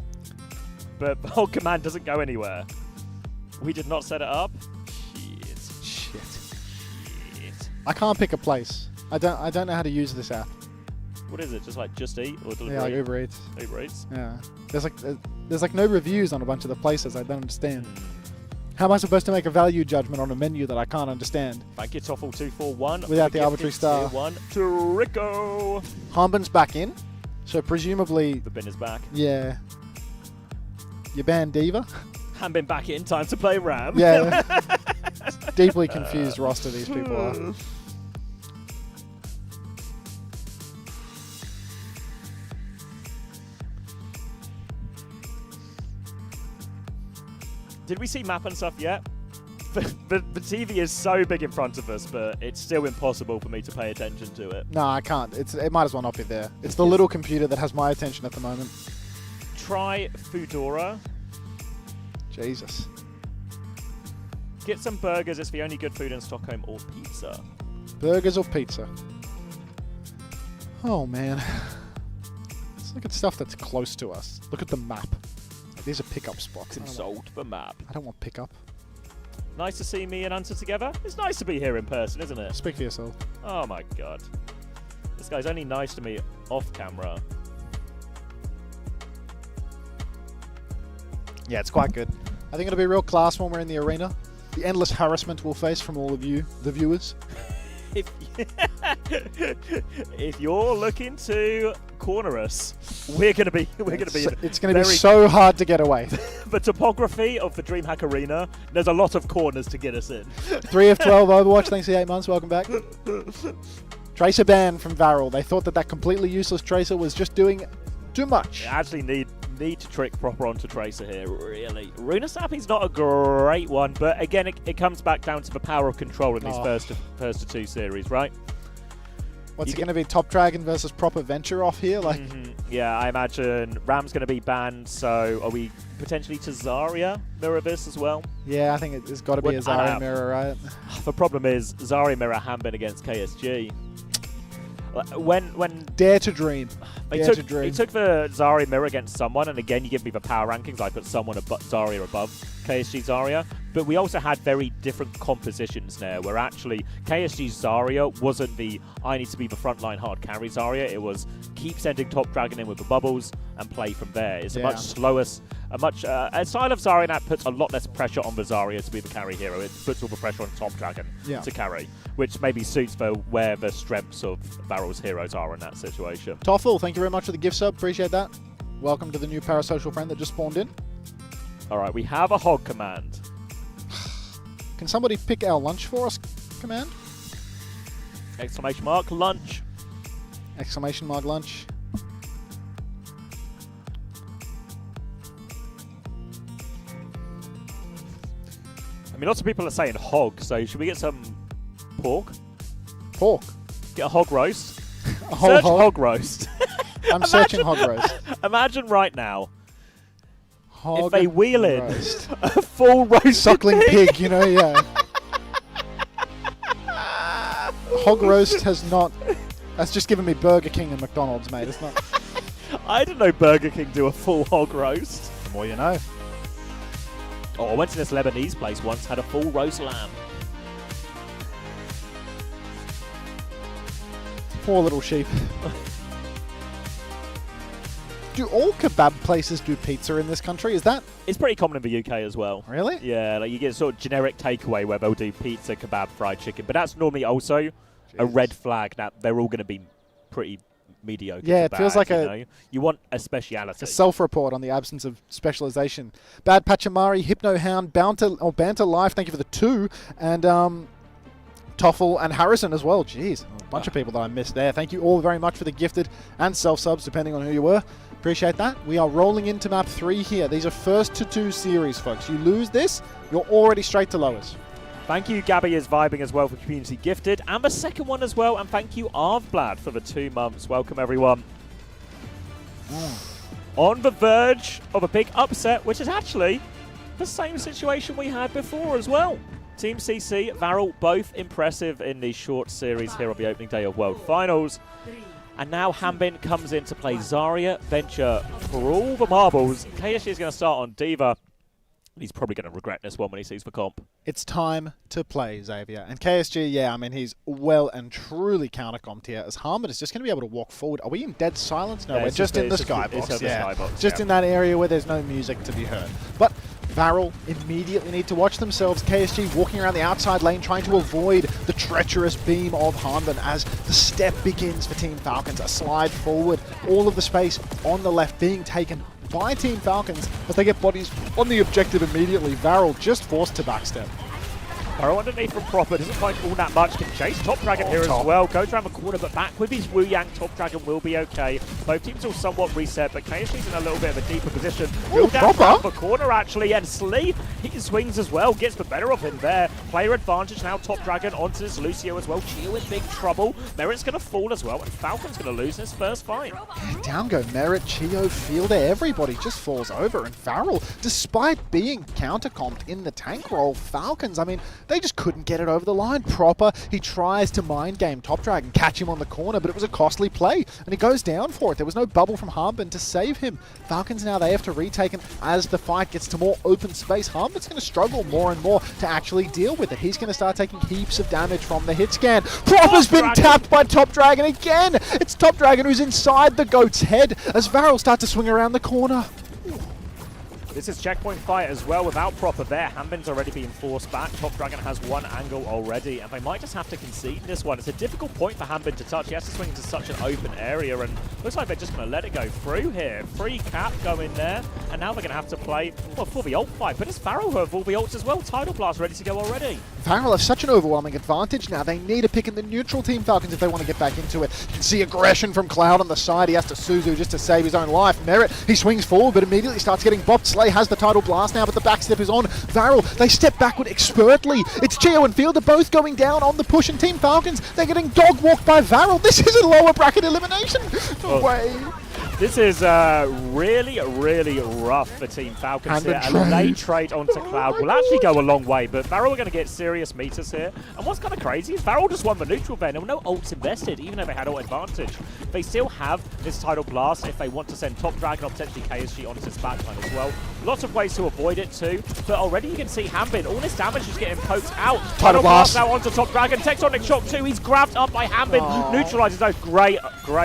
But the hog command doesn't go anywhere. We did not set it up. Shit. I can't pick a place. I don't know how to use this app. What is it? Just like Just Eat or delivery? Yeah, like Uber Eats. Uber Eats? Yeah. There's no reviews on a bunch of the places. I don't understand. How am I supposed to make a value judgment on a menu that I can't understand? Thank you, Toffle241. Without the arbitrary star. 1 to Rico. Hambin's back in, so presumably... The bin is back. Yeah. You banned Diva? Hambin back in, time to play Ram. Yeah. Deeply confused roster these people are. Did we see map and stuff yet? The TV is so big in front of us, but it's still impossible for me to pay attention to it. No, I can't. It might as well not be there. It's the little computer that has my attention at the moment. Try Foodora. Jesus. Get some burgers. It's the only good food in Stockholm, or pizza. Burgers or pizza? Oh, man. Let's look at stuff that's close to us. Look at the map. These are pickup spots. Consult the map. I don't want pickup. Nice to see me and Unter together. It's nice to be here in person, isn't it? Speak for yourself. Oh my god. This guy's only nice to me off camera. Yeah, it's quite good. I think it'll be real class when we're in the arena. The endless harassment we'll face from all of you, the viewers. If you're looking to corner us, we're gonna be It's gonna be so hard to get away. The topography of the DreamHack Arena, there's a lot of corners to get us in. 3 of 12 Overwatch, thanks for the 8 months, welcome back. Tracer ban from VARREL. They thought that completely useless Tracer was just doing too much. You actually need to trick proper onto Tracer here, really. Runa Sappy's not a great one, but again, it comes back down to the power of control in these first 2 series, right? What's it going to be, Top Dragon versus proper Venture off here? Like, yeah, I imagine Ram's going to be banned, so are we potentially to Zarya mirror this as well? Yeah, I think it's got to be a Zarya mirror, right? The problem is Zarya mirror Hanbin against KSG. When Dare to dream. He took the Zarya mirror against someone, and again, you give me the power rankings. I put someone Zarya above KSG Zarya, but we also had very different compositions there, where actually KSG Zarya wasn't the I need to be the frontline hard carry Zarya. It was keep sending Top Dragon in with the bubbles and play from there. It's a much slower, a style of Zarya that puts a lot less pressure on the Zarya to be the carry hero. It puts all the pressure on Top Dragon to carry, which maybe suits where the strengths of VARREL's heroes are in that situation. Toffel, thank you very much for the gift sub. Appreciate that. Welcome to the new parasocial friend that just spawned in. All right, we have a hog command. Can somebody pick our lunch for us, command? Exclamation mark, lunch. Exclamation mark, lunch. I mean, lots of people are saying hog, so should we get some pork? Pork? Get a hog roast. A whole Search hog? hog roast. I'm searching hog roast. Imagine right now, hog if they wheel in roast. a full roast suckling pig, you know, yeah. Hog roast has not... That's just given me Burger King and McDonald's, mate. It's not... I didn't know Burger King do a full hog roast. The more you know. Oh, I went to this Lebanese place once, had a full roast lamb. Poor little sheep. Do all kebab places do pizza in this country? Is that... It's pretty common in the UK as well. Really? Yeah, like you get sort of generic takeaway where they'll do pizza, kebab, fried chicken, but that's normally also a red flag that they're all going to be pretty mediocre. Yeah, it feels like you want a speciality. A self-report on the absence of specialization. Bad Pachamari, Hypno Hound, Banter Life, thank you for the 2, and Toffel and Harrison as well. Jeez, a bunch of people that I missed there. Thank you all very much for the gifted and self-subs, depending on who you were. Appreciate that. We are rolling into map 3 here. These are first to 2 series, folks. You lose this, you're already straight to lowers. Thank you, Gabby is vibing as well for Community Gifted, and the second one as well, and thank you, Arvblad, for the 2 months. Welcome, everyone. On the verge of a big upset, which is actually the same situation we had before as well. Team CC, VARREL, both impressive in the short series here on the opening day of World Finals. And now Hanbin comes in to play Zarya, Venture for all the marbles. KSG is going to start on D.Va. He's probably going to regret this one when he sees the comp. It's time to play, Xavier. And KSG, yeah, I mean, he's well and truly counter-comped here, as Harmon is just going to be able to walk forward. Are we in dead silence? No, we're just in the skybox. Yeah, just in that area where there's no music to be heard. But VARREL immediately need to watch themselves. KSG walking around the outside lane, trying to avoid the treacherous beam of Hanbin as the step begins for Team Falcons. A slide forward, all of the space on the left being taken by Team Falcons as they get bodies on the objective immediately. VARREL just forced to backstep. VARREL underneath from Proper, doesn't find all that much, can chase Top Dragon here as well, goes around the corner, but back with his Wu Yang, Top Dragon will be okay. Both teams will somewhat reset, but KSG's in a little bit of a deeper position. Will down around the corner actually, and Slee, he swings as well, gets the better of him there. Player advantage now, Top Dragon onto this Lucio as well. Chio in big trouble. Merit's going to fall as well, and Falcon's going to lose this first fight. Down go Merit, Chio, Fielder, everybody just falls over, and VARREL, despite being counter-comped in the tank role, Falcons, I mean, they just couldn't get it over the line. Proper, he tries to mind game Top Dragon, catch him on the corner, but it was a costly play, and he goes down for it. There was no bubble from Hanbin to save him. Falcons now, they have to retake him as the fight gets to more open space. Hanbin's going to struggle more and more to actually deal with it. He's going to start taking heaps of damage from the hit scan. Proper's been tapped by Top Dragon again. It's Top Dragon who's inside the GOAT's head as VARREL starts to swing around the corner. This is checkpoint fight as well without proper there. Hanbin's already being forced back. Top Dragon has one angle already, and they might just have to concede this one. It's a difficult point for Hanbin to touch. He has to swing into such an open area, and looks like they're just going to let it go through here. Free cap going there, and now they're going to have to play, well, for the ult fight. But it's VARREL who have all the ults as well. Tidal Blast ready to go already. VARREL have such an overwhelming advantage now. They need a pick in the neutral team Falcons if they want to get back into it. You can see aggression from Cloud on the side. He has to Suzu just to save his own life. Merit, he swings forward, but immediately starts getting bopped. Slay has the Tidal Blast now, but the backstep is on. VARREL, they step backward expertly. It's Geo and Fielder both going down on the push, and Team Falcons, they're getting dog walked by VARREL. This is a lower bracket elimination. Way. This is really, really rough for Team Falcons here. A late trade onto Cloud will actually go a long way, but VARREL are going to get serious meters here. And what's kind of crazy is VARREL just won the neutral there. There were no ults invested, even though they had ult advantage. They still have this Tidal Blast if they want to send Top Dragon or potentially KSG onto his backline as well. Lots of ways to avoid it too, but already you can see Hanbin, all this damage is getting poked out. Tidal Blast now onto Top Dragon. Tectonic Shock too, he's grabbed up by Hanbin. Neutralizes those. Great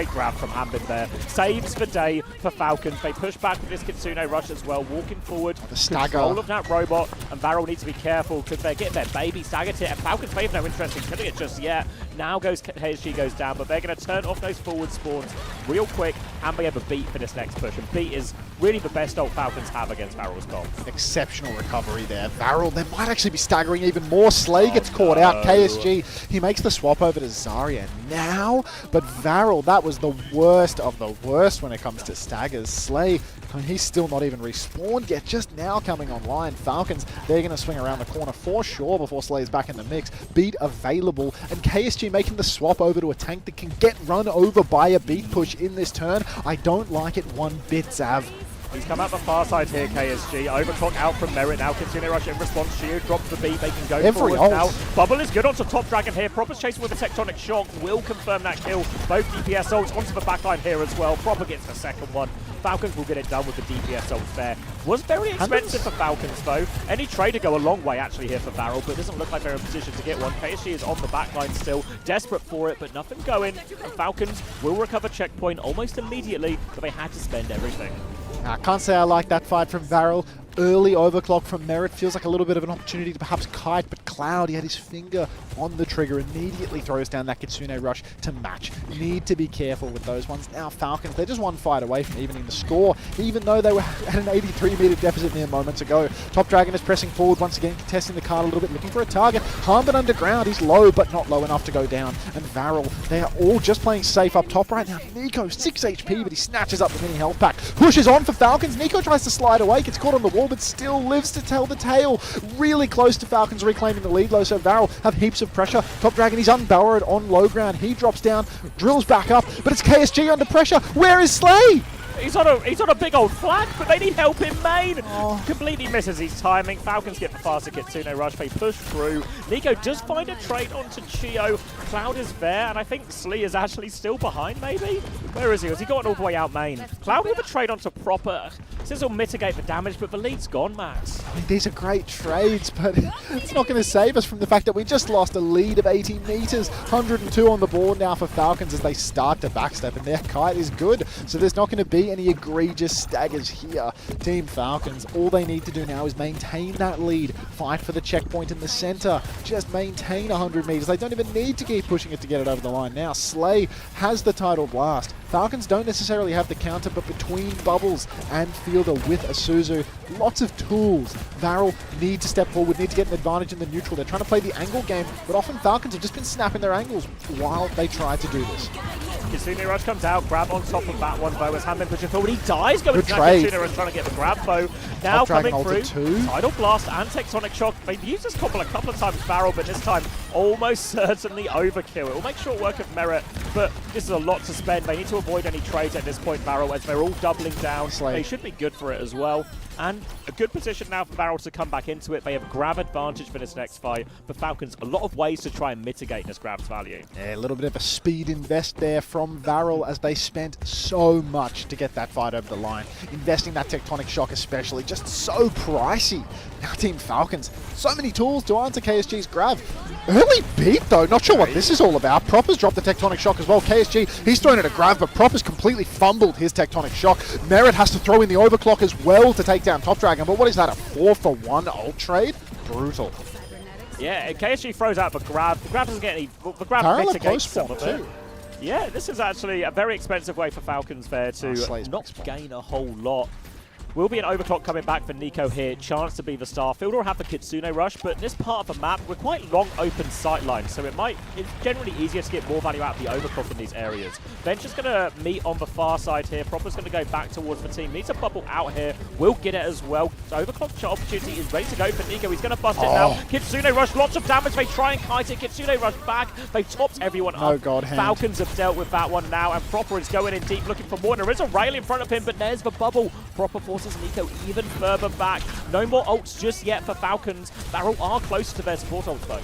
grab from Hanbin there. Saves the day for Falcons. They push back with this Kitsune Rush as well, walking forward. The stagger. Control of that robot, and VARREL needs to be careful because they get their baby staggered here, and Falcons may have no interest in killing it just yet. Now KSG goes down, but they're going to turn off those forward spawns real quick, and they have a beat for this next push, and beat is really the best ult Falcons have against VARREL's comp. Exceptional recovery there. VARREL, they might actually be staggering even more. Slay gets caught out. KSG, he makes the swap over to Zarya now, but VARREL, that was the worst of the worst when it comes to staggers. Slay, I mean, he's still not even respawned yet, just now coming online. Falcons, they're going to swing around the corner for sure before Slay's back in the mix. Beat available, and KSG making the swap over to a tank that can get run over by a beat push in this turn. I don't like it one bit, Zav. He's come out the far side here, KSG. Overclock out from Merit now. Kitsune Rush in response. Shield drops the beat. They can go forward now. Bubble is good onto Top Dragon here. Proper's chasing with a Tectonic Shock. Will confirm that kill. Both DPS ults onto the backline here as well. Proper gets the second one. Falcons will get it done with the DPS ults there. Was very expensive for Falcons though. Any trade to go a long way actually here for VARREL, but it doesn't look like they're in position to get one. KSG is on the backline still. Desperate for it, but nothing going. And Falcons will recover checkpoint almost immediately, but they had to spend everything. I can't say I like that fight from VARREL. Early overclock from Merit feels like a little bit of an opportunity to perhaps kite, but Cloud, he had his finger on the trigger, immediately throws down that Kitsune Rush to match. Need to be careful with those ones. Now Falcons, they're just one fight away from evening the score, even though they were at an 83-meter deficit mere moments ago. Top Dragon is pressing forward once again, contesting the card a little bit, looking for a target. Hanbin underground, he's low, but not low enough to go down. And VARREL, they are all just playing safe up top right now. Nico, 6 HP, but he snatches up the mini health pack. Pushes on for Falcons. Nico tries to slide away, gets caught on the wall, but still lives to tell the tale. Really close to Falcons reclaiming the lead low, so VARREL have heaps of pressure. Top Dragon, he's unbarrowed on low ground. He drops down, drills back up, but it's KSG under pressure. Where is Slay? He's on a big old flag, but they need help in main. Completely misses his timing. Falcons get the faster Kitsune Rush. They push through. Nico does find a trade onto Chio. Cloud is there, and I think Slee is actually still behind, maybe? Where is he? Has he gotten all the way out main? Cloud with a trade onto Proper. This will mitigate the damage, but the lead's gone, Max. I mean, these are great trades, but it's not going to save us from the fact that we just lost a lead of 80 meters. 102 on the board now for Falcons as they start to backstep, and their kite is good, so there's not going to be any egregious staggers here. Team Falcons, all they need to do now is maintain that lead, fight for the checkpoint in the center, just maintain 100 meters. They don't even need to keep pushing it to get it over the line now. Slay has the Tidal Blast. Falcons don't necessarily have the counter, but between Bubbles and Fielder with a Suzu, lots of tools. VARREL need to step forward, need to get an advantage in the neutral. They're trying to play the angle game, but often Falcons have just been snapping their angles while they try to do this. Kitsune Rush comes out, grab on top of that one though as Hanbin pushing forward. He dies going to Kitsune Rush trying to get the grab though. Now coming through, Tidal Blast and Tectonic Shock. They've used this couple a couple of times VARREL, but this time almost certainly overkill. It will make short work of Merit, but this is a lot to spend. They need to avoid any trades at this point, VARREL, as they're all doubling down. They should be good for it as well. And a good position now for VARREL to come back into it. They have grab advantage for this next fight. For Falcons, a lot of ways to try and mitigate this grab's value. Yeah, a little bit of a speed invest there from VARREL as they spent so much to get that fight over the line. Investing that Tectonic Shock especially, just so pricey. Now Team Falcons, So many tools to answer KSG's grab. Early beat though, not sure what this is all about. Proper's dropped the Tectonic Shock as well. KSG, he's thrown it a grab, but Proper's completely fumbled his Tectonic Shock. Merit has to throw in the Overclock as well to take down Top Dragon, but what is that, a 4-for-1 ult trade? Brutal. Yeah, KSG throws out the grab. The grab doesn't get any. The grab VARREL mitigates close some of spawn it. too. Yeah, this is actually a very expensive way for Falcons there to not gain a whole lot. Will be an overclock coming back for Nico here. Chance to be the Starfield or have the Kitsune rush, but this part of the map, we're quite long open sight lines, so it's generally easier to get more value out of the overclock in these areas. Bench is going to meet on the far side here. Proper's going to go back towards the team. Needs a bubble out here. Will get it as well. So overclock opportunity is ready to go for Nico. He's going to bust it now. Kitsune rush, lots of damage. They try and kite it. Kitsune rush back. They've topped everyone up. God hand. Falcons have dealt with that one now, and Proper is going in deep looking for more. And there is a rail in front of him, but there's the bubble. Proper forces Nico even further back. No more ults just yet for Falcons. VARREL are close to their support ults though.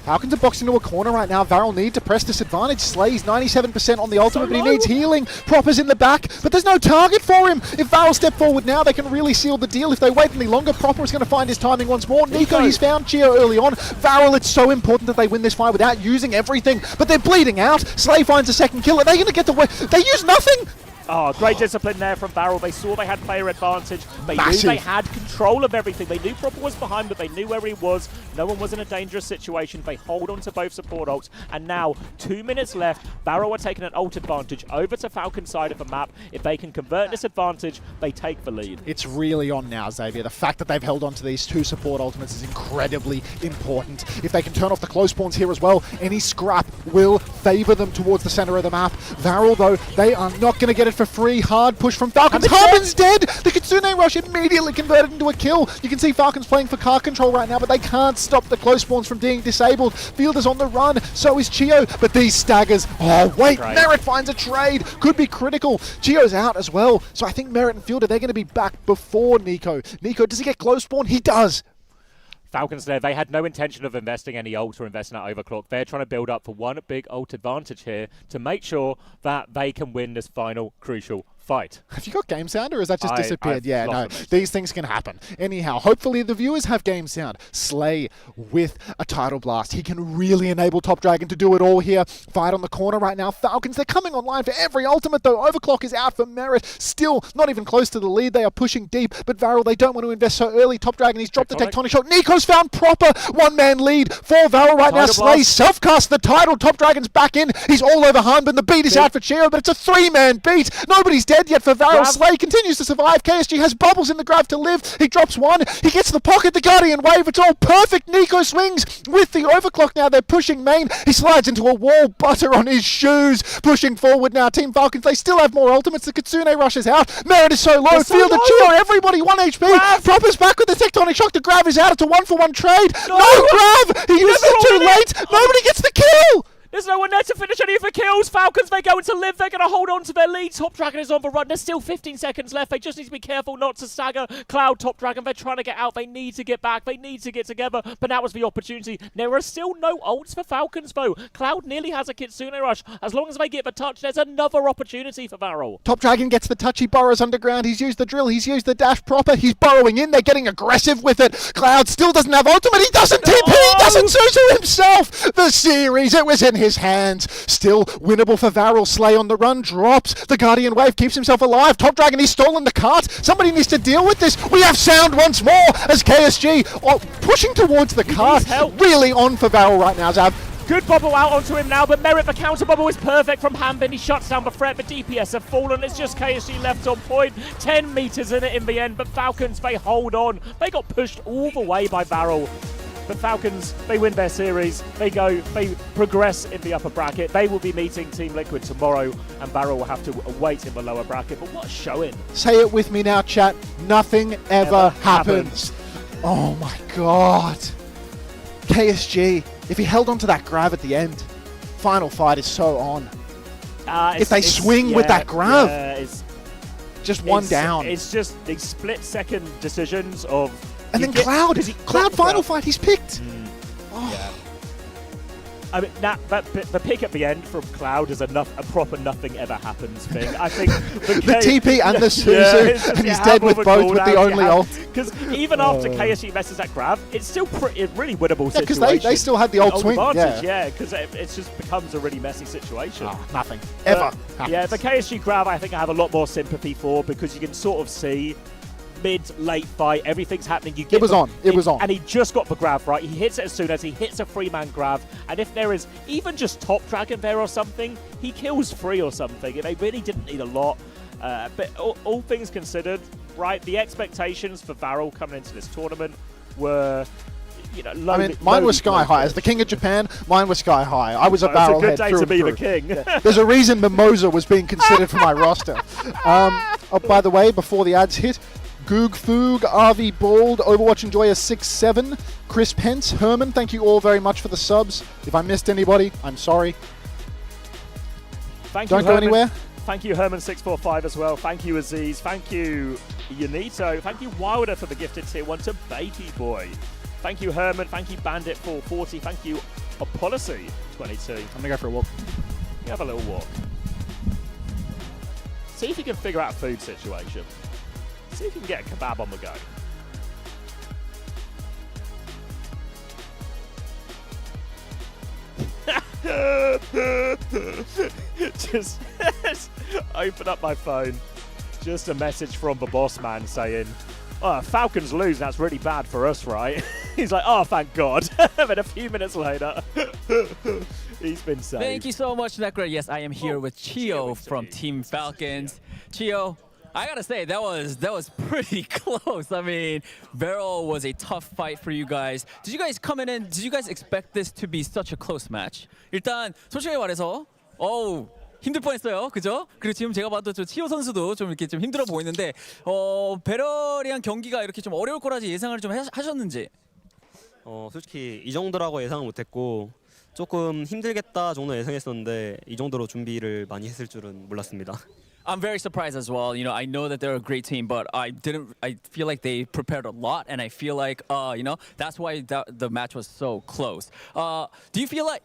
Falcons are boxed into a corner right now. VARREL need to press disadvantage. Slay's 97% on the ultimate, but he needs healing. Proper's in the back, but there's no target for him. If VARREL step forward now, they can really seal the deal. If they wait any longer, Proper is going to find his timing once more. Nico, he's found Chio early on. VARREL, it's so important that they win this fight without using everything, but they're bleeding out. Slay finds a second kill. Are they going to get the way? They use nothing. Oh, great discipline there from VARREL. They saw they had player advantage. They knew they had control of everything. They knew Proper was behind, but they knew where he was. No one was in a dangerous situation. They hold on to both support ults. And now, 2 minutes left. VARREL are taking an ult advantage over to Falcon side of the map. If they can convert this advantage, they take the lead. It's really on now, Xavier. The fact that they've held on to these two support ultimates is incredibly important. If they can turn off the close spawns here as well, any scrap will favor them towards the center of the map. VARREL, though, they are not going to get it for free. Hard push from Falcons. Harbin's dead! The Kitsune rush immediately converted into a kill. You can see Falcons playing for car control right now, but they can't stop the close spawns from being disabled. Field is on the run, so is Chio, but these staggers. Oh, wait, Merit finds a trade. Could be critical. Chio's out as well, so I think Merit and Fielder, they're going to be back before Nico. Nico, does he get close spawn? He does. Falcons there, they had no intention of investing any ult or investing that overclock. They're trying to build up for one big ult advantage here to make sure that they can win this final crucial fight. Have you got game sound or has that just disappeared? Yeah, no, these things can happen. Anyhow, hopefully the viewers have game sound. Slay with a Tidal Blast. He can really enable Top Dragon to do it all here. Fight on the corner right now. Falcons, they're coming online for every ultimate though. Overclock is out for Merit. Still not even close to the lead. They are pushing deep, but VARREL, they don't want to invest so early. Top Dragon, he's dropped the Tectonic Shot. Nico's found Proper. One-man lead for VARREL right now. Slay self-cast the Tidal. Top Dragon's back in. He's all over Hanbin. The beat is out for Chio, but it's a three-man beat. Nobody's dead yet for VARREL. Slay continues to survive. KSG has bubbles in the grab to live. He drops one. He gets the pocket, the Guardian Wave. It's all perfect. Nico swings with the overclock now. They're pushing main. He slides into a wall. Butter on his shoes. Pushing forward now. Team Falcons, they still have more ultimates. The Kitsune rushes out. Merit is so low. Fielder, Chio, everybody 1 HP. Proper's back with the Tectonic Shock. The grab is out. It's a 1-for-1 trade. No grab. He uses it too late. Nobody gets the kill. There's no one there to finish any of the kills. Falcons, they're going to live. They're going to hold on to their lead. Top Dragon is on the run. There's still 15 seconds left. They just need to be careful not to stagger. Cloud, Top Dragon, they're trying to get out. They need to get back. They need to get together. But now is the opportunity. There are still no ults for Falcons, though. Cloud nearly has a Kitsune rush. As long as they get the touch, there's another opportunity for VARREL. Top Dragon gets the touch. He burrows underground. He's used the drill. He's used the dash Proper. He's burrowing in. They're getting aggressive with it. Cloud still doesn't have ultimate. He doesn't TP. He doesn't Suzu himself. The series, it was in his hands. Still winnable for VARREL. Slay on the run, drops. The Guardian Wave keeps himself alive. Top Dragon, he's stolen the cart. Somebody needs to deal with this. We have sound once more as KSG pushing towards the cart. Really on for VARREL right now, Zav. Good bubble out onto him now, but Merit, the counter bubble is perfect from Hanbin. He shuts down the threat, but DPS have fallen. It's just KSG left on point. 10 meters in it in the end, but Falcons, they hold on. They got pushed all the way by VARREL. But Falcons, they win their series. They progress in the upper bracket. They will be meeting Team Liquid tomorrow, and VARREL will have to wait in the lower bracket. But what a showing. Say it with me now, chat. Nothing ever happens. Oh my God. KSG, if he held on to that grab at the end, final fight is so on. If they swing with that grab, just one down. It's just these split-second decisions of... And then Cloud final fight, he's picked. I mean, the pick at the end from Cloud is a proper nothing ever happens thing. I think the TP and the Suzu, and he's dead with both with the only ult. Because even after KSG messes that grab, it's still really winnable situation. Because they still had the ult swing. Yeah, because it just becomes a really messy situation. Oh, nothing. Ever. Yeah, the KSG grab I think I have a lot more sympathy for, because you can sort of see mid-late fight, everything's happening. It was on. And he just got the grab right. He hits it as soon as he hits a 3-man grab. And if there is even just top dragon there or something, he kills 3 or something. They really didn't need a lot. But all things considered, right, the expectations for VARREL coming into this tournament were, you know, mine was sky high. As the king of Japan, mine was sky high. I was a barrel head through and through. It's a good day to be the king. Yeah. There's a reason Mimosa was being considered for my roster. Oh, by the way, before the ads hit, Goog Foog, RV Bald, Overwatch Enjoyer 6-7, Chris Pence, Herman, thank you all very much for the subs. If I missed anybody, I'm sorry. Thank Don't you, go Herman. anywhere. Thank you, Herman645 as well. Thank you, Aziz. Thank you, Yunito. Thank you, Wilder, for the gifted tier 1 to Bakey Boy. Thank you, Herman. Thank you, Bandit440. Thank you, Apolicy22. I'm gonna go for a walk. You have a little walk. See if you can figure out a food situation. See if you can get a kebab on the go. Just open up my phone. Just a message from the boss man saying, "Oh, Falcons lose. That's really bad for us, right?" He's like, "Oh, thank God." Then a few minutes later, he's been saved. Thank you so much, Necra. Yes, I am here with Chio from Team Falcons. Chio, I gotta say that was pretty close. I mean, VARREL was a tough fight for you guys. Did you guys come in? Did you guys expect this to be such a close match? 일단 솔직히 말해서, 힘들 뻔했어요, 그죠? 그리고 지금 제가 봐도 저 치오 선수도 좀 이렇게 좀 힘들어 보이는데, 배럴이랑 경기가 이렇게 좀 어려울 거라지 예상을 좀 하셨는지? 솔직히 이 정도라고 예상을 못했고 조금 힘들겠다 정도 예상했었는데 이 정도로 준비를 많이 했을 줄은 몰랐습니다. I'm very surprised as well. You know, I know that they're a great team, but I feel like they prepared a lot, and I feel like, you know, that's why the match was so close. Do you feel like,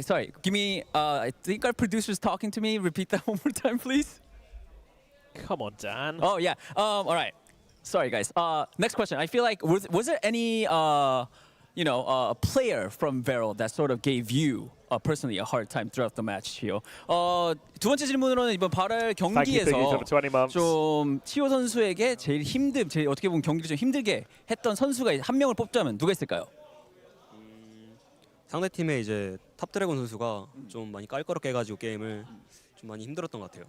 sorry, give me, I think our producer's talking to me. Repeat that one more time, please. Come on, Dan. Oh, yeah. All right. Sorry, guys. Next question. I feel like, was there any, you know, a player from VARREL that sort of gave you personally a hard time throughout the match, 치오? 두 번째 질문으로는 이번 발열 경기에서 좀 치오 선수에게 제일 어떻게 보면 경기를 좀 힘들게 했던 선수가 한 명을 뽑자면 누가 있을까요? 상대 팀의 이제 탑 드래곤 선수가 좀 많이 깔끔하게 해가지고 게임을 좀 많이 힘들었던 것 같아요.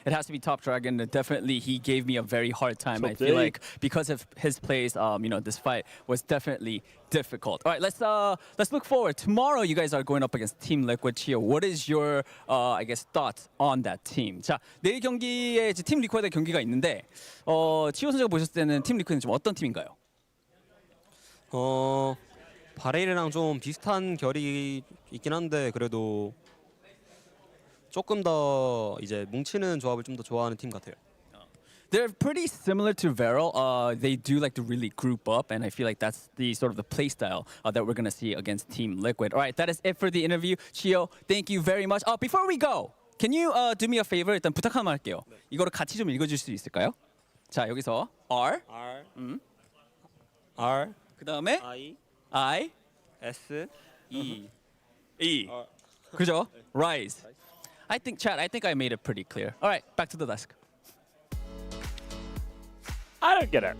It has to be Top Dragon. Definitely, he gave me a very hard time. I feel like because of his plays, you know, this fight was definitely difficult. All right, let's look forward. Tomorrow, you guys are going up against Team Liquid. Chio, what is your, I guess, thoughts on that team? 자, 내일 경기에 이제 팀 리퀴드의 경기가 있는데, 치오 선수가 보셨을 때는 팀 리퀴드는 좀 어떤 팀인가요? 바레일이랑 좀 비슷한 결이 있긴 한데 그래도. 조금 더 이제 뭉치는 조합을 좀 더 좋아하는 팀 같아요. They're pretty similar to VARREL. They do like to really group up, and I feel like that's the sort of the play style that we're gonna see against Team Liquid. All right, that is it for the interview. Chio, thank you very much. Before we go, can you do me a favor? 일단 부탁 하나만 할게요. 이거를 같이 좀 읽어줄 수 있을까요? 자, 여기서 R, 그 다음에 I, S, E. 그죠? Rise. I think, Chad, I made it pretty clear. All right, back to the desk. I don't get it.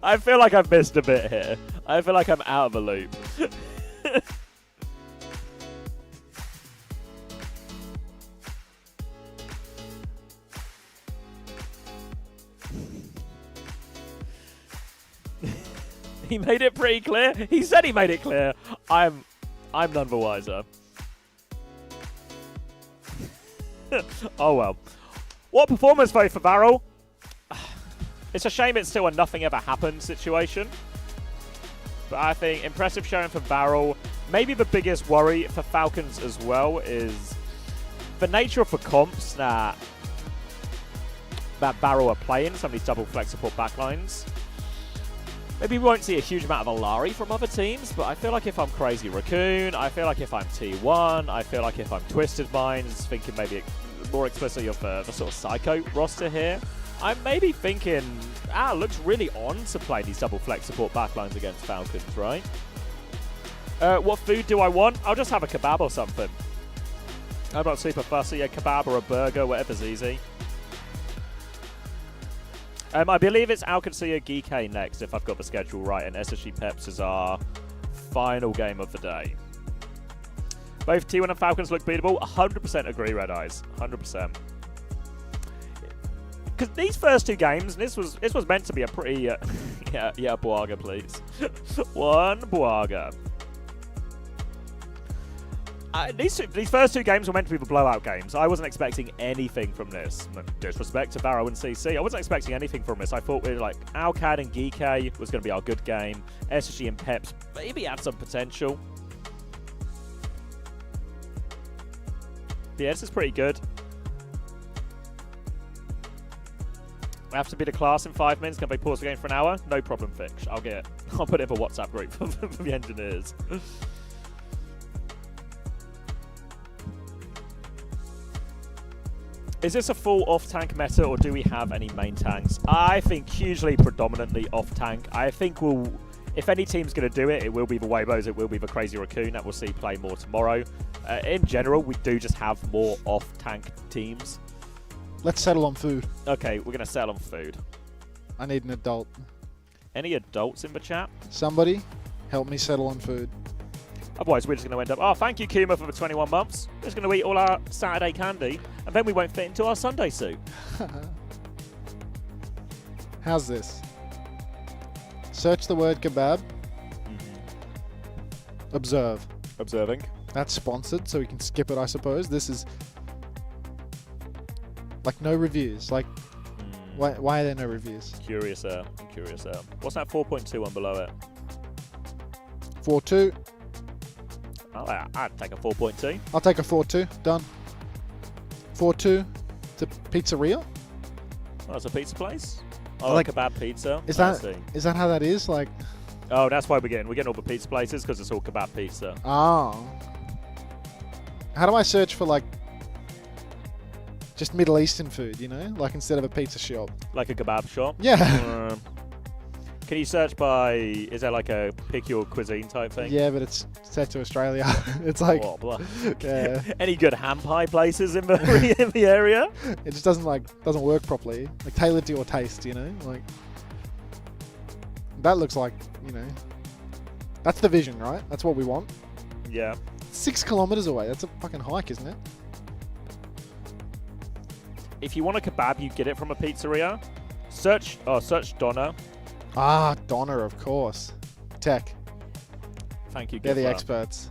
I feel like I've missed a bit here. I feel like I'm out of the loop. He made it pretty clear. He said he made it clear. I'm none the wiser. Oh well. What performance though for VARREL? It's a shame it's still a nothing ever happened situation. But I think impressive showing for VARREL. Maybe the biggest worry for Falcons as well is the nature of the comps that that VARREL are playing, some of these double flex support backlines. Maybe we won't see a huge amount of Alari from other teams, but I feel like if I'm Crazy Raccoon, I feel like if I'm T1, I feel like if I'm Twisted Minds, thinking maybe more explicitly of the sort of Psycho roster here, I'm maybe thinking, looks really on to play these double flex support backlines against Falcons, right? What food do I want? I'll just have a kebab or something. I'm not super fussy. A kebab or a burger, whatever's easy. I believe it's Qadsiah Geekay next, if I've got the schedule right, and SSG Peps is our final game of the day. Both T1 and Falcons look beatable. 100% agree, Red Eyes. 100%. Because these first two games, this was meant to be a pretty... yeah, Buaga, please. One Buaga. These first two games were meant to be the blowout games. I wasn't expecting anything from this. Disrespect to VARREL and CC. I wasn't expecting anything from this. I thought we were like, Alcad and Geekay was going to be our good game. SSG and Peps maybe had some potential. But yeah, this is pretty good. I have to beat a class in 5 minutes. Can they pause the game for an hour? No problem, Fix. I'll put it in a WhatsApp group for the engineers. Is this a full off-tank meta, or do we have any main tanks? I think hugely predominantly off-tank. I think if any team's going to do it, it will be the Weibos, it will be the Crazy Raccoon that we'll see play more tomorrow. In general, we do just have more off-tank teams. Let's settle on food. Okay, we're going to settle on food. I need an adult. Any adults in the chat? Somebody help me settle on food. Otherwise, we're just going to end up, oh, thank you, Kuma, for the 21 months. We're just going to eat all our Saturday candy, and then we won't fit into our Sunday suit. How's this? Search the word kebab. Observe. Observing. That's sponsored, so we can skip it, I suppose. This is... like, no reviews. Like, why are there no reviews? Curious I'm curious. What's that 4.2 one below it? 4.2. I'd take a 4.2. I'll take a 4.2. Done. 4.2 to pizzeria. Oh, it's a pizza place? Oh, like kebab pizza. Is that how that is? Like. Oh, that's why we're getting all the pizza places, because it's all kebab pizza. Oh. How do I search for like just Middle Eastern food? You know, like instead of a pizza shop. Like a kebab shop. Yeah. Can you search by? Is that like a pick your cuisine type thing? Yeah, but it's set to Australia. It's like. Yeah. Any good ham pie places in the area? It just doesn't work properly. Like tailored to your taste, you know. Like that looks like, you know. That's the vision, right? That's what we want. Yeah. 6 kilometers away. That's a fucking hike, isn't it? If you want a kebab, you get it from a pizzeria. Search Donna. Ah, Donna, of course. Tech. Thank you. They're the experts.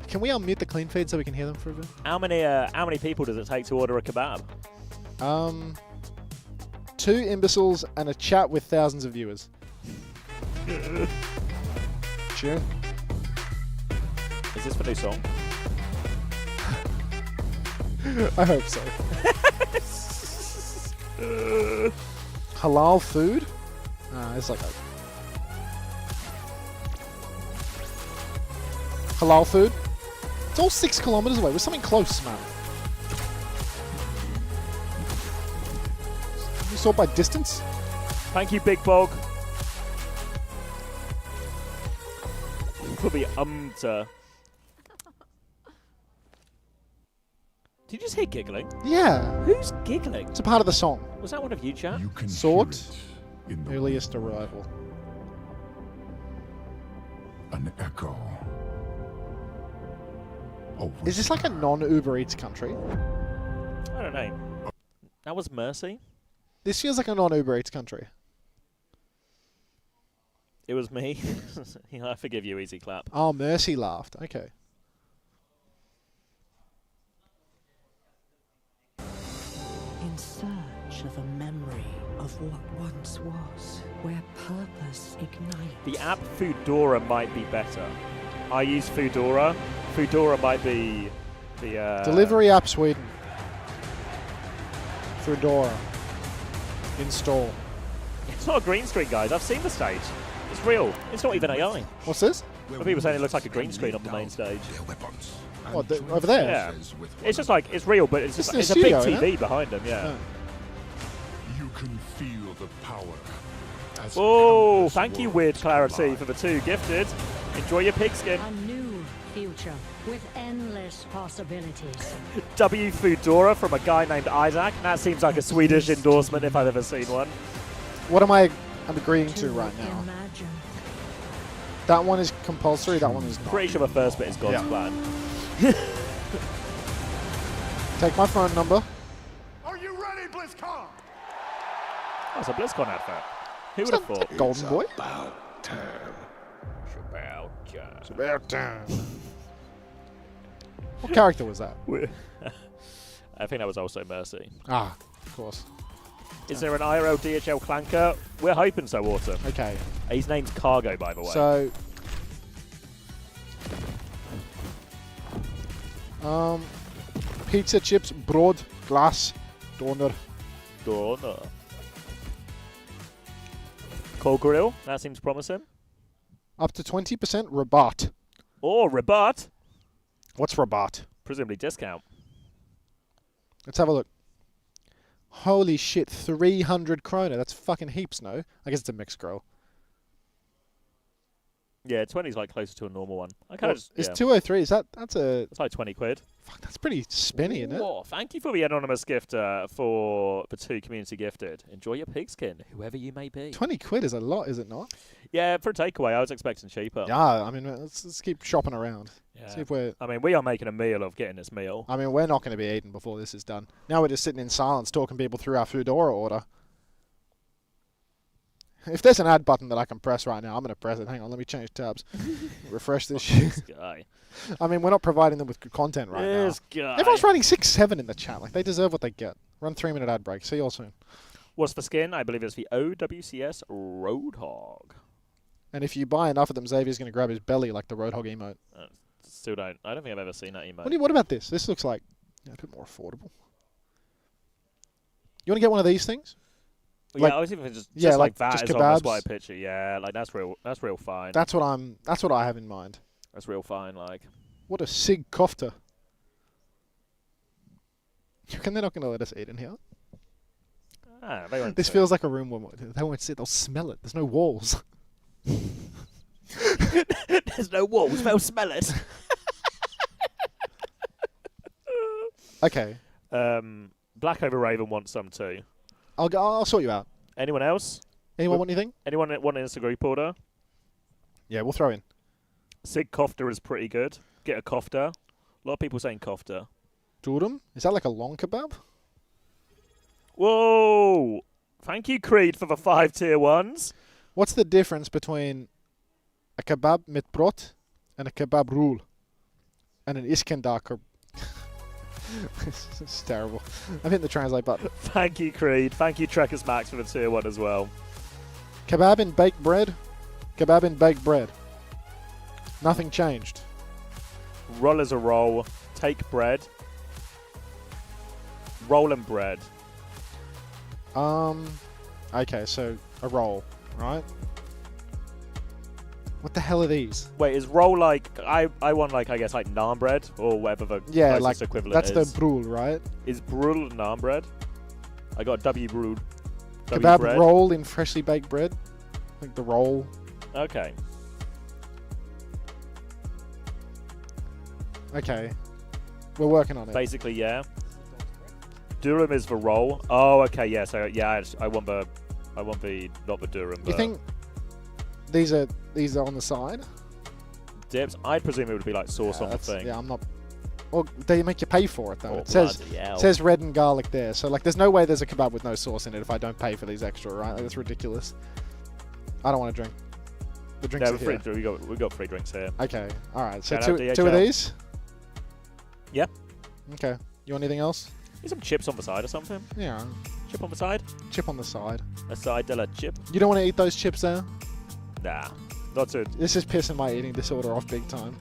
Can we unmute the clean feed so we can hear them for a bit? How many people does it take to order a kebab? 2 imbeciles and a chat with thousands of viewers. Sure. Is this the new song? I hope so. Halal food? It's like a... Halal food? It's all 6 kilometers away. We're something close, man. You sort by distance? Thank you, Big Bog. For the Unter. Did you just hear giggling? Yeah. Who's giggling? It's a part of the song. Was that one of you, chat? You can Sort. In the Earliest arrival. an echo. Is this like a non-Uber Eats country? I don't know. That was Mercy. This feels like a non-Uber Eats country. It was me. I forgive you, easy clap. Oh, Mercy laughed. Okay. In search of a memory of what once was, where purpose ignites. The app Foodora might be better. I use Foodora. Foodora might be the... Delivery app Sweden. Fedora. Install. It's not a green screen, guys. I've seen the stage. It's real. It's not even AI. What's this? When people saying it looks like a green screen on the main stage. What, over there? Yeah. It's just like, it's real, but it's just It's it's a big studio, isn't TV behind them, yeah. You can feel the power. Oh, thank you, Weird Clarity, for the 2 gifted. Enjoy your pigskin. A new future with endless possibilities. W Foodora from a guy named Isaac. That seems like a Swedish endorsement if I've ever seen one. What am I agreeing to right now? Imagine. That one is compulsory, that one is not. Pretty sure the first bit is God's plan. Take my phone number. Are you ready, BlizzCon? Oh, it's a BlizzCon advert. Who would have thought? Golden Boy? About time. It's about time. What character was that? I think that was also Mercy. Ah, of course. Is there an IRL DHL clanker? We're hoping so, Autumn. Okay. His name's Cargo, by the way. So, pizza, chips, broad, glass, doner. Cold Grill, that seems promising. Up to 20% rabat. Oh, rebut. What's rabat? Presumably discount. Let's have a look. Holy shit, 300 krona. That's fucking heaps, no? I guess it's a mixed grill. Yeah, 20 is like closer to a normal one. I kind of just, It's yeah. 203. That's a... It's like 20 quid. Fuck, that's pretty spinny, isn't it? Whoa, thank you for the anonymous gift for the 2 community gifted. Enjoy your pigskin, whoever you may be. 20 quid is a lot, is it not? Yeah, for a takeaway, I was expecting cheaper. Yeah, I mean, let's keep shopping around. Yeah. See if we're... I mean, we are making a meal of getting this meal. I mean, we're not going to be eating before this is done. Now we're just sitting in silence talking people through our Foodora order. If there's an add button that I can press right now, I'm going to press it. Hang on, let me change tabs. Refresh this shit. This guy. I mean, we're not providing them with good content right now. This guy. Everyone's writing 6-7 in the chat. Like, they deserve what they get. Run 3-minute ad break. See you all soon. What's the skin? I believe it's the OWCS Roadhog. And if you buy enough of them, Xavier's going to grab his belly like the Roadhog emote. Still don't. I don't think I've ever seen that emote. What about this? This looks like a bit more affordable. You want to get one of these things? Well, Like- yeah, I was even just yeah, like like that just is on this kebabs. white picture. Yeah, like that's real fine. That's what I have in mind. That's real fine, like. What a sig kofta. You reckon they're not going to let us eat in here? Ah, they won't This sit. feels like a room where they won't sit. They'll smell it. There's no walls. There's no walls. They'll smell it. Okay. Black Over Raven wants some too. I'll sort you out. Anyone else? Anyone want anything? Anyone want an Insta group order? Yeah, we'll throw in. Sig kofta is pretty good. Get a kofta. A lot of people saying kofta. Durum? Is that like a long kebab? Whoa! Thank you, Creed, for the 5 tier 1s. What's the difference between a kebab mit brot and a kebab rool and an Iskandar kebab? This is terrible. I'm hitting the translate button. Thank you, Creed. Thank you, Trekkers Max, for the tier 1 as well. Kebab in baked bread. Kebab in baked bread. Nothing changed. Roll as a roll. Take bread. Roll and bread. Okay, so a roll, right? What the hell are these? Wait, is roll like I want like I guess like naan bread or whatever the Yeah, closest like equivalent that's is. the brul, right? Is brul naan bread? I got W brul. Kebab bread. roll in freshly baked bread. Like the roll. Okay. Okay. We're working on it. Basically, yeah. Durum is the roll. Oh, okay, yeah. So yeah, I want the not the durum. You But think these are on the side? dips? I'd presume it would be like sauce on the thing. Yeah, I'm not. Well, they make you pay for it though. Oh, It says bloody hell. says red and garlic there. So like, there's no way there's a kebab with no sauce in it if I don't pay for these extra, right? Like, that's ridiculous. I don't want to drink. The drinks No, are here. we got free drinks here. Okay, all right. So Shout out two of DHL. these. Yeah. Okay. You want anything else? Need some chips on the side or something. Yeah. Chip on the side. Chip on the side. A side de la chip. You don't want to eat those chips there? Nah, not to. This is pissing my eating disorder off big time.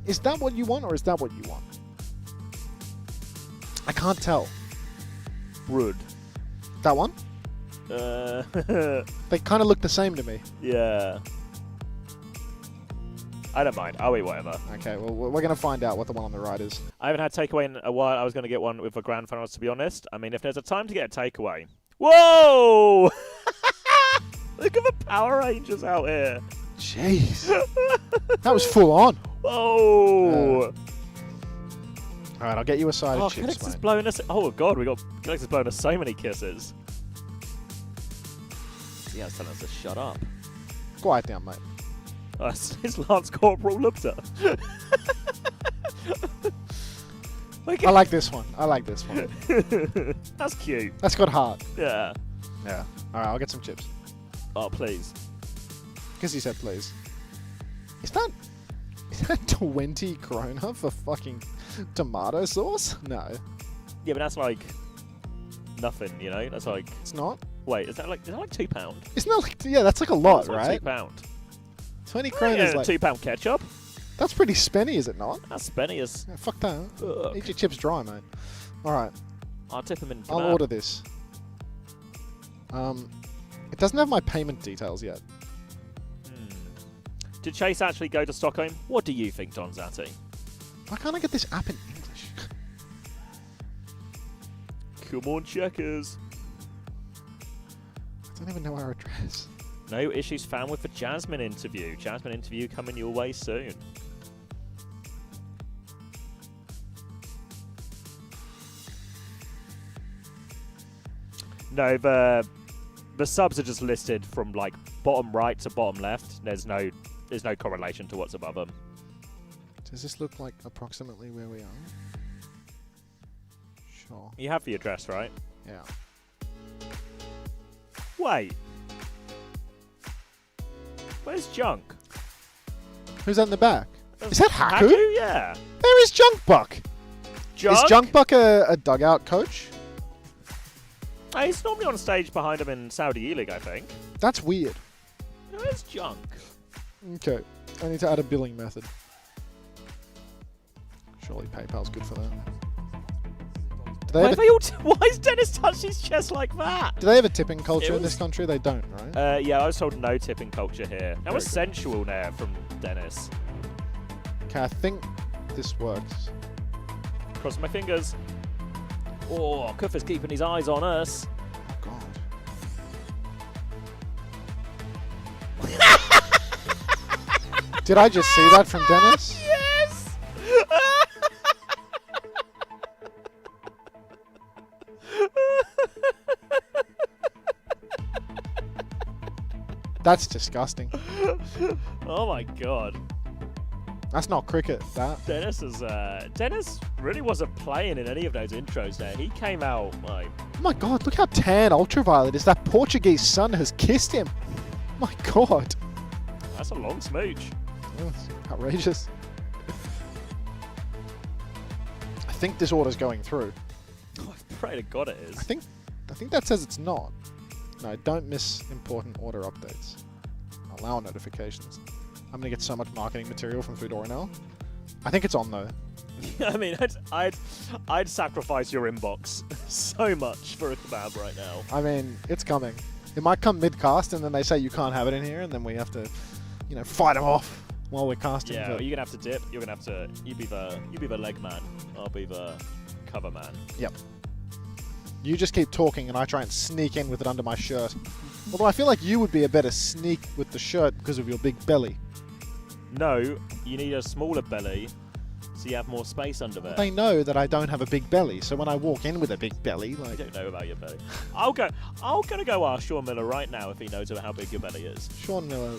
Is that what you want, or is that what you want? I can't tell. Rude. That one? They kind of look the same to me. Yeah. I don't mind. I'll eat whatever. Okay, well, we're going to find out what the one on the right is. I haven't had takeaway in a while. I was going to get one with the grand finals, to be honest. I mean, if there's a time to get a takeaway. Whoa! Look at the Power Rangers out here. Jeez. That was full on. Whoa! All right, I'll get you a side Oh, of chips, Kennix is mate. blowing us. Oh, God, Kennix is blowing us so many kisses. Yeah, it's telling us to shut up. Quiet down, mate. His Lance Corporal looked at. I like this one. I like this one. That's cute. That's got heart. Yeah. Yeah. All right, I'll get some chips. Oh, please. Because he said please. Is that 20 krona for fucking tomato sauce? No. Yeah, but that's like nothing, you know? That's like... It's not? Wait, is that like £2? Isn't that like... Yeah, that's like a lot, That's like right? £2. 20 krona is like... £2 ketchup? That's pretty spenny, is it not? That's spenny as... Yeah, fuck that. Ugh. Eat your chips dry, mate. All right. I'll tip them in I'll kebab. order this. It doesn't have my payment details yet. Did Chase actually go to Stockholm? What do you think, Don Zatti? Why can't I get this app in English? Come on, checkers. I don't even know our address. No issues found with the Jasmine interview. Jasmine interview coming your way soon. No, the subs are just listed from like bottom right to bottom left. There's no correlation to what's above them. Does this look like approximately where we are? Sure. You have the address, right? Yeah. Wait. Where's Junk? Who's that in the back? Is that Haku? Yeah. There is Junkbuck. Junk? Is Junkbuck a dugout coach? He's normally on stage behind him in Saudi E-League, I think. That's weird. Where's Junk? Okay. I need to add a billing method. Surely PayPal's good for that. Do they Why is Dennis touched his chest like that? Do they have a tipping culture in this country? They don't, right? Yeah, I was told no tipping culture here. That Very was good. sensual there from Dennis. Okay, I think this works. Cross my fingers. Oh, Kuffer's keeping his eyes on us. Oh, God. Did I just see that from Dennis? Yes! That's disgusting. Oh my god. That's not cricket, that. Dennis really wasn't playing in any of those intros there. He came out like... Oh my god, look how tan Ultraviolet is. That Portuguese sun has kissed him. My god. That's a long smooch. Oh, it's outrageous. I think this order's going through. Oh, I pray to god it is. I think that says it's not. No, don't miss important order updates. Allow notifications. I'm gonna get so much marketing material from Foodora now. I think it's on though. I mean, I'd sacrifice your inbox so much for a kebab right now. I mean, it's coming. It might come mid-cast and then they say you can't have it in here and then we have to, you know, fight them off while we're casting. Yeah, well, you're gonna have to dip. You're gonna have to. You be the leg man. I'll be the cover man. Yep. You just keep talking and I try and sneak in with it under my shirt. Although I feel like you would be a better sneak with the shirt because of your big belly. No, you need a smaller belly so you have more space under there. They know that I don't have a big belly, so when I walk in with a big belly, I like... don't know about your belly. I'm gonna go ask Sean Miller right now if he knows how big your belly is. Sean Miller...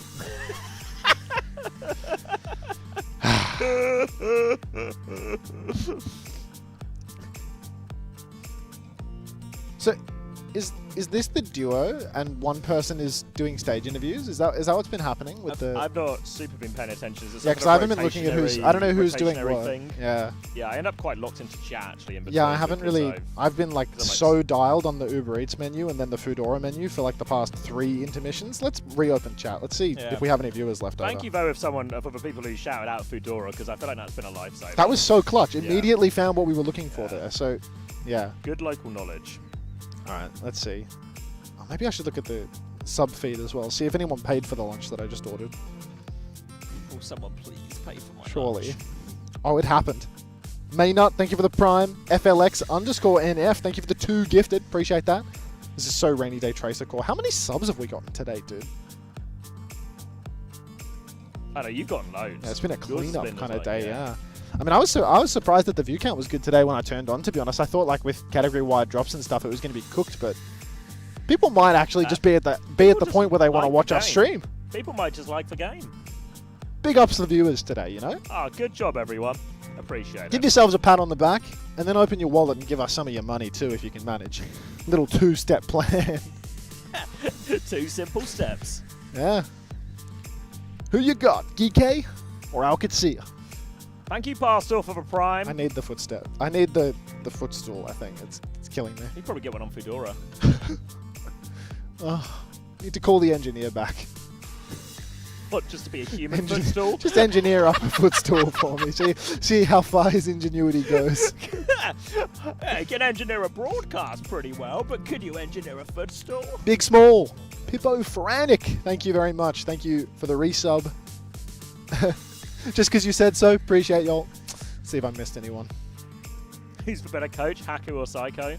So, is this the duo and one person is doing stage interviews? Is that what's been happening with the... I've not super been paying attention. Yeah, because I haven't been looking at who's... I don't know who's doing what. Thing. Yeah. Yeah, I end up quite locked into chat actually in between. Yeah, I haven't really... I've been like so like, dialed on the Uber Eats menu and then the Foodora menu for like the past 3 intermissions. Let's reopen chat. Let's see if we have any viewers left over. Thank you though of the people who shouted out Foodora because I feel like that's been a lifesaver. That was so clutch. Immediately found what we were looking for there. So, Yeah. Good local knowledge. All right, let's see. Oh, maybe I should look at the sub feed as well. See if anyone paid for the lunch that I just ordered. Will someone please pay for my Surely. lunch? Oh, it happened. Maynut, thank you for the prime. FLX_NF, thank you for the 2 gifted. Appreciate that. This is so rainy day Tracer Core. How many subs have we gotten today, dude? I know, you've gotten loads. Yeah, it's been a Yours has cleanup been kind as of like, day, yeah. I mean, I was surprised that the view count was good today when I turned on, to be honest. I thought, like, with category-wide drops and stuff, it was going to be cooked, but people might actually just be at the point where they want to watch us stream. People might just like the game. Big ups to the viewers today, you know? Oh, good job, everyone. Appreciate Give it. yourselves a pat on the back, and then open your wallet and give us some of your money, too, if you can manage. Little 2-step plan. 2 simple steps. Yeah. Who you got, Geekay or Qadsiah? Thank you, Pastor, for the prime. I need the footstep. I need the footstool, I think. It's killing me. You'd probably get one on Fedora. Oh, need to call the engineer back. What, just to be a human footstool? Just engineer up a footstool for me. See how far his ingenuity goes. You can engineer a broadcast pretty well, but could you engineer a footstool? Big Small. Pippo Frantic. Thank you very much. Thank you for the resub. Just because you said so. Appreciate y'all. See if I missed anyone. Who's the better coach, Haku or Psycho?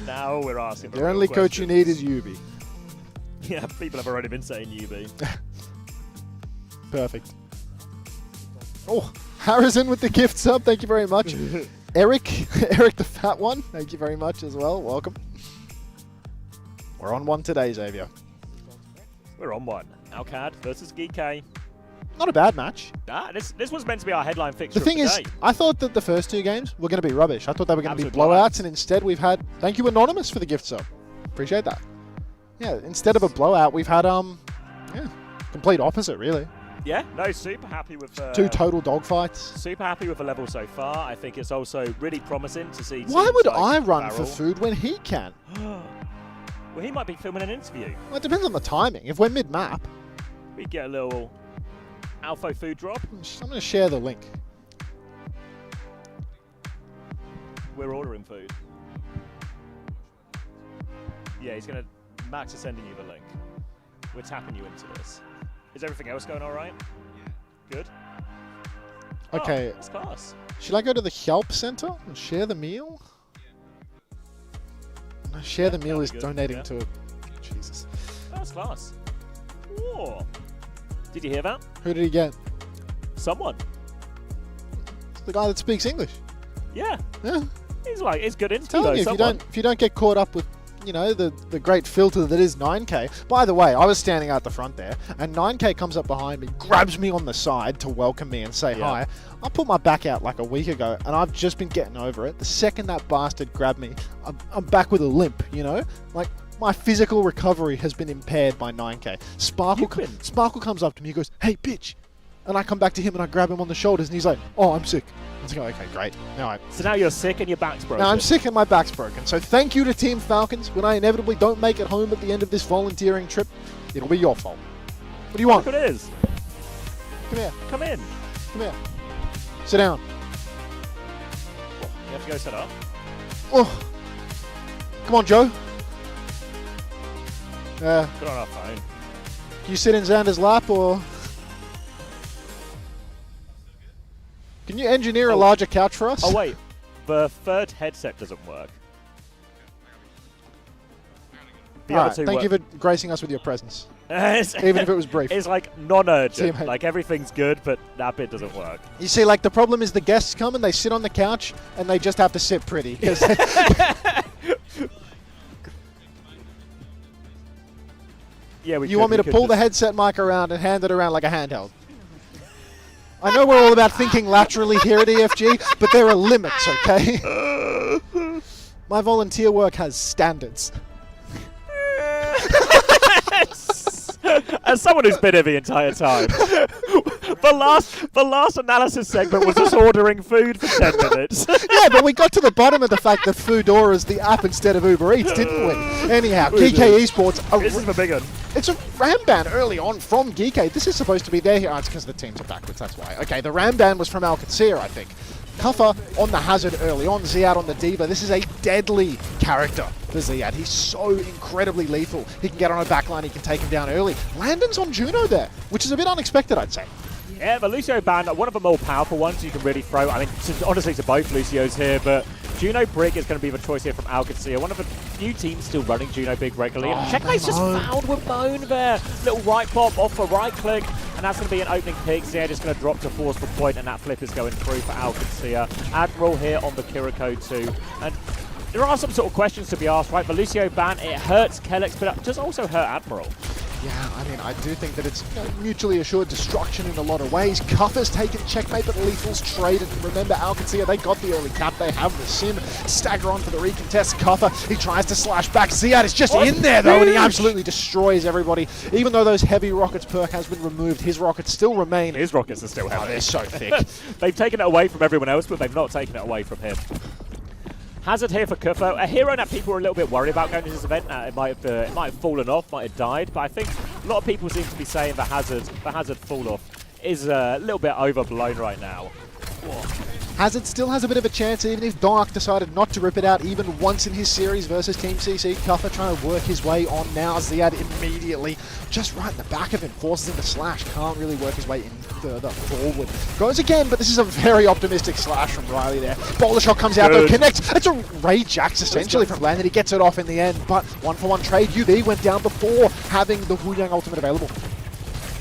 Now we're asking. The only coach you need is Yubi. Yeah, people have already been saying Yubi. Perfect. Oh, Harrison with the gift sub. Thank you very much. Eric the fat one. Thank you very much as well. Welcome. We're on one today, Xavier. We're on one. Alcad versus Geekay. Not a bad match. This was meant to be our headline fixture. The thing of is, the day. I thought that the first 2 games were going to be rubbish. I thought they were going to be Absolute blowouts, and instead we've had... Thank you, Anonymous, for the gift sub. Appreciate that. Yeah, instead of a blowout, we've had, complete opposite, really. Yeah, no, super happy with... 2 total dogfights. Super happy with the level so far. I think it's also really promising to see... Why teams would like I run for VARREL. food when he can? Well, he might be filming an interview. Well, it depends on the timing. If we're mid-map... We get a little Alpha food drop. I'm going to share the link. We're ordering food. Yeah, he's going to... Max is sending you the link. We're tapping you into this. Is everything else going all right? Yeah. Good. Okay. Oh, it's class. Should I go to the help center and share the meal? No, share the meal is good, donating yeah. to... Jesus. That's class. Whoa. Did you hear that? Who did he get? Someone. It's the guy that speaks English. Yeah. Yeah. He's like, it's good interview Telling though, you, someone. if you don't get caught up with, you know, the great filter that is 9K. By the way, I was standing out the front there, and 9K comes up behind me, grabs me on the side to welcome me and say hi. I put my back out like a week ago, and I've just been getting over it. The second that bastard grabbed me, I'm back with a limp, you know? Like, my physical recovery has been impaired by 9K. Sparkle comes up to me, he goes, "Hey, bitch." And I come back to him and I grab him on the shoulders, and he's like, "Oh, I'm sick." I was like, "Okay, great." So now you're sick and your back's broken. Now I'm sick and my back's broken. So thank you to Team Falcons. When I inevitably don't make it home at the end of this volunteering trip, it'll be your fault. What do you want? Look, it is. Come here. Come in. Come here. Sit down. You have to go set up. Oh. Come on, Joe. Put on our phone. Can you sit in Xander's lap, or can you engineer a larger couch for us? Oh wait, the third headset doesn't work. The All other right, two thank work. you for gracing us with your presence. Even if it was brief. It's like non-urgent. Teammate. Like everything's good, but that bit doesn't work. You see, like the problem is the guests come and they sit on the couch and they just have to sit pretty. 'Cause Yeah, you want me to pull the headset mic around and hand it around like a handheld? I know we're all about thinking laterally here at EFG, but there are limits, okay? My volunteer work has standards. As someone who's been here the entire time, the last analysis segment was us ordering food for 10 minutes. Yeah, but we got to the bottom of the fact that Foodora is the app instead of Uber Eats, didn't we? Anyhow, Geekay Esports. This is the big one. It's a ram ban early on from Geekay. This is supposed to be their here. Oh, it's because the teams are backwards, that's why. Okay, the ram ban was from Qadsiah, I think. Qadsiah on the Hazard early on, Ziad on the Diva. This is a deadly character for Ziad. He's so incredibly lethal. He can get on a backline, he can take him down early. Landon's on Juno there, which is a bit unexpected, I'd say. Yeah, the Lucio ban, one of the more powerful ones you can really throw. I mean, honestly, to both Lucios here, but Juno Brig is going to be the choice here from Qadsiah. One of the few teams still running Juno Brig regularly. And Checkmate's just found with Bone there. Little right pop off a right click, and that's going to be an opening pick. Ziad is going to drop to force the point, and that flip is going through for Qadsiah. Admiral here on the Kiriko too. And there are some sort of questions to be asked, right? The Lucio ban, it hurts Kellex, but it does also hurt Admiral. Yeah, I mean, I do think that it's mutually assured destruction in a lot of ways. Qadsiah's taken checkmate, but Lethal's traded. Remember, Qadsiah, they got the early cap. They have the sim. Stagger on for the recontest. Qadsiah, he tries to slash back. Ziad is just in there, though, and he absolutely destroys everybody. Even though those heavy rockets perk has been removed, his rockets still remain. His rockets are still heavy. Oh, they're so thick. They've taken it away from everyone else, but they've not taken it away from him. Hazard here for Qadsiah, a hero that people were a little bit worried about going to this event. It might have fallen off, might have died, but I think a lot of people seem to be saying the Hazard fall off is a little bit overblown right now. Hazard still has a bit of a chance, even if Dark decided not to rip it out even once in his series versus Team CC. Qadsiah trying to work his way on now. Ziad immediately, just right in the back of him, forces him to slash. Can't really work his way any further forward. Goes again, but this is a very optimistic slash from Riley there. Boulder shot comes out, though, connects. It's a Ray Jax essentially from Landon. He gets it off in the end, but 1-for-1 trade. UV went down before having the Wu Yang ultimate available.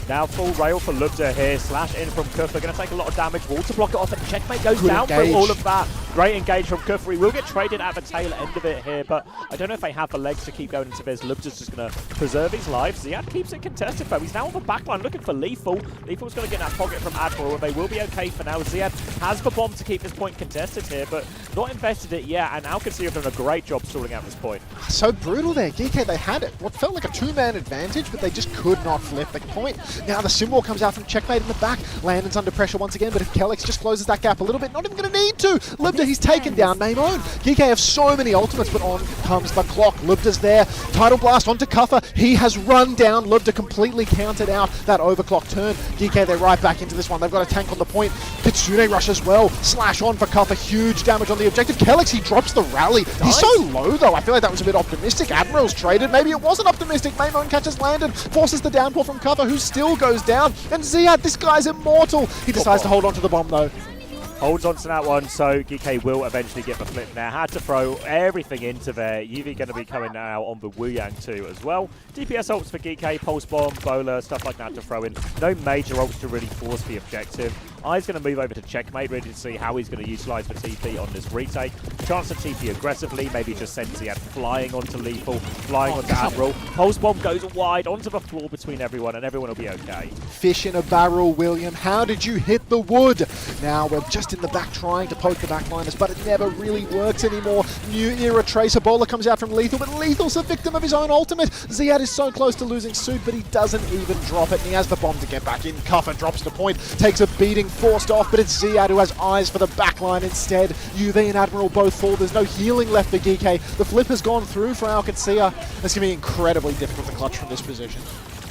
Now full rail for Lubda here, slash in from Qadsiah, going to take a lot of damage, water block it off, and checkmate goes down through all of that. Great engage from Qadsiah. He will get traded at the tail end of it here, but I don't know if they have the legs to keep going into this. Lubda's just going to preserve his life. Ziad keeps it contested though. He's now on the backline looking for Lethal. Lethal's going to get that pocket from Admiral, and they will be okay for now. Ziad has the bomb to keep this point contested here, but not invested it yet, and Qadsiah have done a great job stalling out this point. So brutal there. Geekay, they had it. What felt like a two-man advantage, but they just could not flip the point. Now the symbol comes out from checkmate in the back. Landon's under pressure once again, but if Kellex just closes that gap a little bit, not even going to need to. Lubda, he's taken down Maimon. Geekay have so many ultimates, but on comes the clock. Lubda's there. Tidal Blast onto Qadsiah. He has run down. Lubda completely counted out that overclock turn. Geekay, they're right back into this one. They've got a tank on the point. Kitsune rush as well. Slash on for Qadsiah. Huge damage on the objective. Kellex, he drops the rally. He's so low, though. I feel like that was a bit optimistic. Admiral's traded. Maybe it wasn't optimistic. Maimon catches Landon. Forces the downpour from Qadsiah, who still goes down. And Ziad, this guy's immortal. He decides to hold on to the bomb, though. Holds on to that one, so Geekay will eventually get the flip now. Had to throw everything into there. UV going to be coming now on the Wu Yang too as well. DPS ults for Geekay, Pulse Bomb, Bowler, stuff like that to throw in. No major ults to really force the objective. I's going to move over to checkmate, ready to see how he's going to utilize the TP on this retake. Chance to TP aggressively, maybe just send Ziad flying onto Lethal, flying onto Admiral. Pulse Bomb goes wide onto the floor between everyone, and everyone will be okay. Fish in a barrel, William. How did you hit the wood? Now we're just in the back trying to poke the backliners, but it never really works anymore. New era Tracer Bowler comes out from Lethal, but Lethal's a victim of his own ultimate. Ziad is so close to losing suit, but he doesn't even drop it, and he has the bomb to get back in. Qadsiah drops the point, takes a beating, forced off, but it's Ziad who has eyes for the backline instead. UV and Admiral both fall. There's no healing left for Geekay. The flip has gone through for Qadsiah. It's going to be incredibly difficult to clutch from this position.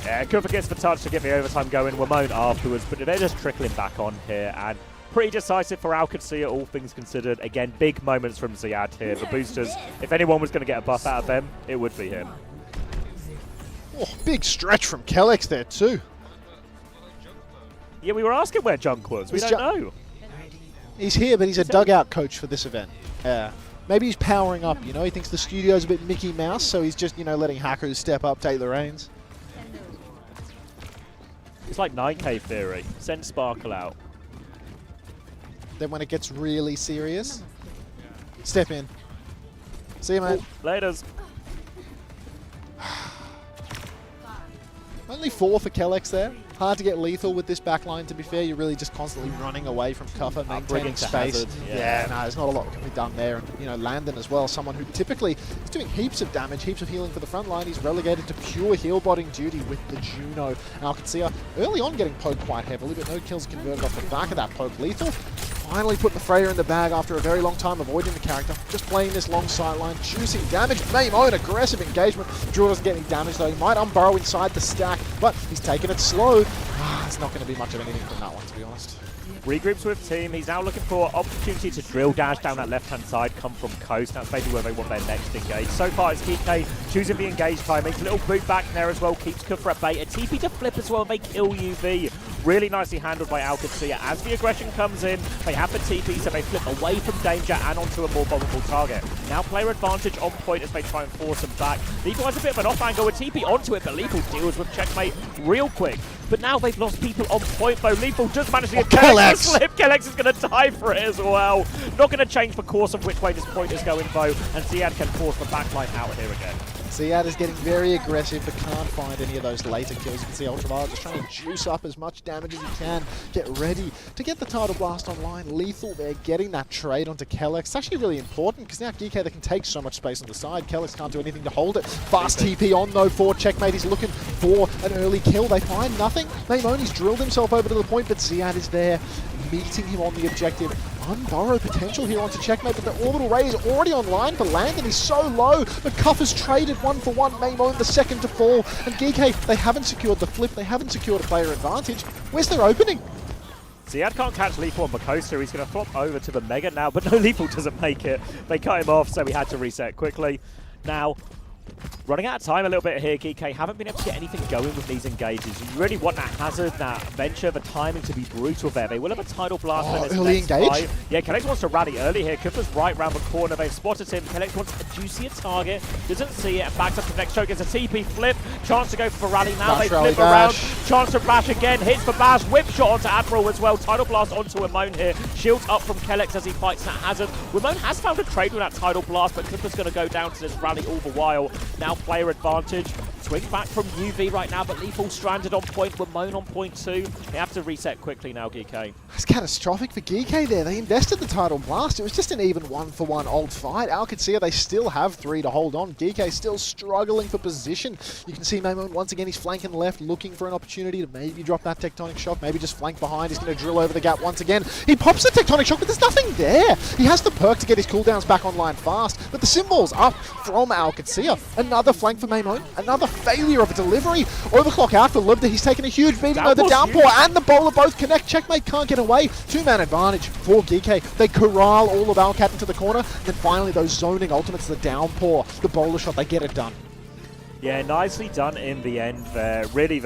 Yeah, Qadsiah gets the touch to get the overtime going. Wamone afterwards, but they're just trickling back on here, and pretty decisive for Qadsiah, all things considered. Again, big moments from Ziad here. The boosters, if anyone was going to get a buff out of them, it would be him. Oh, big stretch from Kellex there too. Yeah, we were asking where Junk was. We don't know. He's here, but he's a dugout coach for this event. Maybe he's powering up, you know. He thinks the studio's a bit Mickey Mouse, so he's just, you know, letting hackers step up, take the reins. It's like 9K theory. Send Sparkle out. Then when it gets really serious, step in. See you, mate. Laters. Only 4 for Kellex there. Hard to get lethal with this backline, to be fair. You're really just constantly running away from Qadsiah, maintaining space. Yeah, no, there's not a lot that can be done there. And, you know, Landon as well, someone who typically is doing heaps of damage, heaps of healing for the front line. He's relegated to pure heal botting duty with the Juno. Qadsiah early on getting poked quite heavily, but no kills converted off the back of that poke. Lethal finally putting the Freya in the bag after a very long time avoiding the character. Just playing this long sideline, juicing damage. Maimon, aggressive engagement. Drew doesn't get any damage though. He might unburrow inside the stack, but he's taking it slow. It's not going to be much of anything from that one, to be honest. Regroups with team. He's now looking for opportunity to drill dash down that left-hand side, come from coast. That's basically where they want their next engage. So far, it's Geekay choosing the engage timing. A little boot back there as well, keeps Kufra at bay. A TP to flip as well, they kill UV. Really nicely handled by Qadsiah. As the aggression comes in, they have the TP, so they flip away from danger and onto a more vulnerable target. Now player advantage on point as they try and force him back. Lethal has a bit of an off angle, a TP onto it, but Lethal deals with checkmate real quick. But now they've lost people on point though. Lethal just managed to get Kellex to slip. Kellex is going to die for it as well. Not going to change the course of which way this point is going though, and Ziad can force the backline out here again. Ziad is getting very aggressive, but can't find any of those later kills. You can see Ultraviolet just trying to juice up as much damage as he can. Get ready to get the Tidal Blast online. Lethal there, getting that trade onto Kellex. It's actually really important, because now Geekay, they can take so much space on the side. Kellex can't do anything to hold it. Fast TP on though for checkmate. He's looking for an early kill. They find nothing. Maimoni's drilled himself over to the point, but Ziad is there, meeting him on the objective. Unburrow potential here onto checkmate, but the orbital ray is already online for Landon. He's so low. McCuff has traded 1-for-1. Maimon the second to fall. And Geekay, they haven't secured the flip. They haven't secured a player advantage. Where's their opening? Ziad can't catch Lethal on Bacosta. He's going to flop over to the Mega now, but no, Lethal doesn't make it. They cut him off, so we had to reset quickly. Now, running out of time a little bit here, Geekay haven't been able to get anything going with these engages. You really want that hazard, that venture, the timing to be brutal there. They will have a Tidal Blast. Early engage? Yeah, Kellex wants to rally early here. Kufa's right round the corner. They've spotted him. Kellex wants a juicier target. Doesn't see it. And backs up to the next choke. Gets a TP flip. Chance to go for rally now. Bash, they flip around. Chance to bash again. Hits for Bash. Whip shot onto Admiral as well. Tidal Blast onto Wimone here. Shields up from Kellex as he fights that hazard. Wimone has found a trade with that Tidal Blast, but Kufa's going to go down to this rally all the while. Now player advantage. Swing back from UV right now, but Lethal stranded on point. Wimone on point too. They have to reset quickly now, Geekay. It's catastrophic for Geekay there. They invested the Tidal Blast. It was just an even 1-for-1 ult fight. Qadsiah, they still have 3 to hold on. Geekay still struggling for position. You can see Maimon once again, he's flanking left, looking for an opportunity to maybe drop that Tectonic Shock, maybe just flank behind. He's going to drill over the gap once again. He pops the Tectonic Shock, but there's nothing there. He has the perk to get his cooldowns back online fast, but the symbol's up from Qadsiah. Another flank for Maimon, another failure of a delivery. Overclock out for Lubda. He's taken a huge beating though. The downpour and the bowler both connect. Checkmate can't get away. 2-man advantage for Geekay. They corral all of Alcat into the corner. Then finally those zoning ultimates, the downpour, the bowler shot, they get it done. Yeah, nicely done in the end there. Really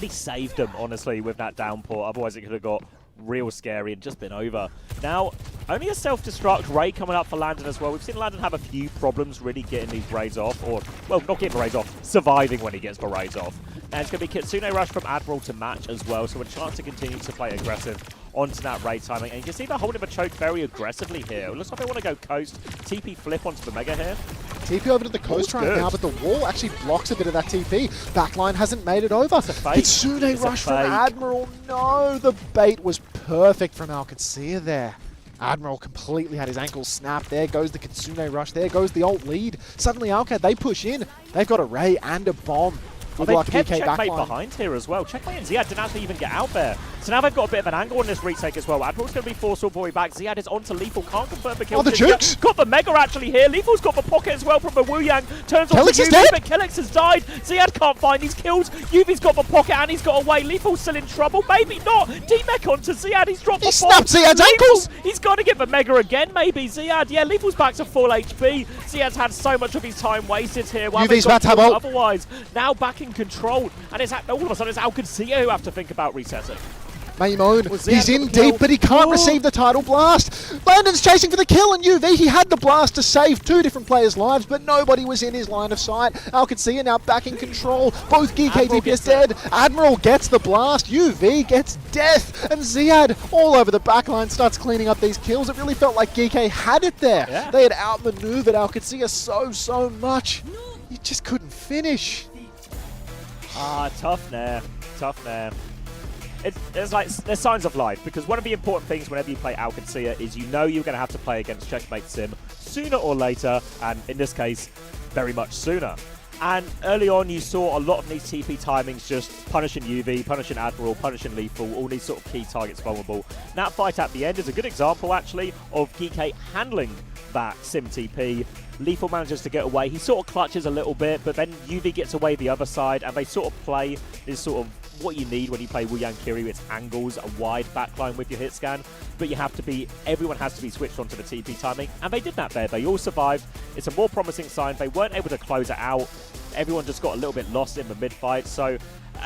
saved them, honestly, with that downpour. Otherwise it could have got real scary and just been over. Now, only a self-destruct raid coming up for Landon as well. We've seen Landon have a few problems really getting these raids off, or, well, not getting the raids off, surviving when he gets the raids off. And it's going to be Kitsune Rush from Admiral to match as well, so a chance to continue to play aggressive onto that raid timing. And you can see they're holding the choke very aggressively here. It looks like they want to go coast, TP flip onto the Mega here. TP over to the coast right now, but the wall actually blocks a bit of that TP. Backline hasn't made it over. Kitsune Rush from Admiral. No, the bait was perfect from Qadsiah there. Admiral completely had his ankles snapped. There goes the Kitsune Rush. There goes the ult lead. Suddenly Alcat, they push in. They've got a Ray and a bomb. They kept Checkmate behind here as well. Checkmate and Ziad didn't actually even get out there. So now they've got a bit of an angle on this retake as well. Admiral's going to be forced all the way back. Ziad is onto Lethal. Can't confirm the kill. Oh, the jukes! Got the Mega actually here. Lethal's got the pocket as well from the Wu Yang. Turns on Kellex to is UV, dead. but Kellex has died. Ziad can't find these kills. UV's got the pocket and he's got away. Lethal's still in trouble. Maybe not. D-Mech onto Ziad. He's dropped the bomb. He snapped Ziad's ankles! He's got to get the Mega again, maybe. Ziad, yeah, Lethal's back to full HP. Ziad's had so much of his time wasted here. UV's about to have ult. Otherwise, now back in control. And it's all of a sudden it's Qadsiah who have to think about resetting. Maimon, he's in deep, but he can't receive the Tidal Blast. Landon's chasing for the kill, and UV, he had the blast to save 2 different players' lives, but nobody was in his line of sight. Qadsiah now back in control. Both Geekay DPS dead. Admiral gets the blast. UV gets death. And Ziad, all over the backline, starts cleaning up these kills. It really felt like Geekay had it there. Yeah. They had outmaneuvered Qadsiah so much. You just couldn't finish. Tough there. Tough there. There's signs of life, because one of the important things whenever you play Qadsiah is you know you're going to have to play against Checkmate Sim sooner or later, and in this case, very much sooner. And early on, you saw a lot of these TP timings just punishing UV, punishing Admiral, punishing Lethal, all these sort of key targets vulnerable. That fight at the end is a good example, actually, of Geekay handling that Sim TP. Lethal manages to get away. He sort of clutches a little bit, but then UV gets away the other side, and they sort of play this sort of what you need when you play Wu Yang Kiryu. It's angles, a wide backline with your hit scan, but you have to be, everyone has to be switched onto the TP timing, and they did that there. They all survived. It's a more promising sign. They weren't able to close it out. Everyone just got a little bit lost in the mid-fight, so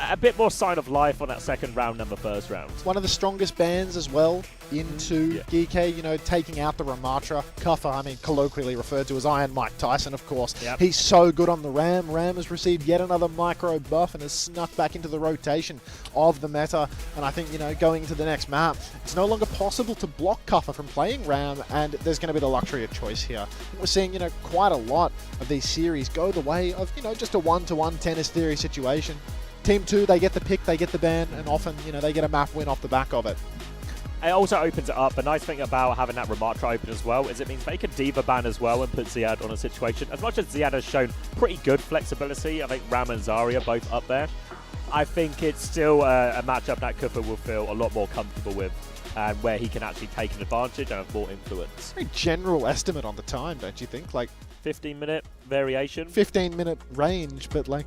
a bit more sign of life on that second round than the first round. It's one of the strongest bans as well into Geekay, you know, taking out the Ramatra. Kuffa, I mean, colloquially referred to as Iron Mike Tyson, of course. Yep. He's so good on the Ram. Ram has received yet another micro buff and has snuck back into the rotation of the meta. And I think, you know, going into the next map, it's no longer possible to block Kuffa from playing Ram, and there's going to be the luxury of choice here. We're seeing, you know, quite a lot of these series go the way of, you know, just a 1-to-1 tennis theory situation. Team 2, they get the pick, they get the ban, and often, you know, they get a map win off the back of it. It also opens it up. The nice thing about having that Ramatra open as well is it means they can Diva ban as well and put Ziad on a situation. As much as Ziad has shown pretty good flexibility, I think Ram and Zarya both up there. I think it's still a matchup that Kuffa will feel a lot more comfortable with, and where he can actually take an advantage and have more influence. Very general estimate on the time, don't you think? Like 15-minute variation. 15-minute range, but like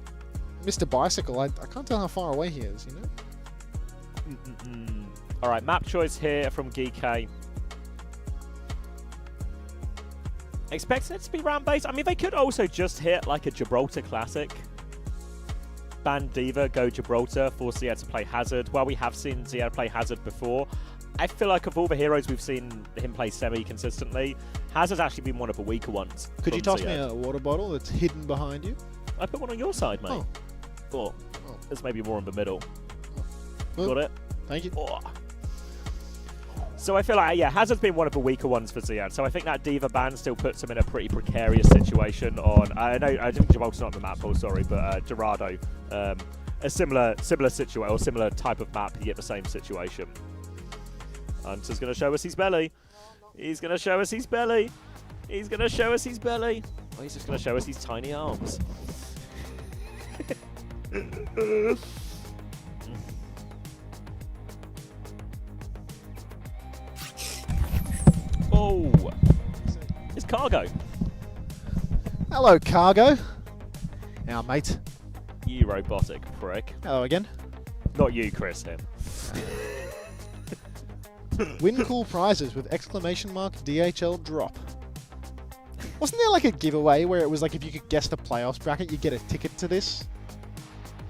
Mr. Bicycle, I can't tell how far away he is, you know? All right, map choice here from Geekay. Expecting it to be round-based. I mean, they could also just hit like a Gibraltar Classic. Ban Diva, go Gibraltar, force Ziad to play Hazard. Well, we have seen Ziad play Hazard before. I feel like of all the heroes we've seen him play semi-consistently, Hazard's actually been one of the weaker ones. Could you toss Ziad. me a water bottle that's hidden behind you? I put one on your side, mate. Oh. There's maybe more in the middle. Oh. Got it? Thank you. Oh. So I feel like, yeah, Hazard's been one of the weaker ones for Ziad. So I think that Diva ban still puts him in a pretty precarious situation on, I think Gibraltar's not on the map, sorry, but Gerardo. A similar situation, or similar type of map, you get the same situation. Hunter's going to show us his belly. He's going to show us his belly. He's going to show us his belly. Oh, he's just going to show us his tiny arms. Oh, it's Cargo. Hello, Cargo. Now, mate. You robotic prick. Hello again. Not you, Chris, him. Win cool prizes with exclamation mark DHL drop. Wasn't there like a giveaway where it was like if you could guess the playoffs bracket, you get a ticket to this?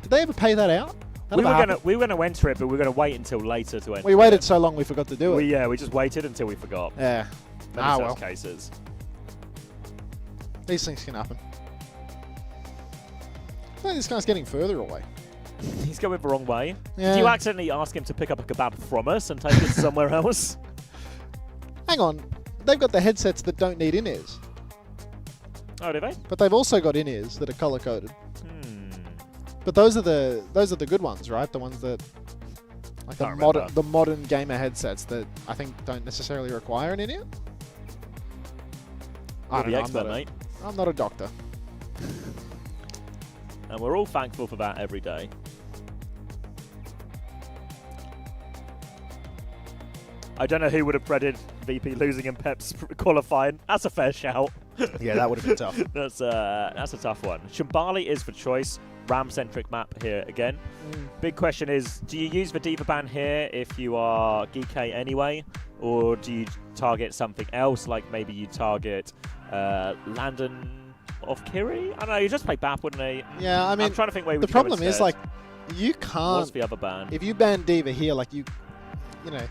Did they ever pay that out? We were gonna enter it, but we were gonna wait until later to enter. We waited so long we forgot to do it. We just waited until we forgot. Yeah. Many well. cases. These things can happen. I think this guy's getting further away. He's going the wrong way. Yeah. Did you accidentally ask him to pick up a kebab from us and take it somewhere else? Hang on. They've got the headsets that don't need in-ears. Oh, do they? But they've also got in-ears that are color-coded. But those are the good ones, right? The ones that like the modern gamer headsets that I think don't necessarily require an in-ear. You're the expert, mate. I'm not a doctor. And we're all thankful for that every day. I don't know who would have predicted VP losing in Peps qualifying. That's a fair shout. Yeah, that would have been tough. That's a tough one. Shambali is for choice. Ram-centric map here again. Big question is, do you use the Diva ban here if you are Geekay anyway? Or do you target something else, like maybe you target Landon off Kiri? I don't know, you just play BAP, wouldn't they? Yeah, I mean, I'm trying to think where we the problem is, like, you can't... What's the other ban? If you ban Diva here, like, you know,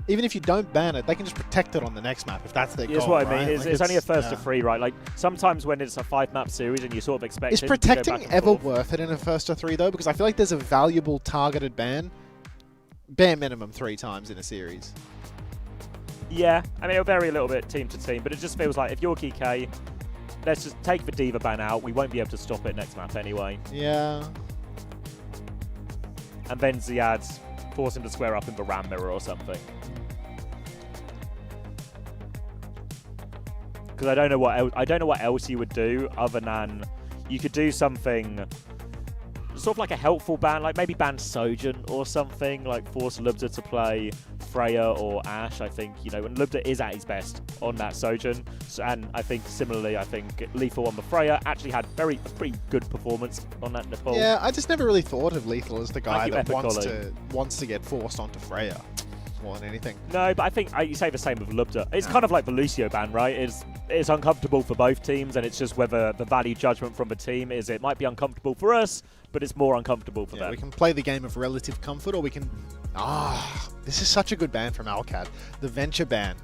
even if you don't ban it, they can just protect it on the next map if that's their goal. That's what I mean. Right? It's only a first to three, right? Like sometimes when it's a 5-map series and you sort of expect is protecting ever worth it in a first to 3 though? Because I feel like there's a valuable targeted ban, bare minimum 3 times in a series. Yeah, I mean it'll vary a little bit team to team, but it just feels like if you're Geekay, let's just take the Diva ban out. We won't be able to stop it next map anyway. Yeah. And then Ziad, force him to square up in the Ram mirror or something. Because I don't know what else you would do other than you could do something sort of like a helpful ban, like maybe ban Sojourn or something, like force Lubza to play Freya or Ashe, I think, you know, when Lubda is at his best on that Sojourn, and I think similarly, I think Lethal on the Freya actually had a pretty good performance on that Nepal. Yeah, I just never really thought of Lethal as the guy that Epic wants to get forced onto Freya more than anything. No, but I think you say the same with Lubda. It's kind of like the Lucio ban, right? It's uncomfortable for both teams, and it's just whether the value judgment from the team is it might be uncomfortable for us, but it's more uncomfortable for them. We can play the game of relative comfort, or we can... this is such a good ban from Alcad. The Venture ban.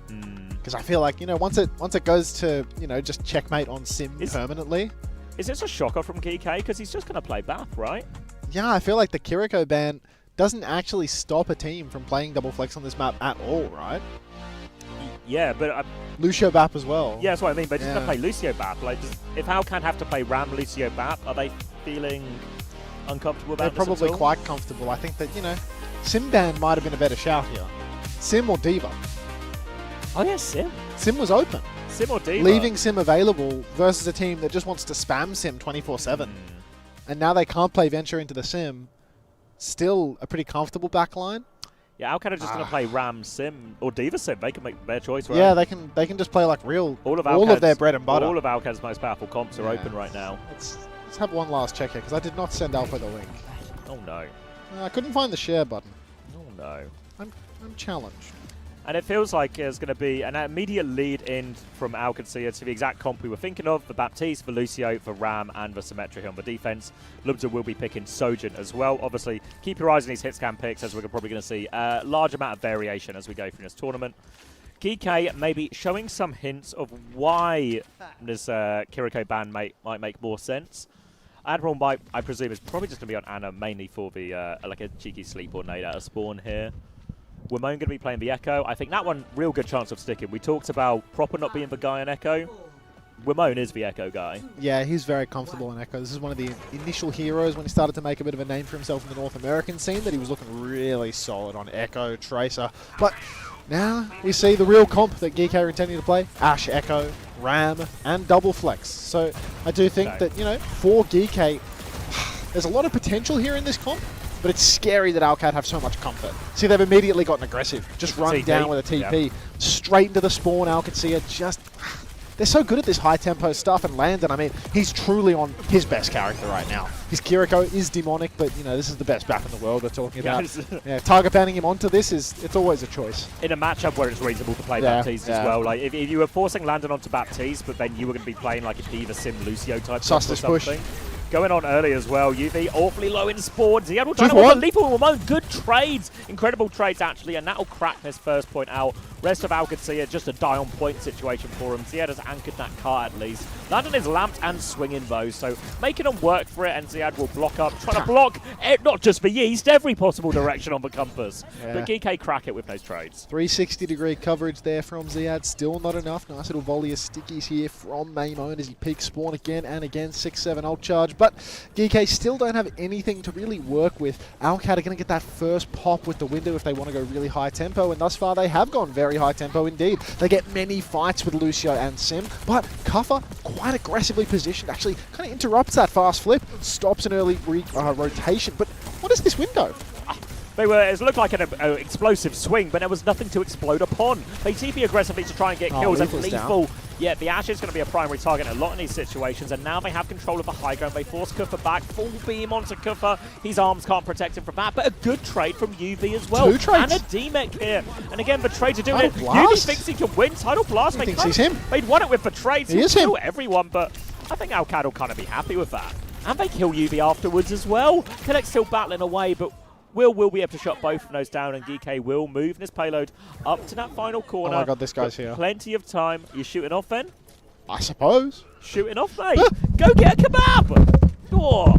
Because I feel like, you know, once it goes to, you know, just checkmate on Sim permanently... Is this a shocker from Geekay? Because he's just going to play BAP, right? Yeah, I feel like the Kiriko ban doesn't actually stop a team from playing double flex on this map at all, right? Yeah, but... Lucio BAP as well. Yeah, that's what I mean, but he's going to play Lucio BAP. Like, if Alcan have to play Ram Lucio BAP, are they feeling uncomfortable about They're this probably at all? quite comfortable. I think that, you know, Sim ban might have been a better shout here. Sim or Diva? Oh yeah, Sim. Sim was open. Sim or Diva? Leaving Sim available versus a team that just wants to spam Sim 24/7. And now they can't play Venture into the Sim. Still a pretty comfortable backline. Yeah, Alcan are just going to play Ram Sim or Diva Sim. They can make their choice, right? Yeah, they can just play like real, all of their bread and butter. All of Alcan's most powerful comps are open right now. Let's have one last check here, because I did not send Alpha the link. Oh no. I couldn't find the share button. Oh no. I'm challenged. And it feels like there's going to be an immediate lead in from Qadsiah to the exact comp we were thinking of, for Baptiste, for Lucio, for Ram, and for Symmetry on the defense. Lubda will be picking Sojourn as well. Obviously, keep your eyes on these hit scan picks, as we're probably going to see a large amount of variation as we go through this tournament. Geekay maybe showing some hints of why this Kiriko ban might make more sense. Admiral might, I presume, is probably just going to be on Anna, mainly for the like a cheeky sleep or nade out of spawn here. Wimone going to be playing the Echo. I think that one, real good chance of sticking. We talked about Proper not being the guy on Echo. Wimone is the Echo guy. Yeah, he's very comfortable in Echo. This is one of the initial heroes when he started to make a bit of a name for himself in the North American scene, that he was looking really solid on Echo, Tracer. But now we see the real comp that Geekay are intending to play. Ashe, Echo, Ram, and Double Flex. So I do think that, you know, for Geekay, there's a lot of potential here in this comp. But it's scary that Alcad have so much comfort. See, they've immediately gotten aggressive. Just run down with a TP. Yep. Straight into the spawn, Qadsiah just... They're so good at this high-tempo stuff, and Landon, I mean, he's truly on his best character right now. His Kiriko is demonic, but, you know, this is the best BAP in the world we're talking about. Yeah, target banning him onto this it's always a choice. In a matchup where it's reasonable to play Baptiste as well. Like, if you were forcing Landon onto Baptiste, but then you were going to be playing like a Diva Sim Lucio type Sus this push. Going on early as well. UV awfully low in spawns. He had all trying to want lethal Wimone. Good trades. Incredible trades, actually. And that'll crack this first point out. Rest of Qadsiah, just a die on point situation for him. Ziad has anchored that car at least. Landon is lamped and swinging bows. So making them work for it. And Ziad will block up. Trying to block not just the east, every possible direction on the compass. Yeah. But Geekay crack it with those trades. 360-degree coverage there from Ziad. Still not enough. Nice little volley of stickies here from Maimone as he peeks spawn again and again. 6-7 ult charge. But Geekay still don't have anything to really work with. Alcad are going to get that first pop with the window if they want to go really high tempo, and thus far they have gone very high tempo indeed. They get many fights with Lucio and Sim, but Kuffer, quite aggressively positioned, actually kind of interrupts that fast flip, stops an early rotation. But what is this window? It looked like an explosive swing, but there was nothing to explode upon. They TP aggressively to try and get kills, and Lethal. Yeah, the Ashe is going to be a primary target in a lot in these situations, and now they have control of the high ground. They force Kuffer back, full beam onto Kuffer. His arms can't protect him from that, but a good trade from UV as well. 2 trades. And a D-Mech here. And again, the trades are doing it. UV thinks he can win. Tidal Blast. He thinks he's him. They'd won it with the trades. He is him. Kill everyone, but I think Alcad will kind of be happy with that. And they kill UV afterwards as well. Kellex still battling away, but Will be able to shut both of those down, and Geekay will move this payload up to that final corner. Oh my god, this guy's here. Plenty of time. You're shooting off then? I suppose. Shooting off, mate. Go get a kebab. Oh.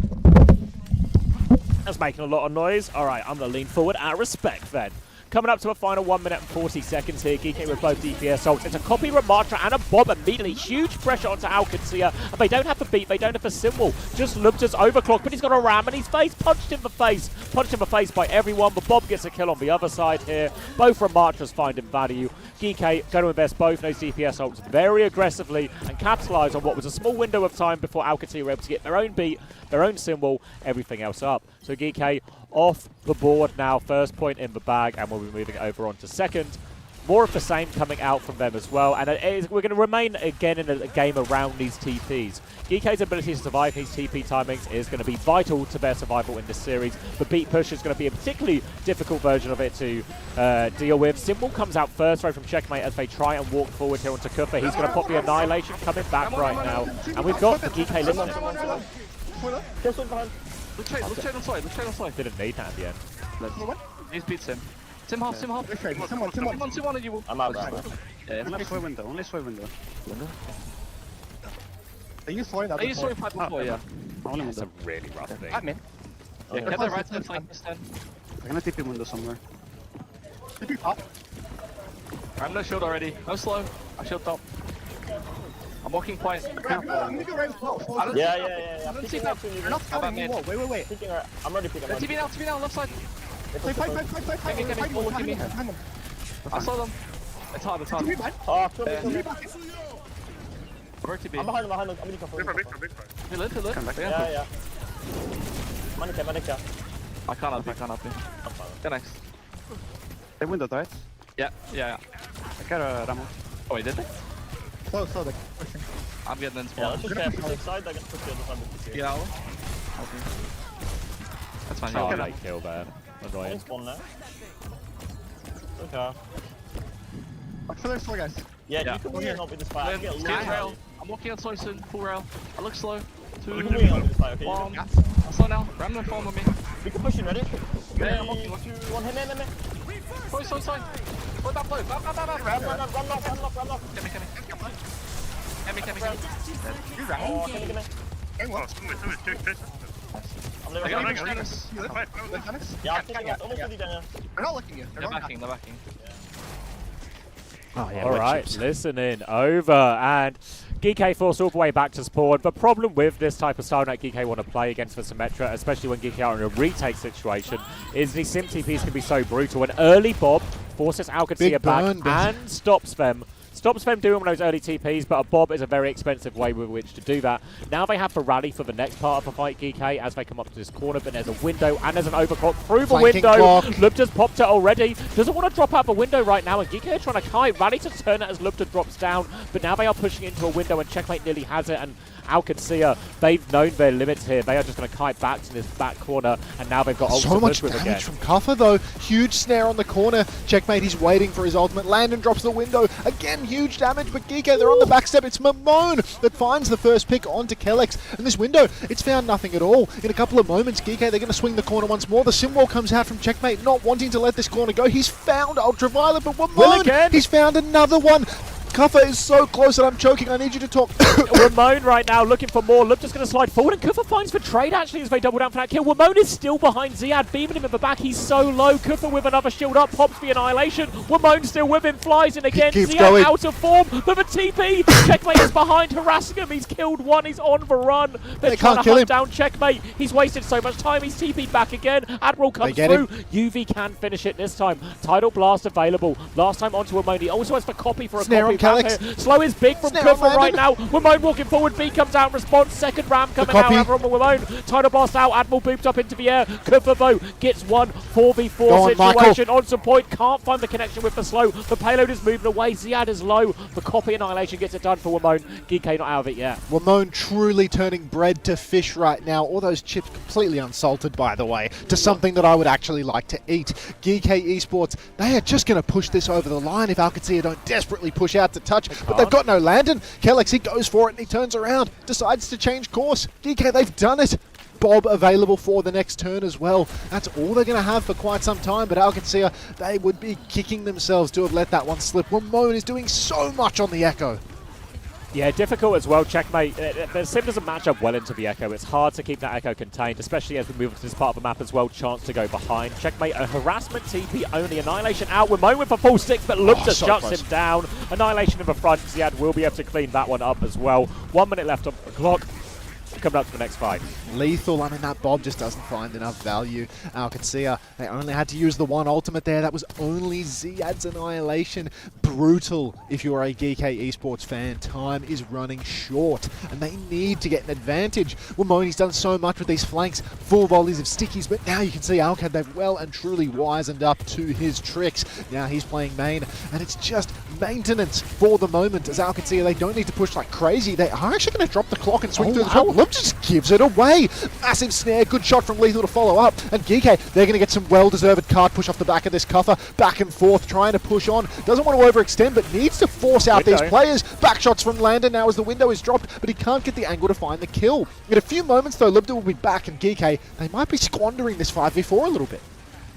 That's making a lot of noise. All right, I'm going to lean forward out of respect then. Coming up to a final 1 minute and 40 seconds here. Geekay with both DPS ults. It's a copy Ramatra and a bomb immediately. Huge pressure onto Qadsiah. And they don't have the beat, they don't have the symbol. Just Lubda's overclock, but he's got a ram in his face. Punched in the face. Punched in the face by everyone. But Bob gets a kill on the other side here. Both Ramatras finding value. Geekay going to invest both those DPS ults very aggressively and capitalize on what was a small window of time before Qadsiah were able to get their own beat, their own symbol, everything else up. So Geekay off the board now. First point in the bag, and we'll be moving over on to second. More of the same coming out from them as well, and we're going to remain again in a game around these TPs. Geekay's ability to survive his TP timings is going to be vital to their survival in this series. The beat push is going to be a particularly difficult version of it to deal with. Symbol comes out first right from Checkmate as they try and walk forward here onto Kufa. He's going to pop the Annihilation coming back right now, and we've got the Geekay listening. Look trade on side. Didn't need that at the end. He's beats him. Tim half. Someone and you will. I'm out. Yeah, Only for window. Are you throwing that? Are you throwing pipe before? Yeah. Only It's window. a really rough thing. I'm in. Yeah, get the right side flank this time. I'm gonna TP window somewhere. TP pop. I'm no shield already. No slow. I shield top. I'm walking point. I'm gonna go right as well. Yeah. Let's see that. You're not How about scouting mid? anymore. Wait. I'm ready to pick up. TP now, left side. Fight. Get me. I saw them. It's hard. Oh, Where TP? I'm behind him. I'm gonna go for it. He lit. Yeah. Manica. I can't up you. Get next. They window, right? Yeah. I got a Ramo. Oh, he did it? So like pushing. I'm getting in Yeah, spawn. let's just get the side. I can push the other side with the CC. Yeah. That's fine. Oh, Yeah. late kill there. Annoying. Spawn now. Okay. Watch for their slow guys. Yeah, Yeah. you can win and help with this fight. I Steer can get rail. I'm walking on slow soon. Full rail. I look slow. You can win on this fight, okay? I'm slow now. Random form on me. We can push him, ready? Yeah, I'm walking. 2, 1, hit me. Slow. Go back, play. Back. Run off. Get me. You're right. Oh, can you Hey, what? I'm I level got 5. Dennis. Yeah, I'm taking it. Almost ready, Daniel. They're not looking you. They're backing. Oh yeah. All right, listening over, and Geekay forced all the way back to spawn. The problem with this type of style that Geekay want to play against the Symmetra, especially when Geekay are in a retake situation, is these sim TPs can be so brutal. An early Bob forces Qadsiah back and stops them doing one of those early TPs, but a Bob is a very expensive way with which to do that. Now they have to rally for the next part of the fight, Geekay, as they come up to this corner, but there's a window and there's an overclock through the window. Lupta's popped it already. Doesn't want to drop out the window right now, and Geekay are trying to kite. Rally to turn it as Lupta drops down, but now they are pushing into a window, and Checkmate nearly has it, and Qadsiah, they've known their limits here. They are just going to kite back to this back corner, and now they've got ult so to much push with damage again. from Kufa though. Huge snare on the corner. Checkmate, he's waiting for his ultimate. Landon drops the window. Again, huge damage, but Geekay, they're on the back step. It's Mamone that finds the first pick onto Kellex. And this window, it's found nothing at all. In a couple of moments, Geekay, they're going to swing the corner once more. The sim wall comes out from Checkmate, not wanting to let this corner go. He's found Ultraviolet, but Mamone, he's found another one. Kufa is so close that I'm choking. I need you to talk. Ramon right now looking for more. Lupta's going to slide forward, and Kufa finds the trade actually as they double down for that kill. Ramon is still behind Ziad, beaming him in the back. He's so low. Kufa with another shield up, pops the Annihilation. Ramon still with him, flies in again. Keeps Ziad going. out of form, but the TP. Checkmate is behind, harassing him. He's killed one. He's on the run. They're trying to hunt down Checkmate. He's wasted so much time. He's TP'd back again. Admiral comes through. UV can finish it this time. Tidal Blast available. Last time onto Ramon. He also has the copy for a Snare copy. on Kellex. Slow is big from Kufa right now. Ramon walking forward. B comes out in response. Second ram coming out from Ramon. Tidal Blast out. Admiral boops up into the air. Kufa though gets one 4v4 situation on some point. Can't find the connection with the slow. The payload is moving away. Ziad is low. The copy Annihilation gets it done for Ramon. Geekay not out of it yet. Ramon truly turning bread to fish right now. All those chips completely unsalted, by the way, to something that I would actually like to eat. Geekay Esports, they are just going to push this over the line if Qadsiah don't desperately push out to touch. But they've got no Landon. Kellex, he goes for it and he turns around, decides to change course. Geekay, they've done it. Bob available for the next turn as well. That's all they're going to have for quite some time, but Qadsiah, they would be kicking themselves to have let that one slip. Ramon is doing so much on the Echo. Yeah, difficult as well. Checkmate. The sim doesn't match up well into the Echo. It's hard to keep that Echo contained, especially as we move into this part of the map as well. Chance to go behind. Checkmate, a harassment TP only. Annihilation out. Ramon with a full stick, but Lupta shuts him down. Annihilation in the front. Ziad will be able to clean that one up as well. 1 minute left on the clock. coming up to the next fight. Lethal, I mean, that Bob just doesn't find enough value. Qadsiah, they only had to use the one ultimate there. That was only Ziad's Annihilation. Brutal if you're a Geekay esports fan. Time is running short, and they need to get an advantage. Wimoni's done so much with these flanks, full volleys of stickies, but now you can see Alcad, they've well and truly wizened up to his tricks. Now he's playing main, and it's just maintenance for the moment. As Qadsiah, they don't need to push like crazy. They are actually going to drop the clock and swing through the top. Look, just gives it away. Massive snare, good shot from Lethal to follow up. And Geekay, they're going to get some well-deserved card push off the back of this Cuffer. Back and forth, trying to push on. Doesn't want to overextend, but needs to force out these players. Back shots from Landon now as the window is dropped, but he can't get the angle to find the kill. In a few moments, though, Libda will be back, and Geekay, they might be squandering this 5v4 a little bit.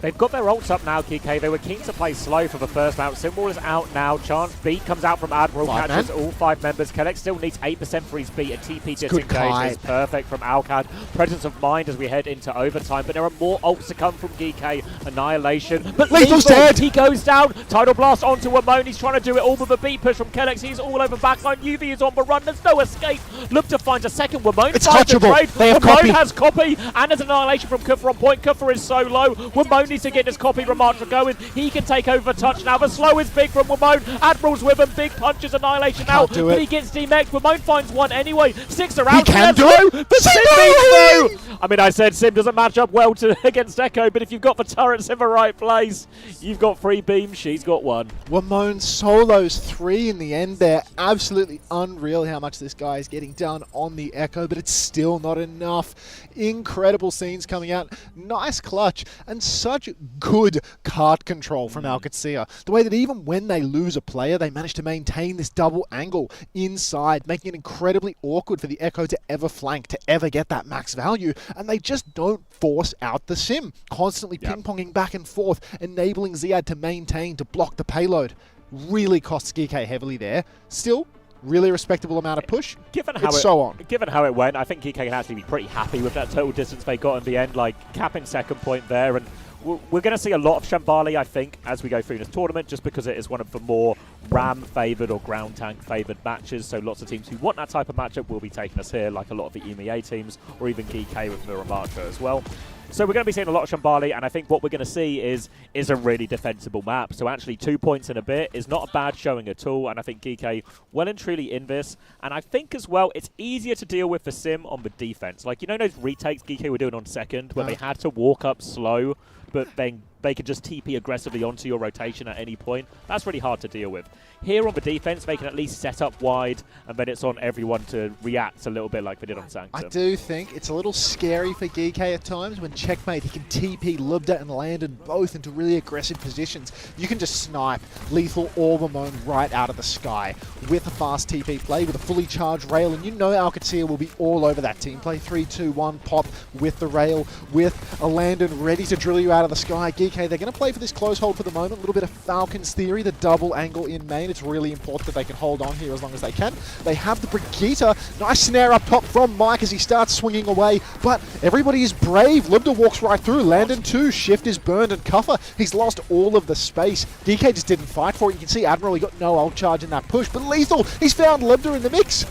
They've got their ults up now, Geekay. They were keen to play slow for the first round. Symbol is out now. Chance beat comes out from Admiral, catches all 5 members. Kellex still needs 8% for his beat, and TP disengage is perfect from Alcad. Presence of mind as we head into overtime, but there are more ults to come from Geekay. Annihilation. But Lethal's dead! He goes down. Tidal Blast onto Wimon. He's trying to do it all with a beat push from Kellex. He's all over backline. UV is on the run. There's no escape. Look to find a second. Wimon it's touchable. They have Wimon has copy, and there's Annihilation from Kuffer on point. Kuffer is so low. Wimon needs to get his copy. Remarks going. He can take over touch now. The slow is big from Wimon. Admiral's with him. Big punches. Annihilation out. But he gets DMX. Wimon finds one anyway. 6 are out. He can do it. But Sim beats through. I mean, I said Sim doesn't match up well against Echo, but if you've got the turrets in the right place, you've got 3 beams. She's got 1. Wimon solos 3 in the end there. Absolutely unreal how much this guy is getting done on the Echo, but it's still not enough. Incredible scenes coming out. Nice clutch and such good card control from Qadsiah. The way that even when they lose a player, they manage to maintain this double angle inside, making it incredibly awkward for the Echo to ever flank, to ever get that max value, and they just don't force out the sim, constantly ping-ponging back and forth, enabling Ziad to maintain, to block the payload. Really costs Geekay heavily there. Still, really respectable amount of push. Given how it went, I think Geekay can actually be pretty happy with that total distance they got in the end, like capping second point there. And we're going to see a lot of Shambali, I think, as we go through this tournament, just because it is one of the more RAM-favoured or ground tank-favoured matches. So lots of teams who want that type of matchup will be taking us here, like a lot of the EMEA teams, or even Geekay with Miramatra as well. So we're going to be seeing a lot of Shambali, and I think what we're going to see is a really defensible map. So actually 2 points in a bit is not a bad showing at all, and I think Geekay well and truly in this. And I think as well, it's easier to deal with the sim on the defense. Like, you know those retakes Geekay were doing on second, where they had to walk up slow, but then they could just TP aggressively onto your rotation at any point. That's really hard to deal with. Here on the defense, they can at least set up wide, and then it's on everyone to react a little bit like they did on Sanctum. I do think it's a little scary for Geekay at times when Checkmate, he can TP Libda and Landon both into really aggressive positions. You can just snipe Lethal or Wimon right out of the sky with a fast TP play, with a fully charged rail, and you know Qadsiah will be all over that team play. 3, 2, 1, pop with the rail, with a Landon ready to drill you out of the sky. Geekay, they're going to play for this close hold for the moment. A little bit of Falcons theory, the double angle in main. It's really important that they can hold on here as long as they can. They have the Brigitte. Nice snare up top from Mike as he starts swinging away, but everybody is brave. Libda walks right through. Landon too. Shift is burned, and Cuffer, he's lost all of the space. Geekay just didn't fight for it. You can see Admiral, he got no ult charge in that push, but Lethal, he's found Libda in the mix.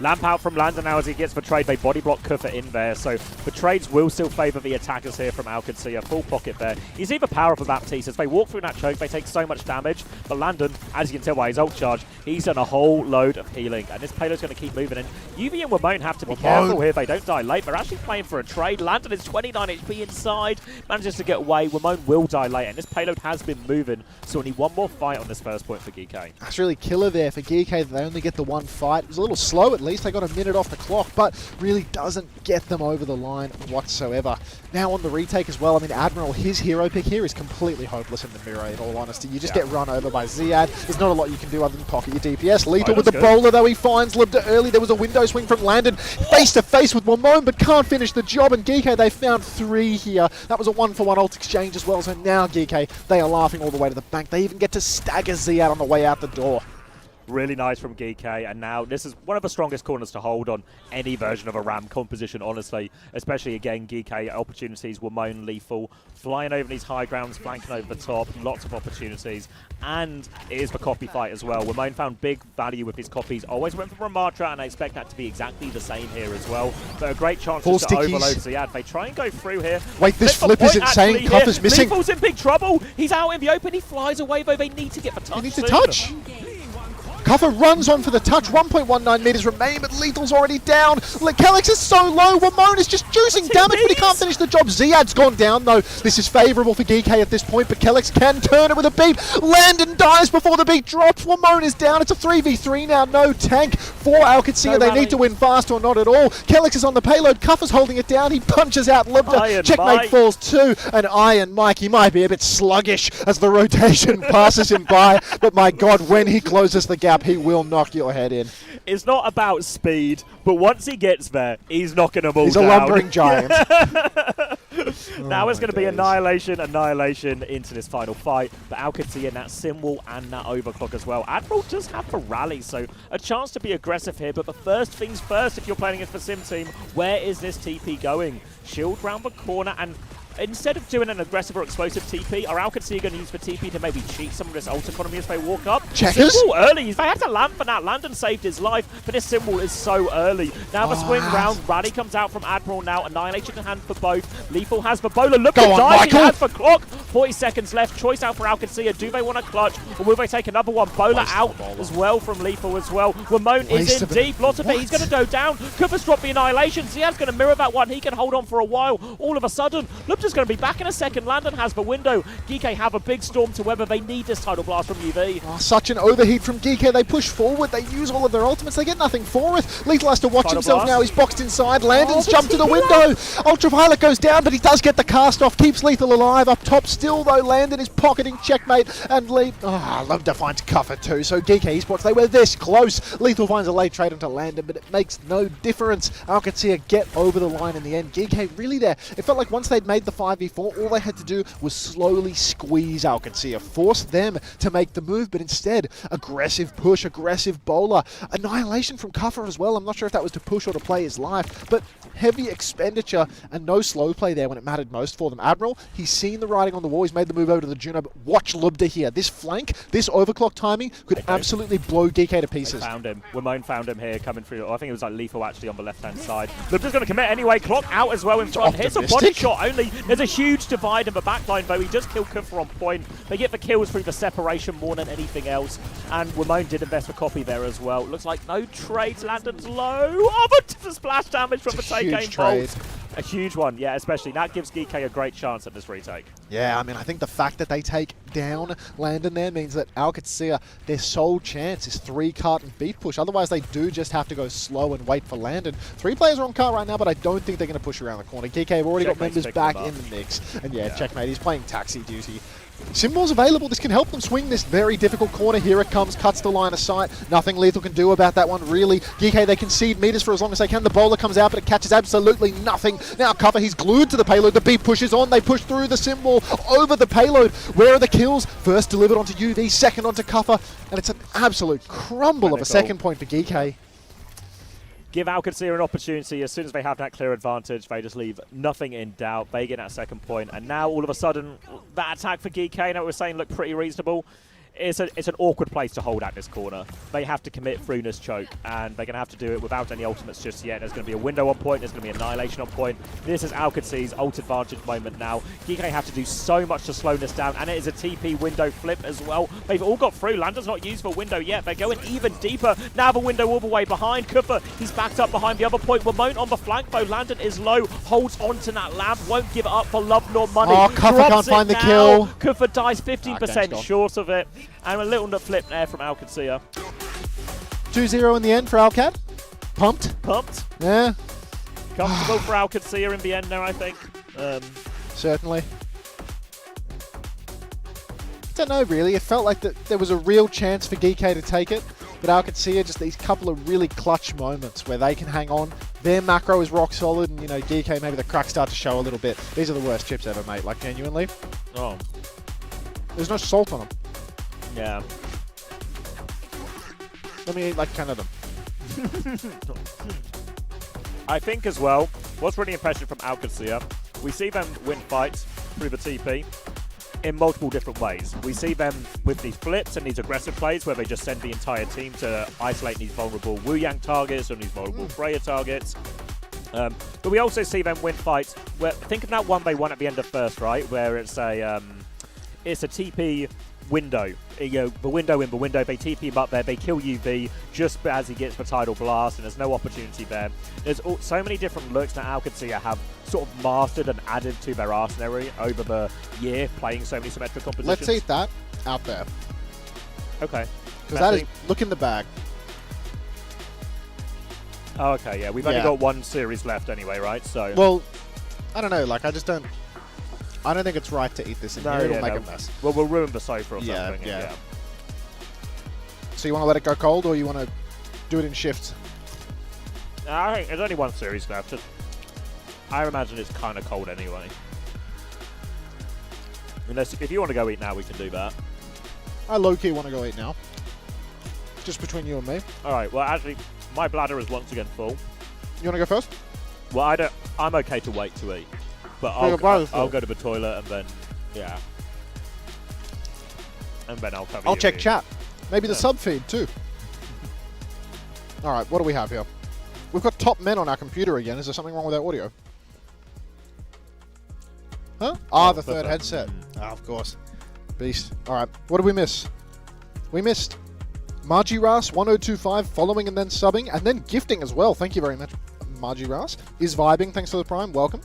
Lamp out from Landon now as he gets the trade. They body block Kuffer in there, so the trades will still favour the attackers here from Qadsiah. Full pocket there. You see the power of the Baptiste. As they walk through that choke, they take so much damage, but Landon, as you can tell by his ult charge, he's done a whole load of healing, and this payload's going to keep moving in. UV and Wimon have to be careful here. They don't die late. They're actually playing for a trade. Landon is 29 HP inside, manages to get away. Wimon will die late, and this payload has been moving, so we need one more fight on this first point for Geekay. That's really killer there for Geekay. They only get the one fight. It was a little slow at least. They got a minute off the clock, but really doesn't get them over the line whatsoever. Now on the retake as well, I mean, Admiral, his hero pick here is completely hopeless in the mirror, in all honesty. You just get run over by Ziad. There's not a lot you can do other than pocket your DPS. Lethal with the bowler, though. He finds Libda early. There was a window swing from Landon, face-to-face with Wimon, but can't finish the job, and Geekay, they found 3 here. That was a 1-for-1 ult exchange as well, so now Geekay, they are laughing all the way to the bank. They even get to stagger Ziad on the way out the door. Really nice from Geekay, and now this is one of the strongest corners to hold on any version of a Ram composition, honestly. Especially, again, Geekay opportunities, Wamone lethal, flying over these high grounds, flanking over the top, lots of opportunities, and it is the copy fight as well. Wamone found big value with his copies, always went for Ramatra, and I expect that to be exactly the same here as well. But a great chance just to overload Ziad. They try and go through here. Wait, this flip is insane. Kuffer's missing. Lethal's in big trouble. He's out in the open. He flies away, though. They need to get the touch. He needs to touch. Kuffer runs on for the touch. 1.19 meters remain, but Lethal's already down. Kellex is so low. Wamone is just juicing damage, but he can't finish the job. Ziad's gone down, though. This is favorable for Geekay at this point, but Kellex can turn it with a beat. Landon dies before the beat drops. Wamone is down. It's a 3v3 now. No tank for Qadsiah. They need to win fast or not at all. Kellex is on the payload. Kuffer's holding it down. He punches out Libda. Checkmate falls too. And Iron Mike, he might be a bit sluggish as the rotation passes him by, but my God, when he closes the gap, he will knock your head in. It's not about speed, but once he gets there, he's knocking them all down. He's a lumbering giant. Now it's going to be annihilation into this final fight. But Qadsiah, that sim wall and that overclock as well. Admiral does have the rally, so a chance to be aggressive here. But the first things first, if you're playing against the sim team, where is this TP going? Shield round the corner, and instead of doing an aggressive or explosive TP, are Qadsiah going to use the TP to maybe cheat some of this ult economy as they walk up? Checkers? Symbol early. They had to land for that. Landon saved his life, but this symbol is so early. Now the swing round. Rally comes out from Admiral now. Annihilation in hand for both. Lethal has the bowler. Look at dive. He has the clock. 40 seconds left. Choice out for Qadsiah. Do they want to clutch, or will they take another one? Bowler out as well from Lethal as well. Wamone is in deep. Lots of it. He's going to go down. Cooper's dropped the annihilation. Ziad's going to mirror that one. He can hold on for a while. All of a sudden, Lupta's going to be back in a second. Landon has the window. Geekay have a big storm to weather. They need this tidal blast from UV. Oh, such an overheat from Geekay. They push forward. They use all of their ultimates. They get nothing for it. Lethal has to watch Tidal himself blast. now. He's boxed inside. Landon's jumped to the window. Ultraviolet goes down, but he does get the cast off. Keeps Lethal alive. Up top still, though, Landon is pocketing Checkmate. And Lubda finds Kuffer too. So Geekay esports, they were this close. Lethal finds a late trade onto Landon, but it makes no difference. Qadsiah get over the line in the end. Geekay really there. It felt like once they'd made the 5v4, all they had to do was slowly squeeze Qadsiah, force them to make the move, but instead, aggressive push, aggressive bowler. Annihilation from Kuffer as well. I'm not sure if that was to push or to play his life, but heavy expenditure and no slow play there when it mattered most for them. Admiral, he's seen the writing on the wall. He's made the move over to the Juno, but watch Lubda here. This flank, this overclock timing could absolutely blow Geekay to pieces. They found him. Wamone found him here coming through. I think it was like Lethal actually on the left-hand side. Lubda's going to commit anyway. Clock out as well in front. Hits a body shot only. There's a huge divide in the backline, though. He just killed Kuffer on point. They get the kills through the separation more than anything else. And Wamone did invest for copy there as well. Looks like no trades. Landon's low. Oh, but the splash damage from the take-aim bolt. A huge one, yeah, especially. That gives Geekay a great chance at this retake. Yeah, I mean, I think the fact that they take down Landon there means that Qadsiah, their sole chance is 3 cart and beat push. Otherwise, they do just have to go slow and wait for Landon. 3 players are on cart right now, but I don't think they're going to push around the corner. Geekay have already got members back in the mix. And yeah, Checkmate, he's playing taxi duty. Symbols available. This can help them swing this very difficult corner. Here it comes. Cuts the line of sight. Nothing Lethal can do about that one, really. Geekay, they concede meters for as long as they can. The bowler comes out, but it catches absolutely nothing. Now Kuffer, he's glued to the payload. The beat pushes on. They push through the symbol over the payload. Where are the kills? First delivered onto UV, second onto Kuffer, and it's an absolute crumble of a second point for Geekay. Give Qadsiah an opportunity. As soon as they have that clear advantage, they just leave nothing in doubt. They get that second point, and now all of a sudden, that attack for Geekay, that we were saying, looked pretty reasonable. It's an awkward place to hold at this corner. They have to commit Fruna's choke, and they're going to have to do it without any ultimates just yet. There's going to be a window on point. There's going to be annihilation on point. This is Qadsiah's ult advantage moment now. Geekay have to do so much to slow this down, and it is a TP window flip as well. They've all got through. Landon's not used for window yet. They're going even deeper. Now the window all the way behind. Kuffer, he's backed up behind the other point. Wamone on the flank, though. Landon is low. Holds onto that lamp. Won't give it up for love nor money. Oh, Kuffer can't find the kill. Kuffer dies 15% short of it. And a little flip there from Qadsiah. 2-0 in the end for Alcat. Pumped. Pumped. Yeah. Comfortable for Qadsiah in the end now, I think. Certainly. I don't know, really. It felt like there was a real chance for Geekay to take it. But Qadsiah, just these couple of really clutch moments where they can hang on. Their macro is rock solid, and, you know, Geekay, maybe the cracks start to show a little bit. These are the worst chips ever, mate. Like, genuinely. Oh. There's no salt on them. Yeah. Let me eat like 10 of them. I think as well, what's really impressive from Qadsiah, we see them win fights through the TP in multiple different ways. We see them with these flips and these aggressive plays where they just send the entire team to isolate these vulnerable Wu Yang targets and these vulnerable Freya targets. But we also see them win fights where, think of that one they won at the end of first, right? Where it's a TP window. The window in the window, they TP him up there, they kill UV just as he gets the tidal blast, and there's no opportunity there. There's so many different looks that Qadsiah have sort of mastered and added to their arsenal over the year, playing so many symmetric compositions. Let's eat that out there. Okay. Because that is, look in the bag. Oh, okay, yeah. We've only got one series left anyway, right? So. Well, I don't know. Like, I don't think it's right to eat this in here. It'll make a mess. Well, we'll ruin the sofa or something. Yeah. So you want to let it go cold, or you want to do it in shifts? I think there's only one series left. I imagine it's kind of cold anyway. Unless, if you want to go eat now, we can do that. I low-key want to go eat now. Just between you and me. All right. Well, actually, my bladder is once again full. You want to go first? Well, I'm okay to wait to eat. But I'll go to the toilet and then, and then I'll cover you. I'll check chat. Maybe the sub feed too. All right, what do we have here? We've got top men on our computer again. Is there something wrong with our audio? Huh? Ah, the third headset. Ah, of course. Beast. All right, what did we miss? We missed Margie Ras 1025 following and then subbing and then gifting as well. Thank you very much, Margie Ras. Is vibing. Thanks for the prime. Welcome.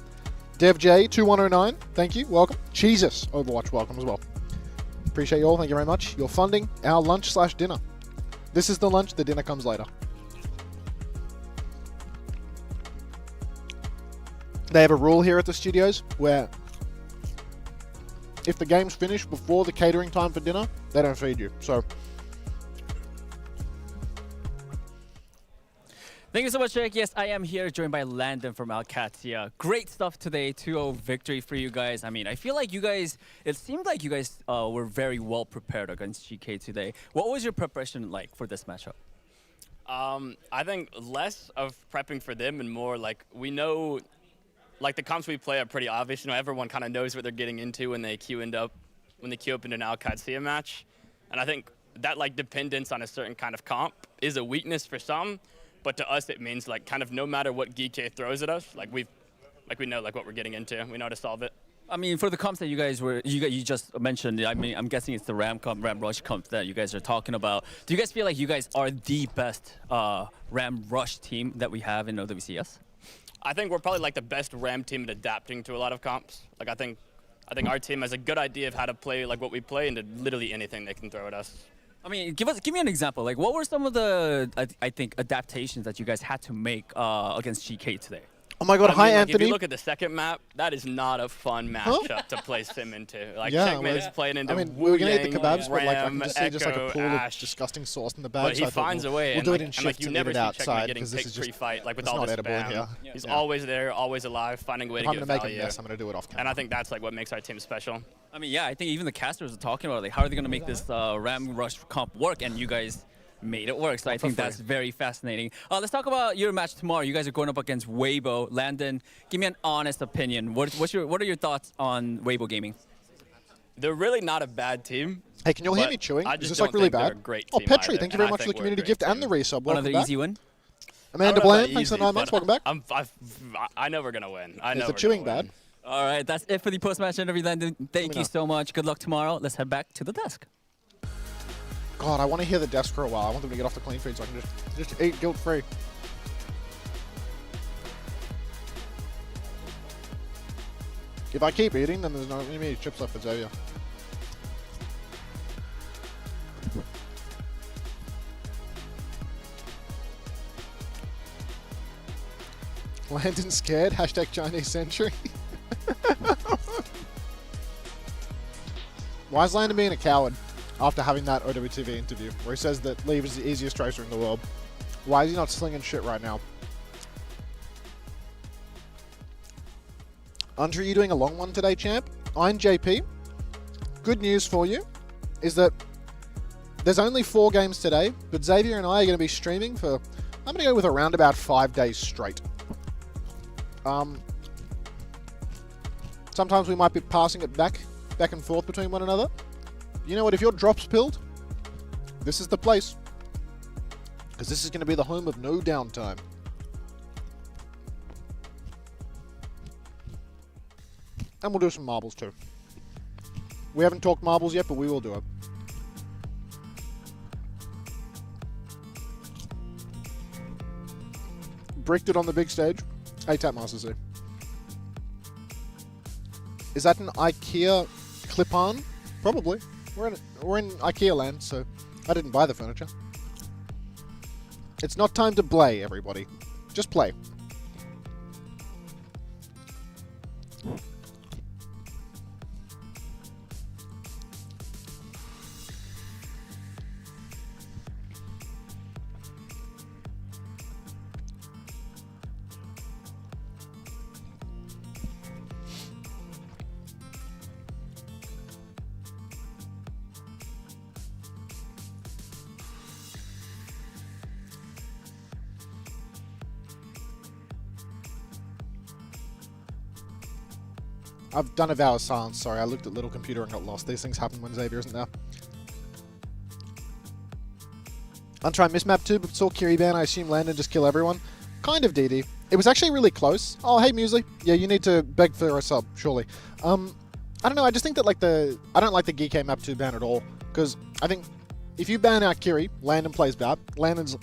DevJ2109, thank you, welcome. Jesus, Overwatch, welcome as well. Appreciate you all, thank you very much. You're funding our lunch/dinner. This is the lunch, the dinner comes later. They have a rule here at the studios where if the game's finished before the catering time for dinner, they don't feed you, so. Thank you so much, Jake. Yes, I am here, joined by Landon from Qadsiah. Great stuff today, 2-0 victory for you guys. I mean, I feel like you guys, it seemed like you guys were very well prepared against GK today. What was your preparation like for this matchup? I think less of prepping for them and more like we know, like the comps we play are pretty obvious. You know, everyone kind of knows what they're getting into when they queue up into an Qadsiah match. And I think that like dependence on a certain kind of comp is a weakness for some. But to us, it means like kind of no matter what Geekay throws at us, like we know like what we're getting into. We know how to solve it. I mean, for the comps that you just mentioned, I mean, I'm guessing it's the Ram Rush comp that you guys are talking about. Do you guys feel like you guys are the best Ram Rush team that we have in OWCS? I think we're probably like the best Ram team at adapting to a lot of comps. Like I think our team has a good idea of how to play like what we play into literally anything they can throw at us. I mean, give me an example. Like, what were some of the I think adaptations that you guys had to make against GK today? Oh my God! Hi, like, Anthony. If you look at the second map, that is not a fun matchup to play Sim into. Like, Checkmate is playing into. I mean, we were gonna eat the kebabs, Ram, but like I can just see just like a pool Ash. of disgusting sauce in the bag. But so he finds a way. We'll do it in like, shifts you and never eat it see outside Checkmate getting because this is picked just pre-fight, like with it's all not this edible spam. here. He's always there, always alive, finding a way to get I'm value. gonna make a mess. I'm gonna do it off camera. And I think that's like what makes our team special. I mean, yeah, I think even the casters are talking about like how are they gonna make this Ram Rush comp work, and you guys made it work. So I think that's very fascinating. Let's talk about your match tomorrow. You guys are going up against Weibo. Landon, give me an honest opinion. What are your thoughts on Weibo Gaming? They're really not a bad team. Hey, can you all hear me chewing? I Is just this don't like really think they're bad? a great Oh, team Petri, either, thank you and very I much for the think we're a community great gift team. and the resub. Welcome Another back. easy win. Amanda Bland, thanks for the 9 months. Welcome back. I know we're gonna win. I know Is the chewing bad? All right, that's it for the post-match interview, Landon. Thank you so much. Good luck tomorrow. Let's head back to the desk. God, I want to hear the desk for a while. I want them to get off the clean feed so I can just eat guilt-free. If I keep eating, then there's no many chips left for Xavier. Landon scared. Hashtag Chinese century. Why is Landon being a coward after having that OWTV interview where he says that Leave is the easiest tracer in the world? Why is he not slinging shit right now? Unter, are you doing a long one today, champ? I'm JP. Good news for you is that There's only 4 games today, but Xavier and I are going to be streaming for, I'm going to go with around about 5 days straight. Sometimes we might be passing it back and forth between one another. You know what, if your drop's pilled, this is the place. Because this is going to be the home of no downtime. And we'll do some marbles too. We haven't talked marbles yet, but we will do it. Bricked it on the big stage. A-Tap Master C. Is that an IKEA clip-on? Probably. We're in IKEA land, so I didn't buy the furniture. It's not time to play, everybody. Just play. I've done a vow of silence, sorry, I looked at little computer and got lost. These things happen when Xavier isn't there. Unter, I missed map 2, but saw Kiri ban, I assume land and just kill everyone. Kind of, DD. It was actually really close. Oh, hey, Muesli. Yeah, you need to beg for a sub, surely. I don't know, I just think that I don't like the Geekay map 2 ban at all, because I think if you ban out Kiri, Landon plays BAP. Landon's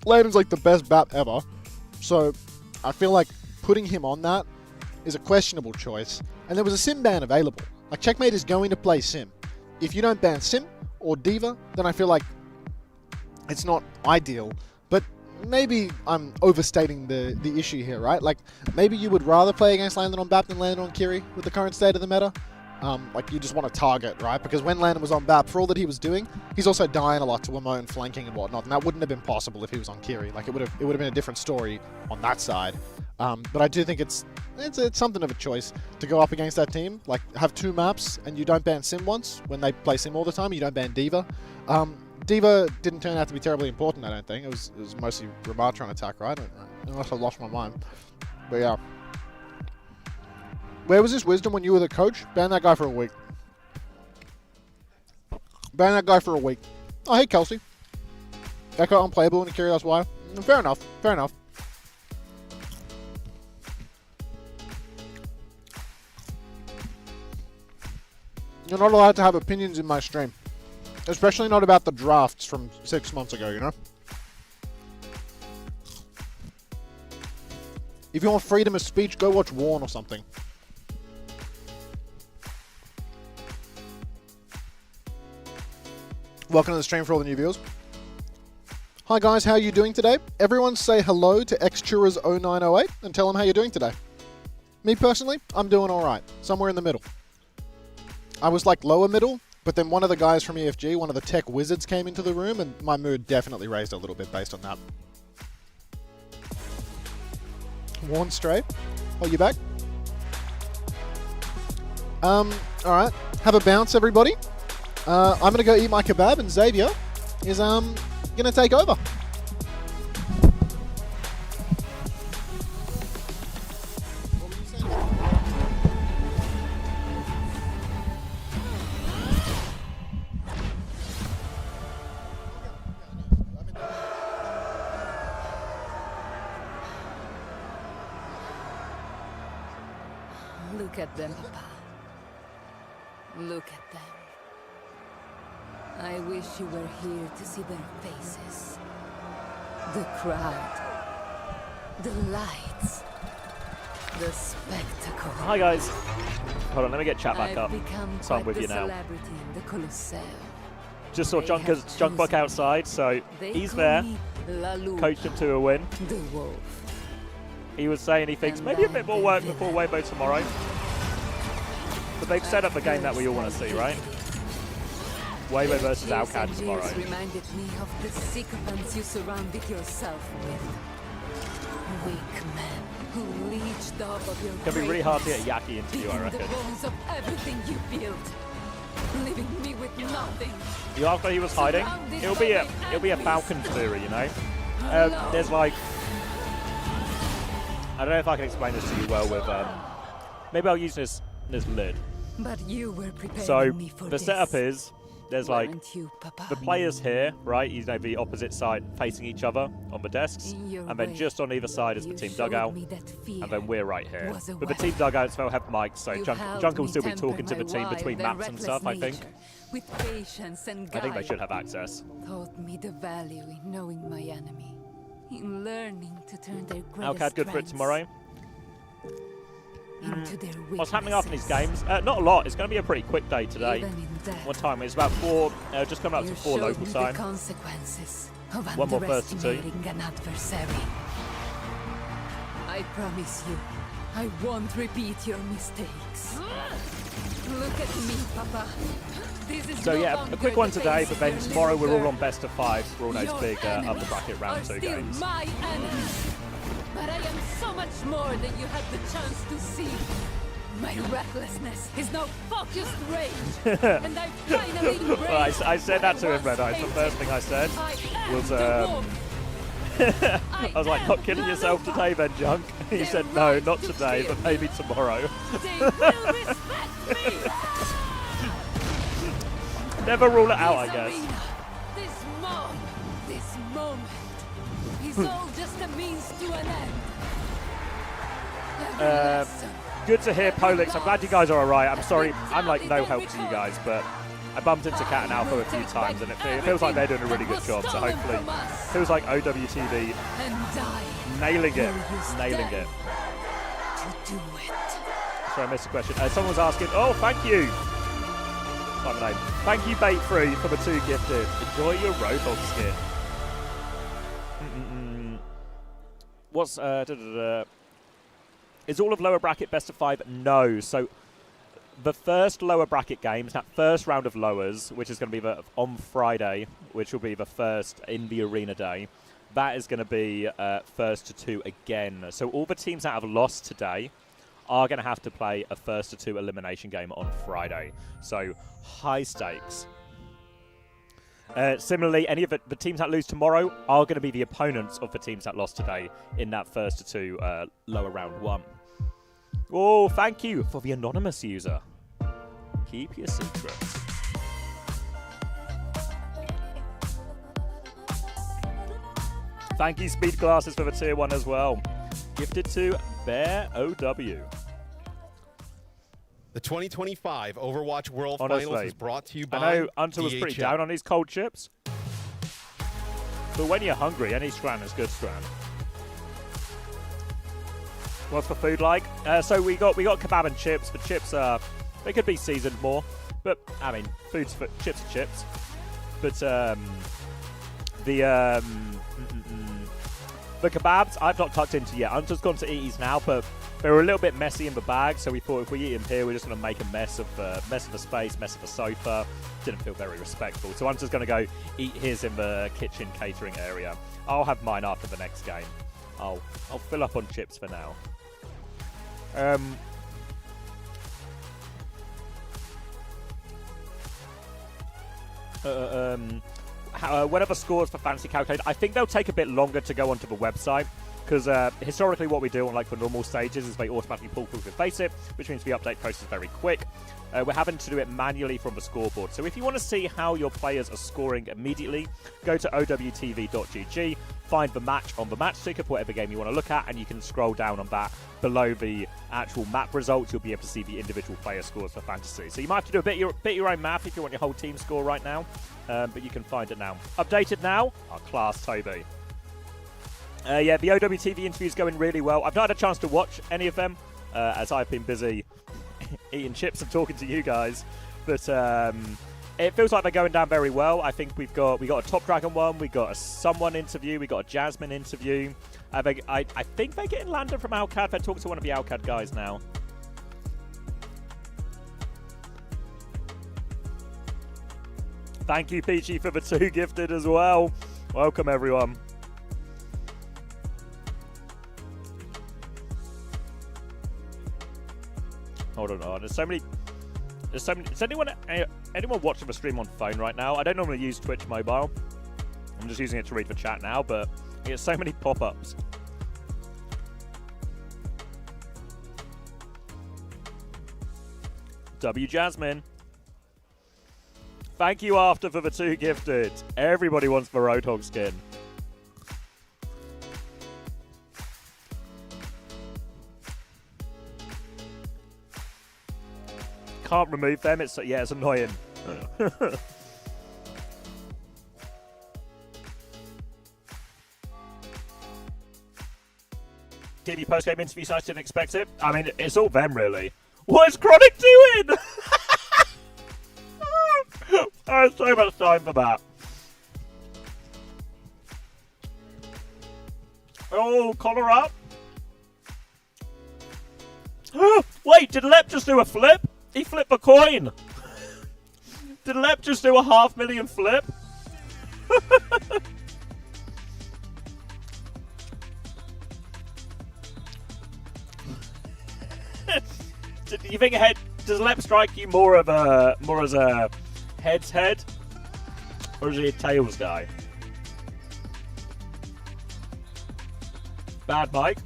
like the best BAP ever, so I feel like putting him on that is a questionable choice. And there was a Sim ban available. Like, Checkmate is going to play Sim. If you don't ban Sim or Diva, then I feel like it's not ideal. But maybe I'm overstating the issue here, right? Like, maybe you would rather play against Landon on BAP than Landon on Kiri with the current state of the meta. Like, you just want to target, right? Because when Landon was on BAP, for all that he was doing, he's also dying a lot to Wamo and flanking and whatnot, and that wouldn't have been possible if he was on Kiri. Like, it would have been a different story on that side. But I do think it's something of a choice to go up against that team. Like, have 2 maps and you don't ban Sim once when they play Sim all the time. You don't ban Diva. Diva didn't turn out to be terribly important, I don't think. It was mostly Ramar trying to attack, right? Unless I lost my mind. But yeah. Where was this wisdom when you were the coach? Ban that guy for a week. Ban that guy for a week. Oh, hey, Kelsey. Echo unplayable in a Kiri, that's why. Fair enough. Fair enough. You're not allowed to have opinions in my stream. Especially not about the drafts from 6 months ago, you know? If you want freedom of speech, go watch Warren or something. Welcome to the stream for all the new viewers. Hi guys, how are you doing today? Everyone say hello to Xturas0908 and tell them how you're doing today. Me personally, I'm doing alright. Somewhere in the middle. I was like lower middle, but then one of the guys from EFG, one of the tech wizards, came into the room and my mood definitely raised a little bit based on that. Warn stray. Oh, you back? Alright. Have a bounce, everybody. I'm going to go eat my kebab and Xavier is going to take over. Look at them, Papa. Look at them. I wish you were here to see their faces. The crowd. The lights. The spectacle. Hi guys. Hold on, let me get chat back up. So I'm with you now. Just saw Junkbuck outside, so he's there. Coached him to a win. The wolf. He was saying he thinks maybe a bit more work before Weibo tomorrow. But they've set up a game that we all want to see, right? Weibo versus Owcs tomorrow. Reminded me of the sycophants you surrounded yourself with. Weak men who leached off of your It's going to be really hard to get Yaki into you, I reckon. the bones of everything you built. leaving me with nothing. You asked where he was hiding? It'll be a Falcons theory, you know. There's like, I don't know if I can explain this to you well with. Maybe I'll use this lid. But you were preparing So me for the this. setup is there's like Weren't you, Papa? the players here, right? You know, the opposite side facing each other on the desks, In your and then way, just on either side is the you team showed dugout, me that fear and then we're right here. was a But the weapon. team dugouts will have mics, so You Junk held will me still be temper talking to the my team wild between and maps and reckless stuff. I think. nature. With patience and I think they guile. should have access. Taught me the value in knowing my enemy, in learning to turn their greatest Alcad good for it strengths tomorrow. into their What's happening after these weaknesses. games? Not a lot. It's going to be a pretty quick day today. Even in death, What time? It's about 4. Just coming up you to 4 showed local me time. the consequences of One more first to two. underestimating an adversary. I promise you, I won't repeat your mistakes. Look at me, Papa. This is So no yeah, longer a quick one the today, face but of then your tomorrow little we're all girl. on best of 5 for all those Your big upper enemies bracket round are 2 still games. my enemies. But I am so much more than you had the chance to see. My recklessness is now focused rage, and I finally embrace Well, I said that to him, what Red Eye. The was first thing I said I was, am the wolf. I was like, not killing yourself today, then, Junk. He said, no, not today, but maybe tomorrow. They will respect me. Never rule it out, This I guess. arena, this moment, is all just a means to an end. Every lesson, Good to hear, Polix. I'm glad you guys are alright. I'm sorry, I'm like no help to you guys, but I bumped into Cat and Alpha a few times, and it feels like they're doing a really good job. So hopefully, it feels like OWTV and die nailing it, where you nailing stand it. to do it. Sorry, I missed a question. Someone was asking. Oh, thank you. What's my name? Thank you, Bait Free, for the 2 gifted. Enjoy your Roblox skin. What's Is all of lower bracket best of 5? No. So the first lower bracket games, that first round of lowers, which is going to be on Friday, which will be the first in the arena day, that is going to be first to 2 again. So all the teams that have lost today are going to have to play a first to 2 elimination game on Friday. So high stakes. Similarly, any of the teams that lose tomorrow are going to be the opponents of the teams that lost today in that first to 2 lower round 1. Oh, thank you for the anonymous user. Keep your secrets. Thank you, Speed Glasses, for the tier 1 as well. Gifted to Bear OW. The 2025 Overwatch World Honestly, Finals is brought to you by I know Unter was pretty DHL. down on these cold chips. But when you're hungry, any strand is good strand. What's the food like? So we got kebab and chips. The chips they could be seasoned more, but I mean, chips are chips. But the kebabs I've not tucked into yet. Hunter's gone to eat his now, but they were a little bit messy in the bag, so we thought if we eat them here, we're just going to make a mess of the space, mess of the sofa. Didn't feel very respectful. So Hunter's going to go eat his in the kitchen catering area. I'll have mine after the next game. I'll fill up on chips for now. Whatever scores for Fantasy Calculator, I think they'll take a bit longer to go onto the website, because historically what we do on like the normal stages is they automatically pull through the FACEIT, which means the update process is very quick. We're having to do it manually from the scoreboard. So if you want to see how your players are scoring immediately, go to owtv.gg, find the match on the match ticker for whatever game you want to look at, and you can scroll down on that. Below the actual map results, you'll be able to see the individual player scores for Fantasy. So you might have to do a bit your own math if you want your whole team score right now, but you can find it now. Updated now, our class Toby. Yeah, the OWTV interview is going really well. I've not had a chance to watch any of them, as I've been busy eating chips and talking to you guys. But it feels like they're going down very well. I think we got a Top Dragon one, we got a Someone interview, we got a Jasmine interview. I think they're getting Landon from Alcad. They're talking to one of the Alcad guys now. Thank you, Peachy, for the 2 gifted as well. Welcome, everyone. Hold on. There's so many. Does anyone anyone watching the stream on phone right now? I don't normally use Twitch mobile. I'm just using it to read the chat now, but I get so many pop-ups. W Jasmine. Thank you, After, for the 2 gifted. Everybody wants the Roadhog skin. Can't remove them. It's annoying. TV post-game interview sites didn't expect it. I mean, it's all them, really. What is Chronic doing? I have so much time for that. Oh, collar up. Wait, did Lep just do a flip? He flipped a coin. Did Lep just do a $500,000 flip? Do you think does Lep strike you more as a head's head, or is he a tails guy? Bad mic.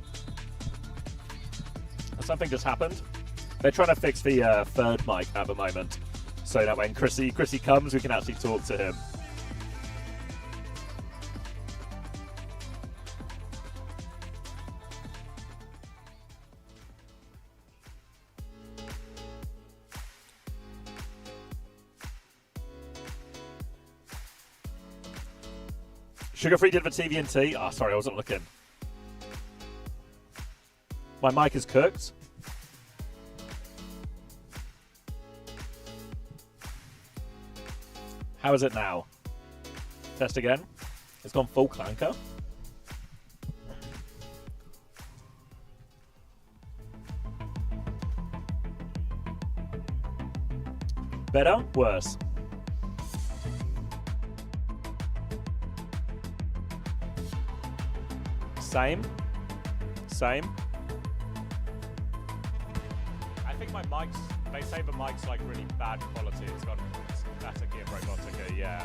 Something just happened. They're trying to fix the third mic at the moment, so that when Chrissy comes, we can actually talk to him. Sugar-free did the TV&T. Oh, sorry, I wasn't looking. My mic is cooked. How is it now? Test again. It's gone full clanker. Better? Worse? Same? Same? I think my mic's... They say the mic's like really bad quality. It's got static and robotica, yeah.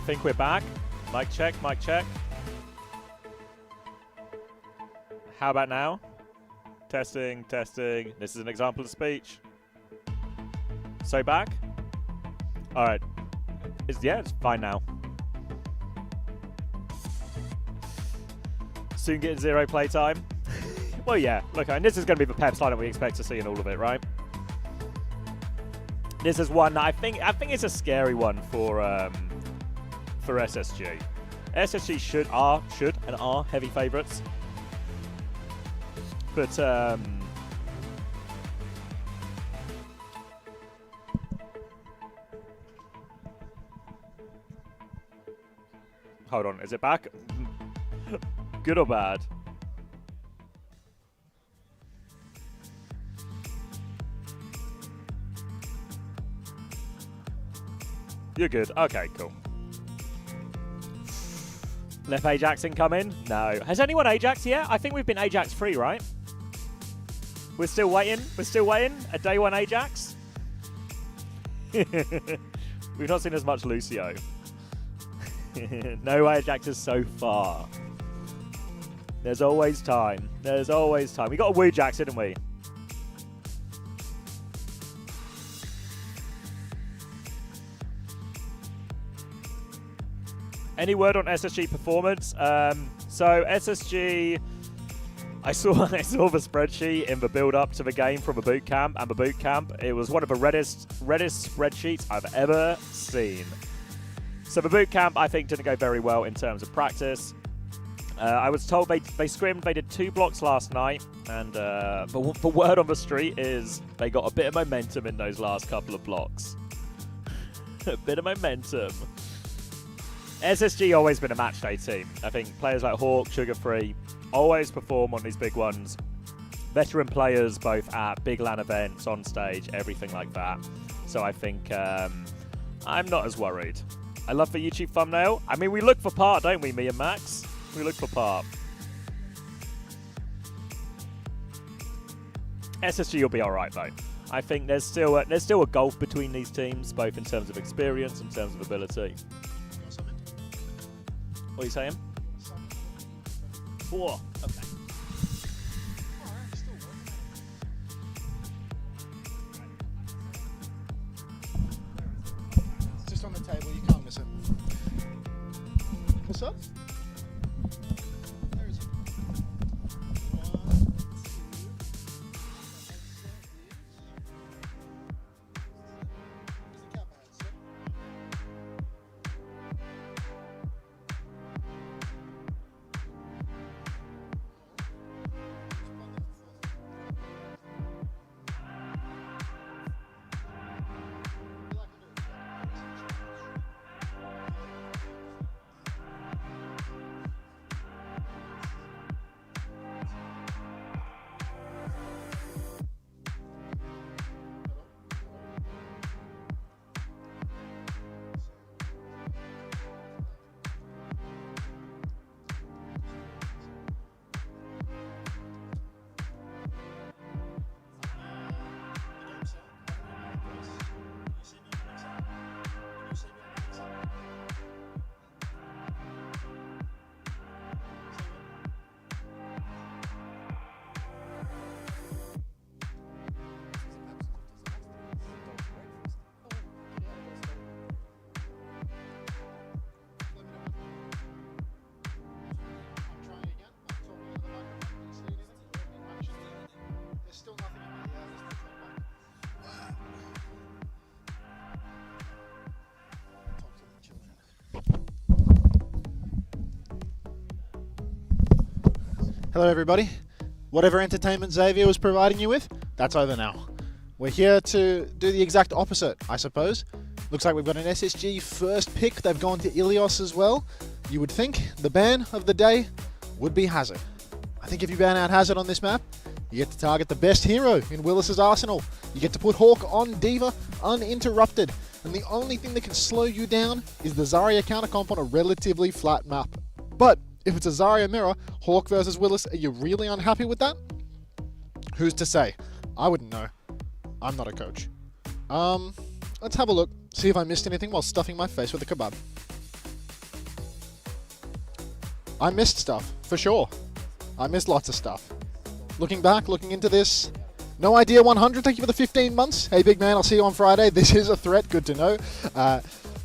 Think we're back. Mic check, mic check. How about now? Testing, testing. This is an example of speech. So back? Alright. It's fine now. Soon getting 0 playtime. Well, yeah. Look, and this is going to be the Peps lineup we expect to see in all of it, right? This is one that I think it's a scary one for SSG. SSG should and are heavy favourites, but hold on, is it back? Good or bad? You're good. Okay, cool. Left Ajax incoming? No. Has anyone Ajax yet? I think we've been Ajax free, right? We're still waiting. We're still waiting. A day one Ajax? We've not seen as much Lucio. No Ajaxes so far. There's always time. There's always time. We got a Woo Jax, didn't we? Any word on SSG performance? So SSG, I saw the spreadsheet in the build-up to the game from the boot camp, and the boot camp, it was one of the reddest spreadsheets I've ever seen. So the boot camp, I think, didn't go very well in terms of practice. I was told they scrimmed, they did 2 blocks last night, and the word on the street is they got a bit of momentum in those last couple of blocks. A bit of momentum. SSG always been a match day team. I think players like Hawk, Sugar-free, always perform on these big ones. Veteran players both at big LAN events, on stage, everything like that. So I think I'm not as worried. I love the YouTube thumbnail. I mean, we look for part, don't we, me and Max? We look for part. SSG will be all right though. I think there's still a gulf between these teams, both in terms of experience and in terms of ability. What are you saying? 4. Okay. It's just on the table, you can't miss it. What's up? Where is it? 1, 2. Hello everybody. Whatever entertainment Xavier was providing you with, that's over now. We're here to do the exact opposite, I suppose. Looks like we've got an SSG first pick. They've gone to Ilios as well. You would think the ban of the day would be Hazard. I think if you ban out Hazard on this map, you get to target the best hero in Willis's arsenal. You get to put Hawk on D.Va uninterrupted. And the only thing that can slow you down is the Zarya countercomp on a relatively flat map. But if it's a Zarya mirror, Hawk versus Willis, are you really unhappy with that? Who's to say? I wouldn't know. I'm not a coach. Let's have a look, see if I missed anything while stuffing my face with a kebab. I missed stuff, for sure. I missed lots of stuff. Looking back, looking into this, no idea 100, thank you for the 15 months. Hey big man, I'll see you on Friday. This is a threat, good to know.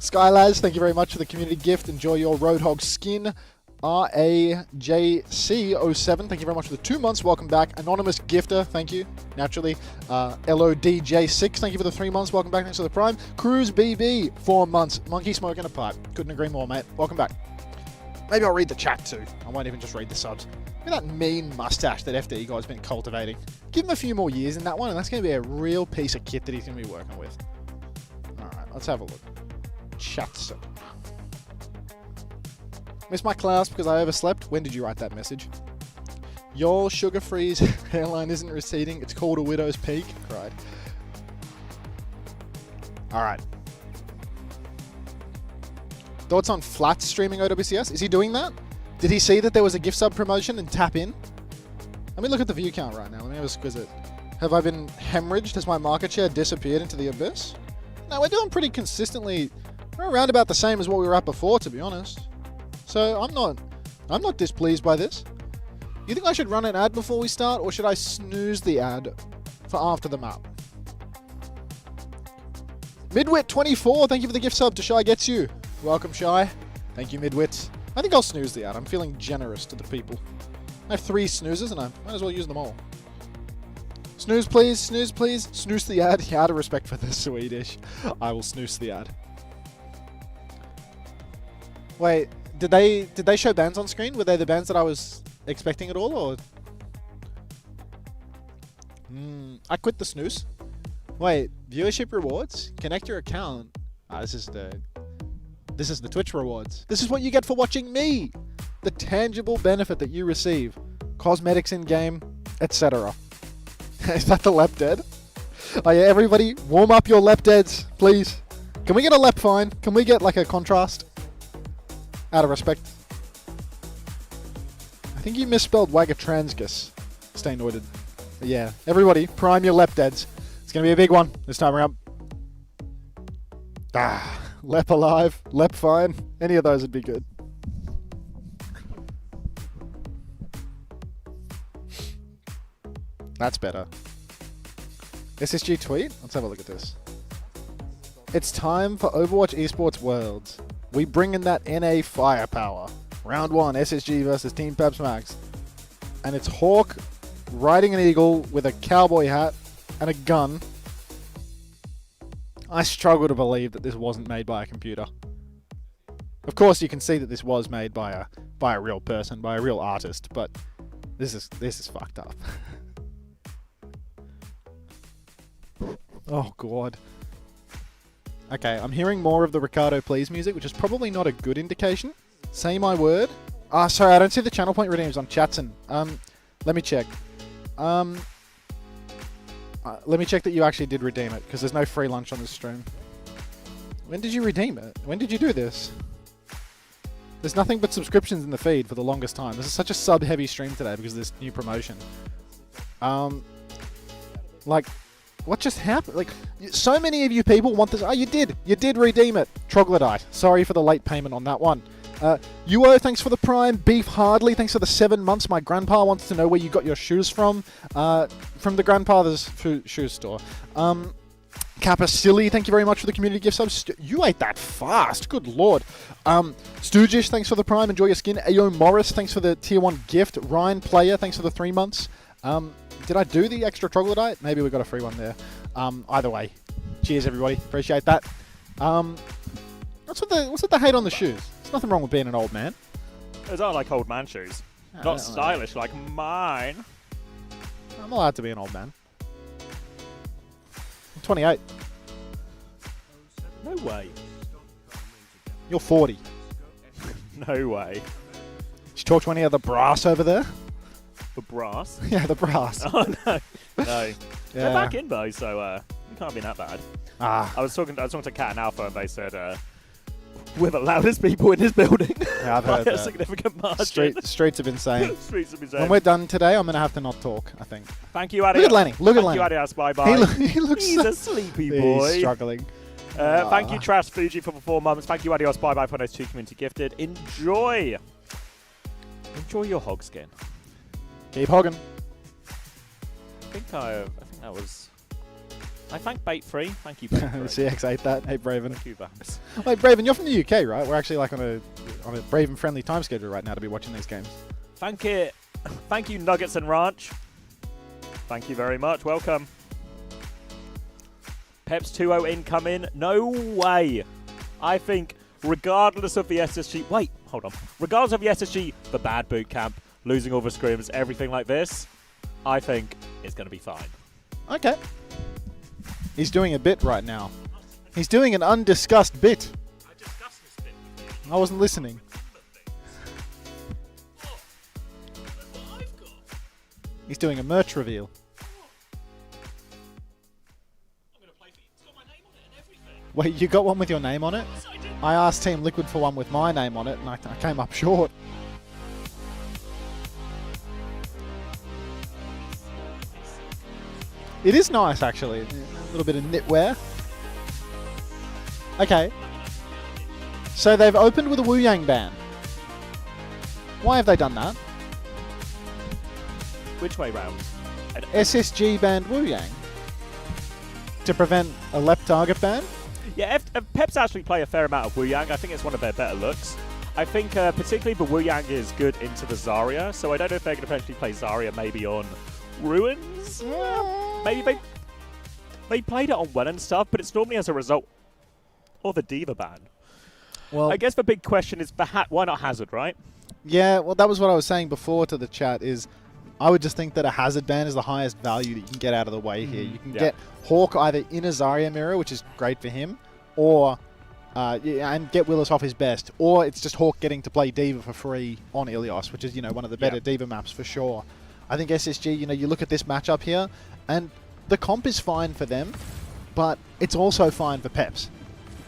Skylaz, thank you very much for the community gift. Enjoy your Roadhog skin. RAJC07, thank you very much for the 2 months. Welcome back. Anonymous Gifter, thank you. Naturally. LODJ6, thank you for the 3 months. Welcome back. Thanks for the Prime. Cruise BB, 4 months. Monkey smoking a pipe. Couldn't agree more, mate. Welcome back. Maybe I'll read the chat too. I won't even just read the subs. Look at that mean mustache that FD guy's been cultivating. Give him a few more years in that one, and that's going to be a real piece of kit that he's going to be working with. Alright, let's have a look. Chat sub. Missed my class because I overslept. When did you write that message? Your sugar-free's hairline isn't receding. It's called a widow's peak. Cried. Alright. Thoughts on Flat streaming OWCS? Is he doing that? Did he see that there was a gift sub promotion and tap in? Let me look at the view count right now. Let me have a squiz it. Have I been hemorrhaged? Has my market share disappeared into the abyss? No, we're doing pretty consistently. We're around about the same as what we were at before, to be honest. So I'm not displeased by this. You think I should run an ad before we start, or should I snooze the ad for after the map? Midwit24, thank you for the gift sub to Shy Gets You. Welcome, Shy. Thank you, Midwit. I think I'll snooze the ad. I'm feeling generous to the people. I have 3 snoozes and I might as well use them all. Snooze please, snooze please, snooze the ad. Yeah, out of respect for the Swedish, I will snooze the ad. Wait, did they show bans on screen? Were they the bans that I was expecting at all, or? I quit the snooze. Wait, viewership rewards? Connect your account. This is the Twitch rewards. This is what you get for watching me. The tangible benefit that you receive. Cosmetics in game, etc. Is that the lep dead? Oh yeah, everybody, warm up your lep deads, please. Can we get a lep fine? Can we get like a contrast? Out of respect. I think you misspelled Wagatransgus. Stay noted. Yeah, everybody, prime your lep deads. It's going to be a big one this time around. Lep alive, lep fine. Any of those would be good. That's better. SSG tweet? Let's have a look at this. It's time for Overwatch Esports Worlds. We bring in that NA firepower. Round 1, SSG versus Team Peps Max. And it's Hawk riding an eagle with a cowboy hat and a gun. I struggle to believe that this wasn't made by a computer. Of course, you can see that this was made by a real person, by a real artist, but this is fucked up. Oh god. Okay, I'm hearing more of the Ricardo Please music, which is probably not a good indication. Say my word. Sorry, I don't see the channel point redeems on Chatson. Let me check. Let me check that you actually did redeem it, because there's no free lunch on this stream. When did you redeem it? When did you do this? There's nothing but subscriptions in the feed for the longest time. This is such a sub-heavy stream today because of this new promotion. Like, what just happened? Like, so many of you people want this. Oh, you did redeem it. Troglodyte. Sorry for the late payment on that one. Uo, thanks for the prime. Beef Hardly, thanks for the 7 months. My grandpa wants to know where you got your shoes from the grandfather's shoe store. Kappa Silly, thank you very much for the community gift subs. You ate that fast, good lord. Stoogish, thanks for the prime. Enjoy your skin. Ayo Morris, thanks for the tier 1 gift. Ryan Player, thanks for the 3 months. Did I do the extra troglodyte? Maybe we got a free one there. Either way, cheers everybody. Appreciate that. What's with the hate on the shoes? There's nothing wrong with being an old man. Those are like old man shoes. Not stylish like mine. I'm allowed to be an old man. I'm 28. No way. You're 40. No way. Did you talk to any of the brass over there? The brass? Yeah, the brass. Oh, no. No. Yeah. They're back in, though, so it can't be that bad. I was talking to Cat and Alpha, and they said, we're the loudest people in this building. Yeah, I've heard by a that. significant margin. Streets have been saying. Streets have been saying. When we're done today, I'm going to have to not talk, I think. Thank you, Adios. Look at Lenny. Look at Lenny. Thank you, Adios. Bye-bye. He looks He's a sleepy boy. He's struggling. Thank you, Trash Fuji, for the 4 months. Thank you, Adios. Bye-bye for those 2 community gifted. Enjoy. Enjoy your hog skin. Keep hogging. I think that was... I thank Bait3. Thank you, Bait3. CX ate that. Hey, Braven. Thank you, Babs. Wait, Braven, you're from the UK, right? We're actually like on a Braven-friendly time schedule right now to be watching these games. Thank you, Nuggets and Ranch. Thank you very much. Welcome. Peps 2-0 incoming. No way. I think, regardless of the SSG... Wait, hold on. Regardless of the SSG, the bad boot camp, losing all the scrims, everything like this, I think it's going to be fine. Okay. He's doing a bit right now. He's doing an undiscussed bit. I discussed this bit with you. I wasn't listening. He's doing a merch reveal. Wait, you got one with your name on it? I asked Team Liquid for one with my name on it, and I came up short. It is nice, actually. A little bit of knitwear. Okay. So they've opened with a Wu Yang ban. Why have they done that? Which way round? SSG banned Wu Yang. To prevent a left target ban? Yeah, if Peps actually play a fair amount of Wu Yang, I think it's one of their better looks. I think particularly the Wu Yang is good into the Zarya, so I don't know if they're going to potentially play Zarya maybe on Ruins? Maybe they played it on Wen and stuff, but it's normally as a result of the Diva ban. Well, I guess the big question is, why not Hazard, right? Yeah, well, that was what I was saying before to the chat, is I would just think that a Hazard ban is the highest value that you can get out of the way here. You can get Hawk either in a Zarya mirror, which is great for him, or and get Willis off his best, or it's just Hawk getting to play Diva for free on Ilios, which is, one of the better Diva maps for sure. I think SSG, you look at this matchup here, and the comp is fine for them, but it's also fine for Peps.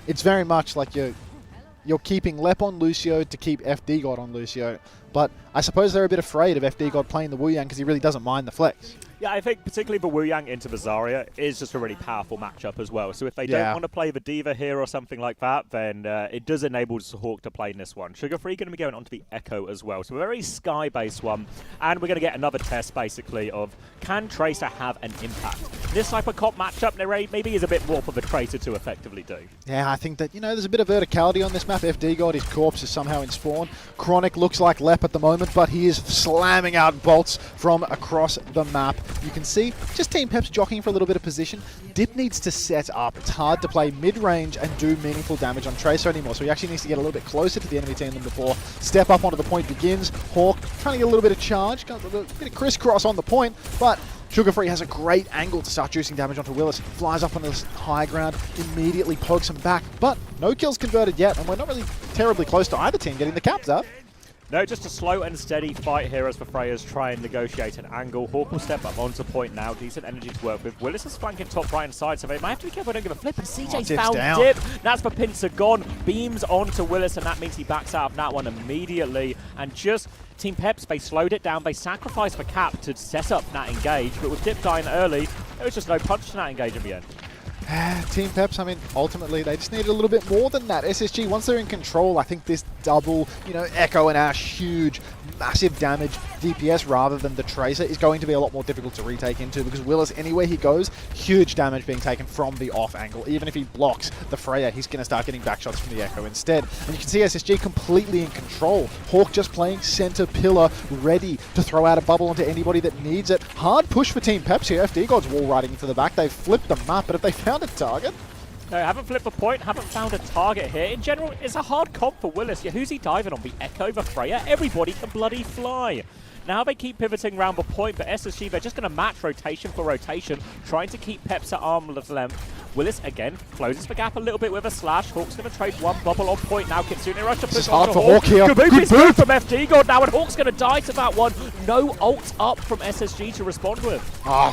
It's very much like you're keeping Lep on Lucio to keep FD God on Lucio, but I suppose they're a bit afraid of FD God playing the Wu Yang because he really doesn't mind the flex. Yeah, I think particularly the Wu Yang into the Zarya is just a really powerful matchup as well. So if they don't want to play the Diva here or something like that, then it does enable Hawk to play in this one. Sugar Free going to be going onto the Echo as well. So a very Sky-based one. And we're going to get another test, basically, of can Tracer have an impact? This type of comp matchup maybe is a bit more for the Tracer to effectively do. Yeah, I think that, there's a bit of verticality on this map. FD God, his corpse is somehow in spawn. Chronic looks like Lep at the moment, but he is slamming out bolts from across the map. You can see just Team Peps jockeying for a little bit of position. Dip needs to set up. It's hard to play mid-range and do meaningful damage on Tracer anymore, so he actually needs to get a little bit closer to the enemy team than before. Step up onto the point begins. Hawk trying to get a little bit of charge, got a bit of crisscross on the point, but Sugar Free has a great angle to start juicing damage onto Willis. Flies up on this high ground, immediately pokes him back, but no kills converted yet, and we're not really terribly close to either team getting the caps up. No, just a slow and steady fight here as the Freyas try and negotiate an angle. Hawk will step up onto point now. Decent energy to work with. Willis is flanking top right hand side, so they might have to be careful. Don't give a flip. And CJ's found Dip. That's for Pincer gone. Beams onto Willis, and that means he backs out of that one immediately. And just Team Peps, they slowed it down. They sacrificed the cap to set up that engage, but with Dip dying early, there was just no punch to that engage in the end. Team Peps, I mean, ultimately, they just needed a little bit more than that. SSG, once they're in control, I think this double, Echo and Ash, huge, massive damage DPS rather than the Tracer is going to be a lot more difficult to retake into, because Willis, anywhere he goes, huge damage being taken from the off angle. Even if he blocks the Freya, he's going to start getting back shots from the Echo instead. And you can see SSG completely in control. Hawk just playing center pillar, ready to throw out a bubble onto anybody that needs it. Hard push for Team Peps here. FD God's wall riding into the back. They've flipped the map, but if they found a target... No, haven't flipped a point, haven't found a target here. In general, it's a hard comp for Willis. Yeah, who's he diving on? The Echo, the Freya? Everybody can bloody fly. Now they keep pivoting around the point, but SSG, they're just going to match rotation for rotation, trying to keep Peps at arm's length. Willis, again, closes the gap a little bit with a slash. Hawk's going to trade one bubble on point now. Kitsune rush to push on for Hawk here. Good move from FD God now, and Hawk's going to die to that one. No ult up from SSG to respond with.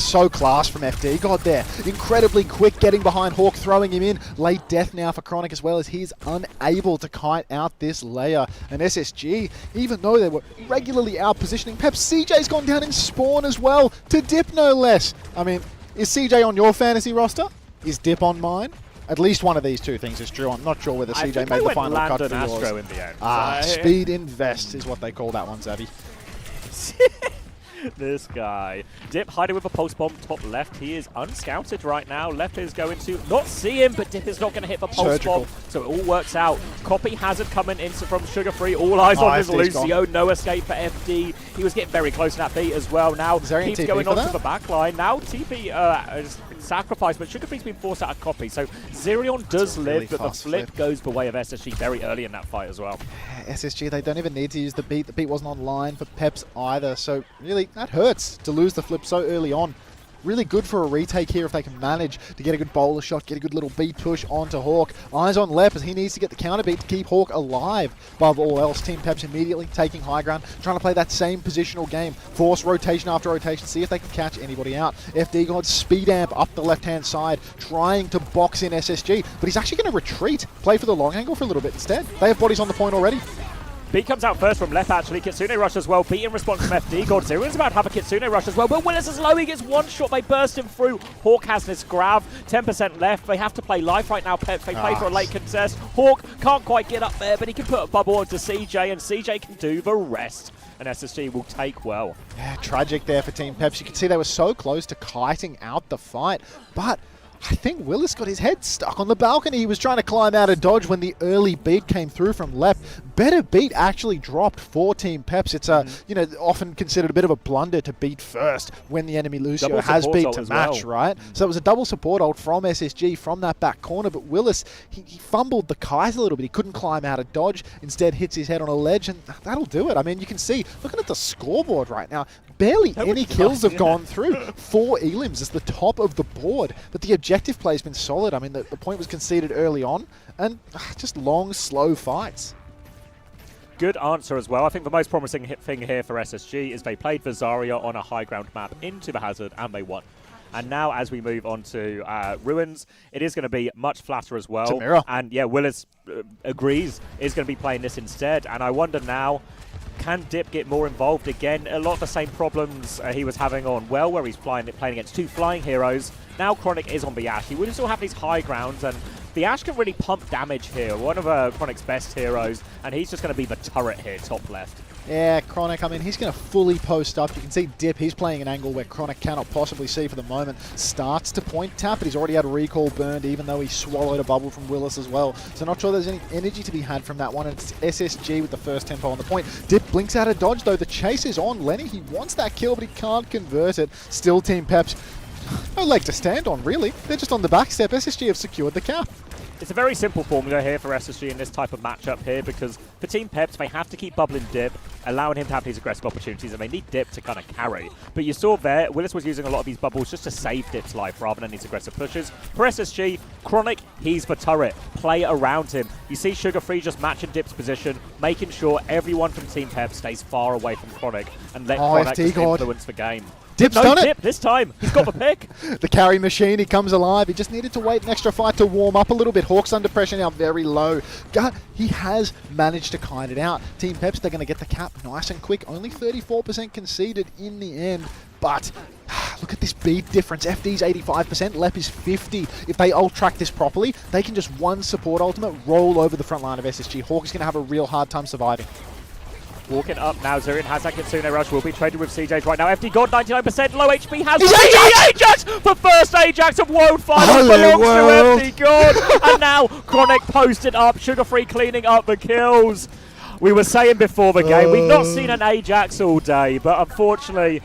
So class from FD God there. Incredibly quick getting behind Hawk, throwing him in. Late death now for Chronic as well, as he's unable to kite out this layer. And SSG, even though they were regularly out-positioning Peps, CJ's gone down in spawn as well, to Dip no less. I mean, is CJ on your fantasy roster? Is Dip on mine? At least one of these two things is true. I'm not sure whether CJ made the final cut for yours. Astro in the end. Speed invest is what they call that one, Zabby. This guy. Dip hiding with a pulse bomb top left. He is unscouted right now. Left is going to not see him, but Dip is not going to hit the pulse bomb. So it all works out. Copy Hazard coming in from Sugar Free. All eyes on his Lucio. No escape for FD. He was getting very close to that beat as well. Now keeps going on to the back line. Now TP is sacrificed, but Sugar Free's been forced out of Copy. So Zerion does live, but the flip goes the way of SSG very early in that fight as well. SSG, they don't even need to use the beat. The beat wasn't online for Peps either. So really, that hurts to lose the flip so early on. Really good for a retake here if they can manage to get a good bowler shot, get a good little beat push onto Hawk. Eyes on Lep as he needs to get the counter beat to keep Hawk alive above all else. Team Peps immediately taking high ground, trying to play that same positional game. Force rotation after rotation, see if they can catch anybody out. FD God speed amp up the left-hand side, trying to box in SSG, but he's actually going to retreat, play for the long angle for a little bit instead. They have bodies on the point already. Beat comes out first from Lep, actually. Kitsune rush as well. Beat in response from FD. Godzilla is about to have a Kitsune rush as well. But Willis is low. He gets one shot. They burst him through. Hawk has this grab. 10% left. They have to play life right now, Peps. They play for a late contest. Hawk can't quite get up there, but he can put a bubble onto CJ, and CJ can do the rest. And SSG will take well. Yeah, tragic there for Team Peps. You can see they were so close to kiting out the fight, but I think Willis got his head stuck on the balcony. He was trying to climb out of dodge when the early beat came through from Lep. Better beat actually dropped for Team Peps. It's often considered a bit of a blunder to beat first when the enemy Lucio has beat to match, right? So it was a double support ult from SSG from that back corner, but Willis, he fumbled the kites a little bit. He couldn't climb out of dodge, instead hits his head on a ledge, and that'll do it. I mean, you can see, looking at the scoreboard right now, barely any kills have gone through. 4 elims is the top of the board, but the objective play has been solid. I mean, the point was conceded early on, and just long, slow fights. Good answer as well. I think the most promising thing here for SSG is they played the Zarya on a high ground map into the Hazard, and they won. And now, as we move on to Ruins, it is going to be much flatter as well. And yeah, Willis agrees, is going to be playing this instead. And I wonder now, can Dip get more involved again? A lot of the same problems he was having on Well, where he's playing against 2 flying heroes. Now Chronic is on the Ashe. He would still have these high grounds, and the Ashe can really pump damage here. One of Chronic's best heroes, and he's just going to be the turret here, top left. Yeah, Chronic, I mean, he's going to fully post up. You can see Dip, he's playing an angle where Chronic cannot possibly see for the moment. Starts to point tap, but he's already had a recall burned, even though he swallowed a bubble from Willis as well. So not sure there's any energy to be had from that one. And it's SSG with the first tempo on the point. Dip blinks out a dodge, though. The chase is on Lenny. He wants that kill, but he can't convert it. Still Team Peps. No leg to stand on, really. They're just on the back step. SSG have secured the cap. It's a very simple formula here for SSG in this type of matchup here, because for Team Peps, they have to keep bubbling Dip, allowing him to have these aggressive opportunities, and they need Dip to kind of carry. But you saw there, Willis was using a lot of these bubbles just to save Dip's life rather than these aggressive pushes. For SSG, Chronic, he's the turret. Play around him. You see Sugar Free just matching Dip's position, making sure everyone from Team Peps stays far away from Chronic and let Chronic just influence the game. Dip's done it. Dip this time. He's got the pick. The carry machine, he comes alive. He just needed to wait an extra fight to warm up a little bit. Hawks under pressure now, very low. He has managed to kite it out. Team Peps, they're going to get the cap nice and quick. Only 34% conceded in the end. But look at this beat difference. FD's 85%, Lep is 50. If they ult track this properly, they can just one support ultimate roll over the front line of SSG. Hawk is going to have a real hard time surviving. Walking up now, Zurian has that Kitsune Rush, will be traded with CJs right now. FD God, 99%, low HP, has Ajax! The first Ajax of World Finals belongs to FD God! And now, Chronic posted up, Sugar Free cleaning up the kills. We were saying before the game, we've not seen an Ajax all day, but unfortunately,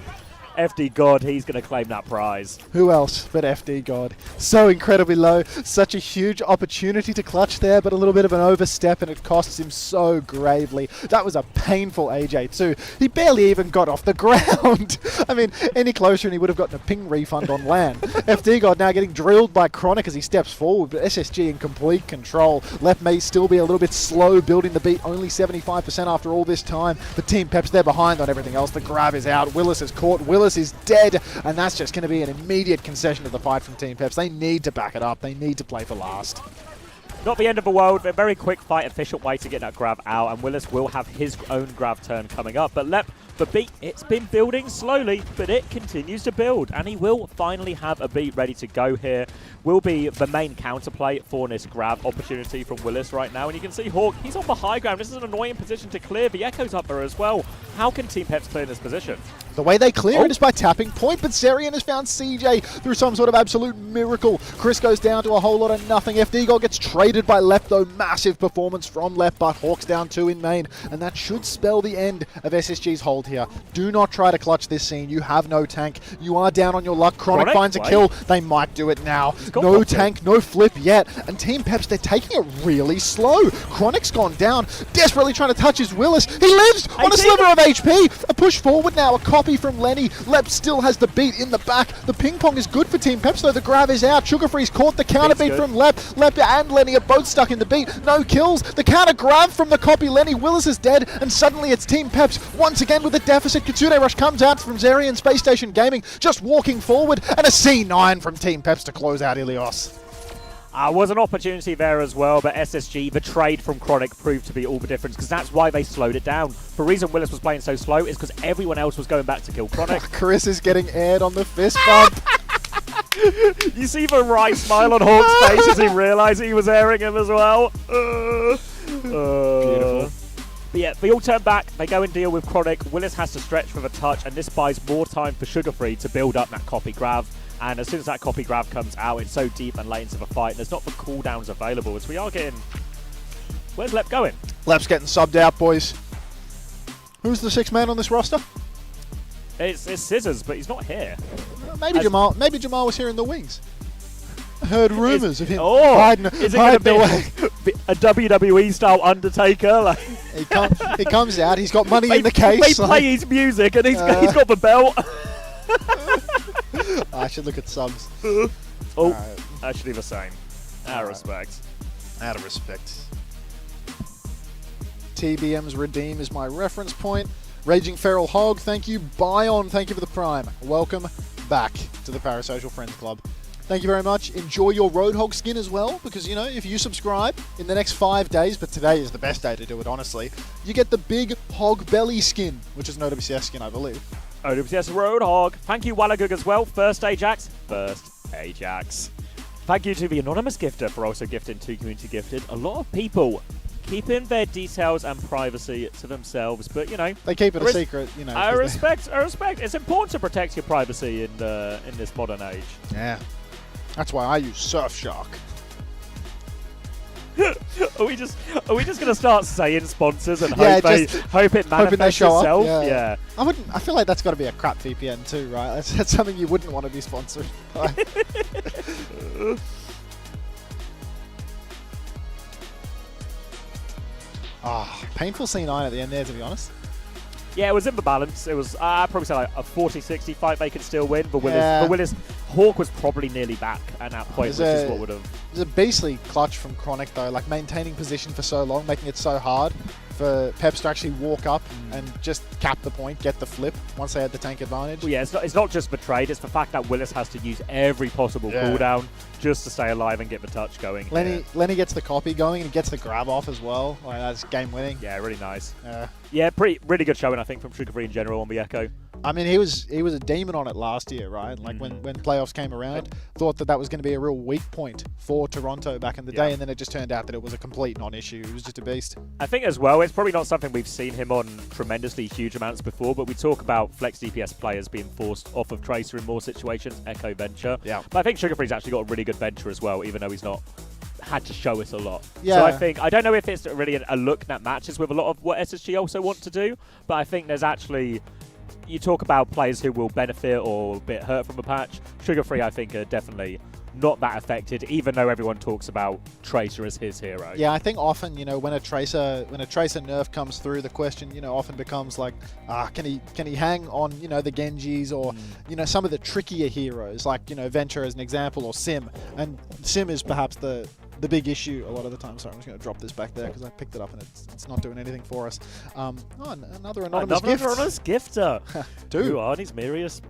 FD God, he's going to claim that prize. Who else but FD God? So incredibly low, such a huge opportunity to clutch there, but a little bit of an overstep, and it costs him so gravely. That was a painful AJ too. He barely even got off the ground. I mean, any closer and he would have gotten a ping refund on land. FD God now getting drilled by Chronic as he steps forward, but SSG in complete control. Lep may still be a little bit slow building the beat, only 75% after all this time. The Team Peps, they're behind on everything else. The grab is out. Willis is caught. Willis is dead, and that's just going to be an immediate concession to the fight from Team Peps. They need to back it up. They need to play for last. Not the end of the world, but a very quick fight, efficient way to get that grab out, and Willis will have his own grab turn coming up. But Lep, the beat, it's been building slowly, but it continues to build, and he will finally have a beat ready to go here. Will be the main counterplay for this grab opportunity from Willis right now, and you can see Hawk, he's on the high ground. This is an annoying position to clear. The Echo's up there as well. How can Team Peps clear this position? The way they clear it is by tapping point, but Zerian has found CJ through some sort of absolute miracle. Chris goes down to a whole lot of nothing. FD God gets traded by Lep, though. Massive performance from Lep, but Hawks down 2 in main, and that should spell the end of SSG's hold here. Do not try to clutch this scene. You have no tank. You are down on your luck. Chronic finds a kill. They might do it now. No tank, no flip yet, and Team Peps, they're taking it really slow. Chronic's gone down, desperately trying to touch his Willis. He lives on a sliver of HP. A push forward now, a copy from Lenny. Lep still has the beat in the back. The ping pong is good for Team Peps, though. The grab is out. Sugar Free's caught the counter beat from Lep. Lep and Lenny are both stuck in the beat. No kills. The counter grab from the copy. Lenny. Willis is dead, and suddenly it's Team Peps once again with a deficit. Kitsune Rush comes out from Zerian Space Station Gaming, just walking forward, and a C9 from Team Peps to close out Ilios. Was an opportunity there as well, but SSG, the trade from Chronic, proved to be all the difference, because that's why they slowed it down. The reason Willis was playing so slow is because everyone else was going back to kill Chronic. Chris is getting aired on the fist bump. You see the wry smile on Hawk's face as he realised he was airing him as well. Beautiful. But yeah, they all turn back, they go and deal with Chronic. Willis has to stretch for the touch, and this buys more time for Sugar Free to build up that copy grab. And as soon as that copy grab comes out, it's so deep and late into the fight, and there's not the cooldowns available, as we are getting... Where's Lep going? Lep's getting subbed out, boys. Who's the 6th man on this roster? It's Scissors, but he's not here. Maybe Jamal was here in the wings. I heard rumours of him hiding away. A WWE-style Undertaker? Like. He comes out, he's got money in the case. They play his music, and he's got the belt. I should look at subs. Actually the same. Out of respect. Out of respect. TBM's Redeem is my reference point. Raging Feral Hog, thank you. Bion, thank you for the Prime. Welcome back to the Parasocial Friends Club. Thank you very much. Enjoy your Roadhog skin as well, because, you know, if you subscribe in the next 5 days, but today is the best day to do it, honestly, you get the big hog belly skin, which is an OWCS skin, I believe. OWCS Roadhog. Thank you, Wallagug, as well. First Ajax. Thank you to the anonymous gifter for also gifting 2 community gifted. A lot of people keeping their details and privacy to themselves, but you know they keep it a secret. You know, I respect. It's important to protect your privacy in this modern age. Yeah, that's why I use Surfshark. Are we just gonna start saying sponsors and hope it manifests itself? Yeah. I feel like that's got to be a crap VPN too, right? That's something you wouldn't want to be sponsored by. Painful C9 at the end there, to be honest. Yeah, it was in the balance. It was, I'd probably say like a 40-60 fight they could still win, but Willis Hawk was probably nearly back at that point, which is what would have... It was a beastly clutch from Chronic, though, like maintaining position for so long, making it so hard for Peps to actually walk up and just cap the point, get the flip once they had the tank advantage. Well, yeah, it's not just the trade, it's the fact that Willis has to use every possible cooldown just to stay alive and get the touch going. Lenny gets the copy going and gets the grab off as well. Like, that's game winning. Yeah, really nice. Yeah, really good showing, I think, from Sugar Free in general on the Echo. I mean, he was a demon on it last year, right? Like when playoffs came around, thought that was going to be a real weak point for Toronto back in the day, and then it just turned out that it was a complete non-issue. He was just a beast. I think as well, it's probably not something we've seen him on tremendously huge amounts before, but we talk about flex DPS players being forced off of Tracer in more situations, Echo Venture. Yeah. But I think Sugar Free's actually got a really good Venture as well, even though he's not had to show it a lot. Yeah. So I don't know if it's really a look that matches with a lot of what SSG also want to do, but I think there's actually... You talk about players who will benefit or a bit hurt from a patch. Sugar Free, I think, are definitely not that affected, even though everyone talks about Tracer as his hero. Yeah, I think often, you know, when a Tracer nerf comes through, the question, you know, often becomes like, can he hang on, you know, the Genjis or, you know, some of the trickier heroes, like, you know, Venture as an example, or Sim. And Sim is perhaps the big issue a lot of the time. Sorry, I'm just going to drop this back there because I picked it up and it's not doing anything for us. Another anonymous gift. Anonymous gifter. Who are these mysterious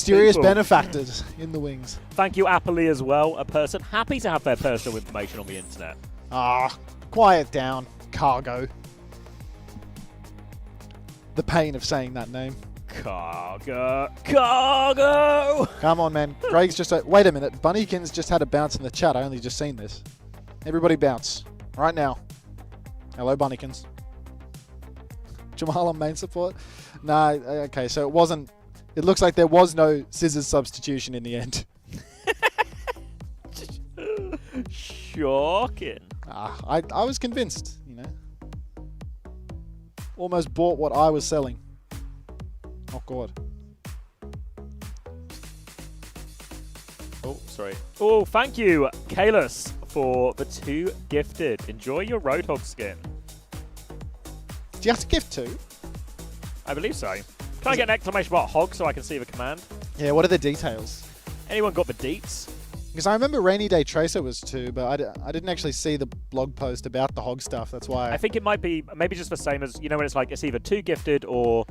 people? benefactors in the wings. Thank you, Appley, as well. A person happy to have their personal information on the internet. Quiet down, Cargo. The pain of saying that name. Cargo. Come on, man. Greg's just... wait a minute. Bunnykins just had a bounce in the chat. I only just seen this. Everybody bounce. Right now. Hello, Bunnykins. Jamal on main support? Nah, okay, so it wasn't... It looks like there was no scissors substitution in the end. Shocking. I was convinced, you know. Almost bought what I was selling. Oh, God. Oh, sorry. Oh, thank you, Kalis, for the 2 gifted. Enjoy your Roadhog skin. Do you have to gift 2? I believe so. Can I get an exclamation mark hog so I can see the command? Yeah, what are the details? Anyone got the deets? Because I remember Rainy Day Tracer was 2, but I didn't actually see the blog post about the hog stuff. That's why. I think it might be maybe just the same as, you know, when it's like it's either 2 gifted or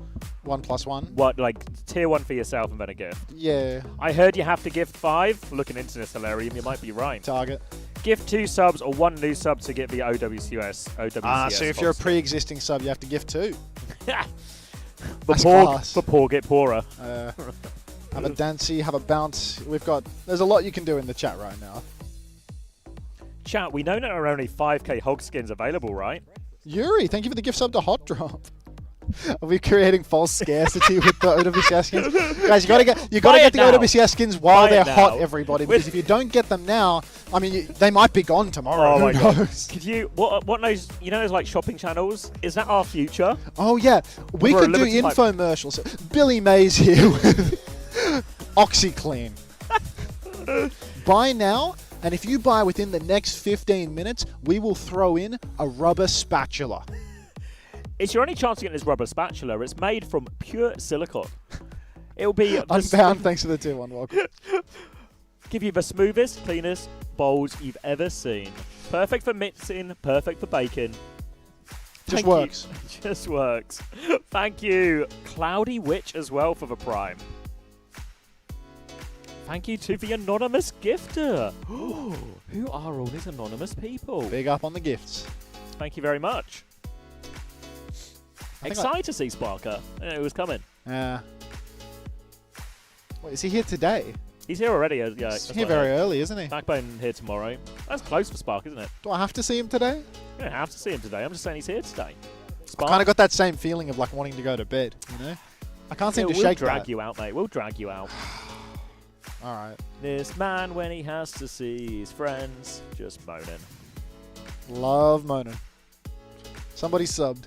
1+1. What, like tier 1 for yourself and then a gift. Yeah. I heard you have to gift 5. Looking into this, Hilarium, you might be right. Target. Gift 2 subs or 1 new sub to get the OWCS. So if you're a pre-existing sub, you have to gift 2. The poor get poorer. Have a dancey, have a bounce. There's a lot you can do in the chat right now. Chat, we know there are only 5k hog skins available, right? Yuri, thank you for the gift sub to Hot Drop. Are we creating false scarcity with the OWCS skins? Guys, you gotta get the OWCS skins while they're hot, everybody. Because if you don't get them now, I mean, they might be gone tomorrow. Oh my God! Could you what those, you know, those like shopping channels? Is that our future? Oh yeah, we could do infomercials. Billy Mays here with OxyClean. Buy now, and if you buy within the next 15 minutes, we will throw in a rubber spatula. It's your only chance to get this rubber spatula. It's made from pure silicone. It'll be... Unbound, thanks for the tier 1, welcome. Give you the smoothest, cleanest bowls you've ever seen. Perfect for mixing, perfect for baking. Just works. Just works. Thank you, Cloudy Witch, as well for the Prime. Thank you to the anonymous gifter. Who are all these anonymous people? Big up on the gifts. Thank you very much. Excited to see Sparker. I didn't know it was coming. Wait, is he here today? He's here already. Yeah, He's here very early, isn't he? Backbone here tomorrow. That's close for Spark, isn't it? Do I have to see him today? You don't have to see him today. I'm just saying he's here today. I kind of got that same feeling of like wanting to go to bed, you know? I can't seem to shake that. We'll drag you out, mate. We'll drag you out. All right. This man, when he has to see his friends, just moaning. Love moaning. Somebody subbed.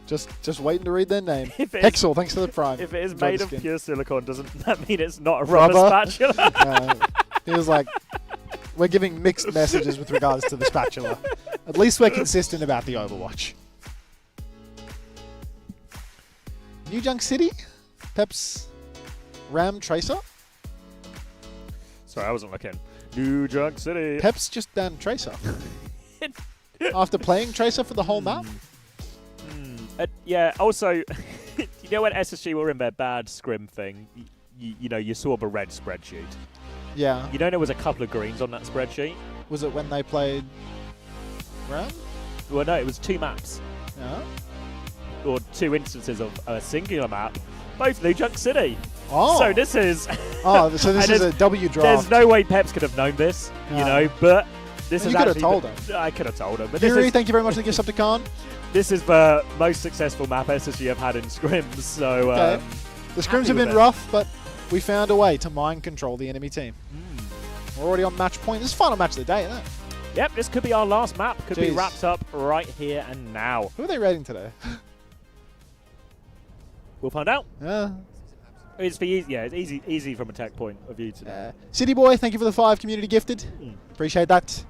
Just waiting to read their name. Hexel, thanks for the prime. If it is made of pure silicone, doesn't that mean it's not a rubber spatula? He was like, we're giving mixed messages with regards to the spatula. At least we're consistent about the Overwatch. New Junk City? Peps Ram Tracer? Sorry, I wasn't looking. New Junk City. Peps just done Tracer. After playing Tracer for the whole map? Yeah, also, you know when SSG were in their bad scrim thing, you know, you saw the red spreadsheet. Yeah. You know there was a couple of greens on that spreadsheet? Was it when they played Ram? Well, no, it was 2 maps. Yeah. Or 2 instances of a singular map, both New Junk City. Oh. So this is... so this is a W draft. There's no way Peps could have known this, you know, but this is you could have told him. I could have told him. But Yuri, thank you very much for the gift up to Khan. This is the most successful map SSG have had in scrims, so... Okay. The scrims have been rough, but we found a way to mind control the enemy team. We're already on match point. This is the final match of the day, isn't it? Yep, this could be our last map. Could be wrapped up right here and now. Who are they rating today? We'll find out. Yeah. It's easy from a tech point of view today. City Boy, thank you for the 5 community gifted. Appreciate that.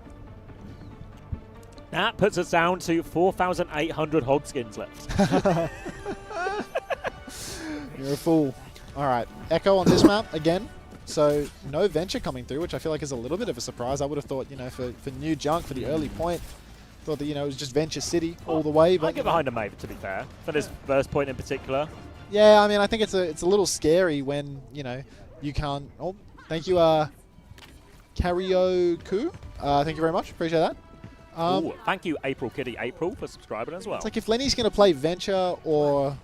That puts us down to 4,800 hog skins left. You're a fool. All right, Echo on this map again. So no Venture coming through, which I feel like is a little bit of a surprise. I would have thought, you know, for New Junk, for the early point, thought that, you know, it was just Venture City all the way. But I'll get behind a Mave, to be fair, for this first point in particular. Yeah, I mean, I think it's a little scary when, you know, you can't... Oh, thank you, Karyoku. Thank you very much. Appreciate that. Thank you, April Kitty April, for subscribing as well. It's like if Lenny's going to play Venture or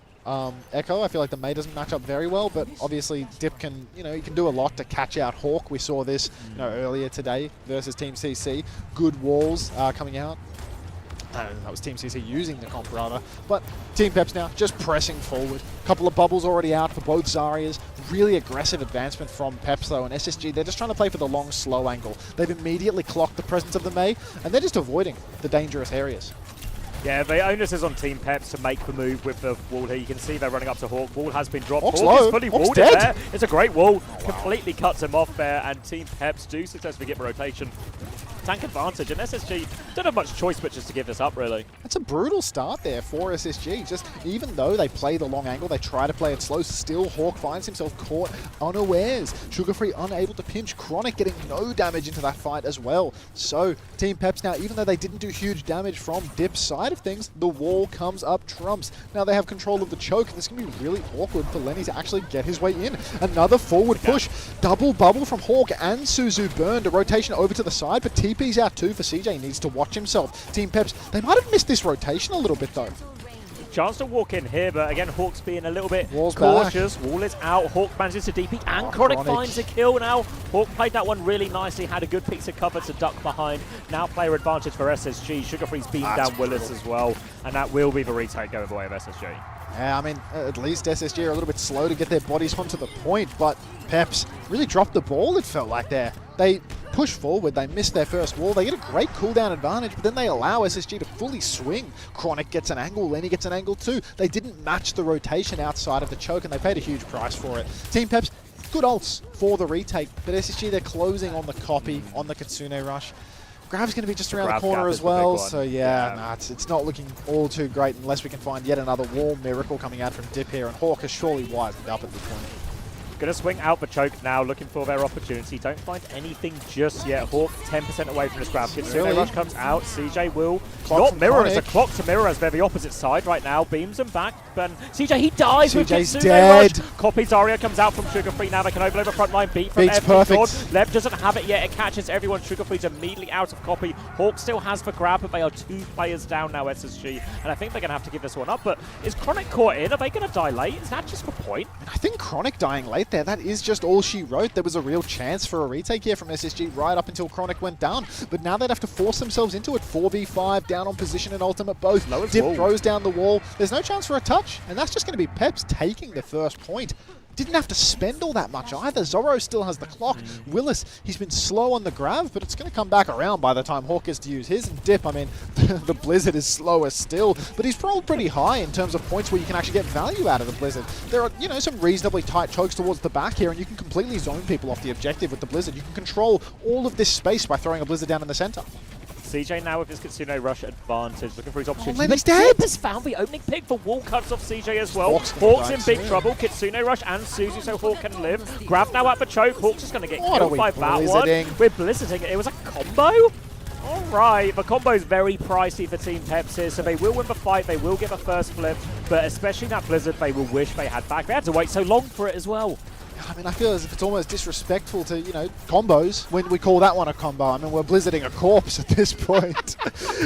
Echo, I feel like the May doesn't match up very well, but obviously Dip can, you know, he can do a lot to catch out Hawk. We saw this, you know, earlier today versus Team CC. Good walls coming out. That was Team CC using the Comparator. But Team Peps now just pressing forward. Couple of bubbles already out for both Zarya's. Really aggressive advancement from Peps though, and SSG, they're just trying to play for the long, slow angle. They've immediately clocked the presence of the Mei, and they're just avoiding the dangerous areas. Yeah, the onus is on Team Peps to make the move with the wall here. You can see they're running up to Hawk. Wall has been dropped. Hawk's Hawk low. is fully Hawk's walled dead. there. It's a great wall. Completely cuts him off there, and Team Peps do successfully get the rotation. Tank advantage, and SSG don't have much choice but just to give this up, really. That's a brutal start there for SSG. Just even though they play the long angle, they try to play it slow. Still, Hawk finds himself caught unawares. Sugarfree unable to pinch. Chronic getting no damage into that fight as well. So, Team Peps now, even though they didn't do huge damage from Dip's side of things, the wall comes up trumps. Now they have control of the choke, and this can be really awkward for Lenny to actually get his way in. Another forward push. Double bubble from Hawk and Suzu burned. A rotation over to the side, but TP's out too for CJ. Needs to watch himself. Team Peps, they might have missed this rotation a little bit though. Chance to walk in here, but again, Hawk's being a little bit Wall's cautious. back. Wall is out. Hawk manages to DP, and Chronic finds a kill now. Hawk played that one really nicely, had a good piece of cover to duck behind. Now player advantage for SSG. Sugarfree's beamed down Willis as well, and that will be the retake going the way of SSG. Yeah, I mean, at least SSG are a little bit slow to get their bodies onto the point, but Peps really dropped the ball, it felt like there. They push forward, they miss their first wall, they get a great cooldown advantage, but then they allow SSG to fully swing. Chronic gets an angle, Lenny gets an angle too. They didn't match the rotation outside of the choke, and they paid a huge price for it. Team Peps, good ults for the retake, but SSG, they're closing on the copy, on the Kitsune rush. Grab's going to be just around the corner as well, so yeah, nah, it's not looking all too great unless we can find yet another wall miracle coming out from Dip here, and Hawk has surely wisened up at this point. Gonna swing out the choke now, looking for their opportunity. Don't find anything just yet. Hawk 10% away from this grab. Kitsune Rush comes out. CJ will not mirror. It's a clock to mirror as they're the opposite side right now. Beams him back. But CJ, he dies with CJ's Kitsune dead. Rush. Copy Zarya comes out from Sugar Free now. They can overload the front line. Beat from Beats FD perfect. God. Leb doesn't have it yet. It catches everyone. Sugar Free's immediately out of Copy. Hawk still has the grab, but they are 2 players down now, SSG. And I think they're going to have to give this one up. But is Chronic caught in? Are they going to die late? Is that just the point? I think Chronic dying late there, that is just all she wrote. There was a real chance for a retake here from SSG right up until Chronic went down. But now they'd have to force themselves into it. 4v5, down on position and ultimate both. Dip throws down the wall. There's no chance for a touch. And that's just going to be Peps taking the first point. Didn't have to spend all that much either. Zorro still has the clock. Willis, he's been slow on the grab, but it's going to come back around by the time Hawk gets to use his. And Dip, I mean, the Blizzard is slower still, but he's probably pretty high in terms of points where you can actually get value out of the Blizzard. There are, you know, some reasonably tight chokes towards the back here, and you can completely zone people off the objective with the Blizzard. You can control all of this space by throwing a Blizzard down in the center. CJ now with his Kitsune Rush advantage, looking for his opportunity. Lenny's But dead! Dip has found the opening pick for wall cuts off CJ as well. Hawk's Hawk's in big trouble. Kitsune Rush and Suzu so Hawk can live. Grab now at the choke. Hawk's just going to get killed by that one. We're blizzarding. It was a combo? Alright, the combo is very pricey for Team Peps here, so they will win the fight, they will get the first flip, but especially that Blizzard they will wish they had back. They had to wait so long for it as well. I mean, I feel as if it's almost disrespectful to, you know, combos when we call that one a combo. I mean, we're blizzarding a corpse at this point.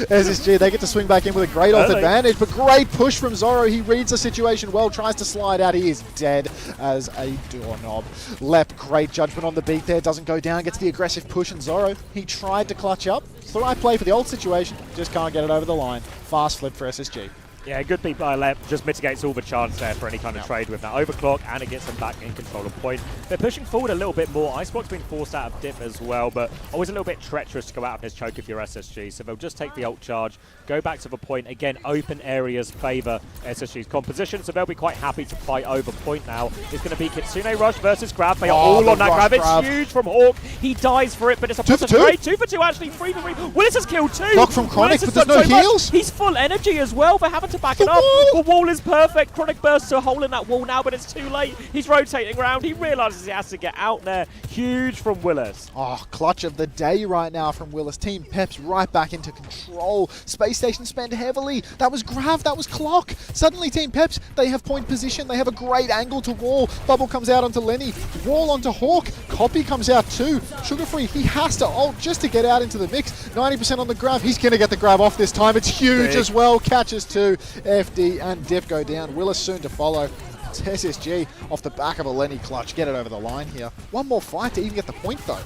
SSG, they get to swing back in with a great ult advantage, but great push from Zorro. He reads the situation well, tries to slide out. He is dead as a doorknob. Lep, great judgment on the beat there. Doesn't go down, gets the aggressive push, and Zorro, he tried to clutch up. It's the right play for the ult situation, just can't get it over the line. Fast flip for SSG. Yeah, good beat by Lep, just mitigates all the chance there for any kind of trade with that overclock, and it gets them back in control of point. They're pushing forward a little bit more. Icebox being forced out of Dip as well, but always a little bit treacherous to go out of his choke if you're SSG, so they'll just take the ult charge, go back to the point. Again, open areas favour SSG's composition, so they'll be quite happy to fight over point now. It's going to be Kitsune Rush versus Grab. They are all on that grab. It's huge from Hawk. He dies for it, but it's a 2 for 2. 2 for 2 actually, 3 for 3. Willis has killed 2. Block from Chronic, but there's no so heals. He's full energy as well. They're having to back it up. The wall is perfect. Chronic bursts a hole in that wall now, but it's too late. He's rotating around. He realizes he has to get out there. Huge from Willis. Oh, clutch of the day right now from Willis. Team Peps right back into control. Space Station spend heavily. That was Grav, that was Clock. Suddenly Team Peps, they have point position. They have a great angle to wall. Bubble comes out onto Lenny. Wall onto Hawk. Copy comes out too. Sugar Free, he has to ult just to get out into the mix. 90% on the grab. He's going to get the grab off this time. It's huge as well. Catches 2. FD and Dip go down. Willis soon to follow. It's SSG off the back of a Lenny clutch. Get it over the line here. One more fight to even get the point though.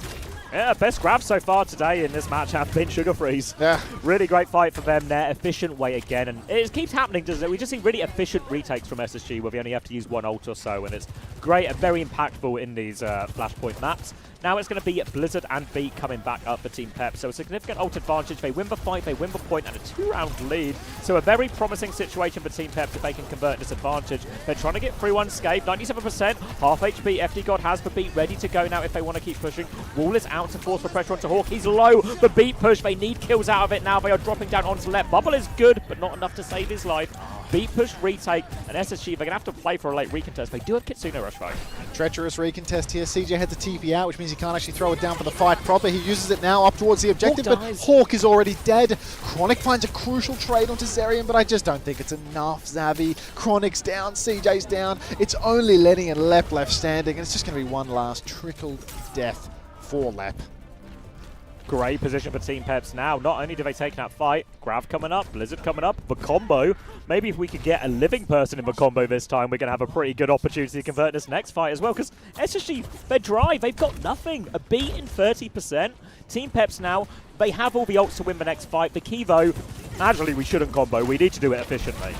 Yeah, best grab so far today in this match have been Sugar Freeze. Yeah. Really great fight for them there. Efficient way again. And it keeps happening, doesn't it? We just see really efficient retakes from SSG where they only have to use 1 ult or so. And it's great and very impactful in these flashpoint maps. Now it's going to be Blizzard and Beat coming back up for Team Pep. So a significant ult advantage. They win the fight, they win the point, and a 2-round lead. So a very promising situation for Team Pep if they can convert this advantage. They're trying to get through unscathed. 97%, half HP. FD God has the Beat ready to go now if they want to keep pushing. Wall is out to force the pressure onto Hawk. He's low. The Beat push. They need kills out of it now. They are dropping down onto left. Bubble is good, but not enough to save his life. Beat push, retake, and SSG, they're going to have to play for a late recontest. They do have Kitsune Rush fight. Treacherous recontest here. CJ had to TP out, which means he can't actually throw it down for the fight proper. He uses it now up towards the objective, but Hawk is already dead. Chronic finds a crucial trade onto Zerion, but I just don't think it's enough, Zavi. Chronic's down, CJ's down. It's only Lenny and Lep left standing, and it's just going to be one last trickled death for Lep. Great position for Team Peps now. Not only do they take that fight, Grav coming up, Blizzard coming up, the combo. Maybe if we could get a living person in the combo this time, we're going to have a pretty good opportunity to convert this next fight as well. Because SSG, they're dry. They've got nothing. A beat in 30%. Team Peps now, they have all the ults to win the next fight. The key, though, actually, we shouldn't combo. We need to do it efficiently.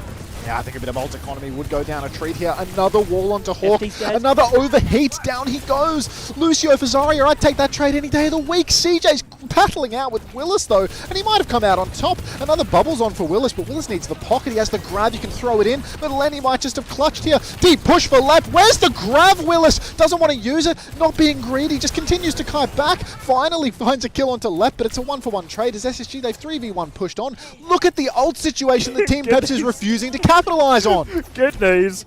Yeah, I think a bit of ult economy would go down a treat here. Another wall onto Hawk. Another overheat. Down he goes. Lucio for Zarya. I'd take that trade any day of the week. CJ's battling out with Willis, though, and he might have come out on top. Another bubble's on for Willis, but Willis needs the pocket. He has the grab. You can throw it in, but Lenny might just have clutched here. Deep push for Lep. Where's the grab? Willis doesn't want to use it. Not being greedy. Just continues to kite back. Finally finds a kill onto Lep, but it's a 1-for-1 trade as SSG. They've 3v1 pushed on. Look at the ult situation that Team Peps is refusing to capitalize on. Good news.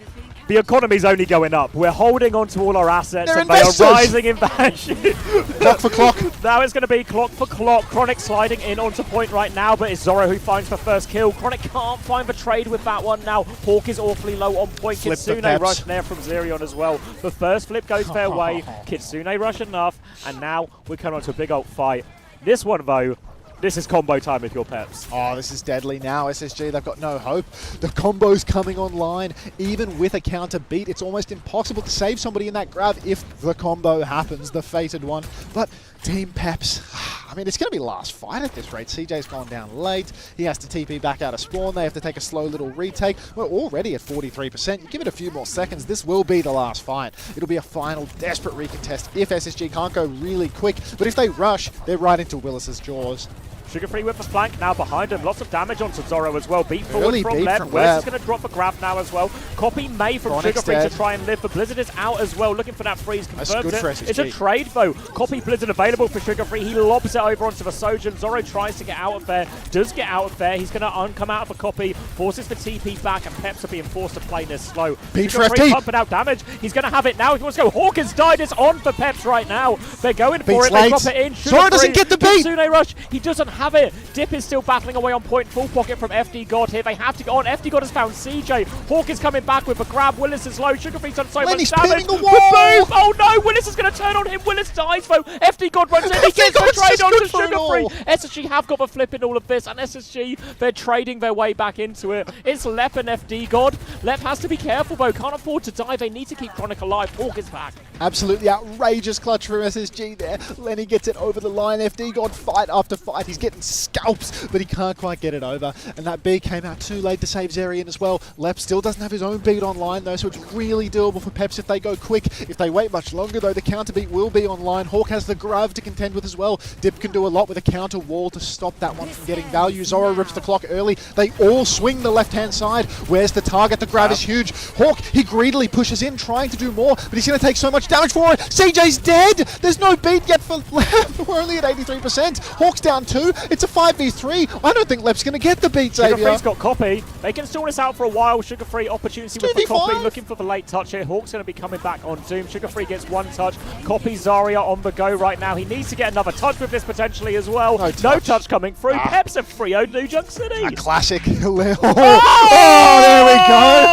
The economy's only going up. We're holding on to all our assets, They're and they are investors! rising in value. Clock for clock. Now it's going to be clock for clock. Chronic sliding in onto point right now, but it's Zoro who finds the first kill. Chronic can't find the trade with that one now. Hawk is awfully low on point. Flip the Kitsune Peps. rush there from Zerion as well. The first flip goes their way. Kitsune rush enough, and now we're coming on to a big old fight. This one, though, this is combo time with your Peps. Oh, this is deadly now. SSG, they've got no hope. The combo's coming online. Even with a counter beat, it's almost impossible to save somebody in that grab if the combo happens, the fated one. But Team Peps, I mean, it's going to be last fight at this rate. CJ's gone down late. He has to TP back out of spawn. They have to take a slow little retake. We're already at 43%. You give it a few more seconds, this will be the last fight. It'll be a final desperate recontest if SSG can't go really quick. But if they rush, they're right into Willis's jaws. Sugar Free with the flank now behind him. Lots of damage onto Zoro as well. Beat forward Early from beat Leb. from Willis Leb. is going to drop a grab now as well. Copy May from Chronic's Sugar Free dead. to try and live, but Blizzard is out as well, looking for that freeze. That's Confirms good for it. SSG. It's a trade though. Copy Blizzard available for Sugar Free. He lobs it over onto the Sojourn. Zoro tries to get out of there. Does get out of there. He's going to come out of the copy. Forces the TP back, and Peps are being forced to play this slow. Beat Sugar for Free FT. pumping out damage. He's going to have it now. He wants to go. Hawk has died. It's on for Peps right now. They're going for Beats it. They late. drop it in. Sugar Zoro doesn't Free. get the beat. Kitsune rush. He doesn't have it. Dip is still battling away on point. Full pocket from FD God here. They have to go on. FD God has found CJ. Hawk is coming back with a grab. Willis is low. Sugar Free's done so Lenny's much damage. pinning the The wall. boom! Oh no! Willis is going to turn on him. Willis dies though. FD God runs in. He gets the God's trade just onto good for it Sugar all. Free. SSG have got the flip in all of this, and SSG, they're trading their way back into it. It's Lep and FD God. Lep has to be careful though. Can't afford to die. They need to keep Chronic alive. Hawk is back. Absolutely outrageous clutch from SSG there. Lenny gets it over the line. FD God fight after fight. He's getting scalps, but he can't quite get it over. And that B came out too late to save Zerion as well. Lep still doesn't have his own beat online though, so it's really doable for Peps if they go quick. If they wait much longer though, the counter beat will be online. Hawk has the grav to contend with as well. Dip can do a lot with a counter wall to stop that one from getting value. Zoro rips the clock early. They all swing the left-hand side. Where's the target? The grab is huge. Hawk, he greedily pushes in, trying to do more, but he's going to take so much damage for it. CJ's dead! There's no beat yet for Lep. We're only at 83%. Hawk's down 2. It's a 5v3. I don't think Lep's going to get the beat, Sugar Xavier. Free's got copy. They can stall this out for a while. Sugar Free opportunity with the 2v5. copy, looking for the late touch here. Hawk's going to be coming back on Doom. Sugar Free gets one touch. Copy Zarya on the go right now. He needs to get another touch with this potentially as well. No touch coming through. Peps of Frio New Junk City. A classic. Oh, Oh, there we go.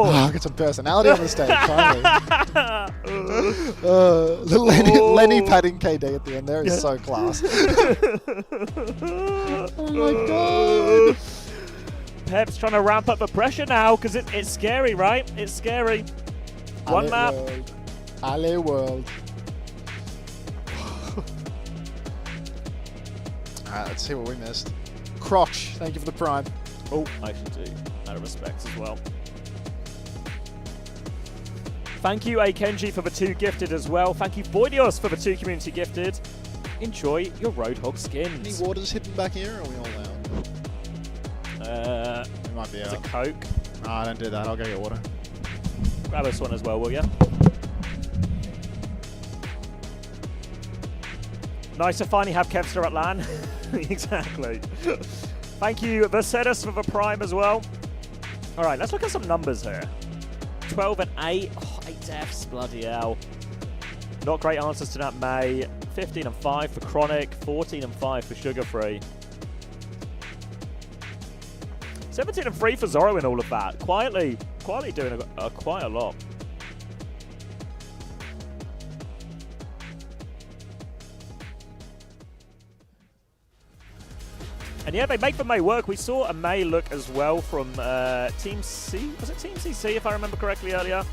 Oh, got some personality on the stage, finally. The Lenny patting KD at the end there is so class. Oh my god. Peps trying to ramp up the pressure now because it's scary, right? It's scary. One Ale map. World. Ale World. Alright, let's see what we missed. Crotch, thank you for the prime. Oh, I should do out of respect as well. Thank you, Akenji, for the 2 gifted as well. Thank you, Voidios, for the 2 community gifted. Enjoy your Roadhog skins. Any waters hidden back here, or are we all out? We might be It's a out. Coke. Nah, don't do that. I'll go get water. Grab us one as well, will ya? Nice to finally have Kevster at LAN. Exactly. Thank you, Vasetus, for the prime as well. All right, let's look at some numbers here. 12 and 8. Oh, 8 deaths, bloody hell. Not great answers to that, May. 15 and 5 for Chronic. 14 and 5 for Sugar Free. 17 and 3 for Zoro in all of that. Quietly doing quite a lot. And yeah, they make the May work. We saw a May look as well from Team C. Was it Team CC, if I remember correctly earlier?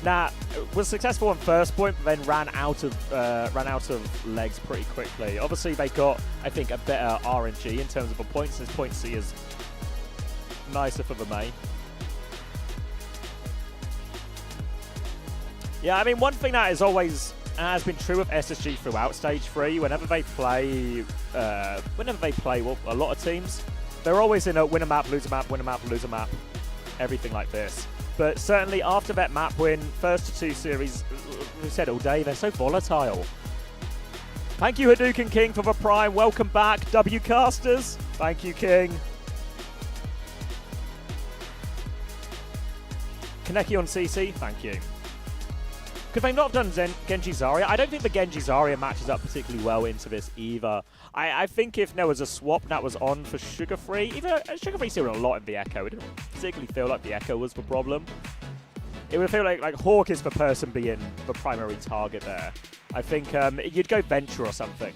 Nah, was successful on first point, but then ran out of legs pretty quickly. Obviously, they got, I think, a better RNG in terms of the points. This point C is nicer for the May. Yeah, I mean, one thing that is always has been true of SSG throughout Stage 3, whenever they play well, a lot of teams, they're always in a win a map, lose a map, win a map, lose a map, everything like this. But certainly after that map win, first to 2 series, we said all day, they're so volatile. Thank you, Hadouken King, for the prime. Welcome back, W Casters. Thank you, King. Kaneki on CC, thank you. Could they not have done Genji Zarya? I don't think the Genji Zarya matches up particularly well into this either. I think if there was a swap that was on for Sugar Free, even Sugar Free still did a lot in the Echo. It didn't particularly feel like the Echo was the problem. It would feel like Hawk is the person being the primary target there. I think you'd go Venture or something.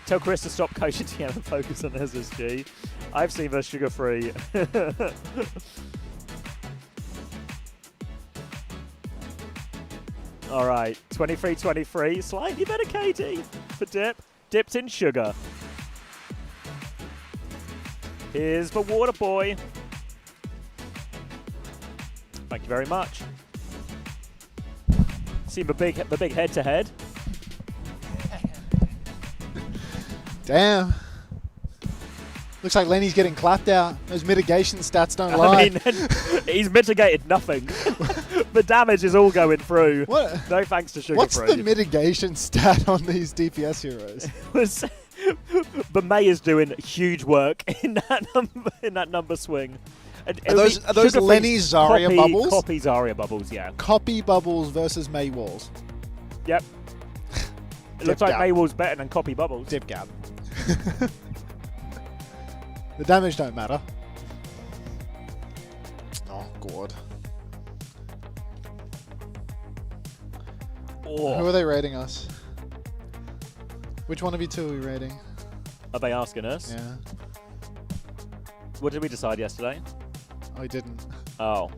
Tell Chris to stop coaching TM and focus on SSG. I've seen the Sugar Free. All right, 23-23. Slightly better KD for Dip. Dipped in sugar. Here's the Water Boy. Thank you very much. See the big head-to-head. Damn. Looks like Lenny's getting clapped out. Those mitigation stats don't lie. I mean, he's mitigated nothing. The damage is all going through. What? No thanks to Sugar What's Free. the mitigation stat on these DPS heroes? But May is doing huge work in that number swing. Are those Lenny Zarya bubbles? Copy Zarya bubbles, yeah. Copy bubbles versus May walls. Yep. It looks like May walls better than copy bubbles. Dip gap. The damage don't matter. Oh, God. Oh. Who are they rating us? Which one of you two are we rating? Are they asking us? Yeah. What did we decide yesterday? I didn't. Oh.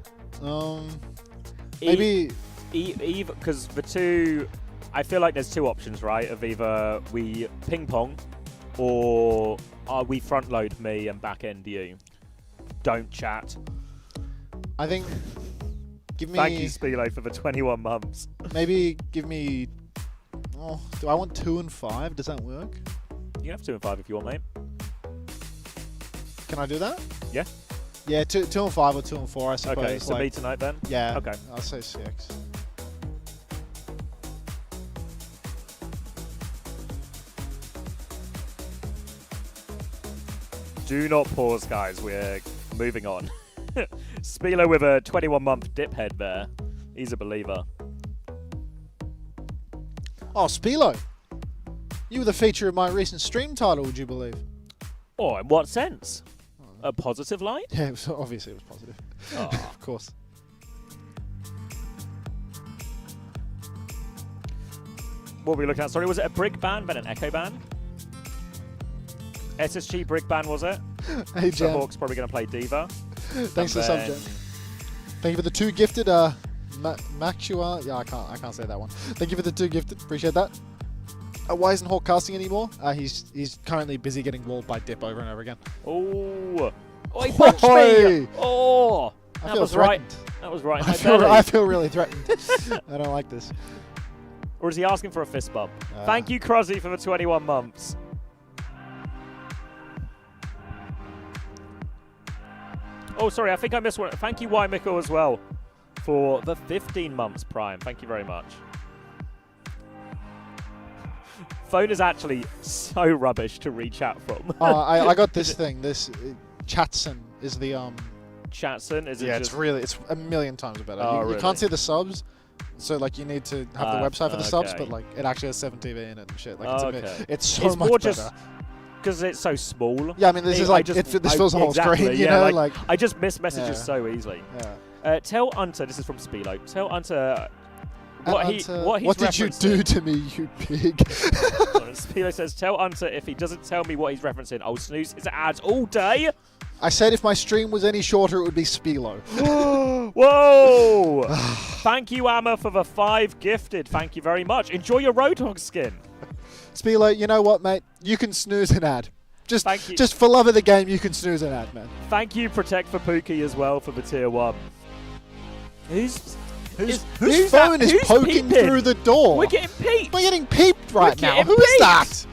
Maybe... Because the two... I feel like there's two options, right? Of either we ping-pong or we front-load me and back-end you. Don't chat. I think... Give me... Thank you, Spilo, for the 21 months. Maybe give me... Oh, do I want 2 and 5? Does that work? You can have 2 and 5 if you want, mate. Can I do that? Yeah. Yeah, 2 and 5 or 2 and 4, I suppose. Okay, so me tonight then? Yeah. Okay. I'll say 6. Do not pause, guys. We're moving on. Spilo with a 21-month dip head there. He's a believer. Oh, Spilo. You were the feature of my recent stream title, would you believe? Oh, in what sense? A positive light? Yeah, obviously it was positive. Oh. Of course. What were we looking at? Sorry, was it a brick ban, then an echo ban? SSG brick ban, was it? Hey, so Jen. Hawk's probably going to play Diva. Thanks for the sub, Jen. Thank you for the 2 gifted. Maxua. Yeah, I can't say that one. Thank you for the 2 gifted. Appreciate that. Why isn't Hawk casting anymore? He's currently busy getting walled by Dip over and over again. Oh, he punched me! Oh, I feel right. threatened. That was right. I feel really threatened. I don't like this. Or is he asking for a fist bump? Thank you, Crozzy, for the 21 months. Oh, sorry, I think I missed one. Thank you, Wymiko, as well, for the 15 months Prime. Thank you very much. Phone is actually so rubbish to reach out from. I got this thing. This Chatson is the Chatson is it? Yeah, just... it's a million times better. Oh, you really? can't see the subs, so like you need to have the website for the subs, but like it actually has 7 TV in it and shit. Like it's so it's much more better. Because it's so small. Yeah, I mean this is like this fills the whole screen. You know, like I just miss messages so eeasily. Yeah. Tell Unter, this is from Spilo. Tell Unter what he's what did you do to me, you pig? Spilo says, tell Unter if he doesn't tell me what he's referencing, I'll snooze his ads all day. I said if my stream was any shorter, it would be Spilo. Whoa! Thank you, Amma, for the 5 gifted. Thank you very much. Enjoy your Roadhog skin. Spilo, you know what, mate? You can snooze an ad. Thank you. Just for love of the game, you can snooze an ad, man. Thank you, Protect for Pookie, as well, for the tier 1. Whose phone is poking through the door? We're getting peeped. We're getting peeped right now. Who peeped. is that?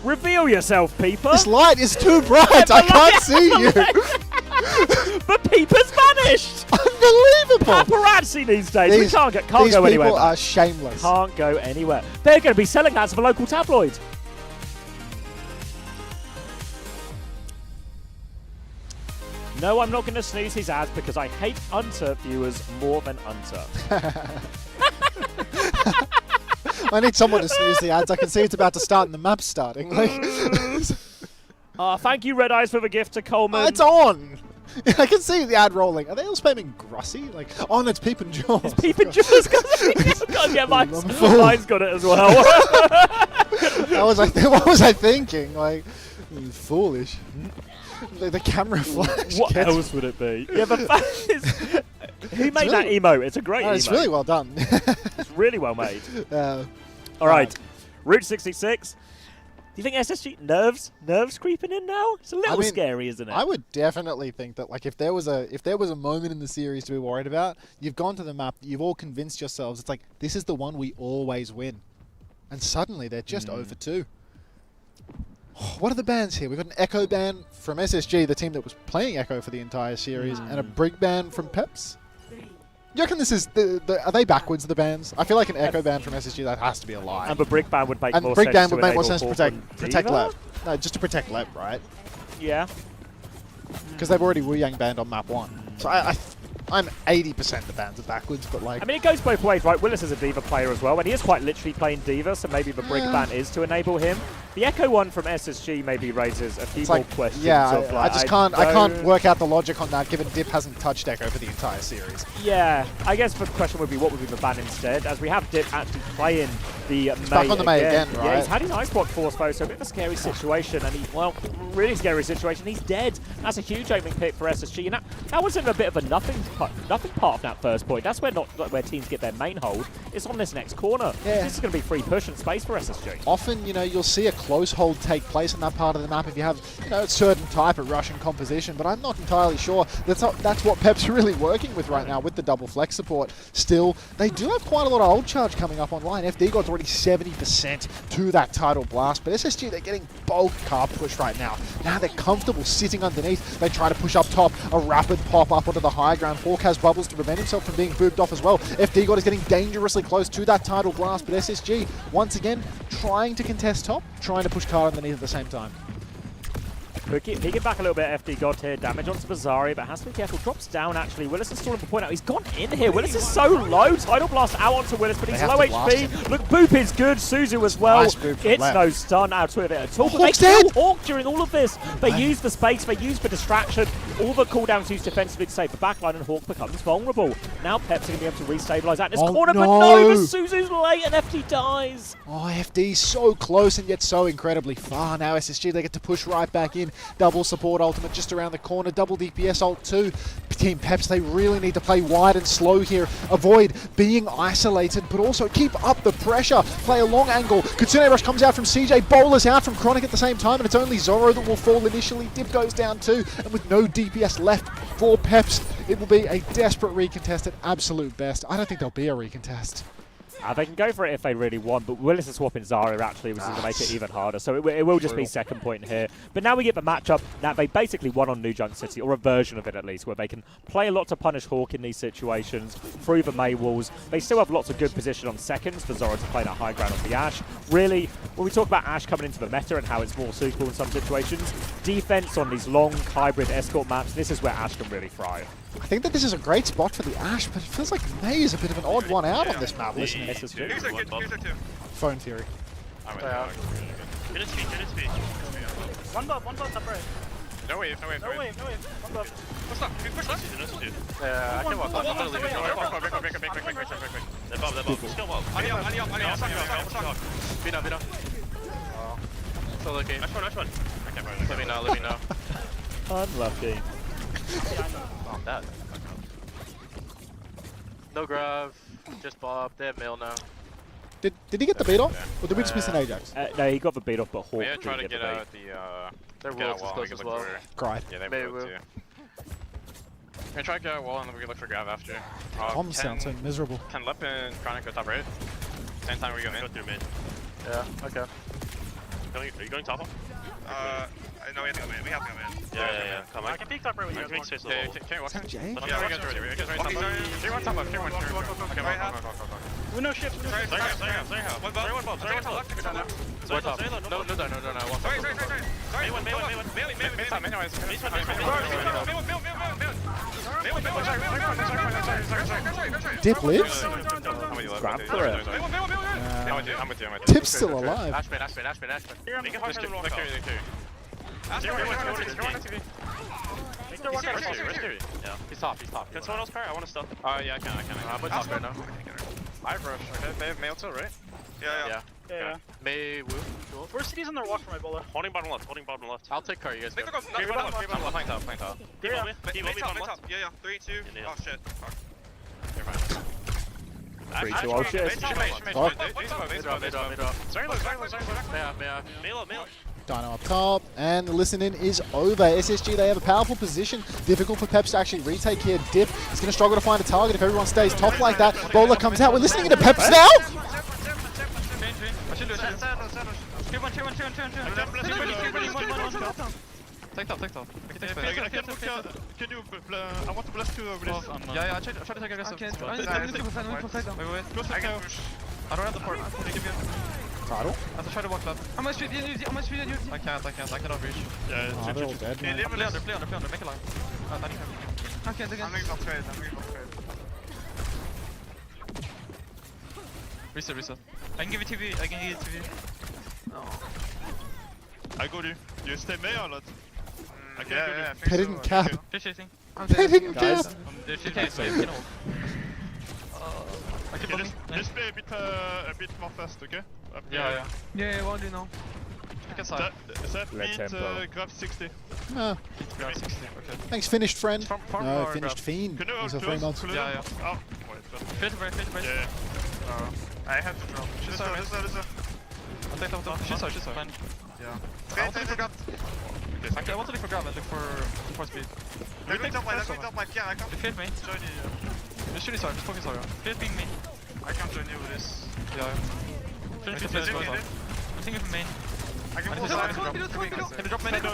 Reveal yourself, Peeper. This light is too bright. I can't see you. The Peeper's vanished. Unbelievable. Paparazzi these days. We can't go these anywhere. These people are shameless. Can't go anywhere. They're going to be selling ads for local tabloid. No, I'm not going to snooze his ads because I hate Unter viewers more than Unter. I need someone to snooze the ads. I can see it's about to start and the map's starting. Thank you, Red Eyes, for the gift to Coleman. It's on! I can see the ad rolling. Are they all spamming Grussy? Like, oh, no, it's Peep and Jaws. It's Peep and Jaws. God, yeah, mine's got it as well. What was I thinking? Like, foolish. The camera flash. What else would it be? Yeah, the fact is, who made that emote? It's a great emote. It's really well done. It's really well made. All right, Route 66. Do you think SSG nerves creeping in now? It's a little scary, isn't it? I would definitely think that, like, if there was a moment in the series to be worried about, you've gone to the map, you've all convinced yourselves, it's like, this is the one we always win, and suddenly they're just 0 for 2. What are the bans here? We've got an Echo ban from SSG, the team that was playing Echo for the entire series, and a Brig ban from Peps. You reckon this is are they backwards, the bans? I feel like an Echo ban from SSG, that has to be a lie. And the Brig ban would make more sense. And Brig ban would make more sense to protect Leb. No, just to protect Leb, right? Yeah. Because they've already Wu Yang banned on map 1. So I'm 80% the bans are backwards, but like... I mean, it goes both ways, right? Willis is a D.Va player as well, and he is quite literally playing D.Va, so maybe the Brig ban is to enable him. The Echo one from SSG maybe raises a few more questions. Yeah, of, like, I can't work out the logic on that, given Dip hasn't touched Echo for the entire series. Yeah, I guess the question would be, what would be the ban instead? As we have Dip actually playing the Back on the Mei again, right? Yeah, he's had his ice block force though, so a bit of a scary situation, and really scary situation. He's dead. That's a huge opening pick for SSG, and that was in a bit of a nothing part of that first point. That's where where teams get their main hold. It's on this next corner. Yeah. This is going to be free push and space for SSG. Often, you'll see a close hold take place in that part of the map if you have, a certain type of Russian composition, but I'm not entirely sure that's what Pep's really working with right now with the double flex support. Still, they do have quite a lot of ult charge coming up online. FD God's already 70% to that tidal blast, but SSG, they're getting bulk car push right now. Now they're comfortable sitting underneath. They try to push up top, a rapid pop up onto the high ground. Hawk has bubbles to prevent himself from being booped off as well. FD God is getting dangerously close to that tidal blast, but SSG, once again, trying to contest top, trying to push car underneath at the same time. Peeking back a little bit, FD God here. Damage onto Bazari, but has to be careful. Drops down, actually. Willis is stalling the point out. He's gone in here. Willis is so low. Tidal Blast out onto Willis, but he's low HP. Look, Boop is good. Suzu as well. Nice it's no stun out of it at all. But they kill Hawk during all of this. They use the space. They use the distraction. All the cooldowns used defensively to save the backline, and Hawk becomes vulnerable. Now Peps are going to be able to restabilize that in his corner, but no, Suzu's late, and FD dies. Oh, FD so close and yet so incredibly far. Now SSG, they get to push right back in. Double support ultimate just around the corner. Double DPS ult too. Team Peps, they really need to play wide and slow here. Avoid being isolated, but also keep up the pressure. Play a long angle. Qadsiah Rush comes out from CJ. Bowlers out from Chronic at the same time, and it's only Zoro that will fall initially. Dip goes down too, and with no DPS left for Peps, it will be a desperate recontest at absolute best. I don't think there'll be a recontest. They can go for it if they really want, but Willis is swapping Zarya actually, which is going to make it even harder. So it will just be second point here. But now we get the matchup that they basically won on New Junk City, or a version of it at least, where they can play a lot to punish Hawk in these situations, through the Mei walls. They still have lots of good position on seconds for Zoro to play that high ground on the Ashe. Really, when we talk about Ashe coming into the meta and how it's more suitable in some situations, defense on these long hybrid escort maps, this is where Ashe can really thrive. I think that this is a great spot for the Ashe, but it feels like Mei is a bit of an odd one out on this map. Listen, Phone Theory. Hit his feet. One buff, top right. No wave. One buff. Push up. Yeah, I can walk. Back. That bomb. Skill bomb. Ali up. Beat up. So lucky. Nice one. Let me know. Unlucky. That. No grav, just Bob. They have mail now. Did he get the beat off? Or did we just miss an Ajax? No, he got the beat off, but Hawk We had tried to get out their wall is close as well. Cried. Yeah, they will too. We try to get a wall and then we can look for grav after. Tom sounds so miserable. Can Lep and Chronic go top right? Same time we go in. Go through mid. Yeah, okay. Are you going top? No, we have to go in. Yeah. Come on. I can peek top right with you. Can you walk? Jay? Yeah, we got through it. Can you top left? Can you Okay, We no shift. One bomb. Sorry, top. No. Walk top. Sorry. Main one. Anyways. Dip lives. Grab for it. Dip's still alive. He's top. Can someone else parry? I want to stop. Yeah, I can. I'm with top right now. I've rushed. Okay, they have mail too, right? Yeah. May Wu. Where's cities on their walk for my bowler? Holding bottom left. I'll take car, you guys go. Playing top. Yeah. He will be bottom left. Yeah. 3, 2. Oh shit. Fuck. You're fine. 3, 2, oh shit. Dino up top, and the listen-in is over. SSG, they have a powerful position. Difficult for Peps to actually retake here. Dip is going to struggle to find a target if everyone stays top like that. Bowler comes out. We're listening into Peps now. Take top. Can you, I want to blast you over this. Yeah, I try to take aggressive. Wait. I can push. I don't have the port. Can you give me a... Title? I have to try to walk left. How much speed do you need? I cannot reach. Yeah, they're all dead. Play under, make a line. I'm making off trade. Reset. I can give you TV. I go to you. You stay May or not? Yeah. They didn't cap. They didn't cap. Just play a bit more fast, okay? Yeah, what do you know? That means grab 60. Oh. Grab 60, okay. Thanks, finished friend. No, finished fiend. These are 3 months. Yeah. Oh, wait. Yeah. I have to drop. She's I'll take top. She's fine. Yeah. I want to leave for grab. Okay, I want to leave for grab and look for speed. They're going top left, yeah, I can't. Fit me. Join you. Just shoot just focus on you. Fit being me. I can't join you with this. Yeah. Finish with this. I'm thinking from main. I can push main. Can you drop main? I'm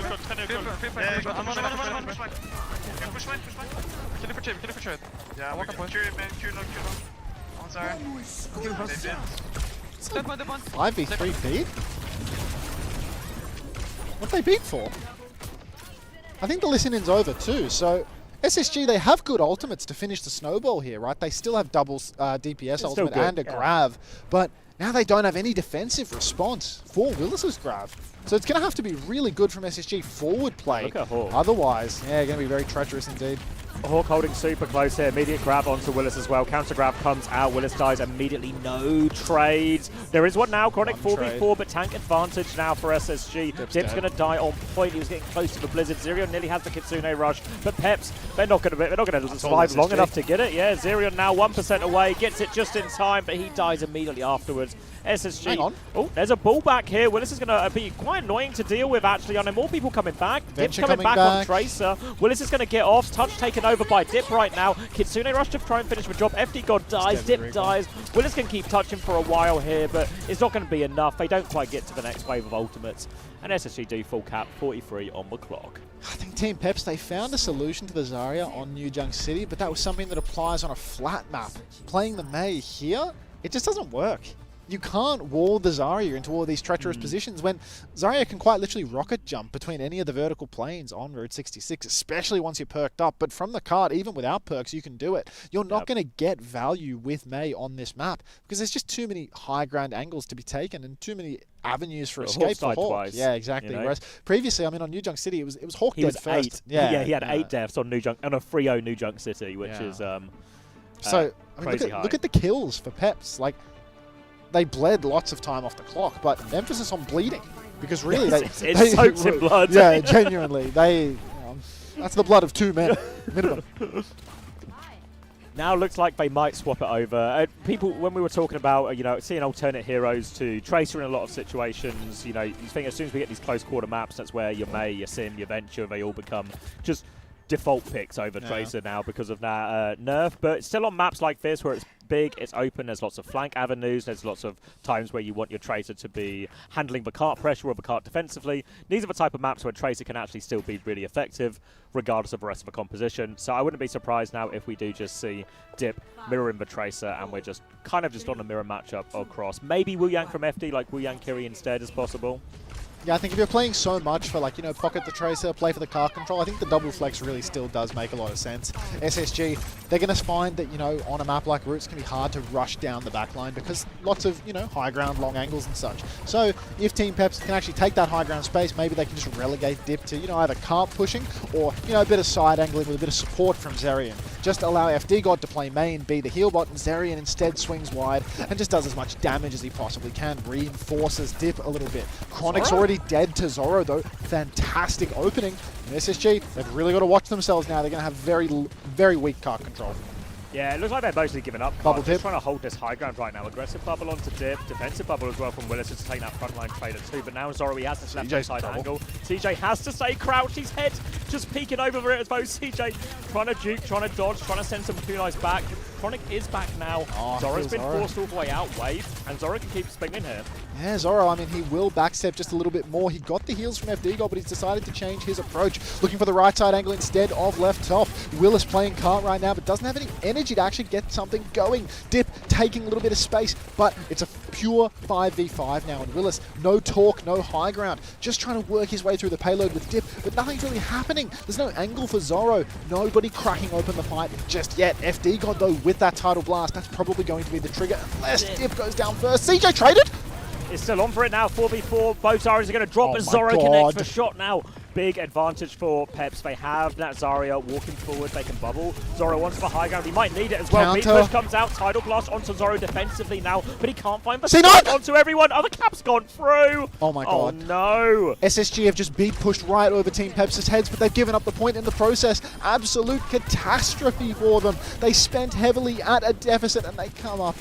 on. Push main. Kill it for trade. Yeah, I walk up. Q no. I'm sorry. Step on the bond. 5v3 beat? What they beat for? I think the listen-in's over too, so SSG, they have good ultimates to finish the snowball here, right? They still have double DPS ultimate and a grav, but now they don't have any defensive response for Willis's grav. So it's going to have to be really good from SSG forward play. Look at Hawk. Otherwise, yeah, going to be very treacherous indeed. Hawk holding super close here. Immediate grab onto Willis as well. Counter grab comes out. Willis dies immediately. No trades. There is one now. Chronic 4v4, but tank advantage now for SSG. Dip's going to die on point. He was getting close to the Blizzard. Zerion nearly has the Kitsune rush, but Peps, they're not going to survive long enough to get it. Yeah, Zerion now 1% away. Gets it just in time, but he dies immediately afterwards. SSG. Hang on. Oh, there's a ball back here. Willis is going to be quite annoying to deal with, actually. I know more people coming back. Dip's coming back on Tracer. Willis is going to get off. Touch taken over by Dip right now. Kitsune rush to try and finish the job. FD God dies. Dip dies. Willis can keep touching for a while here, but it's not going to be enough. They don't quite get to the next wave of ultimates. And SSG do full cap, 43 on the clock. I think Team Peps, they found a solution to the Zarya on New Junk City, but that was something that applies on a flat map. Playing the Mei here, it just doesn't work. You can't wall the Zarya into all these treacherous positions when Zarya can quite literally rocket jump between any of the vertical planes on Route 66, especially once you're perked up. But from the cart, even without perks, you can do it. You're not going to get value with Mei on this map because there's just too many high ground angles to be taken and too many avenues for escape for Hawk. Twice, yeah, exactly. You know? Whereas previously, I mean, on New Junk City, it was Hawk he dead was first. 8. Yeah, he had 8 deaths on New Junk and a 3-0 New Junk City, which is so I mean, look at the kills for Peps. Like, they bled lots of time off the clock, but emphasis on bleeding because really they soaked in blood. Yeah, genuinely, that's the blood of 2 men minimum. Now looks like they might swap it over. People, when we were talking about seeing alternate heroes to Tracer in a lot of situations, you think as soon as we get these close quarter maps, that's where your Mei, your Sim, your Venture, they all become just default picks over Tracer now because of that nerf. But still on maps like this where it's big, it's open, there's lots of flank avenues, there's lots of times where you want your Tracer to be handling the cart pressure or the cart defensively. These are the type of maps where Tracer can actually still be really effective regardless of the rest of the composition. So I wouldn't be surprised now if we do just see Dip mirroring the Tracer and we're just kind of just on a mirror matchup across. Maybe Wu Yang from FD, like Wu Yang Kiri instead is possible. Yeah, I think if you're playing so much for, like, you know, pocket the tracer, play for the car control, I think the double flex really still does make a lot of sense. SSG, they're going to find that, you know, on a map like Roots, it can be hard to rush down the backline because lots of, you know, high ground, long angles and such. So if Team Peps can actually take that high ground space, maybe they can just relegate Dip to, you know, either carp pushing or, you know, a bit of side angling with a bit of support from Zerion. Just allow FD God to play main, be the heal bot, and Zerion instead swings wide and just does as much damage as he possibly can, reinforces Dip a little bit. Chronic's already dead to Zoro though. Fantastic opening. And SSG, they've really got to watch themselves now. They're going to have very weak card control. Yeah, it looks like they're mostly giving up. Bubble Just trying to hold this high ground right now. Aggressive bubble onto Dip, defensive bubble as well from Willis to take that frontline trader too. But now Zoro, he has this left side angle. CJ has to stay crouched. His head just peeking over it as well. CJ trying to juke, trying to dodge, trying to send some kunais back. Chronic is back now. Zoro's been forced all the way out wave, and Zoro can keep spinning here. Yeah, Zoro, I mean, he will backstep just a little bit more. He got the heals from FD God, but he's decided to change his approach, looking for the right side angle instead of left top. Willis playing cart right now, but doesn't have any energy to actually get something going. Dip taking a little bit of space, but it's a pure 5v5 now, and Willis, no talk, no high ground, just trying to work his way through the payload with Dip, but nothing's really happening. There's no angle for Zoro, nobody cracking open the fight just yet. FD God, though, with that tidal blast, that's probably going to be the trigger, unless Dip goes down first. CJ traded! Is still on for it now, 4v4. Both Zarias are going to drop as Zoro connects for shot now. Big advantage for Peps. They have that Zarya walking forward. They can bubble. Zoro wants for high ground. He might need it as well. Beat push comes out. Tidal blast onto Zoro defensively now, but he can't find the spot onto everyone. Other cap's gone through. Oh my god. Oh no. SSG have just beat pushed right over Team Peps' heads, but they've given up the point in the process. Absolute catastrophe for them. They spent heavily at a deficit and they come up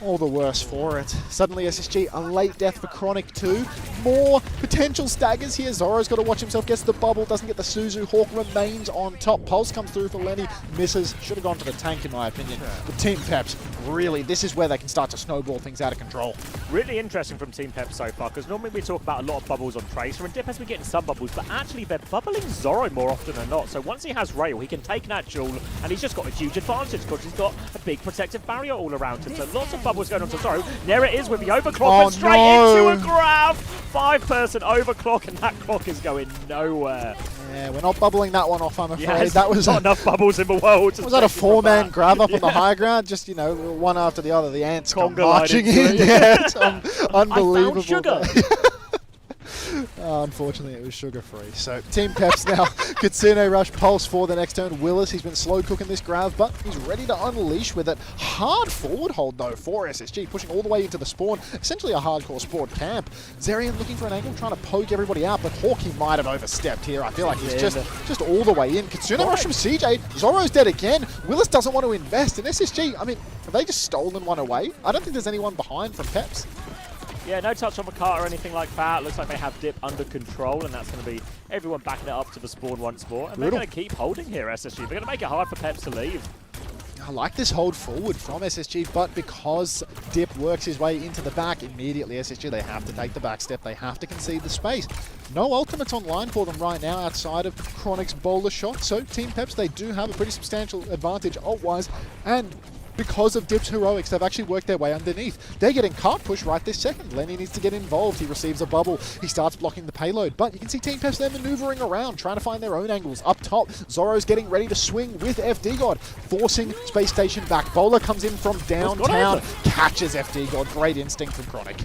all the worse for it. Suddenly SSG, a late death for Chronic too. More potential staggers here. Zoro's got to watch himself, gets the bubble, doesn't get the Suzu. Hawk remains on top. Pulse comes through for Lenny, misses. Should have gone for the tank in my opinion. But Team Peps, really, this is where they can start to snowball things out of control. Really interesting from Team Peps so far, because normally we talk about a lot of bubbles on Tracer, and Dip has been getting some bubbles, but actually they're bubbling Zoro more often than not. So once he has Rail, he can take that jewel, and he's just got a huge advantage, because he's got a big protective barrier all around him. So lots of bubbles going on to Zoro. There it is with the overclock, and straight into a grab! 5-person overclock, and that clock is going nowhere. Yeah, we're not bubbling that one off, I'm afraid. Yes, that was not enough bubbles in the world. Was that a 4-man grab up on the high ground? Just, you know, one after the other. The ants come marching in. Yeah, it's unbelievable. I found sugar. Unfortunately, it was sugar-free. So, Team Peps now. Qadsiah rush Pulse for the next turn. Willis, he's been slow cooking this grab, but he's ready to unleash with it. Hard forward hold, though, for SSG, pushing all the way into the spawn. Essentially a hardcore spawn camp. Zerion looking for an angle, trying to poke everybody out, but Hawkeye might have overstepped here. I feel like he's just all the way in. Qadsiah rush from CJ. Zoro's dead again. Willis doesn't want to invest, and SSG, I mean, have they just stolen one away? I don't think there's anyone behind from Peps. Yeah, no touch on the cart or anything like that. Looks like they have Dip under control, and that's going to be everyone backing it up to the spawn once more. And they're going to keep holding here, SSG. They're going to make it hard for Peps to leave. I like this hold forward from SSG, but because Dip works his way into the back, immediately SSG, they have to take the back step. They have to concede the space. No ultimates online for them right now outside of Chronic's bowler shot. So Team Peps, they do have a pretty substantial advantage ult-wise, and because of Dip's heroics, they've actually worked their way underneath. They're getting cart push right this second. Lenny needs to get involved. He receives a bubble. He starts blocking the payload. But you can see Team Peps, they're maneuvering around, trying to find their own angles. Up top, Zoro's getting ready to swing with FD God, forcing Space Station back. Bowler comes in from downtown, catches FD God. Great instinct from Chronic.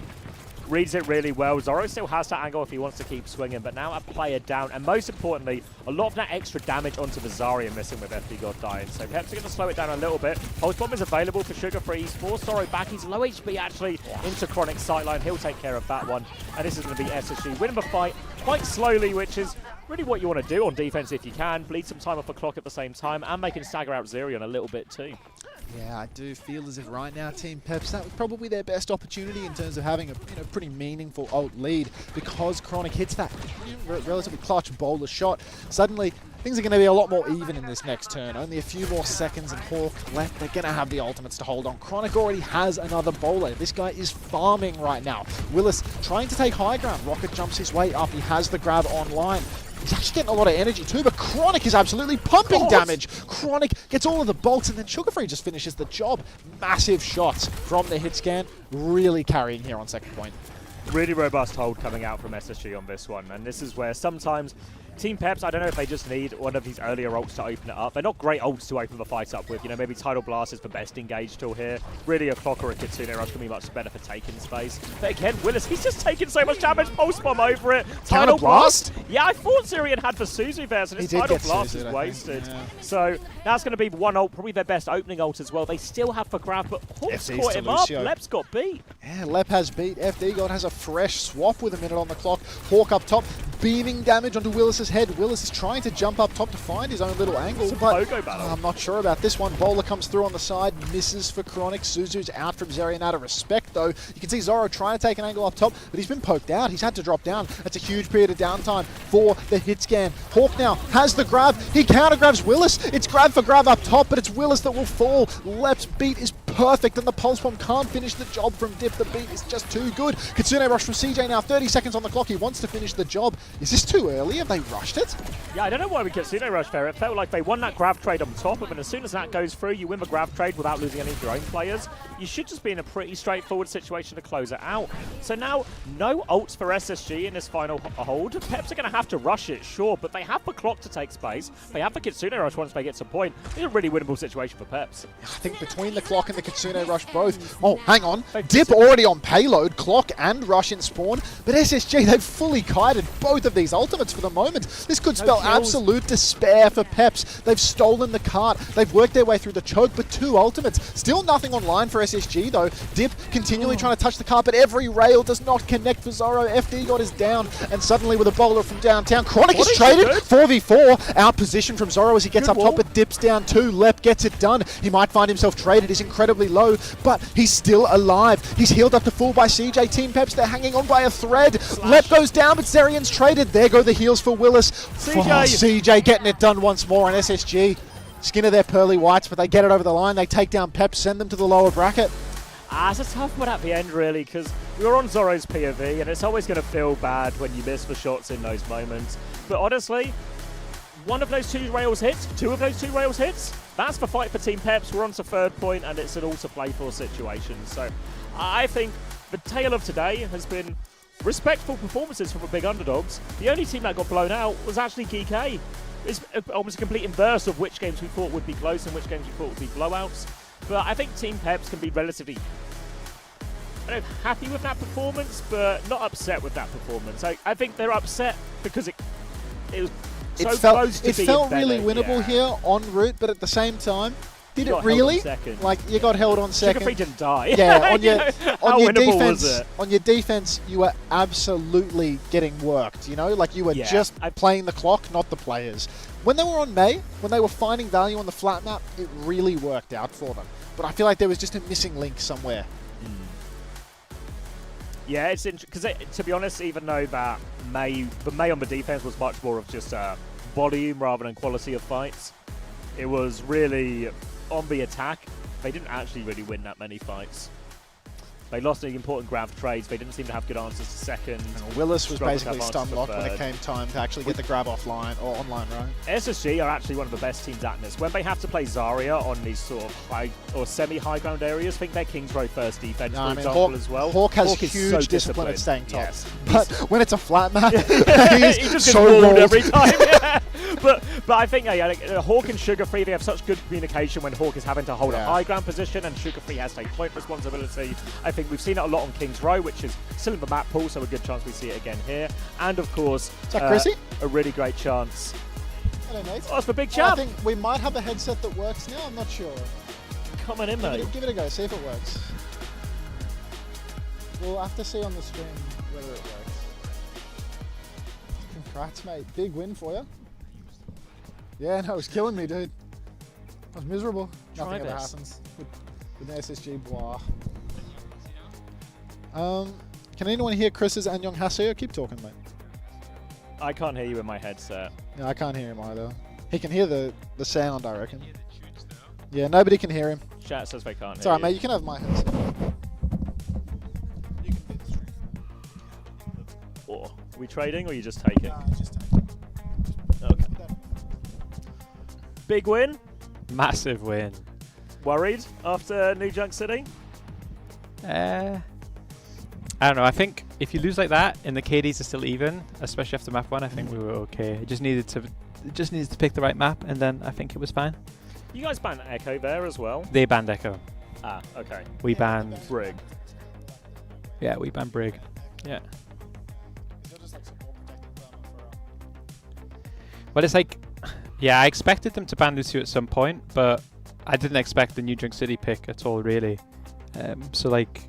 Reads it really well. Zoro still has that angle if he wants to keep swinging, but now a player down, and most importantly, a lot of that extra damage onto the Zarya missing with FD God dying. So Peps are going to slow it down a little bit. Pulse Bomb is available for Sugar-Free. He's forced Zoro back. He's low HP actually into Chronic's sightline. He'll take care of that one. And this is going to be SSG winning the fight quite slowly, which is really what you want to do on defense if you can. Bleed some time off the clock at the same time, and they can stagger out Zerion a little bit too. Yeah, I do feel as if right now Team Peps, that was probably their best opportunity in terms of having a pretty meaningful ult lead, because Chronic hits that relatively clutch bowler shot. Suddenly, things are going to be a lot more even in this next turn. Only a few more seconds and Hawk left. They're going to have the ultimates to hold on. Chronic already has another bowler. This guy is farming right now. Willis trying to take high ground. Rocket jumps his way up. He has the grab online. He's actually getting a lot of energy too, but Chronic is absolutely pumping damage. Chronic gets all of the bolts, and then Sugar-Free just finishes the job. Massive shots from the hit scan, really carrying here on second point. Really robust hold coming out from SSG on this one, and this is where sometimes Team Peps, I don't know if they just need one of these earlier ults to open it up. They're not great ults to open the fight up with. You know, maybe Tidal Blast is the best engage tool here. Really, a Clock or a Kitsune Rush can be much better for taking space. But again, Willis, he's just taking so much damage. Pulse Bomb over it. Tidal Blast? Yeah, I thought Syrian had for Suzu there, so this Tidal Blast is wasted. Yeah. So that's going to be one ult, probably their best opening ult as well. They still have for grab, but Hawk's caught him up. Lep's got beat. Yeah, Lep has beat. FD God has a fresh swap with a minute on the clock. Hawk up top, beaming damage onto Willis's head. Willis is trying to jump up top to find his own little angle, but I'm not sure about this one. Bowler comes through on the side, misses for Chronic. Suzu's out from Zerian out of respect, though. You can see Zoro trying to take an angle up top, but he's been poked out. He's had to drop down. That's a huge period of downtime for the hit scan. Hawk now has the grab. He counter grabs Willis. It's grab for grab up top, but it's Willis that will fall. Lep's beat is perfect, and the Pulse Bomb can't finish the job from Dip. The beat is just too good. Kitsune Rush from CJ now, 30 seconds on the clock. He wants to finish the job. Is this too early? Have they rushed it? Yeah, I don't know why we Kitsune Rush there. It felt like they won that grab trade on top of it, and as soon as that goes through, you win the grab trade without losing any of your own players. You should just be in a pretty straightforward situation to close it out. So now, no ults for SSG in this final hold. Peps are going to have to rush it, sure, but they have the clock to take space. They have the Kitsune Rush once they get some point. It's a really winnable situation for Peps. I think between the clock and the Kitsune Rush both. Oh, hang on. Dip already on payload, clock and rush in spawn, but SSG, they've fully kited both of these ultimates for the moment. This could spell absolute despair for Peps. They've stolen the cart. They've worked their way through the choke, but 2 ultimates. Still nothing online for SSG, though. Dip continually trying to touch the cart, but every rail does not connect for Zoro. FD God is down, and suddenly with a bowler from downtown, Chronic is traded. 4v4. Out position from Zoro as he gets up top, but Dip's down too. Lep gets it done. He might find himself traded. He's incredibly low, but he's still alive. He's healed up to full by CJ. Team Peps, they're hanging on by a thread. Lep goes down, but Zerian's traded. There go the heals for Willis. CJ getting it done once more, and SSG skin of their pearly whites, but they get it over the line. They take down Peps, send them to the lower bracket. It's a tough one at the end, really, because we were on Zoro's POV, and it's always going to feel bad when you miss the shots in those moments. But honestly, one of those 2 rails hits, 2 of those 2 rails hits, that's the fight for Team Peps. We're on to 3rd point, and it's an all-to-play-for situation. So I think the tale of today has been respectful performances from the big underdogs. The only team that got blown out was actually Geekay. It's almost a complete inverse of which games we thought would be close and which games we thought would be blowouts. But I think Team Peps can be relatively happy with that performance, but not upset with that performance. I think they're upset because it was so close to being It felt really winnable here en route, but at the same time, did it really? Like, you got held on second. Sugar Free didn't die. Yeah, on your defense. On your defense, you were absolutely getting worked. You know, like you were just playing the clock, not the players. When they were on May, when they were finding value on the flat map, it really worked out for them. But I feel like there was just a missing link somewhere. Yeah, it's interesting because, to be honest, even though that May on the defense was much more of just volume rather than quality of fights, it was really on the attack. They didn't actually really win that many fights. They lost the important grab trades. They didn't seem to have good answers to second. Willis was basically stun locked when it came time to actually get the grab offline or online, right? SSG are actually one of the best teams at this. When they have to play Zarya on these sort of high or semi-high ground areas, I think they're King's Row first defense, for example, as well. Hawk has huge discipline at staying top. Yes. But when it's a flat map, he just gets walled every time. Yeah. But I think Hawk and Sugar Free, they have such good communication when Hawk is having to hold a high ground position and Sugar Free has to take point responsibility. I think we've seen it a lot on King's Row, which is still in the map pool, so a good chance we see it again here. And of course, a really great chance. Hello, mate. Oh, it's for Big Chap. I think we might have a headset that works now. I'm not sure. Come on in, mate. Give it a go. See if it works. We'll have to see on the stream whether it works. Congrats, mate. Big win for you. Yeah, no, it was killing me, dude. I was miserable. Nothing ever happens with the SSG. Blah. Can anyone hear Chris's Annyeonghaseyo? Keep talking, mate. I can't hear you in my headset. Yeah, I can't hear him either. He can hear the sound, I reckon. Yeah, nobody can hear him. Chat says they can't hear you. Alright, mate, you can have my headset. Or are we trading, or you just take it? No, just take it. Okay. Big win? Massive win. Worried after New Junk City? I don't know. I think if you lose like that and the KDs are still even, especially after map 1, I think we were okay. It just needed to pick the right map, and then I think it was fine. You guys banned Echo there as well? They banned Echo. Ah, okay. We banned Brig. Yeah, we banned Brig. Yeah. Well, it's like, yeah, I expected them to ban Lucio at some point, but I didn't expect the New Drink City pick at all, really. So like,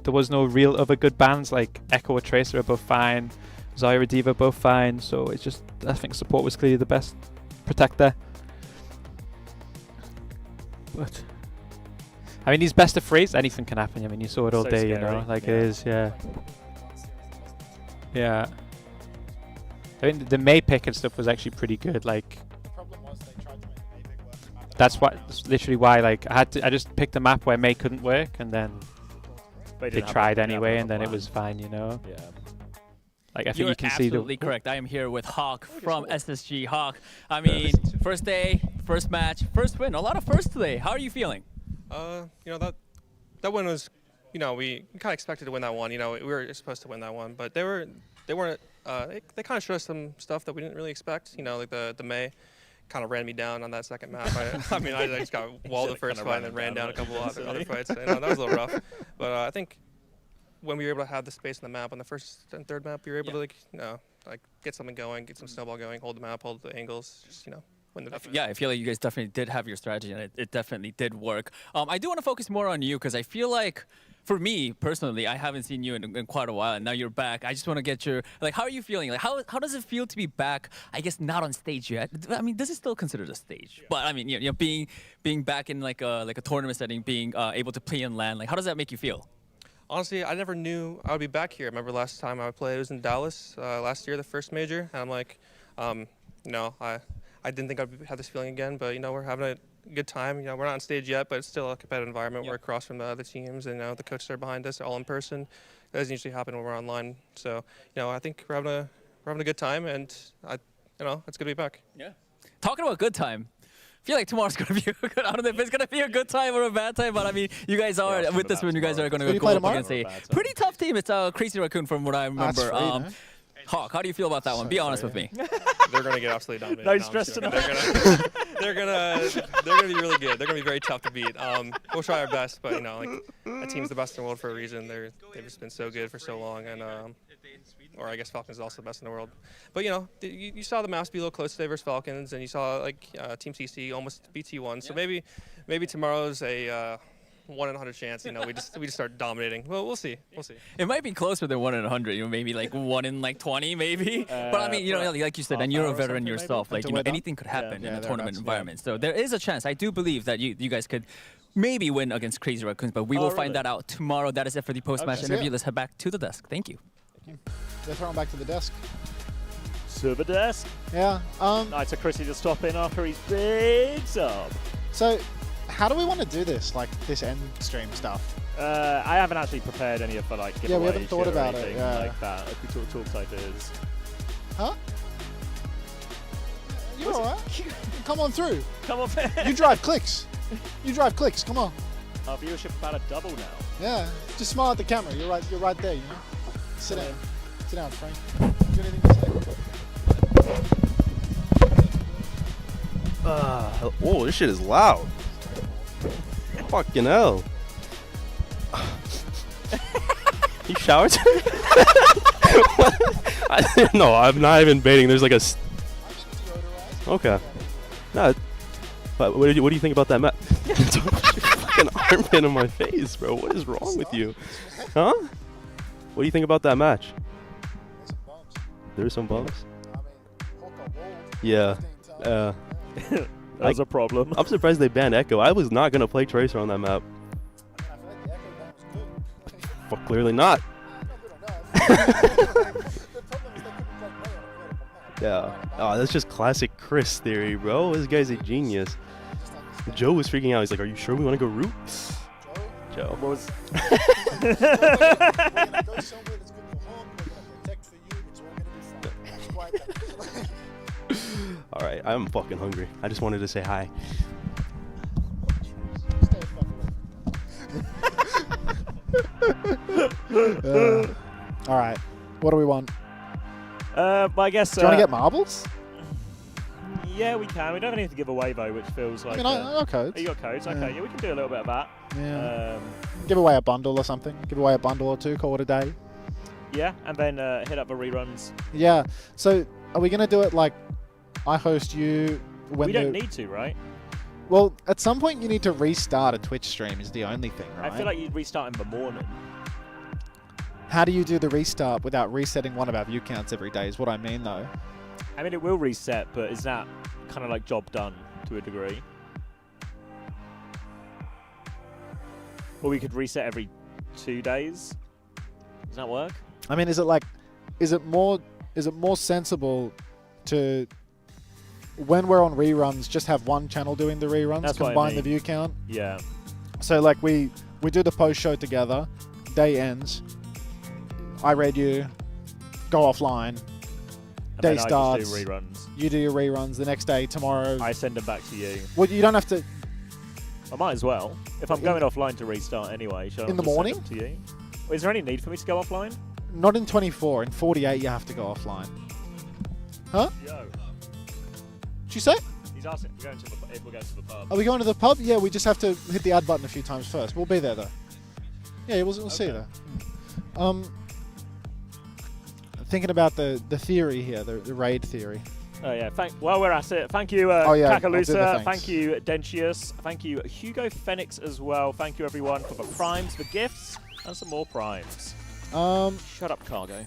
there was no real other good bans. Like Echo or Tracer are both fine, Xayah or Diva both fine. So it's just, I think support was clearly the best protector. But I mean, these best of threes, anything can happen. I mean, you saw it all So day, you scary. know, like Yeah. it is, yeah. Yeah. I mean, the May pick and stuff was actually pretty good. Like, that's literally why. Like, I just picked a map where May couldn't work, and then They they didn't have tried a- anyway, have and then it plan. was fine, you know. Yeah. Like, I think You're you can see the. absolutely correct. I am here with Hawk from SSG. Hawk, I mean, first day, first match, first win. A lot of firsts today. How are you feeling? You know, that win was, you know, we kind of expected to win that one. You know, we were supposed to win that one, but they weren't. They kind of showed us some stuff that we didn't really expect. You know, like the May kind of ran me down on that second map. I mean, I just got walled the first fight and then ran down a couple of other fights. You know, that was a little rough. But I think when we were able to have the space in the map on the first and third map, we were able to like get something going, get some snowball going, hold the map, hold the angles, just win the definite. Yeah, I feel like you guys definitely did have your strategy, and it definitely did work. I do want to focus more on you because I feel like, for me personally, I haven't seen you in quite a while, and now you're back. I just want to get your, like, how are you feeling? Like, how does it feel to be back? I guess not on stage yet. I mean, this is still considered a stage, but I mean, you know, being back in like a tournament setting, being able to play and land. Like, how does that make you feel? Honestly, I never knew I would be back here. I remember last time I played, it was in Dallas last year, the first major, and I'm like, I didn't think I'd have this feeling again, but, you know, we're having a good time. You know, we're not on stage yet, but it's still a competitive environment. We're across from the other teams, and, you know, the coaches are behind us. They're all in person. That doesn't usually happen when we're online. So, you know, I think we're having a good time, and, you know, it's good to be back. Yeah. Talking about good time, I feel like tomorrow's going to be a good, I don't know if it's going to be a good time or a bad time, but I mean, you guys are, with this one, you guys are going to go up against a pretty tough team. It's Crazy Raccoon from what I remember. Hawk, how do you feel about that one? Be honest with me. They're going to get absolutely dominated. No stress tonight. They're gonna be really good. They're gonna be very tough to beat. We'll try our best, but, you know, like, that team's the best in the world for a reason. They've just been so good for so long, and or I guess Falcons is also the best in the world. But, you know, you saw the maps be a little close today versus Falcons, and you saw like Team CC almost beat T1. So maybe tomorrow's a 1 in 100 chance. You know, we just start dominating. Well, we'll see. We'll see. It might be closer than 1 in 100. You know, maybe like 1 in like 20, maybe. But I mean, you know, like you said, and you're a veteran yourself. Like, you know, anything could happen in a tournament environment. So there is a chance. I do believe that you guys could maybe win against Crazy Raccoons, but we will find that out tomorrow. That is it for the post-match interview. Let's head back to the desk. Thank you. They're throwing back to the desk. To the desk. Yeah. Nice of Chrissy to stop in after his big sub. So, how do we want to do this? Like this end stream stuff? I haven't actually prepared any of the like giveaway we haven't thought shit or about it. anything Yeah. like that. If we talk ideas. Huh? You alright? Come on through. Come on. You drive clicks. You drive clicks. Come on. Our viewership about a double now. Yeah. Just smile at the camera. You're right there. You know. Sit down. Sit down, Frank. You got anything to say? Oh, this shit is loud. Fucking hell. You showered? No, I'm not even baiting. There's like a. Okay. No. But what do you think about that map? Fucking armpit in my face, bro. What is wrong with you? Huh? What do you think about that match? There's some bumps. Yeah. That's a problem. I'm surprised they banned Echo. I was not gonna play Tracer on that map. Well, clearly not. Yeah. Oh, that's just classic Chris theory, bro. This guy's a genius. Joe was freaking out. He's like, "Are you sure we want to go root?" Joe. What was? All right, I'm fucking hungry. I just wanted to say hi. All right. What do we want? But I guess. Do you want to get marbles? Yeah, we can. We don't have anything to give away though, which feels like. I mean, I got codes. Oh, you got codes? Okay, yeah, we can do a little bit of that. Yeah. Give away a bundle or something. Give away a bundle or two. Call it a day. Yeah, and then hit up the reruns. Yeah. So, are we gonna do it like I host you when we don't need to, right? Well, at some point you need to restart a Twitch stream. Is the only thing, right? I feel like you'd restart in the morning. How do you do the restart without resetting one of our view counts every day? Is what I mean, though. I mean, it will reset, but is that kind of like job done to a degree? Or we could reset every 2 days. Does that work? I mean, is it more sensible to, when we're on reruns, just have one channel doing the reruns, That's what I combine mean. the view count? Yeah. So like we do the post show together, day ends, I read you, go offline, day starts, I just do reruns. you do your reruns, the next day, tomorrow. I send them back to you. Well, you don't have to. I might as well. If I'm going offline to restart anyway, shall I In the just send morning? them to you? Is there any need for me to go offline? Not in 24, in 48 you have to go offline. Huh? Yo. What'd you say? He's asking if we're going to the pub. Are we going to the pub? Yeah, we just have to hit the add button a few times first. We'll be there though. Yeah, we'll see you there. Thinking about the theory here, the raid theory. Oh yeah, while we're at it, thank you Kakalusa, thank you Dentius, thank you Hugo Phoenix as well, thank you everyone for the primes, for gifts, and some more primes. Shut up, Cargo.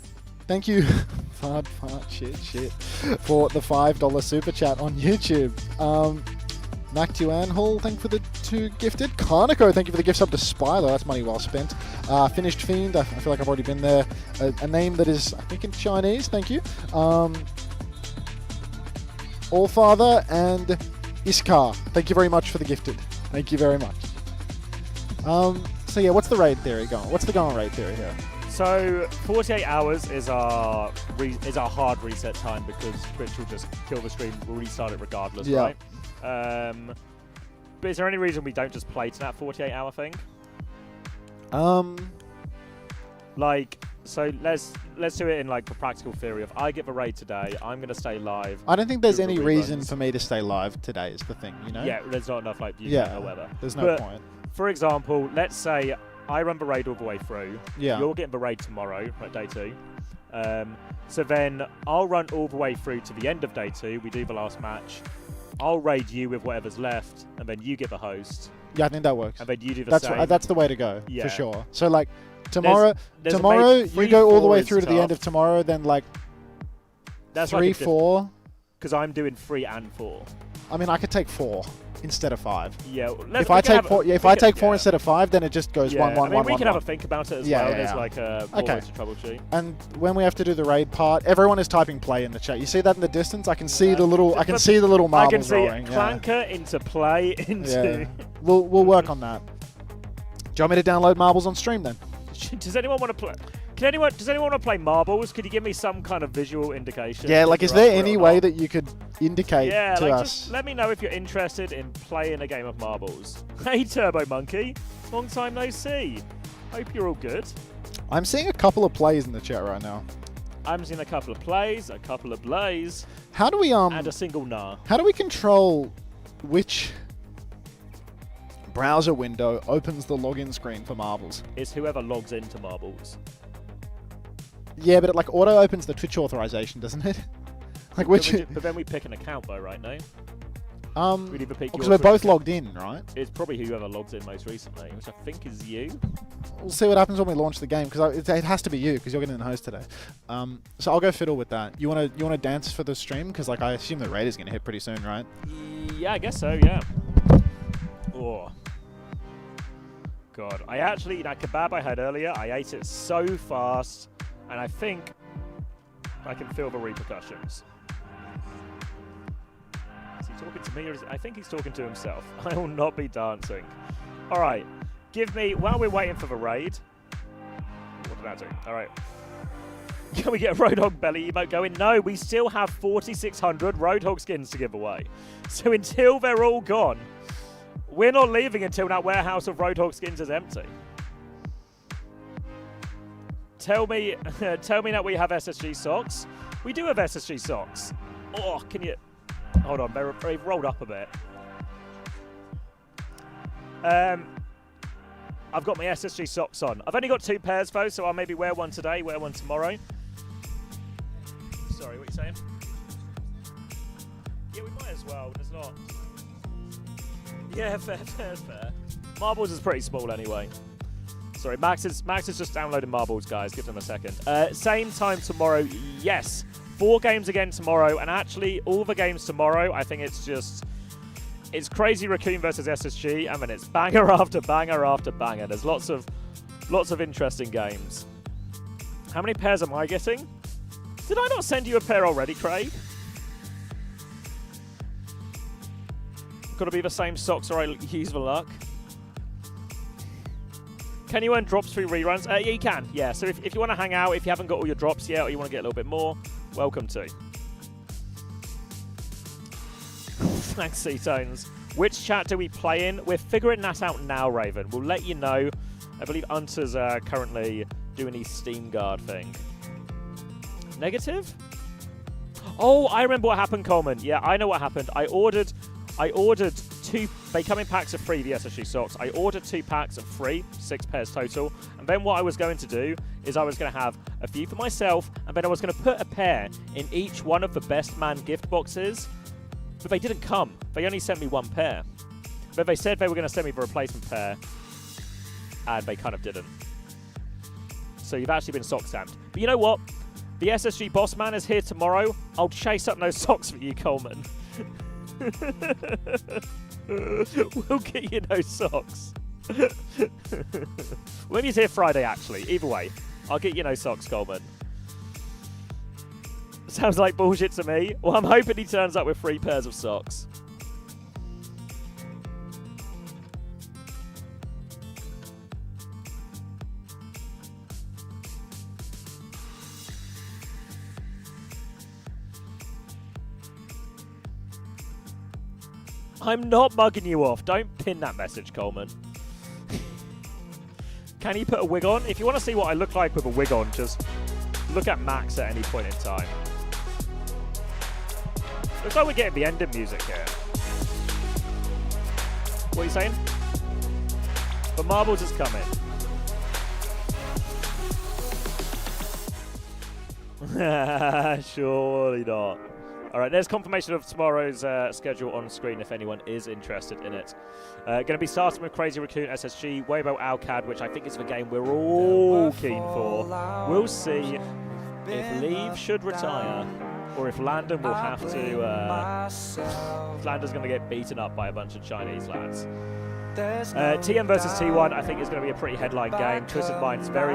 Thank you, shit, for the $5 super chat on YouTube. Mac Tuanhall, thank you for the 2 gifted. Karnako, thank you for the gift sub to Spylo. That's money well spent. Finished Fiend, I feel like I've already been there. A name that is, I think, in Chinese. Thank you. Allfather and Iskar, thank you very much for the gifted. Thank you very much. So yeah, what's the raid theory going? What's the going raid theory here? So 48 hours is our hard reset time because Twitch will just kill the stream, we'll restart it regardless, Yeah. right? But is there any reason we don't just play to that 48-hour thing? Like, so let's do it in like the practical theory of I get the raid today, I'm gonna stay live. I don't think there's do any the reason reruns. for me to stay live today is the thing, you know? Yeah, there's not enough like views Yeah, or whatever. there's no But, point. For example, let's say I run the raid all the way through. Yeah. You're getting the raid tomorrow, like day 2. So then I'll run all the way through to the end of day 2. We do the last match. I'll raid you with whatever's left, and then you get the host. Yeah, I think that works. And then you do the same. That's the way to go, Yeah. for sure. So like tomorrow, There's a tomorrow maybe you go all the 3-4 way is through to the end tough. of tomorrow, then like That's 3, 4. Because I'm doing 3 and 4. I mean, I could take 4 instead of 5. Yeah. If I take 4, if I take 4 instead of 5, then it just goes 1, 1, I mean, 1, we 1, can have 1. a think about it as Yeah, well. yeah, There's yeah. like a more ways to troubleshoot. And when we have to do the raid part, everyone is typing play in the chat. You see that in the distance? I can see the little. I can see the little marbles I can see rolling. clanker into play into. Yeah. We'll work on that. Do you want me to download marbles on stream then? Does anyone want to play? Does anyone want to play marbles? Could you give me some kind of visual indication? Yeah, like, is there any way that you could indicate Yeah, to like us? just let me know if you're interested in playing a game of marbles. Hey, Turbo Monkey, long time no see. Hope you're all good. I'm seeing a couple of plays in the chat right now. I'm seeing a couple of plays, a couple of blaze. How do we and a single nah. How do we control which browser window opens the login screen for marbles? It's whoever logs into marbles. Yeah, but it like auto opens the Twitch authorization, doesn't it? Like which? But then we pick an account though, right? No. We'd either pick Because your we're both Twitch logged account. in, right? It's probably whoever logs in most recently, which I think is you. We'll see what happens when we launch the game because it has to be you because you're getting the host today. So I'll go fiddle with that. You wanna dance for the stream because like I assume the raid is gonna hit pretty soon, right? Yeah, I guess so. Yeah. Oh. God, I actually that kebab I had earlier. I ate it so fast, and I think I can feel the repercussions. Is he talking to me, or I think he's talking to himself? I will not be dancing. All right, give me while we're waiting for the raid. What did I do? All right. Can we get a Roadhog belly emote going? No, we still have 4,600 Roadhog skins to give away. So until they're all gone, we're not leaving until that warehouse of Roadhog skins is empty. Tell me that we have SSG socks. We do have SSG socks. Oh, can you... Hold on, they've rolled up a bit. I've got my SSG socks on. I've only got 2 pairs though, so I'll maybe wear one today, wear one tomorrow. Sorry, what are you saying? Yeah, we might as well. There's not... Yeah, fair. Marbles is pretty small anyway. Sorry, Max is just downloading Marbles, guys. Give them a second. Same time tomorrow, yes. 4 games again tomorrow, and actually all the games tomorrow, I think it's Crazy Raccoon versus SSG, and then it's banger after banger after banger. There's lots of interesting games. How many pairs am I getting? Did I not send you a pair already, Craig? Got to be the same socks or I use the luck. Can you earn drops through reruns? Yeah, you can. Yeah, so if you want to hang out, if you haven't got all your drops yet, or you want to get a little bit more, welcome to. Thanks, C-Tones. Which chat do we play in? We're figuring that out now, Raven. We'll let you know. I believe Unter's currently doing his Steam Guard thing. Negative? Oh, I remember what happened, Coleman. Yeah, I know what happened. I ordered 2. They come in packs of 3, the SSG socks. I ordered 2 packs of 3, 6 pairs total. And then what I was going to do is I was going to have a few for myself, and then I was going to put a pair in each one of the Best Man gift boxes. But they didn't come. They only sent me 1 pair. But they said they were going to send me the replacement pair, and they kind of didn't. So you've actually been sock stamped. But you know what? The SSG Boss Man is here tomorrow. I'll chase up those socks for you, Coleman. We'll get you those socks. Maybe he's here Friday, actually. Either way, I'll get you those socks, Coleman. Sounds like bullshit to me. Well, I'm hoping he turns up with 3 pairs of socks. I'm not mugging you off. Don't pin that message, Coleman. Can you put a wig on? If you want to see what I look like with a wig on, just look at Max at any point in time. Looks like we're getting the ending music here. What are you saying? The Marbles is coming. Surely not. All right, there's confirmation of tomorrow's schedule on screen if anyone is interested in it. Going to be starting with Crazy Raccoon SSG, Weibo Alcad, which I think is the game we're all keen for. We'll see if Leave should retire or if Landon will have to... Landon's going to get beaten up by a bunch of Chinese lads. TM versus T1 I think is going to be a pretty headline game. Twisted Mind's very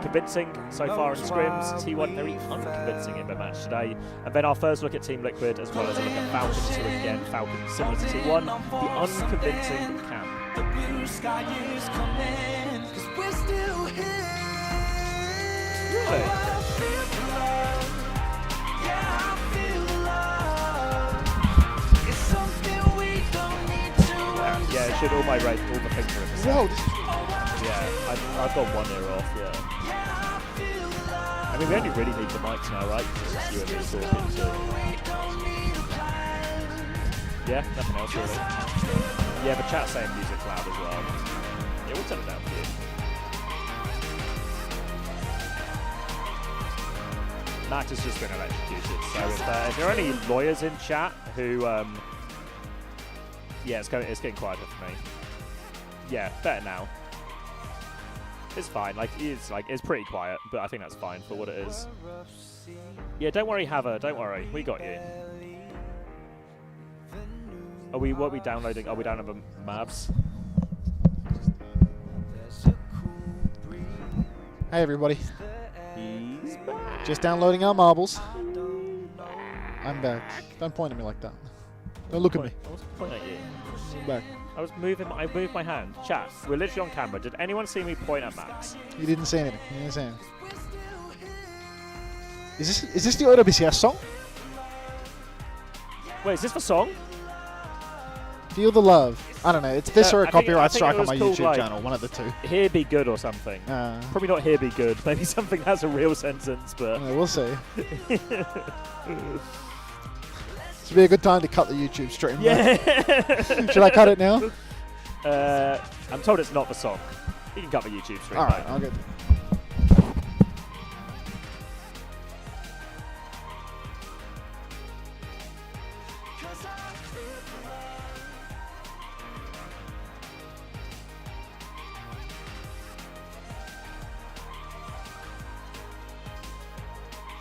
convincing so far in scrims. T1 very unconvincing in the match today. And then our first look at Team Liquid as well as a look at Falcons, who again, Falcons similar to T1, the unconvincing camp. The blue sky is coming, 'cause we're still here. Really? Yeah, it should all the things are in the same. Whoa! Yeah, I've got 1 ear off, yeah. I mean, we only really need the mics now, right? Just you and me talking, so... Yeah, nothing else really. Yeah, the chat's saying music loud as well. Yeah, we'll turn it down for you. Max has just been electrocuted, so if there are any lawyers in chat who... Yeah, it's getting quieter for me. Yeah, better now. It's fine. It's pretty quiet, but I think that's fine for what it is. Yeah, don't worry, Hava. Don't worry, we got you. What are we downloading? Are we downloading maps? Hey everybody. He's back. Just downloading our marbles. I'm back. Don't point at me like that. Don't look at me. I wasn't pointing at you. I'm back. I moved my hand. Chat, we're literally on camera. Did anyone see me point at Max? You didn't say anything. You didn't say anything. Is this the OWCS song? Wait, is this the song? Feel the love. I don't know. It's this or a I copyright think it strike on was my called, YouTube like, channel. One of the two. Here be good or something. Probably not here be good. Maybe something has a real sentence, but we'll see. This would be a good time to cut the YouTube stream. Yeah. Should I cut it now? I'm told it's not the song. You can cut the YouTube stream. All right, though. I'll get.